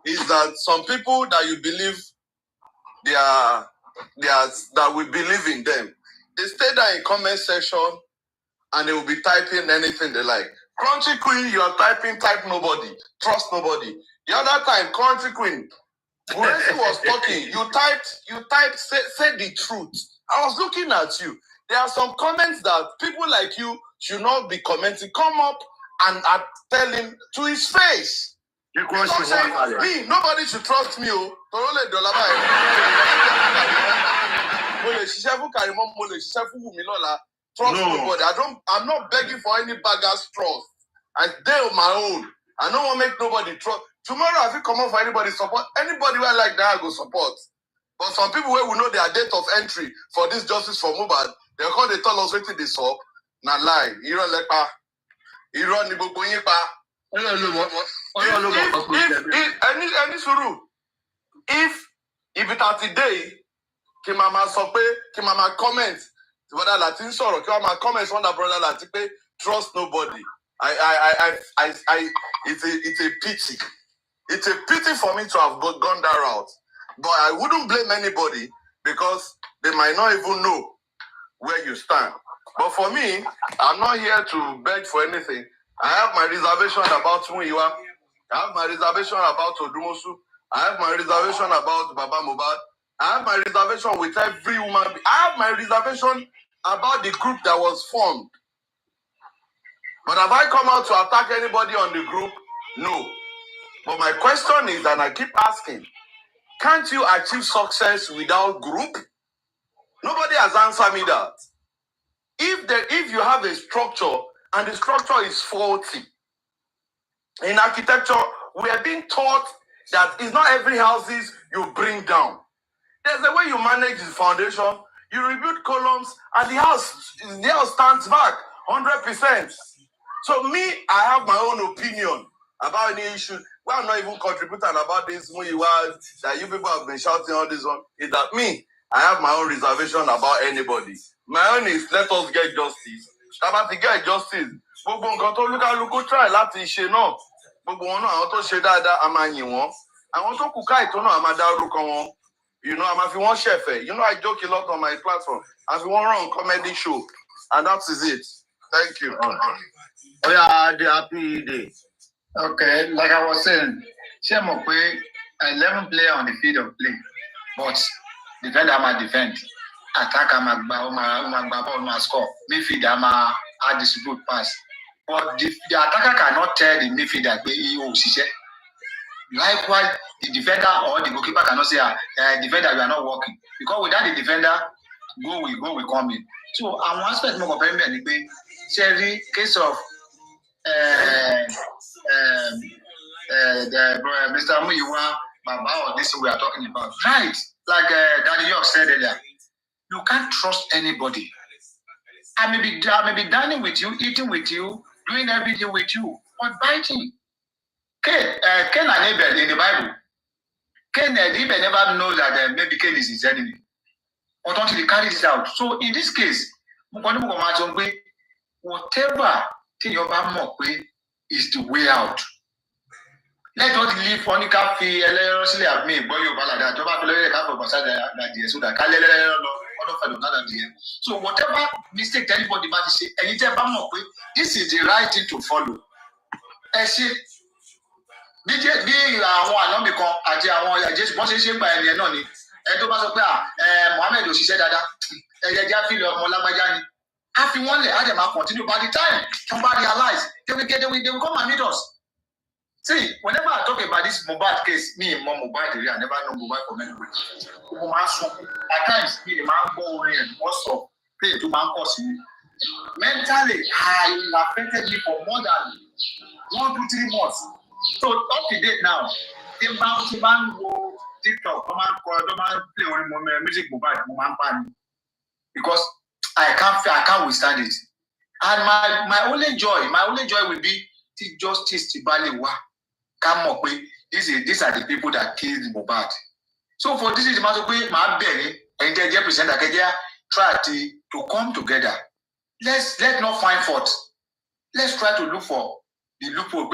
is that some people that you believe that we believe in them, they stay there in comment section and they will be typing anything they like. Crunchy Queen, you are type nobody, trust nobody. The other time, Crunchy Queen, when he was talking, you typed, say the truth. I was looking at you. There are some comments that people like you should not be commenting. Come up and tell him to his face. Me, nobody should trust me. Trust nobody. I'm not begging for any bagger's trust. I stay on my own. I don't want to make nobody trust. Tomorrow, if you come up for anybody support, anybody who I like that I go support. But some people where we know their date of entry for this justice for Mohbad, they call they tell us waiting this up. Now lie. You don't let pa. You run the boy pa. If it are today, ki mama comment, brother Latin sorrow, ki mama comments on that brother Latin trust nobody. It's a pity. It's a pity for me to have gone that route. But I wouldn't blame anybody because they might not even know where you stand. But for me, I'm not here to beg for anything. I have my reservation about Muyiwa. I have my reservation about Odumosu. I have my reservation about Baba Mohbad. I have my reservation with every woman. I have my reservation about the group that was formed. But have I come out to attack anybody on the group? No. But my question is, and I keep asking, can't you achieve success without group? Nobody has answered me that. If you have a structure and the structure is faulty, in architecture, we are being taught that it's not every houses you bring down. There's a way you manage the foundation, you rebuild columns, and the house stands back 100%. So me, I have my own opinion about any issue. Well, I'm not even contributing about this that you people have been shouting all this one. Is that me? I have my own reservation about anybody. My own is let us get justice. About to get justice. Gbogbo nǹkan tó lúkálùkù try láti ṣe náà. Gbogbo wọn náà àwọn tó ṣe dáadáa a máa yìn wọ́n. Àwọn tó kù káìtó náà a máa dárúkọ wọn. You know, a máa fi wọ́n ṣẹ̀fẹ̀. You know, I joke a lot on my platform. I fi wọ́n run comedy show. And that is it. Thank you. Oh yeah, the happy day. Okay, like I was saying, shame of 11 players on the field of play, but defender might defend, attacker might score, midfielder might distribute pass. But the attacker cannot tell the midfielder that likewise, the defender or the goalkeeper cannot say, defender, we are not working. Because without the defender, goal will come in. So, on one aspect, more of Cherry, case of Mr. Muyiwa, Baba, or this we are talking about. Right. Like Daddy York said earlier, you can't trust anybody. I may be dining with you, eating with you, doing everything with you, but biting. Cain and Abel in the Bible. Cain and Abel never know that maybe Cain is his enemy. But until he carries it out. So in this case, whatever thing your mom is the way out. Let us leave Monica fee electricity at me, boy, you balada, so whatever mistake anybody might say, this is the right thing to follow. I see. DJ àwọn àná mi kan àti àwọn just bọ́n ṣe ń gba ẹni ẹ̀ náà ni tó bá sọ pé Mohammed ò ṣiṣẹ́ dáadáa ẹ̀yẹ jẹ́ àfihàn ọmọ lágbájá ni a fi wọ́n lẹ̀ á dẹ̀ máa continue by the time somebody realize they will come and meet us. See, whenever I talk about this Mohbad case, me and Mohbad, I never know Mohbad for many weeks. At times, me, the man go in, also pay to man cost me. Mentally, it affected me for more than 1 to 3 months. So up to date now, the man go TikTok, the man play music Mohbad, because I can't withstand it. And my only joy will be to justice to Baliwa. Come up with these are the people that killed Mohbad. So for this is the matter with my belly and the presenter try to come together. Let's not find fault. Let's try to look for the loophole.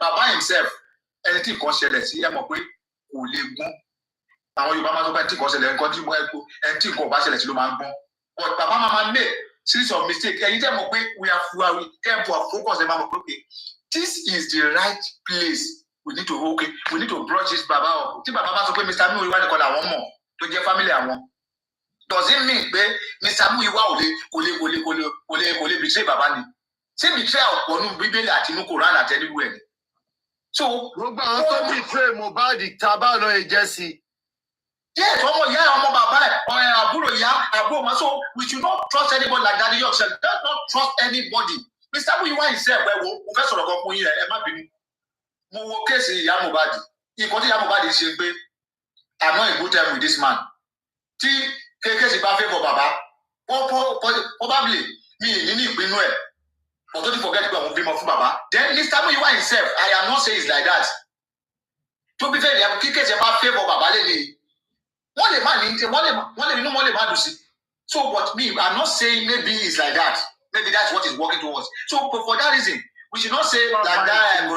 Baba himself, anything considered, see him up with àwọn Yorùbá máa sọ pé tí kò ṣẹlẹ̀ nǹkan tí mo ẹ̀kọ́ ẹni tí nǹkan ò bá ṣẹlẹ̀ sí ló máa ń gbọ́n but bàbá máa make series of mistakes ẹ̀yin tẹ́ mọ̀ pé we tend to focus ẹ̀ máa mọ̀ pé okay this is the right place we need to brush this baba up tí bàbá bá sọ pé Mr. Muyiwa nìkan làwọn mọ̀ tó jẹ́ family àwọn does it mean pé Mr. Muyiwa kò lè betray bàbá ni ṣé betray ọ̀pọ̀ nù Bíbélì àti inú Koran àti anywhere ni so gbogbo àwọn tó betray Mohbad tábà lọ ẹ̀jẹ̀ sí. Yes, so we should not trust anybody like that. Yourself, do not trust anybody. Mr. Muyiwa himself, professor of Okunye, mo wo case Iya Mohbad. Nǹkan tí Iya Mohbad ṣe pé I'm not in good time with this man. Tí case bá fẹ́ for baba, probably me ní ìpinnu ẹ̀. But don't forget pé àwọn bímọ fún baba. Then Mr. Muyiwa himself, I am not saying it's like that. To be fair, case bá fẹ́ for baba lẹ́ni. So, but me, I'm not saying maybe it's like that. Maybe that's what is working towards. So, for that reason, we should not say like that.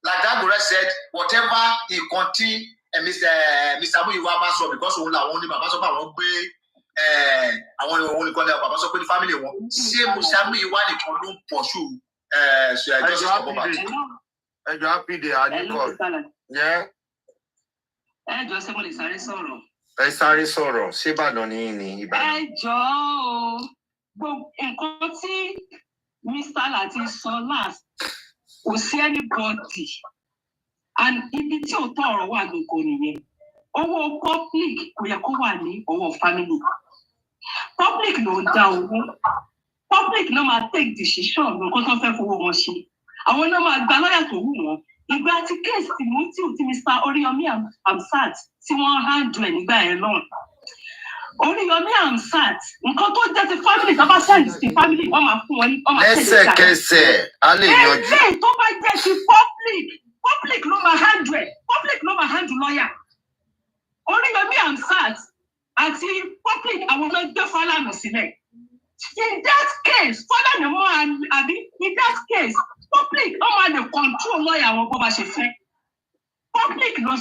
Like that, Gores said, whatever he continue, Mr. Muyiwa so because only Baba so I want to call Baba so the family won't say Mr. Muyiwa to pursue. Just happy they are yeah. Ẹ jọ̀ọ́ ṣé mo lè sáré sọ̀rọ̀. Ẹ sáré sọ̀rọ̀ ṣé Ìbàdàn ní Ìbàdàn. Ẹ jọ̀ọ́ gbogbo nǹkan tí Mr. Lati sọ last kò sí anybody and ibi tí òótọ́ ọ̀rọ̀ wà gbogbo nìyẹn. Owó public kò yẹ kó wà ní ọwọ́ family. Public ló ń dá owó. Public ló máa take decision nǹkan tó fẹ́ fowó wọn ṣe. Àwọn náà máa gba lọ́yà tó wù wọ́n. Ìgbà tí kéèsì tí Mr. Oriyomi Hamzat tí wọ́n handle ẹ̀ nígbà yẹn náà. Oriyomi Hamzat nǹkan tó jẹ́ ti family tó bá send ti family wọ́n máa fún wọn ní ọmọ lẹ́sẹ̀kẹsẹ̀ a lè yanjú. Ẹgbẹ́ tó bá jẹ́ ti public ló máa handle lọ́yà. Oriyomi Hamzat àti public àwọn ọmọ ẹgbẹ́ Fálànà sílẹ̀. In that case, public no man dey control lawyer àwọn bó bá ṣe fẹ́. Public ló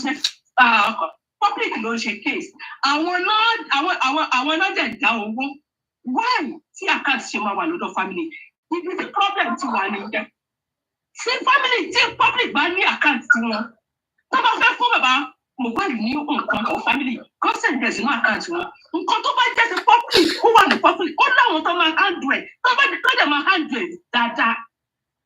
ṣe case. Àwọn náà dẹ̀ dá owó. Why tí account ṣe máa wà lọ́dọ̀ family? Ibi tí problem ti wà nìyẹn. Tí public bá ní account tí wọn, tó bá fẹ́ fún bàbá Mohbad ní nǹkan tó family, kó sẹ̀ǹdẹ̀ sínú account wọn. Nǹkan tó bá jẹ́ ti public, ó wà ní public, ó láwọn tó máa handle ẹ̀, tó bá dẹ̀ máa handle ẹ̀ dáadáa.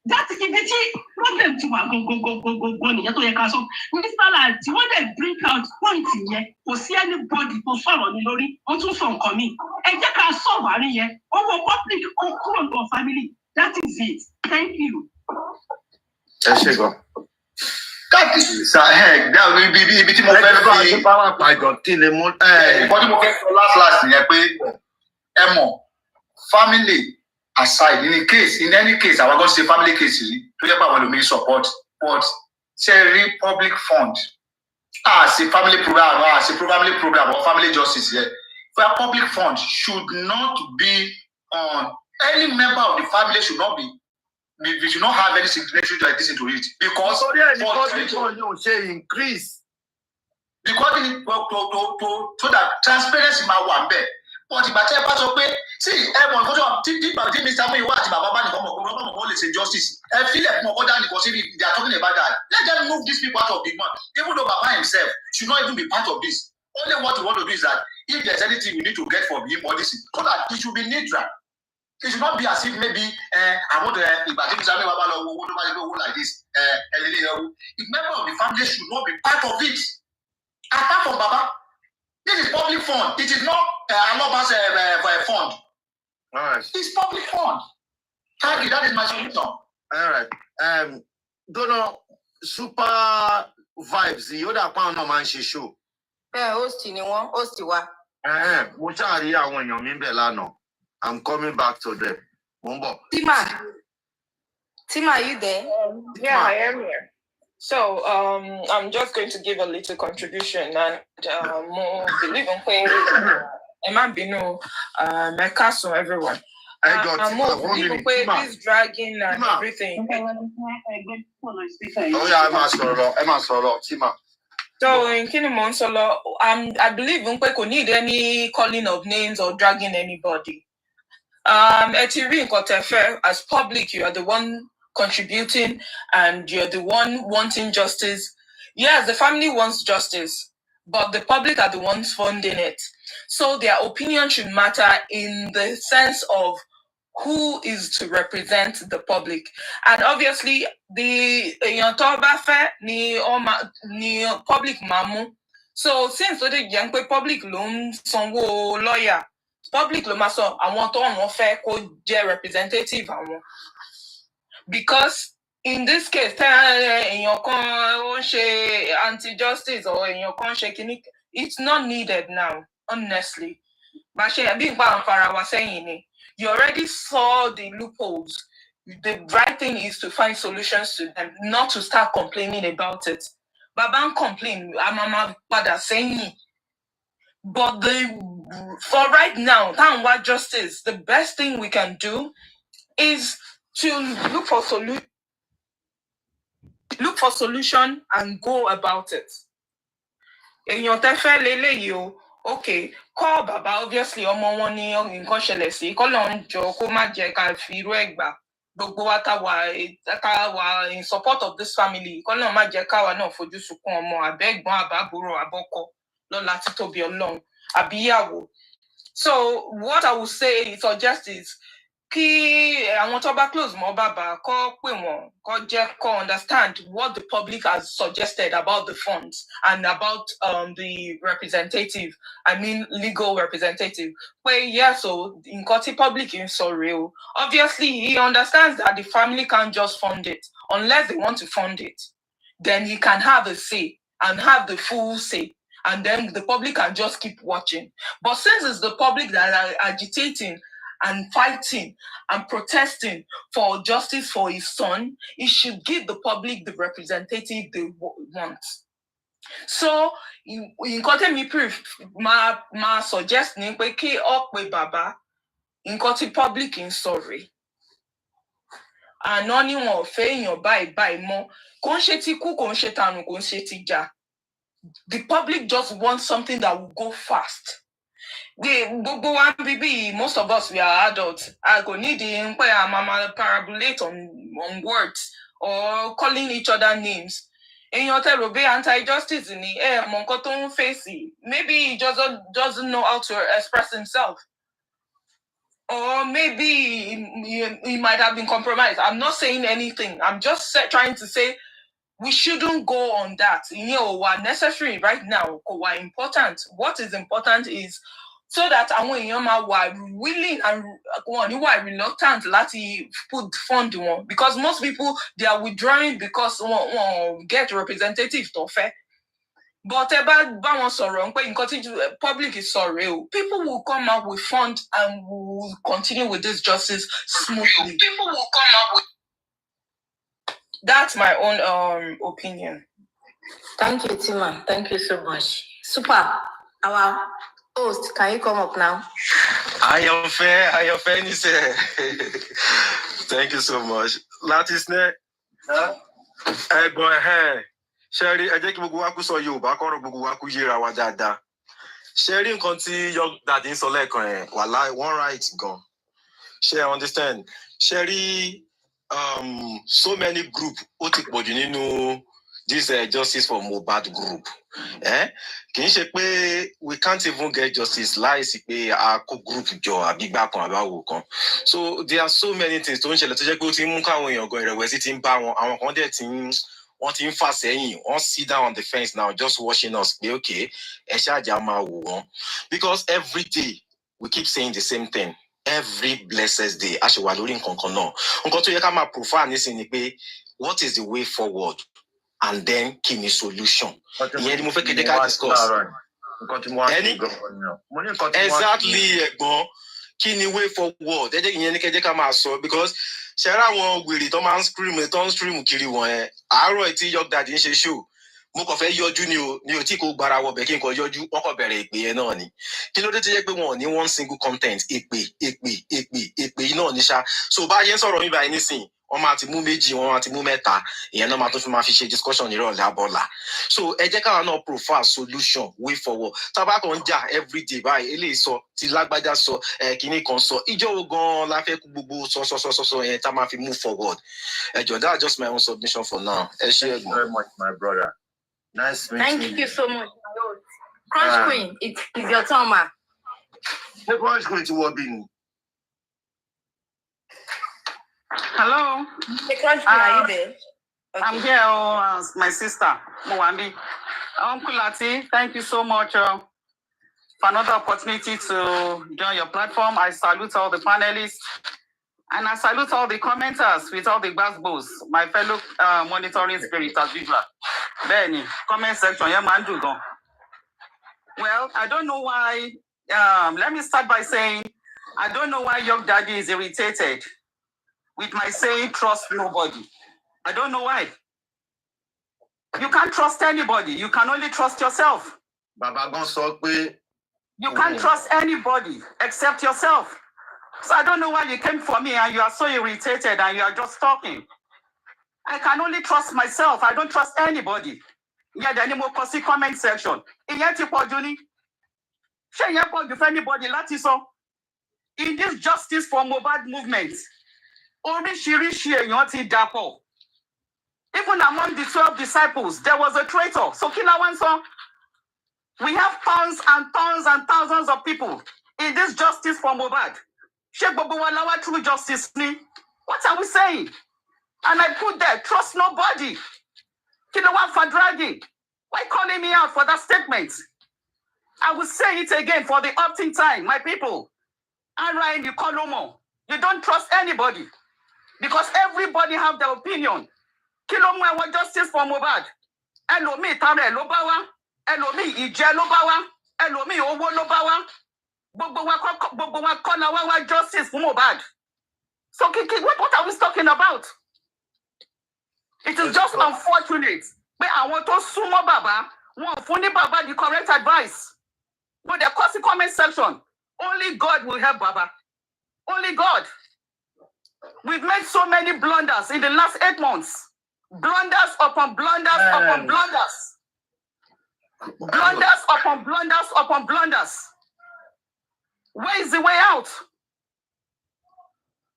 That's ibi tí problem ti wà gbogbo nìyẹn tó yẹ ká sọ. Mr. Lati wọ́n dẹ̀ bring out point yẹn, kò sí anybody tó sọ̀rọ̀ ní lórí, wọ́n tún sọ nǹkan mi. Ẹ jẹ́ ká sọ̀rọ̀ àárín yẹn, owó public kó kúrò ní family. That is it. Thank you. Ẹ ṣé gan. Ibi tí mo fẹ́ fi ìpàdé tí lè mú. Ìkọ́ tí mo fẹ́ sọ last yẹn pé ẹ mọ̀ family aside in any case àwọn kan ṣe family case rí tó jẹ́ pé àwọn ẹlòmíín support but ṣe rí public fund as a family program or family justice here for a public fund should not be on any member of the family we should not have any signatory to addition to it because increase because so that transparency máa wà ńbẹ̀ but ìgbà tí ẹ bá sọ pé See, everyone go to Mr. Muyiwa àti Baba Bani come on, let's say justice. I feel like more than because they are talking about that. Let them move these people out of the man. Even though Baba himself should not even be part of this. Only what we want to do is that if there's anything we need to get from him or this, so that it should be neutral. It should not be as if maybe I want to like this. If members of the family should not be part of it. Apart from Baba, this is public fund. It is not for a fund. All right. It's public fund. Thank you. That is my solution. All right. Dono super vibes. The other part no man she show. Host ni won, host wa. Mo ṣáà rí àwọn èèyàn mi bẹ̀ lánàá. I'm coming back to them. Tima, are you there? Yeah, I am here. So I'm just going to give a little contribution and more believe in playing Emabino, Mekaso, everyone. More believe in playing this dragging and everything. Oh yeah, Emma Solo, Tima. So in Kinimon Solo, I believe in Kweko need any calling of names or dragging anybody. As public, you are the one contributing and you're the one wanting justice. Yes, the family wants justice, but the public are the ones funding it. So their opinion should matter in the sense of who is to represent the public. And obviously, the ni public mamu. So since the young public loan songo lawyer, public lo maso àwọn tó wọ́n fẹ́ kó jẹ́ representative àwọn. Because in this case, èèyàn kan ó ṣe anti-justice or èèyàn kan ṣe kíní, it's not needed now, honestly. You already saw the loopholes. The right thing is to find solutions to them, not to start complaining about it. Baban complain, Amama Pada saying. But for right now, Tanwa justice, the best thing we can do is to look for solution and go about it. Okay, call Baba, obviously, ọmọ wọn ni nǹkan ṣẹlẹ̀ sí, kọ́ ló ń jọ kó má jẹ́ ká fi irú ẹ̀ gbà. Gbogbo wa ká wà in support of this family, kọ́ ló má jẹ́ káwa náà fojú sunkún ọmọ àbẹ́gbọ́n àbábúrò àbọ́kọ lọ́la títóbi Ọlọ́run àbíyàwó. So what I would say is suggest is kí àwọn tó bá close mọ́ bàbá kó pè wọ́n kó jẹ́ kó understand what the public has suggested about the funds and about the representative, I mean legal representative. Pé yes, so nǹkan tí public ń sọ rèé o. Obviously, he understands that the family can't just fund it unless they want to fund it. Then he can have a say and have the full say. And then the public can just keep watching. But since it's the public that are agitating and fighting and protesting for justice for his son, he should give the public the representative they want. So, in content me proof, ma suggest ni pe ki okwe baba, in content public in sorry. Anoni won fe yan bye mo, kon se ti ku kon se tanu kon se ti ja. The public just wants something that will go fast. Most of us, we are adults. I go need to parabolate on words or calling each other names. And you tell Robe anti-justice in the air, Monkoton facey. Maybe he just doesn't know how to express himself. Or maybe he might have been compromised. I'm not saying anything. I'm just trying to say we shouldn't go on that. What necessary right now, what important. What is important is so that àwọn èèyàn máa wà willing and reluctant láti put fund wọn, because most people they are withdrawing because wọ́n get representative tó fẹ́. But ẹ bá wọn sọ̀rọ̀ pé nǹkan tí public is sorry, people will come out with fund and will continue with this justice smoothly. People will come out with. That's my own opinion. Thank you, Tima. Thank you so much. Super. Our host, can you come up now? I am fair, Nise. Thank you so much. Latisne, go ahead. Sherry, I think we go sọ Yorùbá kọ́rọ̀ gbogbo wa kú yéra wa dáadáa. Sharing nǹkan your dad ń sọ lẹ́ẹ̀kan ẹ̀ wàhálà one right gan. Share understand. Sherry, so many group ó ti pọ̀jù nínú this Justice for Mohbad group. Kì í ṣe pé we can't even get justice láìsí pé a kó group jọ àbígbà kan àbáwò kan. So there are so many things tó ń ṣẹlẹ̀ tó jẹ́ pé ó ti ń mú káwọn èèyàn gan ìrẹ̀wẹ̀sì ti ń bá wọn àwọn kan dẹ̀ ti ń wọ́n ti ń fà sẹ́yìn wọ́n sit down on the fence now just watching us pé okay ẹ ṣáàjà máa wò wọ́n because every day we keep saying the same thing. Every blessed day a ṣe wà lórí nǹkan kan náà nǹkan tó yẹ ká máa profile nísìnyí ni pé what is the way forward and then kí ni solution ìyẹn ni mo fẹ́ kéde ká discuss ẹni exactly ẹ̀gbọ́n kí ni way forward ẹ jẹ́ ìyẹn ní kẹ́jẹ́ ká máa sọ because ṣẹ́ra àwọn wèrè tó máa ń stream kiri wọ̀n ẹ̀ àárọ̀ tí York Daddy ń ṣe show mo kàn fẹ́ yọjú ni o tí kò gbára wọ bẹ́ẹ̀ kí n kàn yọjú wọ́n kàn bẹ̀rẹ̀ èpè yẹn náà ni kí ló dé tó yẹ pé wọn ò ní one single content èpè náà ní ṣá so bá yẹn sọ̀rọ̀ mi báyìí nísìnyí wọ́n máa ti mú méjì wọ́n máa ti mú mẹ́ta ìyẹn náà máa tó fi máa fi ṣe discussion nírọ̀lẹ́ abọ́là so ẹ jẹ́ káwa náà profile solution way forward tábà kan ń jà everyday báyìí eléyìí sọ ti lágbájá sọ kínní kan sọ ìjọ wo gan la fẹ́ kú gbogbo sọ yẹn tá máa fi move forward ẹ jọ̀ọ́ that's just my own submission for now ẹ ṣé ẹ̀gbọ́n. Thank you very much my brother. Nice meeting you. Thank you so much. Crush Queen, it is your turn, ma. The Crush Queen to what being? Hello. The Crush Queen, are you there? Okay. I'm here, my sister, Mwambi. Uncle Lati, thank you so much for another opportunity to join your platform. I salute all the panelists and I salute all the commenters with all the basketballs, my fellow monitoring spirit as usual. Benny, comment section, yeah, man, do go. Well, I don't know why. Let me start by saying, I don't know why York Daddy is irritated with my saying trust nobody. I don't know why. You can't trust anybody. You can only trust yourself. You can't trust anybody except yourself. So I don't know why you came for me and you are so irritated and you are just talking. I can only trust myself. I don't trust anybody. Yeah, the animal comment section. Anybody, in this Justice for Mohbad movement, even among the 12 disciples, there was a traitor. So we have tons and tons and thousands of people in this Justice for Mohbad. True justice. What are we saying? And I put there, trust nobody. For dragging. Why calling me out for that statement? I will say it again for the opting time, my people. And Ryan, you call no more. You don't trust anybody. Because everybody have their opinion. Kilomwe was Justice for Mohbad. Elomi Tare Lobawa. Elomi Ije Lobawa. Elomi Owo Lobawa. Bobo Konawa Justice for Mohbad. So what are we talking about? It is just unfortunate. But I want to sumo Baba. Want funny Baba the correct advice. But the comment section. Only God will help Baba. Only God. We've made so many blunders in the last 8 months. Blunders upon blunders upon blunders. Blunders upon blunders upon blunders. Where is the way out?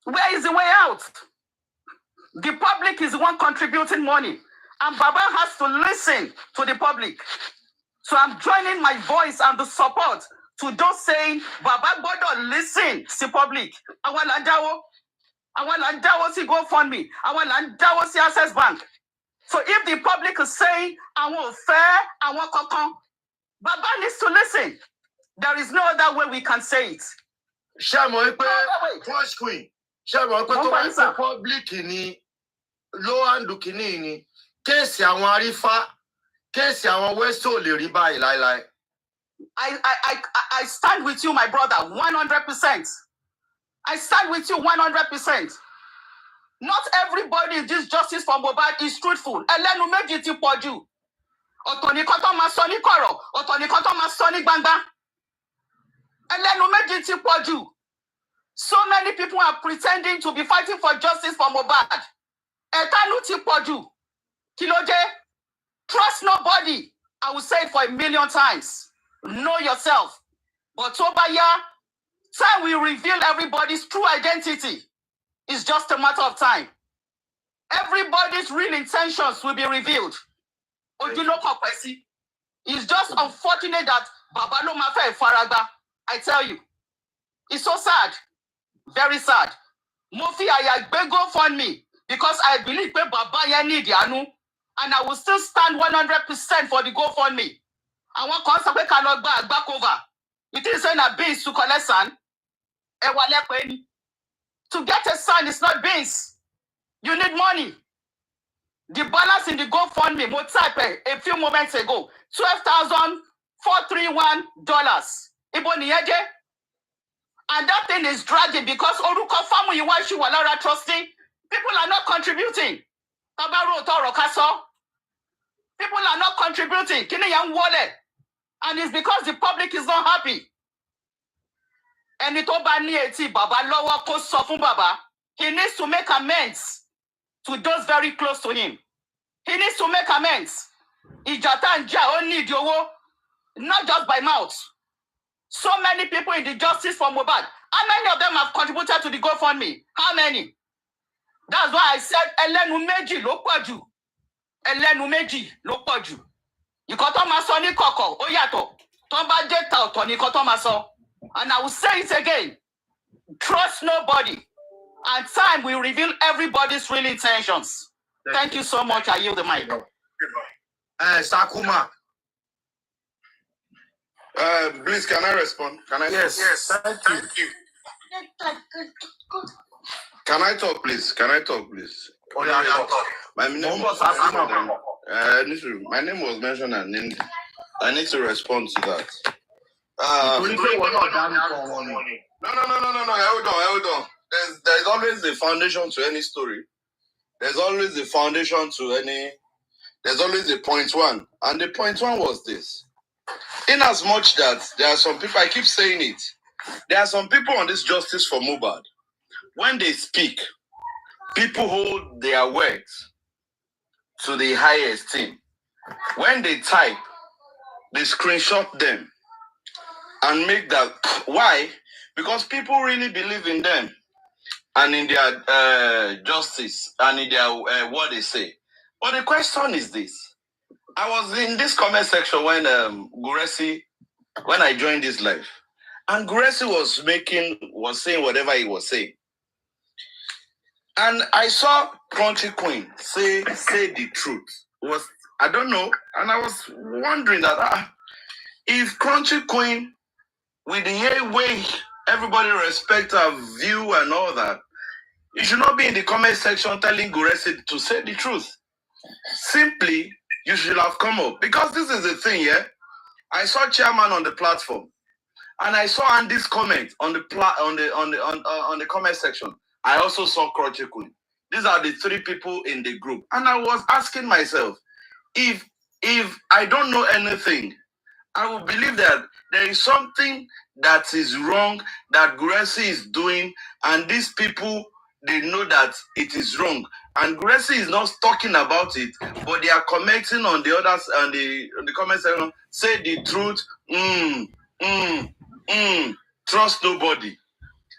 Where is the way out? The public is the one contributing money. And Baba has to listen to the public. So I'm joining my voice and the support to those saying, Baba Bodo, listen to public. I want to go fund me. I want to access bank. So if the public is saying, I want fair, I want cotton, Baba needs to listen. There is no other way we can say it. Shamo Crush Queen. Shamo public ni low and dukini case àwọn Arifa, case àwọn Westo le rí báyìí láíláí. I stand with you, my brother, 100%. I stand with you 100%. Not everybody in this Justice for Mohbad is truthful. Elenu méjì ti pọ̀jù. Ọ̀tọ̀ ni kan tó máa sọ ní kọ̀rọ̀, ọ̀tọ̀ ni kan tó máa sọ ní gbangba. Elenu méjì ti pọ̀jù. So many people are pretending to be fighting for justice for Mohbad. Ẹ̀tanú ti pọ̀jù. Kí ló dé? Trust nobody. I will say it for 1,000,000 times. Know yourself. But Tobaya, time will reveal everybody's true identity. It's just a matter of time. Everybody's real intentions will be revealed. It's just unfortunate that Baba no mafe Faraga. I tell you, it's so sad, very sad. Mofi Ayagbe GoFundMe because I believe that Baba ya need Yanu, and I will still stand 100% for the GoFundMe. I want to cannot back over. It is saying a beans to collect son. To get a son is not beans. You need money. The balance in the GoFundMe, mo type a few moments ago, $12,431. Ibo niyeje? And that thing is dragging because Oruko family Iwashi Walara trusting. People are not contributing. Tabaro Toro Kaso. People are not contributing. Kini yang wole. And it's because the public is not happy. And it Baba Lowa ko sọ fún Baba. He needs to make amends to those very close to him. He needs to make amends. Ijata and Ja only need yowo, not just by mouth. So many people in the justice for Mohbad. How many of them have contributed to the GoFundMe? How many? That's why I said Elenu Meji ló pọ̀jù. Elenu Meji ló pọ̀jù. Ìkan tó máa sọ ní kọ̀kọ̀ ó yàtọ̀. Tó bá jẹ́ ta ọ̀tọ̀ ní ìkan tó máa sọ. And I will say it again. Trust nobody. And time will reveal everybody's real intentions. Thank you so much. I yield the mic. Sakuma. Please, can I respond? Can I? Yes. Thank you. Can I talk, please? Oh, yeah. My name was mentioned, and I need to respond to that. No. Hold on. There's always a foundation to any story. There's always a foundation to any. There's always a point one, and the point one was this. In as much that there are some people, I keep saying it, there are some people on this justice for Mohbad. When they speak, people hold their words to the highest esteem. When they type, they screenshot them and make that. Why? Because people really believe in them and in their justice and in their what they say. But the question is this. I was in this comment section when Guresi, when I joined this live, and Guresi was saying whatever he was saying. And I saw Crunchy Queen say the truth. I don't know, and I was wondering that if Crunchy Queen, with the way everybody respect her view and all that, you should not be in the comment section telling Guresi to say the truth. Simply, you should have come up, because this is the thing, yeah. I saw Chairman on the platform, and I saw Andy's comment on the comment section. I also saw Crunchy Queen. These are the three people in the group, and I was asking myself, if I don't know anything, I will believe that there is something that is wrong that Guresi is doing, and these people, they know that it is wrong. And Guresi is not talking about it, but they are commenting on the others and the comment section. Say the truth. Trust nobody.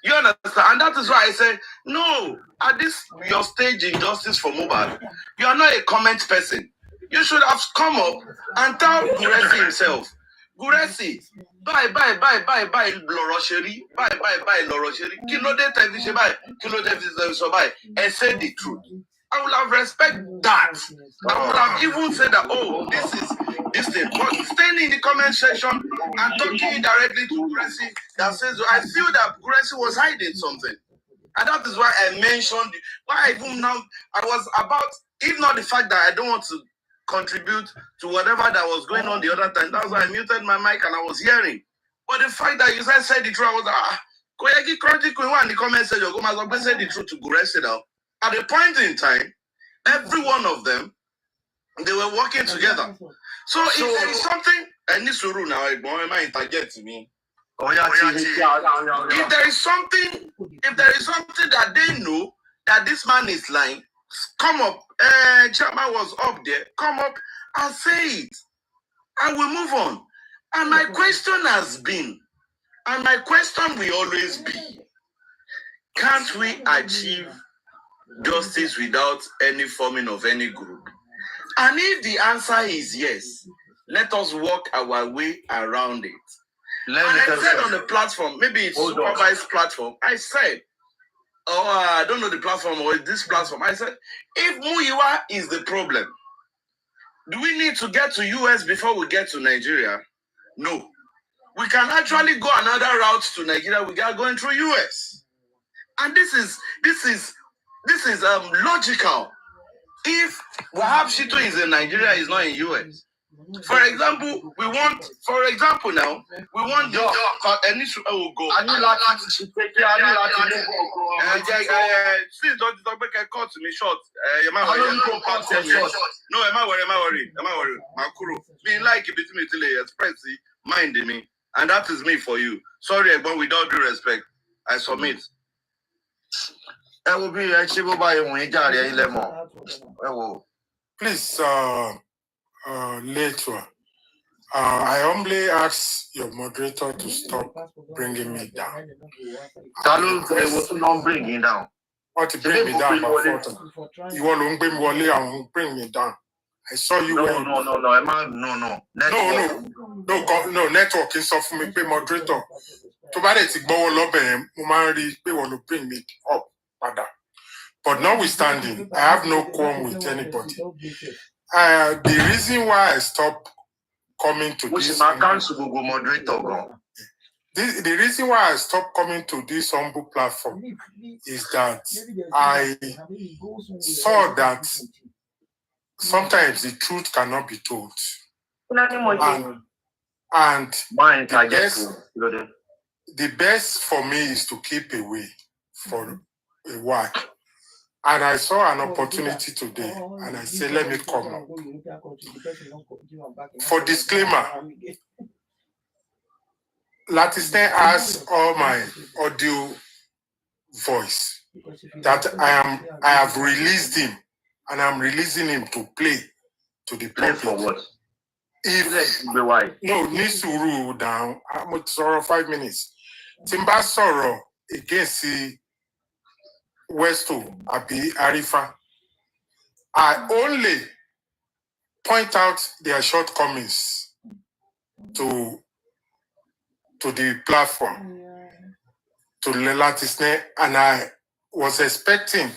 You understand? And that is why I say, no, at this your stage in justice for Mohbad, you are not a comment person. You should have come up and tell Guresi himself, Guresi, bye, Lorosheri, bye, Lorosheri, Kilo de Tevish, bye, Kilo de Tevish, and say the truth. I would have respect that. I would have even said that, oh, this thing. But staying in the comment section and talking directly to Guresi that says, I feel that Guresi was hiding something. And that is why I mentioned, why even now, I was about, if not the fact that I don't want to contribute to whatever that was going on the other time, that's why I muted my mic and I was hearing. But the fact that you said the truth, I was like, Koyaki Crunchy Queen in the comment section, go say the truth to Guresi now. At a point in time, every one of them, they were working together. So if there is something, I need to rule now, I interject to me. If there is something that they know that this man is lying, come up. Chairman was up there. Come up and say it, and we move on. And my question has been, and my question will always be, can't we achieve justice without any forming of any group? And if the answer is yes, let us walk our way around it. And I said on the platform, maybe it's supervised platform, I said, I don't know the platform or this platform, I said, if Muyiwa is the problem, do we need to get to US before we get to Nigeria? No. We can actually go another route to Nigeria without going through US. And this is logical. If Wahab Shittu is in Nigeria, is not in US. For example, we want the oh go. I need please don't cut me short. No, am I worried? Makuro. Being like it between me express mind me. And that is me for you. Sorry, but without due respect, I submit. Please, later, I humbly ask your moderator to stop bringing me down. Not bringing down. What to bring me down? You want to bring me down. I saw you. No. Network is off me. Pay moderator. To buy it, go lobby. They want to bring me up, but notwithstanding, I have no qualm with anybody. The reason why I stopped coming to this, the reason why I stopped coming to this humble platform is that I saw that sometimes the truth cannot be told. And the best for me is to keep away for a while. And I saw an opportunity today, and I said, let me come up. For disclaimer, Latiste has all my audio voice that I have released him, and I'm releasing him to play to the public. For what? Needs to rule down. I'm going to sorrow 5 minutes. Timba sorrow against the Westo Abi Arifa. I only point out their shortcomings to the platform, to Latiste, and I was expecting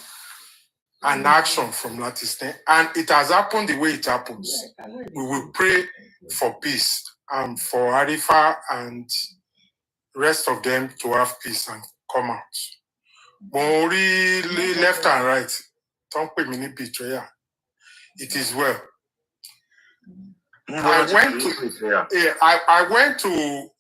an action from Latiste, and it has happened the way it happens. We will pray for peace and for Arifa and rest of them to have peace and come out. Mori left and right. Don't pay me betrayer. It is well. I went to.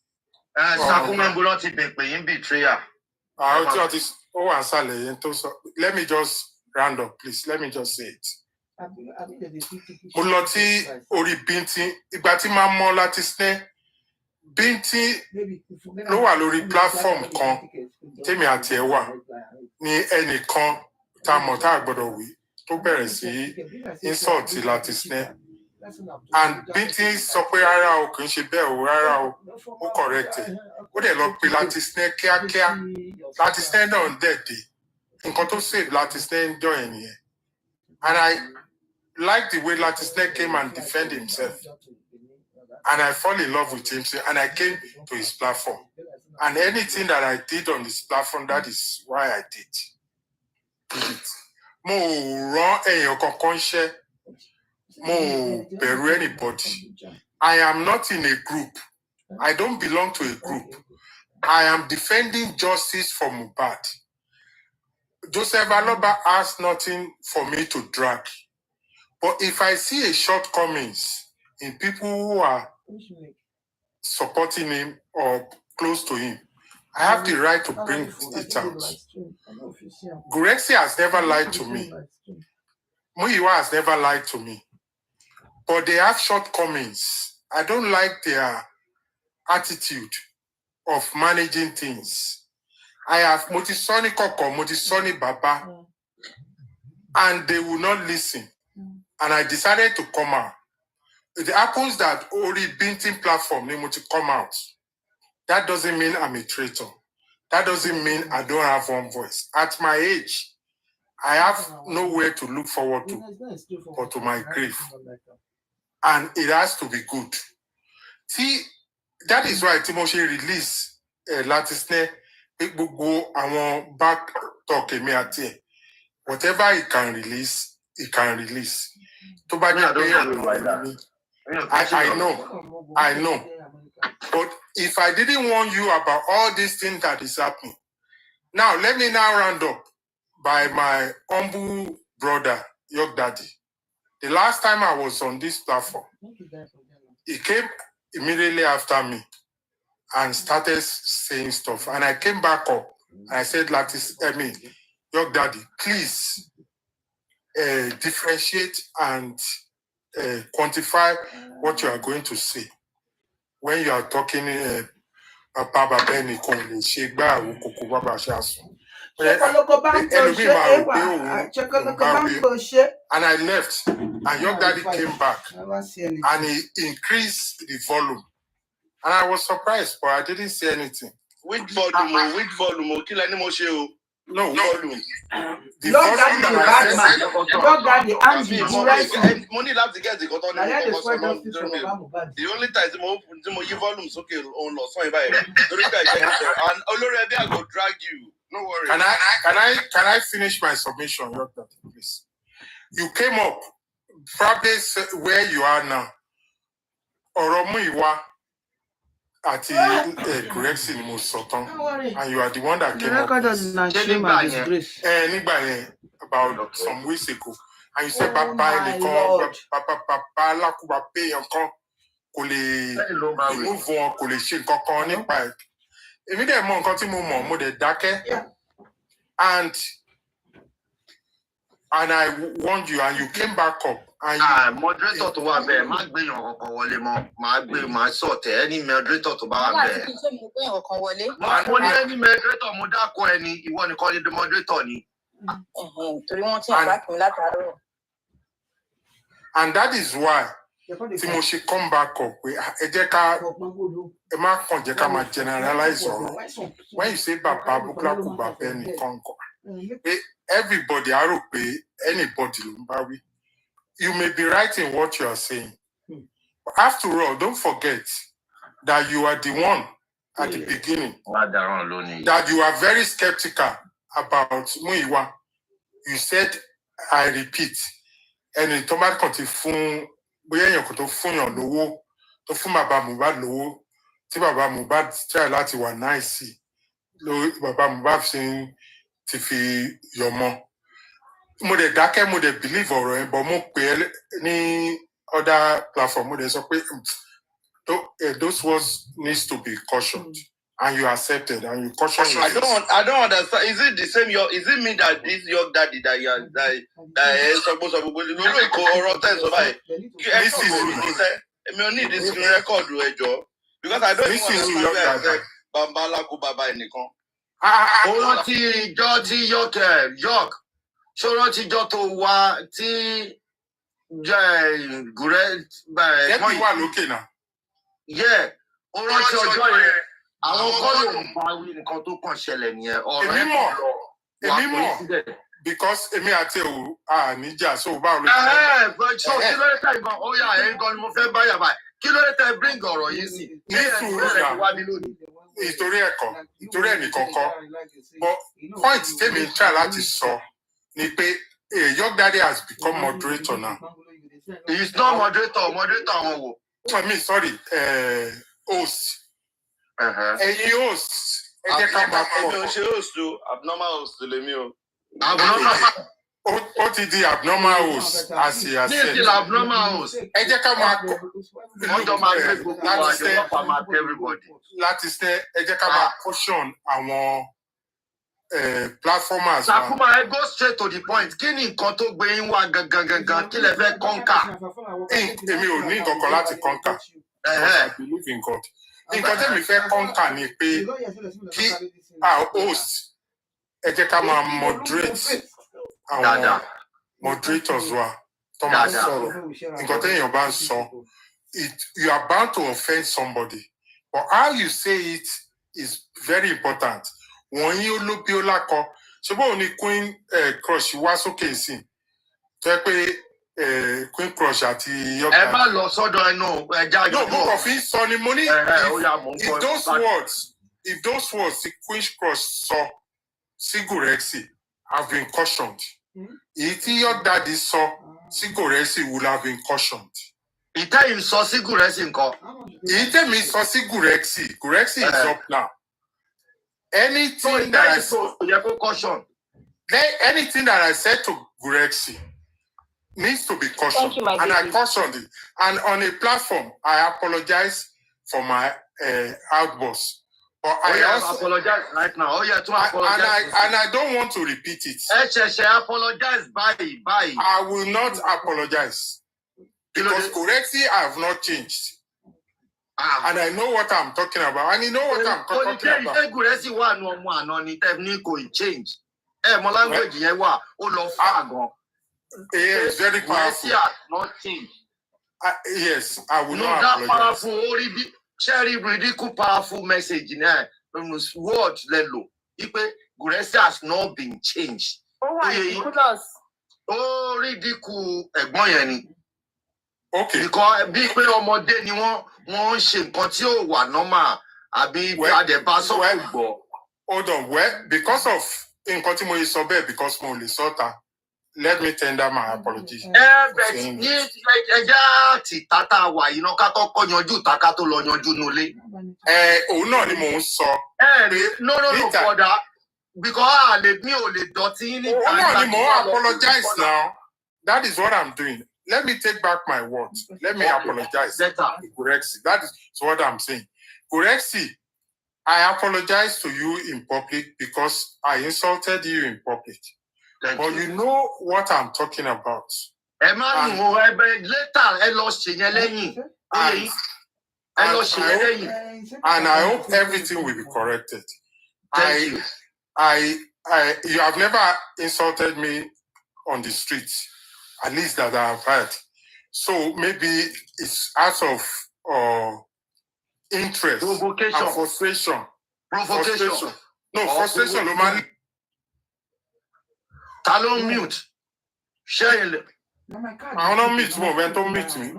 Let me just round up, please. Let me just say it. Muloti ori binti igbati ma mo Latiste binti ló wà lórí platform kan tèmi àti ẹ wà ní ẹnìkan tá mọ̀ tá gbọ́dọ̀ wí tó bẹ̀rẹ̀ sí insult Latiste, and binti sọ pé rárá o kì í ṣe bẹ́ẹ̀ o rárá o ó correct ẹ ó dẹ̀ lọ pe Latiste kíákíá Latiste náà ń dẹ̀dẹ̀ nǹkan tó save Latiste ń jọ ẹ̀ nìyẹn, and I like the way Latiste came and defend himself. And I fall in love with him, and I came to his platform. And anything that I did on his platform, that is why I did it. Mo run eyan kankan ṣe, mo bẹ̀rù anybody. I am not in a group. I don't belong to a group. I am defending justice for Mohbad. Joseph Aloba has nothing for me to drag. But if I see a shortcomings in people who are supporting him or close to him, I have the right to bring it out. Gurexi has never lied to me. Muyiwa has never lied to me. But they have shortcomings. I don't like their attitude of managing things. I have Motisoni Koko, Motisoni Baba, and they will not listen. And I decided to come out. it happens that Ori Bintin platform name to come out. That doesn't mean I'm a traitor. That doesn't mean I don't have one voice. At my age, I have nowhere to look forward to but to my grave. And it has to be good. See, that is why Timothy released Latisne, go and back talk me at whatever he can release, he can release. I know. But if I didn't warn you about all these things that is happening, now let me now round up by my humble brother, York Daddy. The last time I was on this platform, he came immediately after me and started saying stuff. And I came back up and I said, York Daddy, please differentiate and quantify what you are going to say. When you are talking about Benny Conley, Shegba, Koko Baba Shasu. And I left, and York Daddy came back, and he increased the volume. And I was surprised, but I didn't say anything. Which volume? Which volume? Kill any more show? No volume. The volume money love to get the got on the only time the volume is okay on loss. And already I go drag you. No worry. Can I finish my submission, York Daddy, please? You came up, probably where you are now. Oromuiwa at the correction in Musoton, and you are the one that came up about some weeks ago. And you said, Papa, remove one, and I warned you, and you came back up. And moderator to one there, my sort any moderator to buy there. Any moderator, you want to call it the moderator. And that is why Timothy come back up. Generalize when you say Baba Bukla Kuba Penny Conco. Everybody, I don't pay anybody. You may be right in what you are saying. But after all, don't forget that you are the one at the beginning. That you are very skeptical about Muiwa. You said, I repeat, and in Tomat Conti Fun, where you could phone your low, to Fumaba Mubad low, Tibaba Mubad, Lati wa nice, Baba Mubab saying, Tifi Yomo. Mode dake mode believe or but mo any other platform mode so those words needs to be cautioned and you accepted and you caution. I don't understand. Is it the same? Is it me that this York Daddy that you that is supposed to be this need this record because I don't understand Bambala Kubaba Nikon. York. Ṣọ́rọ́ ti jọ tó wá tí gùrẹ́ wọ́n wà lókè náà. Yẹ́ ó rántí ọjọ́ yẹn àwọn kọ́lù ń bá wí nǹkan tó kàn ṣẹlẹ̀ nìyẹn ọ̀rọ̀ èmi mọ̀ because èmi àti ẹ̀wò níjà so báwo ló ṣe. Kí ló dé tẹ̀ gan ó yà ẹ̀yìn gan ni mo fẹ́ bá yàrá kí ló dé tẹ̀ bring ọ̀rọ̀ yìí sí. Ní sùúrù náà ìtorí ẹnìkan kọ́ but point tèmi ń try láti sọ. York Daddy has become moderator now. He's not moderator. I mean, sorry, host. Host. Host too. Abnormal host to Lemio. OTD abnormal host, as he has said. Abnormal host. Caution our platformers. Sakuma, I go straight to the point. Kí ni nǹkan tó gbé yín wá gangan kí lẹ fẹ́ conquer? Èmi ò ní nǹkan kan láti conquer. I believe in God. Nǹkan tẹ́mi fẹ́ conquer ni pé kí our host ẹ jẹ́ ká máa moderate àwọn moderators wa. Thomas Soro, you are bound to offend somebody. But how you say it is very important. When you look Biolako, only Queen Crush was okay seen. Queen Crush at your ever lost so do I know. No, book of his son money. If those words the Queen Crush saw Sigurexi have been cautioned. If your daddy saw Sigurexi would have been cautioned. It tell him so Sigurexi nko. It tell me so Sigurexi. Gurexi is up now. Anything that I saw, caution. Anything that I said to Gurexi needs to be cautioned, and I cautioned it. And on a platform, I apologize for my outburst. But I also apologize right now. Oh yeah, to apologize. And I don't want to repeat it. Apologize. Bye. I will not apologize because Gurexi I have not changed. And I know what I'm talking about. And you know what I'm talking about. Change. My language it's very powerful. Not change. Yes, I will not that apologize. Powerful, very ridiculous, powerful message in there. Word lelo. Gurexi has not been changed. Oh, ridiculous. Okay. Because bí pé ọmọdé ni wọ́n ṣe nǹkan tí ó wà normal àbí àdẹ̀bá sọ́kò gbọ́. Hold on, well, because of nǹkan tí mo yẹ sọ bẹ́ẹ̀ because mo lè sọ́ta, let me tender my apology. Ní ẹja ti tata wà yìí náà ká kọ́kọ́ yanjú ká tó lọ yanjú nulẹ̀. Òun náà ni mò ń sọ. No, further. Because mi ò lè dọ̀tí ní ìta. Òun náà ni mò ń apologize now. That is what I'm doing. Let me take back my words. Let me apologize to Gurexi. That is what I'm saying. Gurexi, I apologize to you in public because I insulted you in public. But you know what I'm talking about. And I hope everything will be corrected. You have never insulted me on the streets. At least that I've heard. So maybe it's out of interest and frustration. Provocation. No, frustration. No man. Talon mute. Share. I don't mute more. When don't mute me.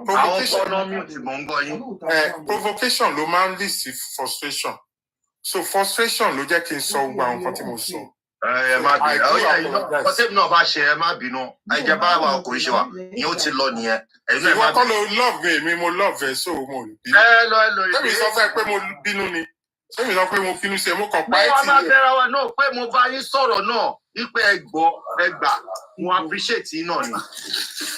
Provocation. No man leads to frustration. So frustration. No just can solve one continuous. Kọ́sẹ́bì náà bá ṣe ẹ má bínú ẹ̀jẹ̀ bá wà ọkùnrin ṣe wà ni ó ti lọ nìyẹn. Ìwọ kọ́ ló love me mo love ẹ so mo lè bínú. Ṣé mi sọ fẹ́ pé mo bínú ni? Ṣé mi sọ pé mo bínú ṣe mo kàn pa ẹ́ tì í? Mo wá máa bẹ̀rẹ̀ wa náà pé mo bá yín sọ̀rọ̀ náà wípé ẹ gbà mo appreciate yín náà ni.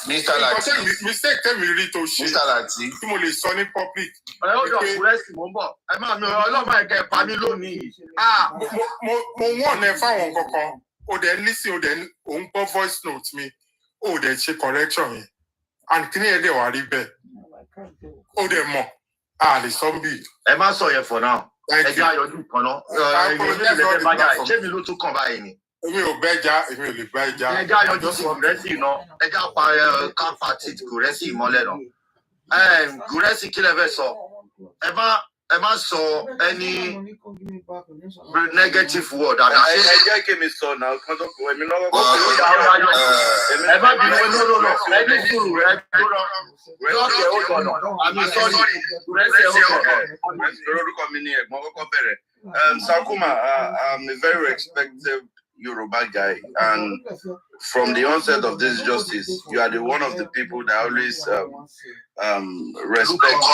Mr. Lati. Mistake tẹ́mi rí tó ṣe. Mr. Lati. Tí mo lè sọ ní public. Ó dọ̀ Gurexi mò ń bọ̀. Ẹ máa mi ọlọ́mọ ẹ̀kẹ́ pa mí lónìí. Mo wọ̀n ẹ fáwọn kankan. O dẹ̀ listen o dẹ̀ o ń gbọ́ voice note mi. O dẹ̀ ṣe correction yẹn. And kí ni ẹ dẹ̀ wá rí bẹ́ẹ̀? O dẹ̀ mọ̀. A lè sọ bí. Ẹ má sọ yẹn for now. Ẹ jẹ́ àyọ̀dún kan náà. Ṣé mi ló tún kàn báyìí ni? Èmi ò bẹ́jà, èmi ò lè bá ẹja. Ẹ jẹ́ àyọ̀dún sí Gurexi náà. Ẹ jẹ́ àpá káfà tí Gurexi mọ́lẹ̀ náà. Gurexi kí lẹ fẹ́ sọ? Ẹ má sọ any negative word. Ẹ jẹ́ kí mi sọ náà kán tó kọ èmi lọ́wọ́ kọ́. Ẹ má bínú no. Ẹ ní sùúrù rẹ dúró. Lọ́ọ̀kì ó gbọ̀nà. Àmì sọ́ọ̀nì. Gurexi ó gbọ̀nà. Orúkọ mi ni ẹ̀gbọ́n kọ́kọ́ bẹ̀rẹ̀. Sakuma, I'm a very respected Yoruba guy, and from the onset of this justice, you are the one of the people that always respect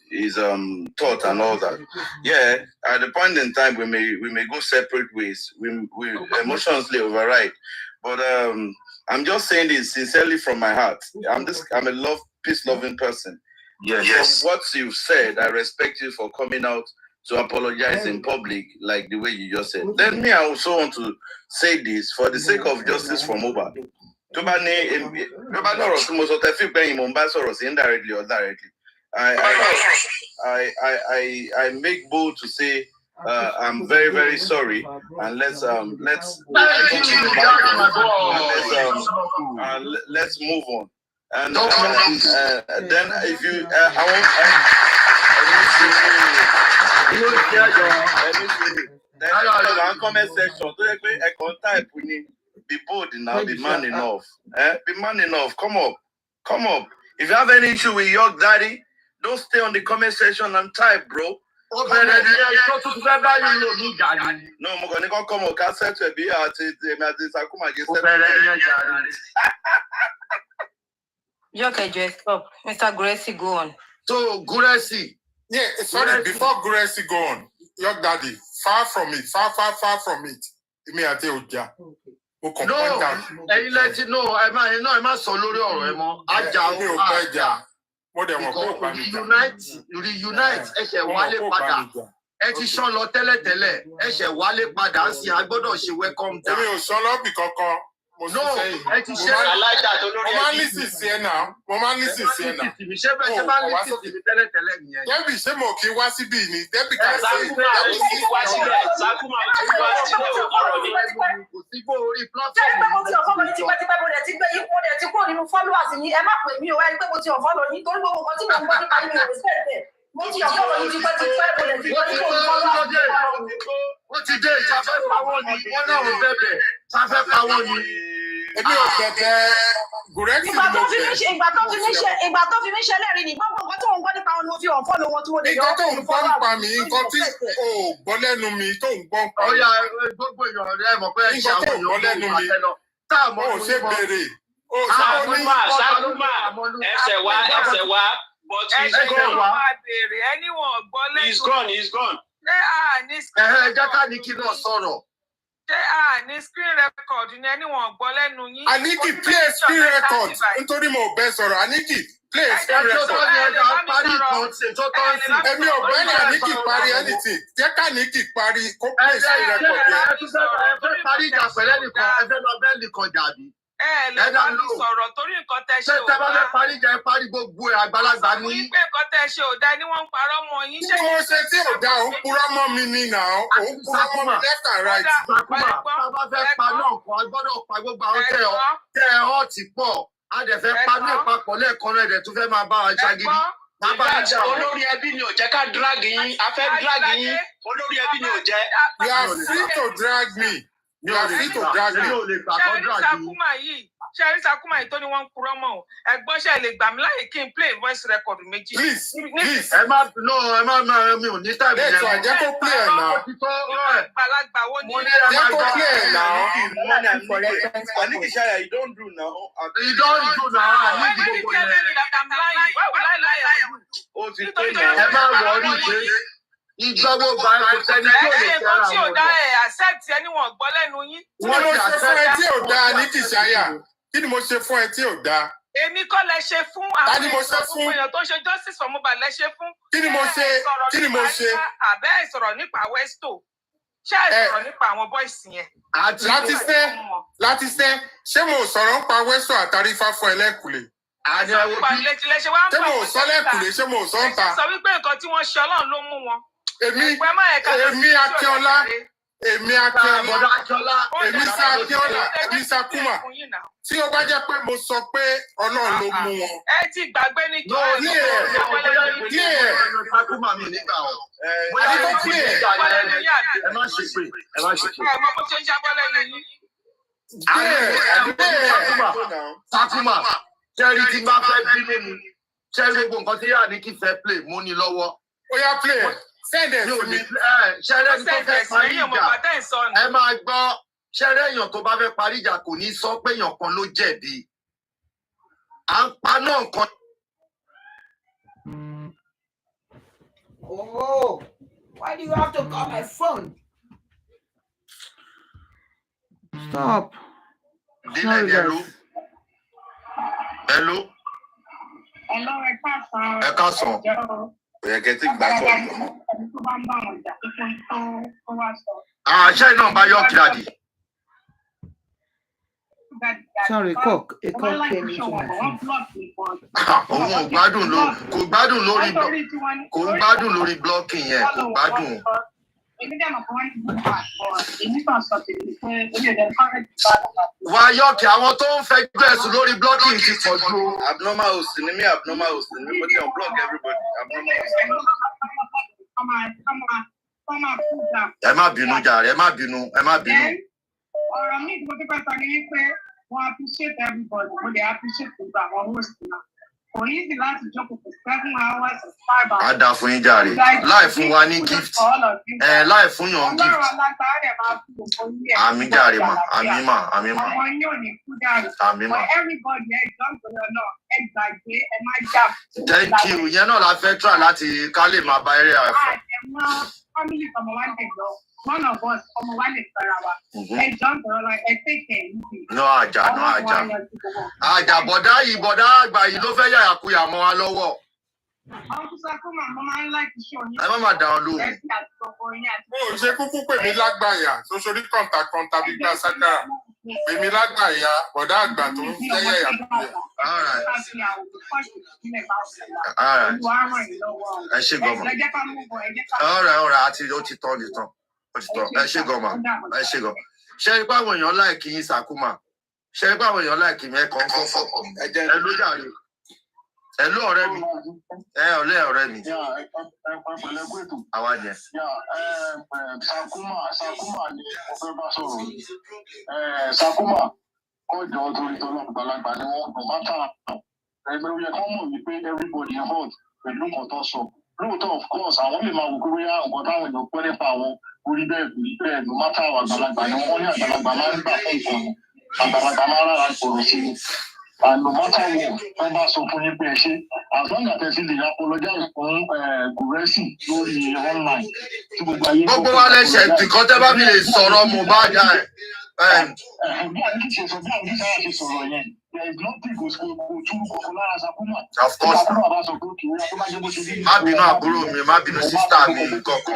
his thought and all that. Yeah, at the point in time we may go separate ways. We emotionally override, but I'm just saying this sincerely from my heart. I'm a peace-loving person. Yes. From what you've said, I respect you for coming out to apologize in public like the way you just said. Then me, I also want to say this for the sake of justice for Mohbad. Indirectly or directly. I make bold to say I'm very, very sorry, and let's move on. And then if you, I want. Then comment section. Type be bold now, be man enough. Be man enough. Come up. If you have any issue with your daddy, don't stay on the comment section and type, bro. No, I'm going to come on. Can't set to be at Okay, Joy, stop. Mr. Gracie, go on. So, Gracie. Yeah, sorry, before Gracie go on, your daddy, far from it. Me at you, yeah. No, let you know. I'm not so lórí ọ̀rọ̀ ẹ mọ́. Ajá reunite ẹ ṣe wálé padà. Ẹ ti sán lọ tẹ́lẹ̀tẹ́lẹ̀. Ẹ ṣe wálé padà sí a gbọ́dọ̀ ṣe welcome down. Èmi ò sọ lọ́bì kankan. No, ẹ ti ṣe. Mo máa ń lísì sí ẹ náà. Ṣé bẹ́ẹ̀ ṣe máa ń lísì sí mi tẹ́lẹ̀tẹ́lẹ̀ nìyẹn? Débì ṣé mo kì í wá síbí ni? Débì kà sí. Sakuma kò sí bó orí platform. Ṣé ẹgbẹ́ mo ti ọ̀fọ́ lọ ní tipẹ́tipẹ́ mo dẹ̀ ti gbé yín mo dẹ̀ ti kúrò nínú followers yín ẹ má pè mí o ẹ pé mo ti ọ̀fọ́ lọ yín torí gbogbo nǹkan tí mo ń gbọ́ nípa yín mi ò respect ẹ̀. Mo ti ọ̀fọ́ lọ yín tipẹ́tipẹ́ mo dẹ̀ ti gbọ́ nípa followers yín. Ó ti dé ìṣàfẹ́ pawọ́ ni wọ́n náà ń bẹ̀bẹ̀ ṣàfẹ́ pawọ́ ni. Èmi ò bẹ̀bẹ̀ Gùrẹ́sì ìgbà tó fi mí ṣe lẹ́rìí ni gbogbo nǹkan tó ń gbọ́ nípa wọn ni mo fi ọ̀fọ́ lọ wọn tí mo lè yọ. Nǹkan tó ń gbọ́ nípa mi, nǹkan tí ò gbọ́ lẹ́nu mi tó ń gbọ́ nípa mi. Ọ̀ya gbogbo èèyàn rẹ̀ mọ̀ pé ẹ̀ ṣe àwọn èèyàn ló ń wà lẹ́nu. Táàmù ò ṣe béèrè. Sakuma, ẹsẹ̀ wá, but he's gone. He's gone. Jẹ́ ká ní kí náà sọ̀rọ̀. Ní screen record ni anyone gbọ́ lẹ́nu yín. Aniki play screen record nítorí mo bẹ́ sọ̀rọ̀. Aniki play screen record. Èmi ò bẹ́ ní Aniki parí anything. Jẹ́ ká Aniki parí kó play screen record yẹn. Ẹ fẹ́ parí ìjà pẹ̀lẹ́ nìkan, ẹ fẹ́ lọ bẹ́ẹ̀ nìkan jàbí. Lè bá mi sọ̀rọ̀ torí nǹkan tẹ́ ṣe ò dá. Ṣé tẹ́ bá fẹ́ parí ìjà ẹ parí gbogbo ẹ̀ àgbàlagbà ní. Wípé nǹkan tẹ́ ṣe ò dá ni wọ́n ń parọ́ mọ́ yín. Ṣé mo ṣe tí ò dá òun purọ́ mọ́ mi ni nà ó? Òun purọ́ mọ́ mi left and right. Sakuma, tá a bá fẹ́ pa náà kan, a gbọ́dọ̀ pa gbogbo àwọn tẹ́ ẹ hàn tí pọ̀. A dẹ̀ fẹ́ pa ní ìpapọ̀ lẹ́ẹ̀kan náà ẹ̀dẹ̀ tún fẹ́ máa bá wa ṣagídí. Olórí ẹbí ni ò jẹ́ ká drag yín, a fẹ́ drag yín, olórí ẹbí ni ò jẹ́. You are free to drag me. You are free to drag me. Ṣé Sakuma yìí tó ní wọ́n ń purọ́ mọ́ o? Ẹ̀gbọ́n ṣe lè gbà mí láyè kí n play voice record méjì. Please. Ẹ má mi ò ní tàbí ẹ̀ mọ́. Jẹ́ kó play ẹ̀ náà. Àgbàlagbà wo ni? Jẹ́ kó play ẹ̀ náà. Aniki Shaya, you don't do now. You don't do now. Why will you tell me that I'm lying? Why will I lie on you? Ẹ má wọrí pé ìjọba ọba kò sẹ́ni tí ò lè fẹ́ra nǹkan tí ò wọn. dá accept anyone gbọ́ lẹ́nu yín. Wọ́n ló ṣe fún ẹ tí ò dá Aniki Shaya. Kí ni mo ṣe fún ẹ tí ò dáa? Èmi kọ́ lẹ ṣe fún àwọn èèyàn tó ṣe justice for Mohbad lẹ ṣe fún. Kí ni mo ṣe? Àbẹ́ ìsọ̀rọ̀ nípa Westo. Ṣé ìsọ̀rọ̀ nípa àwọn boys yẹn? Láti ṣé mo sọ̀rọ̀ nípa Westo àtàrífà fún ẹlẹ́kùlé? Ṣé mo sọ lẹ́kùlé? Ṣé mo sọ ń ta? Sọ wípé nǹkan tí wọ́n ṣe Ọlọ́run ló mú wọn. Èmi Akínọlá. Èmi Sakuma. Tí ó bá jẹ́ pé mo sọ pé Ọlọ́run ló mú wọn. Ẹ ti gbàgbé ní kí ẹ Sakuma mi nígbà ọ̀. Ẹ má ṣe pé. Ọmọ bó ṣe ń jábọ́ lẹ́nu yín. Sakuma, ṣẹ́rí tí bá fẹ́ bí lónìí. Ṣẹ́rí gbogbo nǹkan tí yára ní kí fẹ́ play mú ni lọ́wọ́. Ó yá play. Ṣẹ́rẹ́ tó fẹ́ parí ìjà ẹ máa gbọ́ ṣẹ́rẹ́ èèyàn tó bá fẹ́ parí ìjà kò ní sọ pé èèyàn kan ló jẹ̀bi à ń pa náà nǹkan. Oh, why do you have to call my phone? Stop. Dílé hello. Hello, Ẹ káàsán. Ẹ̀kẹ́ tí gbà sọ. Àṣẹ náà bá yọ kíláàdì. Sorry, cock. A cock came into my phone. Òun ò gbádùn lórí blọ́ọ̀kì yẹn, kò gbádùn. Èmi dẹ̀ mọ̀ pé wọ́n ti bú bá èmi kan sọ tèmi pé orí ẹ̀dẹ̀ kọ́rẹ́tì bá Wáyọ̀kì àwọn tó ń fẹjọ́ ẹ̀sùn lórí blocking ti pọ̀ jù. Abnormal host ni mí, abnormal host ni mí, mo ti unblock everybody. Abnormal host ni mí. Ẹ má bínú jàre, ẹ má bínú. Ọ̀rọ̀ mi tí mo ti pẹ́ sọ ni wípé wọ́n appreciate everybody, mo dey appreciate gbogbo àwọn host náà. Kò easy láti jókòó for 7 hours or 5 hours. Á dà fún yín jàre. Láì fún wa ní gift. Láì fún yàn gift. Ọlọ́run alágbára dẹ̀ máa fún gbogbo yín ẹ̀. Àmì jàre mà, àmì mà. Ọmọ yín ò ní kú jàre. Àmì mà. But everybody ẹ̀ jọ́ nítorí náà ẹ gbàgbé ẹ má jà. Thank you. Yẹn náà la fẹ́ try láti ká lè máa bá eré àìfọ̀. Àjẹmọ́ family ọmọ wa lè lọ. One of us, ọmọ wa lè fẹ́ra wa. Ẹ jọ́ nítorí náà ẹ tẹ̀kẹ̀ yìí. No àjà. Àjà bọ̀dá àgbà yìí ló fẹ́ yàyàkuyà mọ́ wa lọ́wọ́. Ọkùnrin sọ fún màmá máa ń láti ṣe òní. Ẹ má máa dà ọ́ lóhùn. Mo ṣe kúkú pè mí lágbàyà tó ṣorí kọ̀ǹtà bí gbà sákàrà. Pè mí lágbàyà bọ̀dá àgbà tó ń fẹ́ yàyàkuyà. Ẹ ṣe gọmọ. Ọ̀rẹ́ àti ó ti tán nìtàn. Ẹ ṣe gọmọ. Ẹ ṣe gọmọ. Ṣé ipá àwọn èèyàn láìkí yín Sàkúmà? Ṣé ipá àwọn èèyàn láìkí mi ẹ̀kọ́ ń kọ́kọ́? Ẹ ló jàre. Ẹ ló ọ̀rẹ́ mi. Ọ̀rẹ́ mi. Àwa ni ẹ. Sàkúmà ni mo fẹ́ bá sọ̀rọ̀. Sàkúmà kọjọ torí tọ́lọ́ àgbàlagbà ni wọ́n no matter ẹgbẹ́ ó yẹ kó mọ̀ wípé everybody hot pẹ̀lú nǹkan tó sọ. Lóòótọ́ of course àwọn lè máa wò pé bóyá nǹkan táwọn èèyàn pẹ́ nípa àwọn orí bẹ́ẹ̀ no matter àgbàlagbà ni wọ́n ní àgbàlagbà máa ń gbà fún nǹkan àgbàlagbà máa ń rárá sọ̀rọ̀ sí i. And no matter what wọ́n bá sọ fún yín pé ẹ ṣe as long as ẹ ti lè apologize fún Gúrẹ́sì lórí online tí gbogbo ayé. Gbogbo wa lẹ́sẹ̀ tìkọ́ tẹ́ bá mi lè sọ̀rọ̀ Mohbad bí àwọn kìí ṣe sọ̀rọ̀ yẹn there is nothing kò tún kọ̀ọ̀kan lára Sàkúmà. Of course. Sàkúmà bá sọ pé kì í tó bá jẹ́ bó ṣe bí. Má bínú àbúrò mi, má bínú sísítà mi kọ̀ọ̀kan.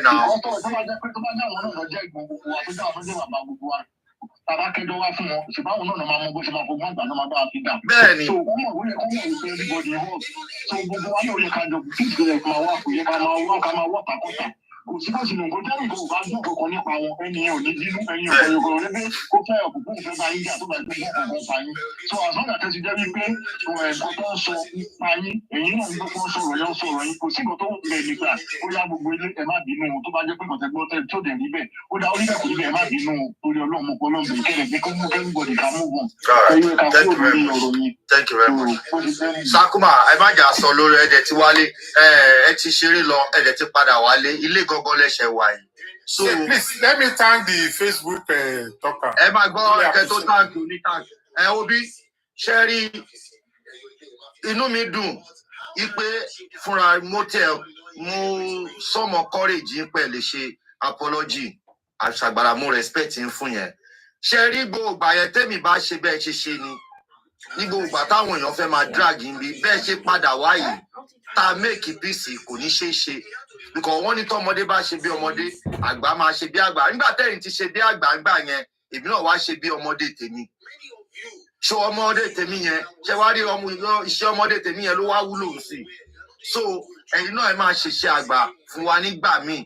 Nà. Tó bá jẹ́ àwọn náà lọ jẹ́ ìgbọ̀n gbogbo wa tó jẹ́ àwọn tó jẹ́ bàbá gbogbo wa. Bàbá kẹjọ wá fún wọn, ṣùgbọ́n àwọn náà máa mọ bó ṣe máa fọgbọ́n àgbà náà máa bá wa fi dà. Bẹ́ẹ̀ni. So wọ́n mọ̀ wípé everybody hot. So gbogbo wa náà yẹ ká jọ kí ìgbéyàwó máa wà kò yẹ ká máa wà pàkọ́tà. Kò sí bó ṣe lè nǹkan jẹ́ nǹkan ò bá gbọ́ kankan nípa wọn ẹnìyẹn ò ní bínú ẹ̀yin ọ̀pọ̀ yorùbá rẹ̀ kó fẹ́ ọ̀pọ̀ fẹ́ bá yín jà tó bá gbé kankan pa yín. So àsọ̀nà tẹ̀sí jẹ́ wípé nǹkan tó ń sọ nípa yín ẹ̀yin náà ń gbọ́ fún sọ̀rọ̀ yín kò sí nǹkan tó ń bẹ̀ nígbà ó yá gbogbo ilé ẹ̀ má bínú tó bá jẹ́ pé kò tẹ́gbọ́ tẹ́ tó dẹ̀ níbẹ̀ ó dá orí bẹ́ẹ̀ kò níbẹ̀ ẹ̀ má bínú torí ọlọ́run mọ̀ ọlọ́run kẹlẹ̀ pé kó mú everybody ká mú wọn. ẹ̀yin ká kúrò lórí ọ̀rọ̀ yín. Thank you very much. Sàkúmà ẹ má jà sọ lórí ẹ̀dẹ̀ tí wálé ẹ ti ṣeré lọ ẹ̀dẹ̀ ti padà wálé ilé gangan lẹ́sẹ̀ wà yìí. So please let me thank the Facebook talker. Ẹ máa gbọ́ ẹ̀kẹ́ tó tàǹkì onítàǹkì. Obi ṣe rí inú mi dùn wípé fúnra motel mo sọmọ courage yín pẹ̀ lè ṣe apology àṣàgbàrà mo respect yín fún yẹn. Ṣe rí gbogbo àyẹ̀ tẹ́mi bá ṣe bẹ́ẹ̀ ṣe ni ní gbogbo àtàwọn èèyàn fẹ́ máa drag yín bí bẹ́ẹ̀ ṣe padà wáyé tá make peace kò ní ṣe é ṣe. Because wọ́n ní tọ́mọdé bá ṣe bí ọmọdé àgbà máa ṣe bí àgbà nígbà tẹ́yìn ti ṣe bí àgbà ńgbà yẹn èmi náà wá ṣe bí ọmọdé tèmi ṣé ọmọdé tèmi yẹn ṣé wá rí iṣẹ́ ọmọdé tèmi yẹn ló wá wúlò sí i so ẹ̀yin náà ẹ máa ṣiṣẹ́ àgbà fún wa nígbà míì.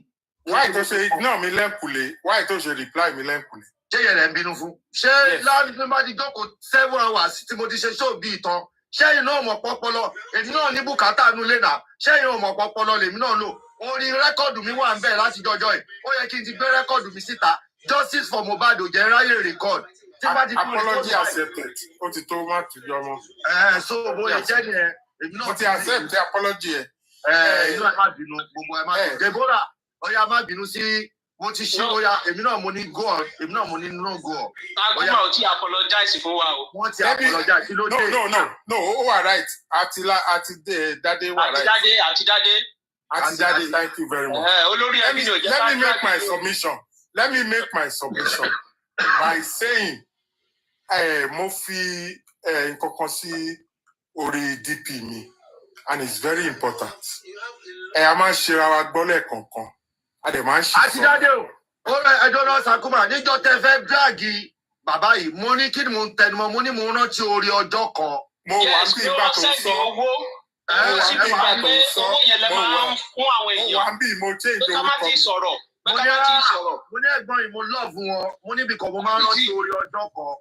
wáyé tó ṣe ignore mi lẹ́ǹkùlé wáyé tó ṣe reply mi lẹ́ǹkùlé. ṣé yẹn lẹ́ ń bínú fún ṣé láàrin tó bá ti jókòó 7 hours tí mo ti ṣe ṣó bí ìtàn ṣé iná ọmọ pọpọlọ èmi náà ní bùkátà nulẹ̀ náà ṣé iná ọmọ pọpọlọ lèmi náà lò orin rẹ́kọ̀dù mi wà ń bẹ̀ láti jọjọ́ ẹ̀ ó yẹ kí n ti gbé rẹ́kọ̀dù mi síta justice for Mohbad ò jẹ́ ráyè record. Apology accepted ó ti tó má tù yọ mọ́. So bóyá jẹ́ nìyẹn èmi náà mo ti accept apology ẹ̀. Inú ẹ̀ má bínú gbogbo ẹ̀ má bínú Deborah ọ̀yà má bínú sí mo ti ṣe ọ̀yà èmi náà mo ní go on èmi náà mo ní no go on. Sàkúmà ò tí apologize fún wa o. Wọ́n ti apologize kí ló dé. No ó wà right àti dádé wà right. Àti dádé. Àtijade, thank you very much. Let me make my submission. Let me make my submission by saying, mo fi nǹkan kan sí orí DP mi, and it's very important. A máa ń ṣera wa gbọ́ lẹ́ẹ̀kọ̀ọ̀kan. A dẹ̀ máa ń ṣe sọ. Àtijade o, ẹjọ́ náà Sàkúmà níjọ́ tẹ́ fẹ́ dráàgì bàbá yìí, mo ní kí ni mo ń tẹnumọ́, mo ní mo rántí orí ọjọ́ kan. Mo wà bí ìgbà tó sọ. Mo wà bí mo change orúkọ. mo ní ẹ̀gbọ́n yìí mo love wọn mo ní bí kan mo máa ń rántí orí ọjọ́ kan.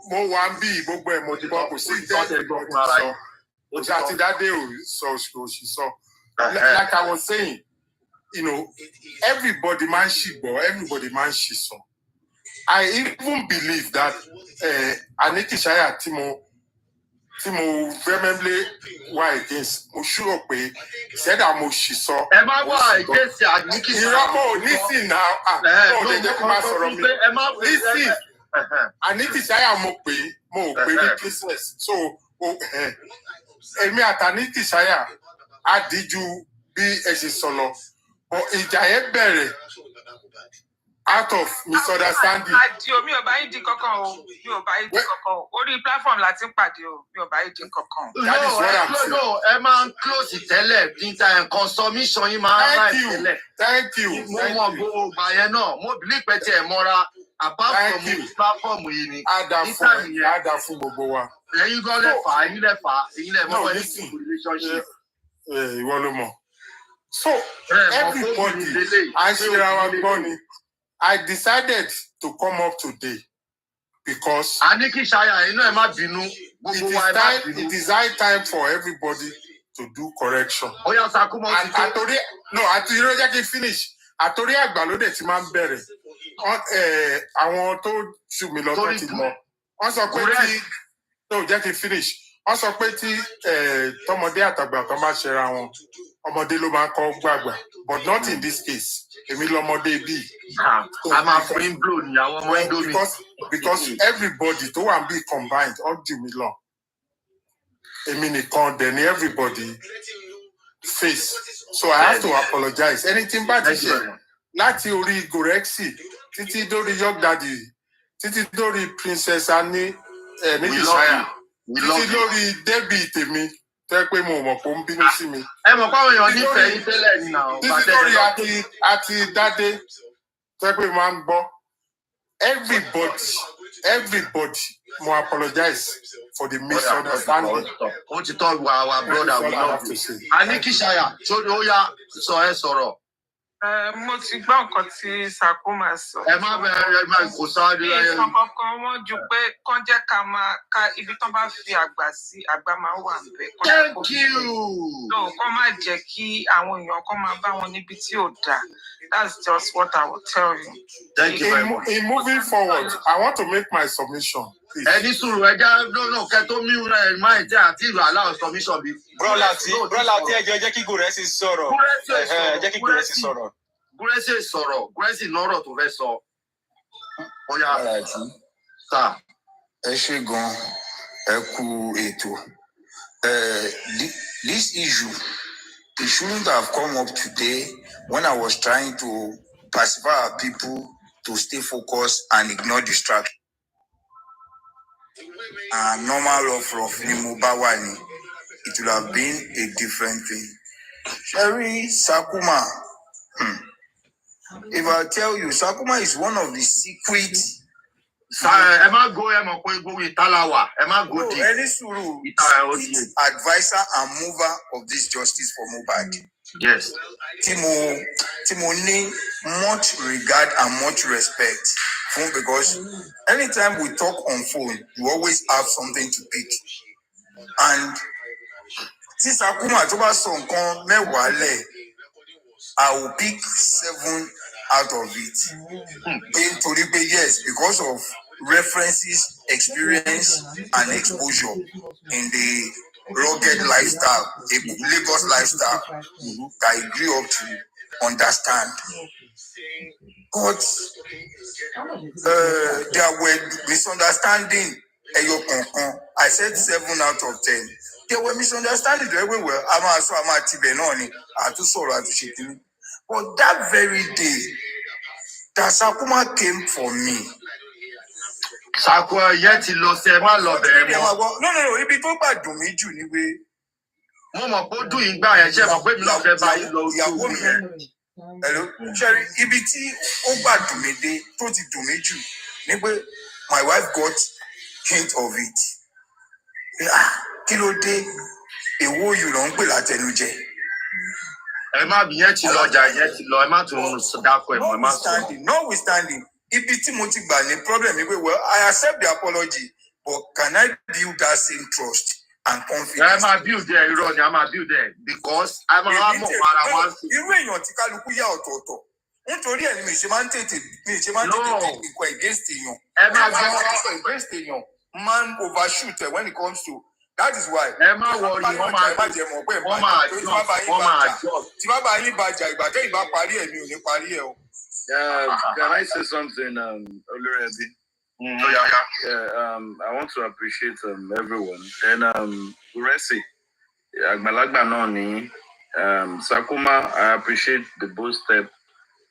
mo wà ń bí gbogbo ẹ̀ mo ti bọ́ kò sí ìtẹ́ẹ̀tẹ̀ gbọ́ fún ara yìí àti dáadé ò sọ òṣì sọ like I was saying everybody man ṣìgbọ́ everybody man ṣìsọ I even believe that Aniki Shaya tí mo vehemently wà against mo sure pé ṣẹ́dá mo ṣìsọ. ẹ má wà against Aniki Shaya. ìrọ́pọ̀ nísìn náà ó lè jẹ́ kó máa sọ̀rọ̀ mi nísìn Aniki Shaya mo pè ní business so èmi àti Aniki Shaya á díjú bí ẹ ṣe sọ lọ ìjà yẹn bẹ̀rẹ̀ out of misunderstanding. àdìo mi ò bá yín di kankan o mi ò bá yín di kankan o orí platform la ti ń pàdé o mi ò bá yín di kankan. no ẹ máa ń close tẹ́lẹ̀ níta nǹkan submission yín máa ń láì tẹ́lẹ̀. thank you. mo mọ gbogbo ìgbà yẹn náà mo believe pé tí ẹ mọ́ra apart from platform yìí ni. á dà fún gbogbo wa. ẹ̀yin gan lẹ́fà ẹ̀yin lẹ́ mọ́ wọ́n ní relationship. ìwọ ló mọ̀. So everybody I decided to come up today because Aniki Shaya, it is high time for everybody to do correction. Oh yeah, Sakuma. Àti ìrọ́jà kí n finish. Àtòrí àgbàlódé tí máa ń bẹ̀rẹ̀. Àwọn tó ṣù mí lọ tó ti lọ. Wọ́n sọ pé jẹ́ kí n finish. Wọ́n sọ pé tí tọmọdé àtàgbà kan bá ṣera wọn. Ọmọdé ló máa ń kọ́ gbàgbà but not in this case èmi lọmọdé bíi. a máa fún in blow ní àwọn ọmọ indomie. because everybody tó wà bí combined all jù mí lọ èmi nìkan dẹ̀ ni everybody face so I have to apologize anything bá ti ṣe láti orí Gorexy títí dórí Young Daddy títí dórí Princess Annie Aniki Shaya títí lórí Debbie tèmi tẹ́ pé mo mọ̀ pé ó ń bínú sí mi. ẹ mọ̀ pé àwọn èèyàn nífẹ̀ẹ́ yín tẹ́lẹ̀ ní àwọn. títí lórí àti Dádé tẹ́ pé máa ń gbọ́ everybody mo apologize for the misunderstanding. ó ti tọ́ wa brother we love you. Aniki Shaya ó yá sọ̀rọ̀. mo ti gbọ́ nǹkan tí Sakuma sọ. ẹ má kò sáré. ìsàn kankan wọ́n ju pé kán jẹ́ ká ibi tán bá fi àgbà sí àgbà máa wà níbẹ̀. Thank you. no kán má jẹ́ kí àwọn èèyàn kan máa bá wọn níbi tí ò dáa. That's just what I will tell you. Thank you very much. In moving forward, I want to make my submission. Ẹni sùúrù ẹja lọ́nà kẹtó mi rẹ̀ máa jẹ́ àti ìlú aláwọ̀ submission bí. Brọ́lá tí ẹjọ́ jẹ́ kí Gorexy sọ̀rọ̀. Jẹ́ kí Gorexy sọ̀rọ̀. Gorexy sọ̀rọ̀ Gorexy lọ́rọ̀ tó fẹ́ sọ. Ó yá sà. Ẹ ṣé gan ẹ kú ètò. This issue, it shouldn't have come up today when I was trying to pacify our people to stay focused and ignore distraction. Normal rough ni mo bá wà ní. It would have been a different thing. Sherry Sakuma, if I tell you, Sakuma is one of the secret. Ẹ má go ẹ mọ̀ pé gbogbo ìtàláwà ẹ má go deep. Any suru advisor and mover of this justice for Mohbad. Yes. Tí mo ní much regard and much respect fún because anytime we talk on phone, you always have something to pick. And tí Sakuma tó bá sọ nǹkan mẹ́wàá lẹ̀, I will pick 7 out of it. Nítorí pé yes, because of references, experience, and exposure in the rugged lifestyle, a Lagos lifestyle that I grew up to understand. But there were misunderstandings. I said 7 out of 10. There were misunderstandings everywhere. But that very day, that Sakuma came for me. Sakuma yet ti lọ ṣe má lọ bẹ̀rẹ̀ mọ́. No, ibi tó gbà dùn mí jù ni pé mo mọ̀ pé ó dùn yín gbà yẹn ṣe mọ̀ pé mi náà fẹ́ bá yín lọ ìyàwó mi yẹn. Sherry, ibi tí ó gbà dùn mí dé tó ti dùn mí jù ni pé my wife got hint of it. Kí ló dé? Èwo yìí ló ń pè látẹnujẹ. Notwithstanding, if it's Timothy problem, well, I accept the apology, but can I build that same trust and confidence? I'm build there, I'm build there because I'm nítorí ẹni mi ṣe máa ń tètè against èèyàn man overshoot when it comes to that is why tí bàbá yín bàjá ìgbà tẹ́yìn bá parí ẹ̀ mi ò ní parí ẹ̀ o. Can I say something, Olurebi? I want to appreciate everyone. And Uresi, Agbalagba Noni, Sakuma, I appreciate the bold step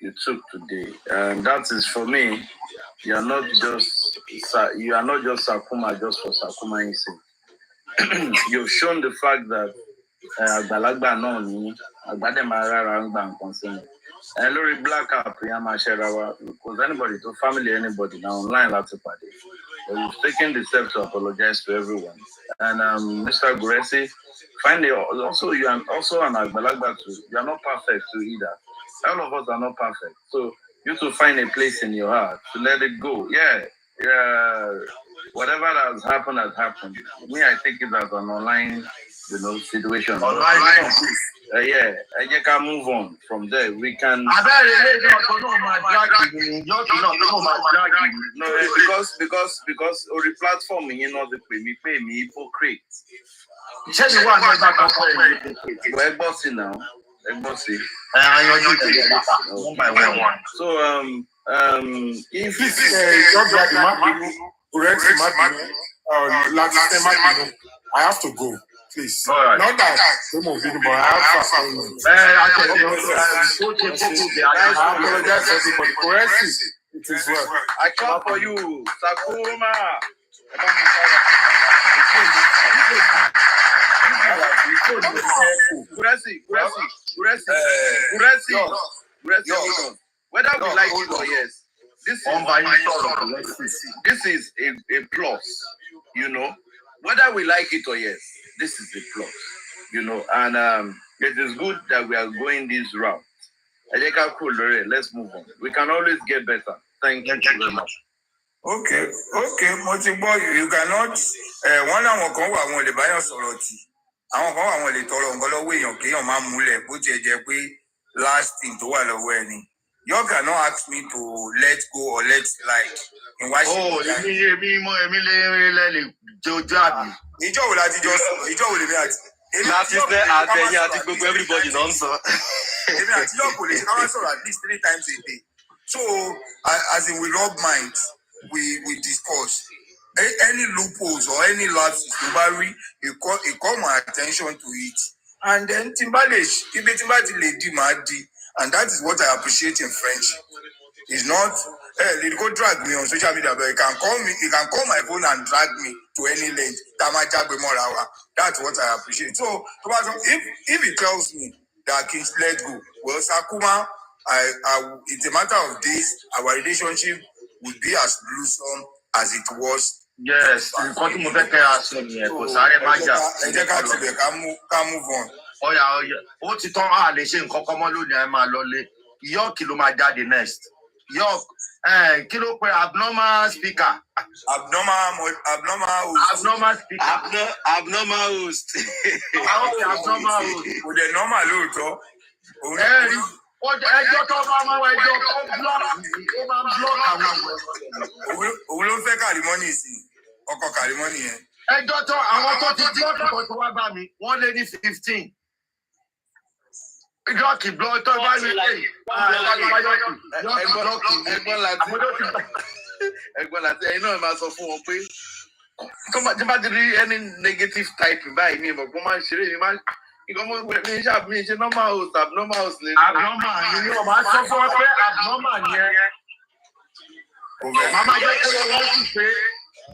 you took today. And that is for me, you are not just Sakuma just for Sakuma's sake. You've shown the fact that Agbalagba Noni, Agbademara Rangban concern. And Lori Black Up, because anybody to family, anybody now online, lots of parties. We've taken the steps to apologize to everyone. And Mr. Guresi, finally, also you are also an Agbalagba too. You are not perfect too either. All of us are not perfect. So you to find a place in your heart to let it go. Yeah. Whatever has happened has happened. Me, I take it as an online, situation. Yeah, I can move on from there. We can. No, because on the platform, the pay me hypocrite. We're bossy now. Bossy. So if I have to go. Please. Right. Not that but I have it is well. I call for you, Sakuma. Whether we like it or yes, this is a plus, Whether we like it or yes, this is a plus, and it is good that we are going this route. Let's move on. We can always get better. Thank you very much. Okay, Motibo, you cannot. One àwọn kan wà àwọn lè báyọ̀ sọ̀rọ̀ tì. Àwọn kan wà àwọn lè tọrọ nǹkan lọ́wọ́ èèyàn kéèyàn máa múlẹ̀ bó tiẹ̀ jẹ́ pé last thing tó wà lọ́wọ́ ẹni. You cannot ask me to let go or let slide. Ìjọ́ wo láti jọ sọ̀rọ̀? Ìjọ́ wo lèmi àti? Láti fẹ́ àtẹ̀yìn àti gbogbo everybody ló ń sọ. Èmi àti yóò kò lè ká wá sọ̀rọ̀ at least 3 times a day. So as in we rub minds, we discuss. Any loopholes or any lapses, you call my attention to it. And then Timbalish, and that is what I appreciate in friendship. It's not, hey, go drag me on social media, but you can call my phone and drag me to any length. That's what I appreciate. So if he tells me that Kings let go, well, Sakuma, it's a matter of days, our relationship would be as blossom as it was. Yes, move on. Oh yeah. Ó ti tán á lè ṣe nǹkan kan mọ́ lónìí ẹ máa lọlé. York ló máa jáde next. York, kí ló pé abnormal speaker? Abnormal speaker. Abnormal host. Abnormal host. Kò dẹ̀ normal lóòótọ́. Ẹjọ́ tó máa mú ẹjọ́ tó block àwọn. Òun ló fẹ́ Kàrímọ́nì sí ọkọ̀ Kàrímọ́nì yẹn. Ẹjọ́ tó àwọn tó ti block kan tó wá bá mi, wọ́n lé ní 15. Block tó bá mi lé. Ẹ̀gbọ́n láti ẹ̀yin náà máa sọ fún wọn pé tí bá ti rí any negative type báyìí ní ìmọ̀ kó máa ń ṣeré ní máa ń ṣe normal host abnormal host lè. Abnormal ni wọ́n máa sọ fún ọ pé abnormal ni ẹ. Màmá jẹ́ kí wọ́n sì pé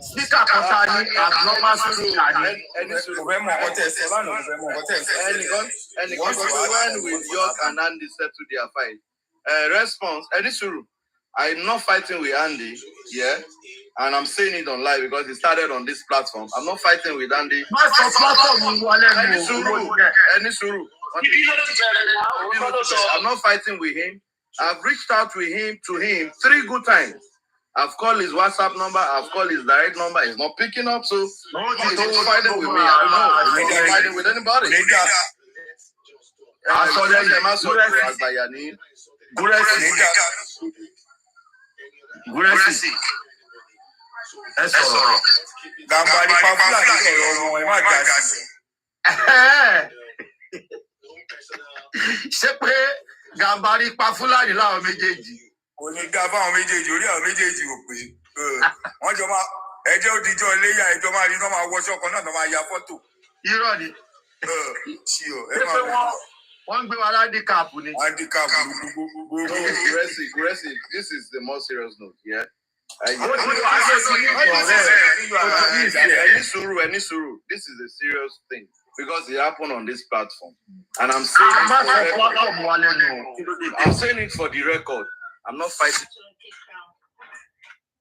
speaker kan ta ní abnormal speaker ni. Ẹnìkan sọ pé when will York and Andy settle their fight? Response, Enisuru, I'm not fighting with Andy, yeah? And I'm saying it on live because it started on this platform. I'm not fighting with Andy. Enisuru, I'm not fighting with him. I've reached out to him 3 good times. I've called his WhatsApp number. I've called his direct number. He's not picking up. So he's not fighting with me. I don't know. He's not fighting with anybody. I saw them. Guresi. Gambari Pavla ṣé pé Gàmbàrí pa Fúlàní láwọn méjèèjì. Òní dá fáwọn méjèèjì orí àwọn méjèèjì ò pé wọ́n jọ máa ẹjọ́ òdìjọ́ iléyà ẹjọ́ máa rí tó máa wọṣọ kan náà tó máa ya fọ́tò. Irọ́ ni. Wọ́n ń gbé wa handicap ni. Handicap Guresi, this is the more serious note, yeah? Any suru. This is a serious thing because it happened on this platform, and I'm saying it for the record. I'm not fighting.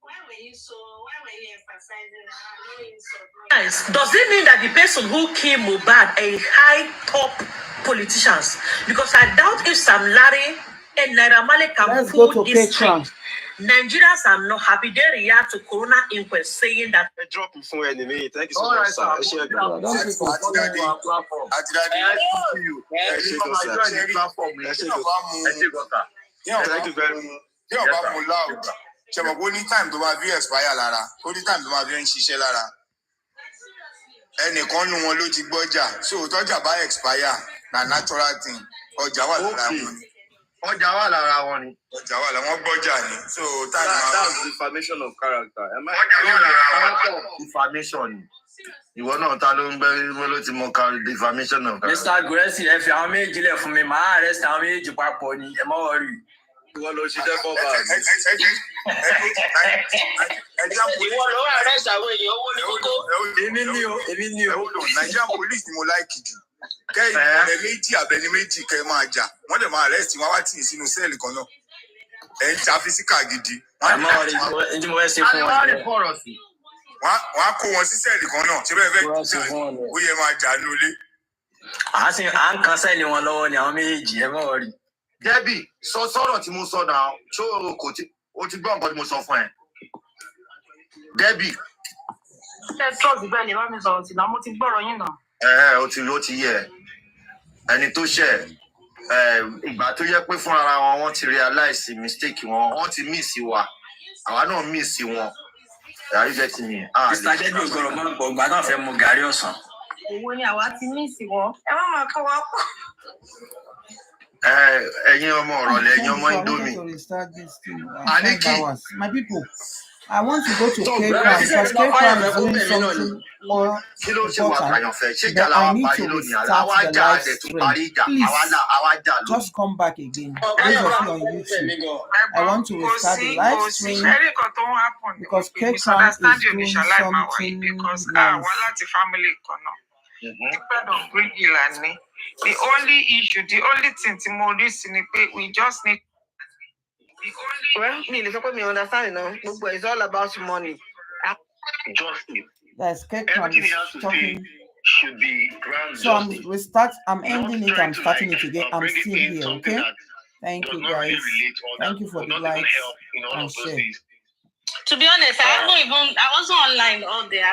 Why were you emphasizing that? Does it mean that the person who killed Mohbad a high top politicians? Because I doubt if Sam Larry and Naira Marley can pull this string. Nigerians are not happy. They react to Corona inquest saying that I drop from enemy. Thank you so much, sir. I share the Thank you very much. Ṣé mo kó ní time tó bá fi expire lára ó ní time tó bá fi ń ṣiṣẹ́ lára ẹnìkan nu wọn ló ti gbọ́jà so tọ́jà bá expire na natural thing ọjà wà lára wọn ni. Ọjà wà lára wọn ni. Ọjà wà lára wọn gbọ́jà ni so time that's defamation of character. Defamation ni. Ìwọ náà ta ló ń gbé ló ti mọ defamation of character. Mr. Guresi ẹ fi àwọn méjì lẹ̀ fún mi màá arrest àwọn méjì papọ̀ ni ẹ má worry. Ìwọ ló ṣiṣẹ́ fọ́ bá mi. Ìwọ ló wà arrest àwọn èèyàn owó ní kókó. Èmi ni o. Nigerian police ni mo láìkì jù. Kẹ́yìn ọ̀rẹ́ méjì abẹni méjì kẹ́ máa jà wọ́n dẹ̀ máa arrest wọn wá tì í sínú sẹ́ẹ̀lì kan náà. Ẹ̀ ń ja físíkà gidi. Ẹ má worry ẹni mo fẹ́ ṣe fún wọn. Wọ́n á kó wọn sí sẹ́ẹ̀lì kan náà ṣé bẹ́ẹ̀ fẹ́ ó yẹ máa jà lólé. À ń kan sẹ́ẹ̀lì wọn lọ́wọ́ ni àwọn méjì ẹ má worry. Debbie, sọ̀rọ̀ tí mo sọ náà, ṣó o ti gbọ́ nǹkan tí mo sọ fún ẹ? Debbie. Ṣé trust bẹ́ẹ̀ lè bá mi sọ̀rọ̀ sí náà? Mo ti gbọ́rọ̀ yín náà. Ó ti yẹ. Ẹni tó ṣẹ̀ ìgbà tó yẹ pé fún ara wọn ti realize mistake wọ́n ti miss wa. Àwa náà miss wọn. Are you getting me? Mr. Debbie ògbọ̀rọ̀ mọ́ gbọ̀ngbà náà fẹ́ mu gàrí ọ̀sán. Èwo ni àwa ti miss wọn? Ẹ má máa kọ́ wa pọ̀. Ẹ̀yin ọmọ ọ̀rọ̀lẹ̀ ẹ̀yin ọmọ Indomie. My people, I want to go to K-Crown because K-Crown is doing something more important. But I need to restart the live stream. Please, just come back again. Those of you on YouTube, I want to restart the live stream because K-Crown is doing something nice. The only issue, the only thing we just need. Well, me understand, it's all about money. Justice. Yes, K-Crown is talking. Should be grand so I'm ending it, I'm starting it again. I'm still here, okay? Thank you guys. Thank you for the likes and share. To be honest, I wasn't online all day.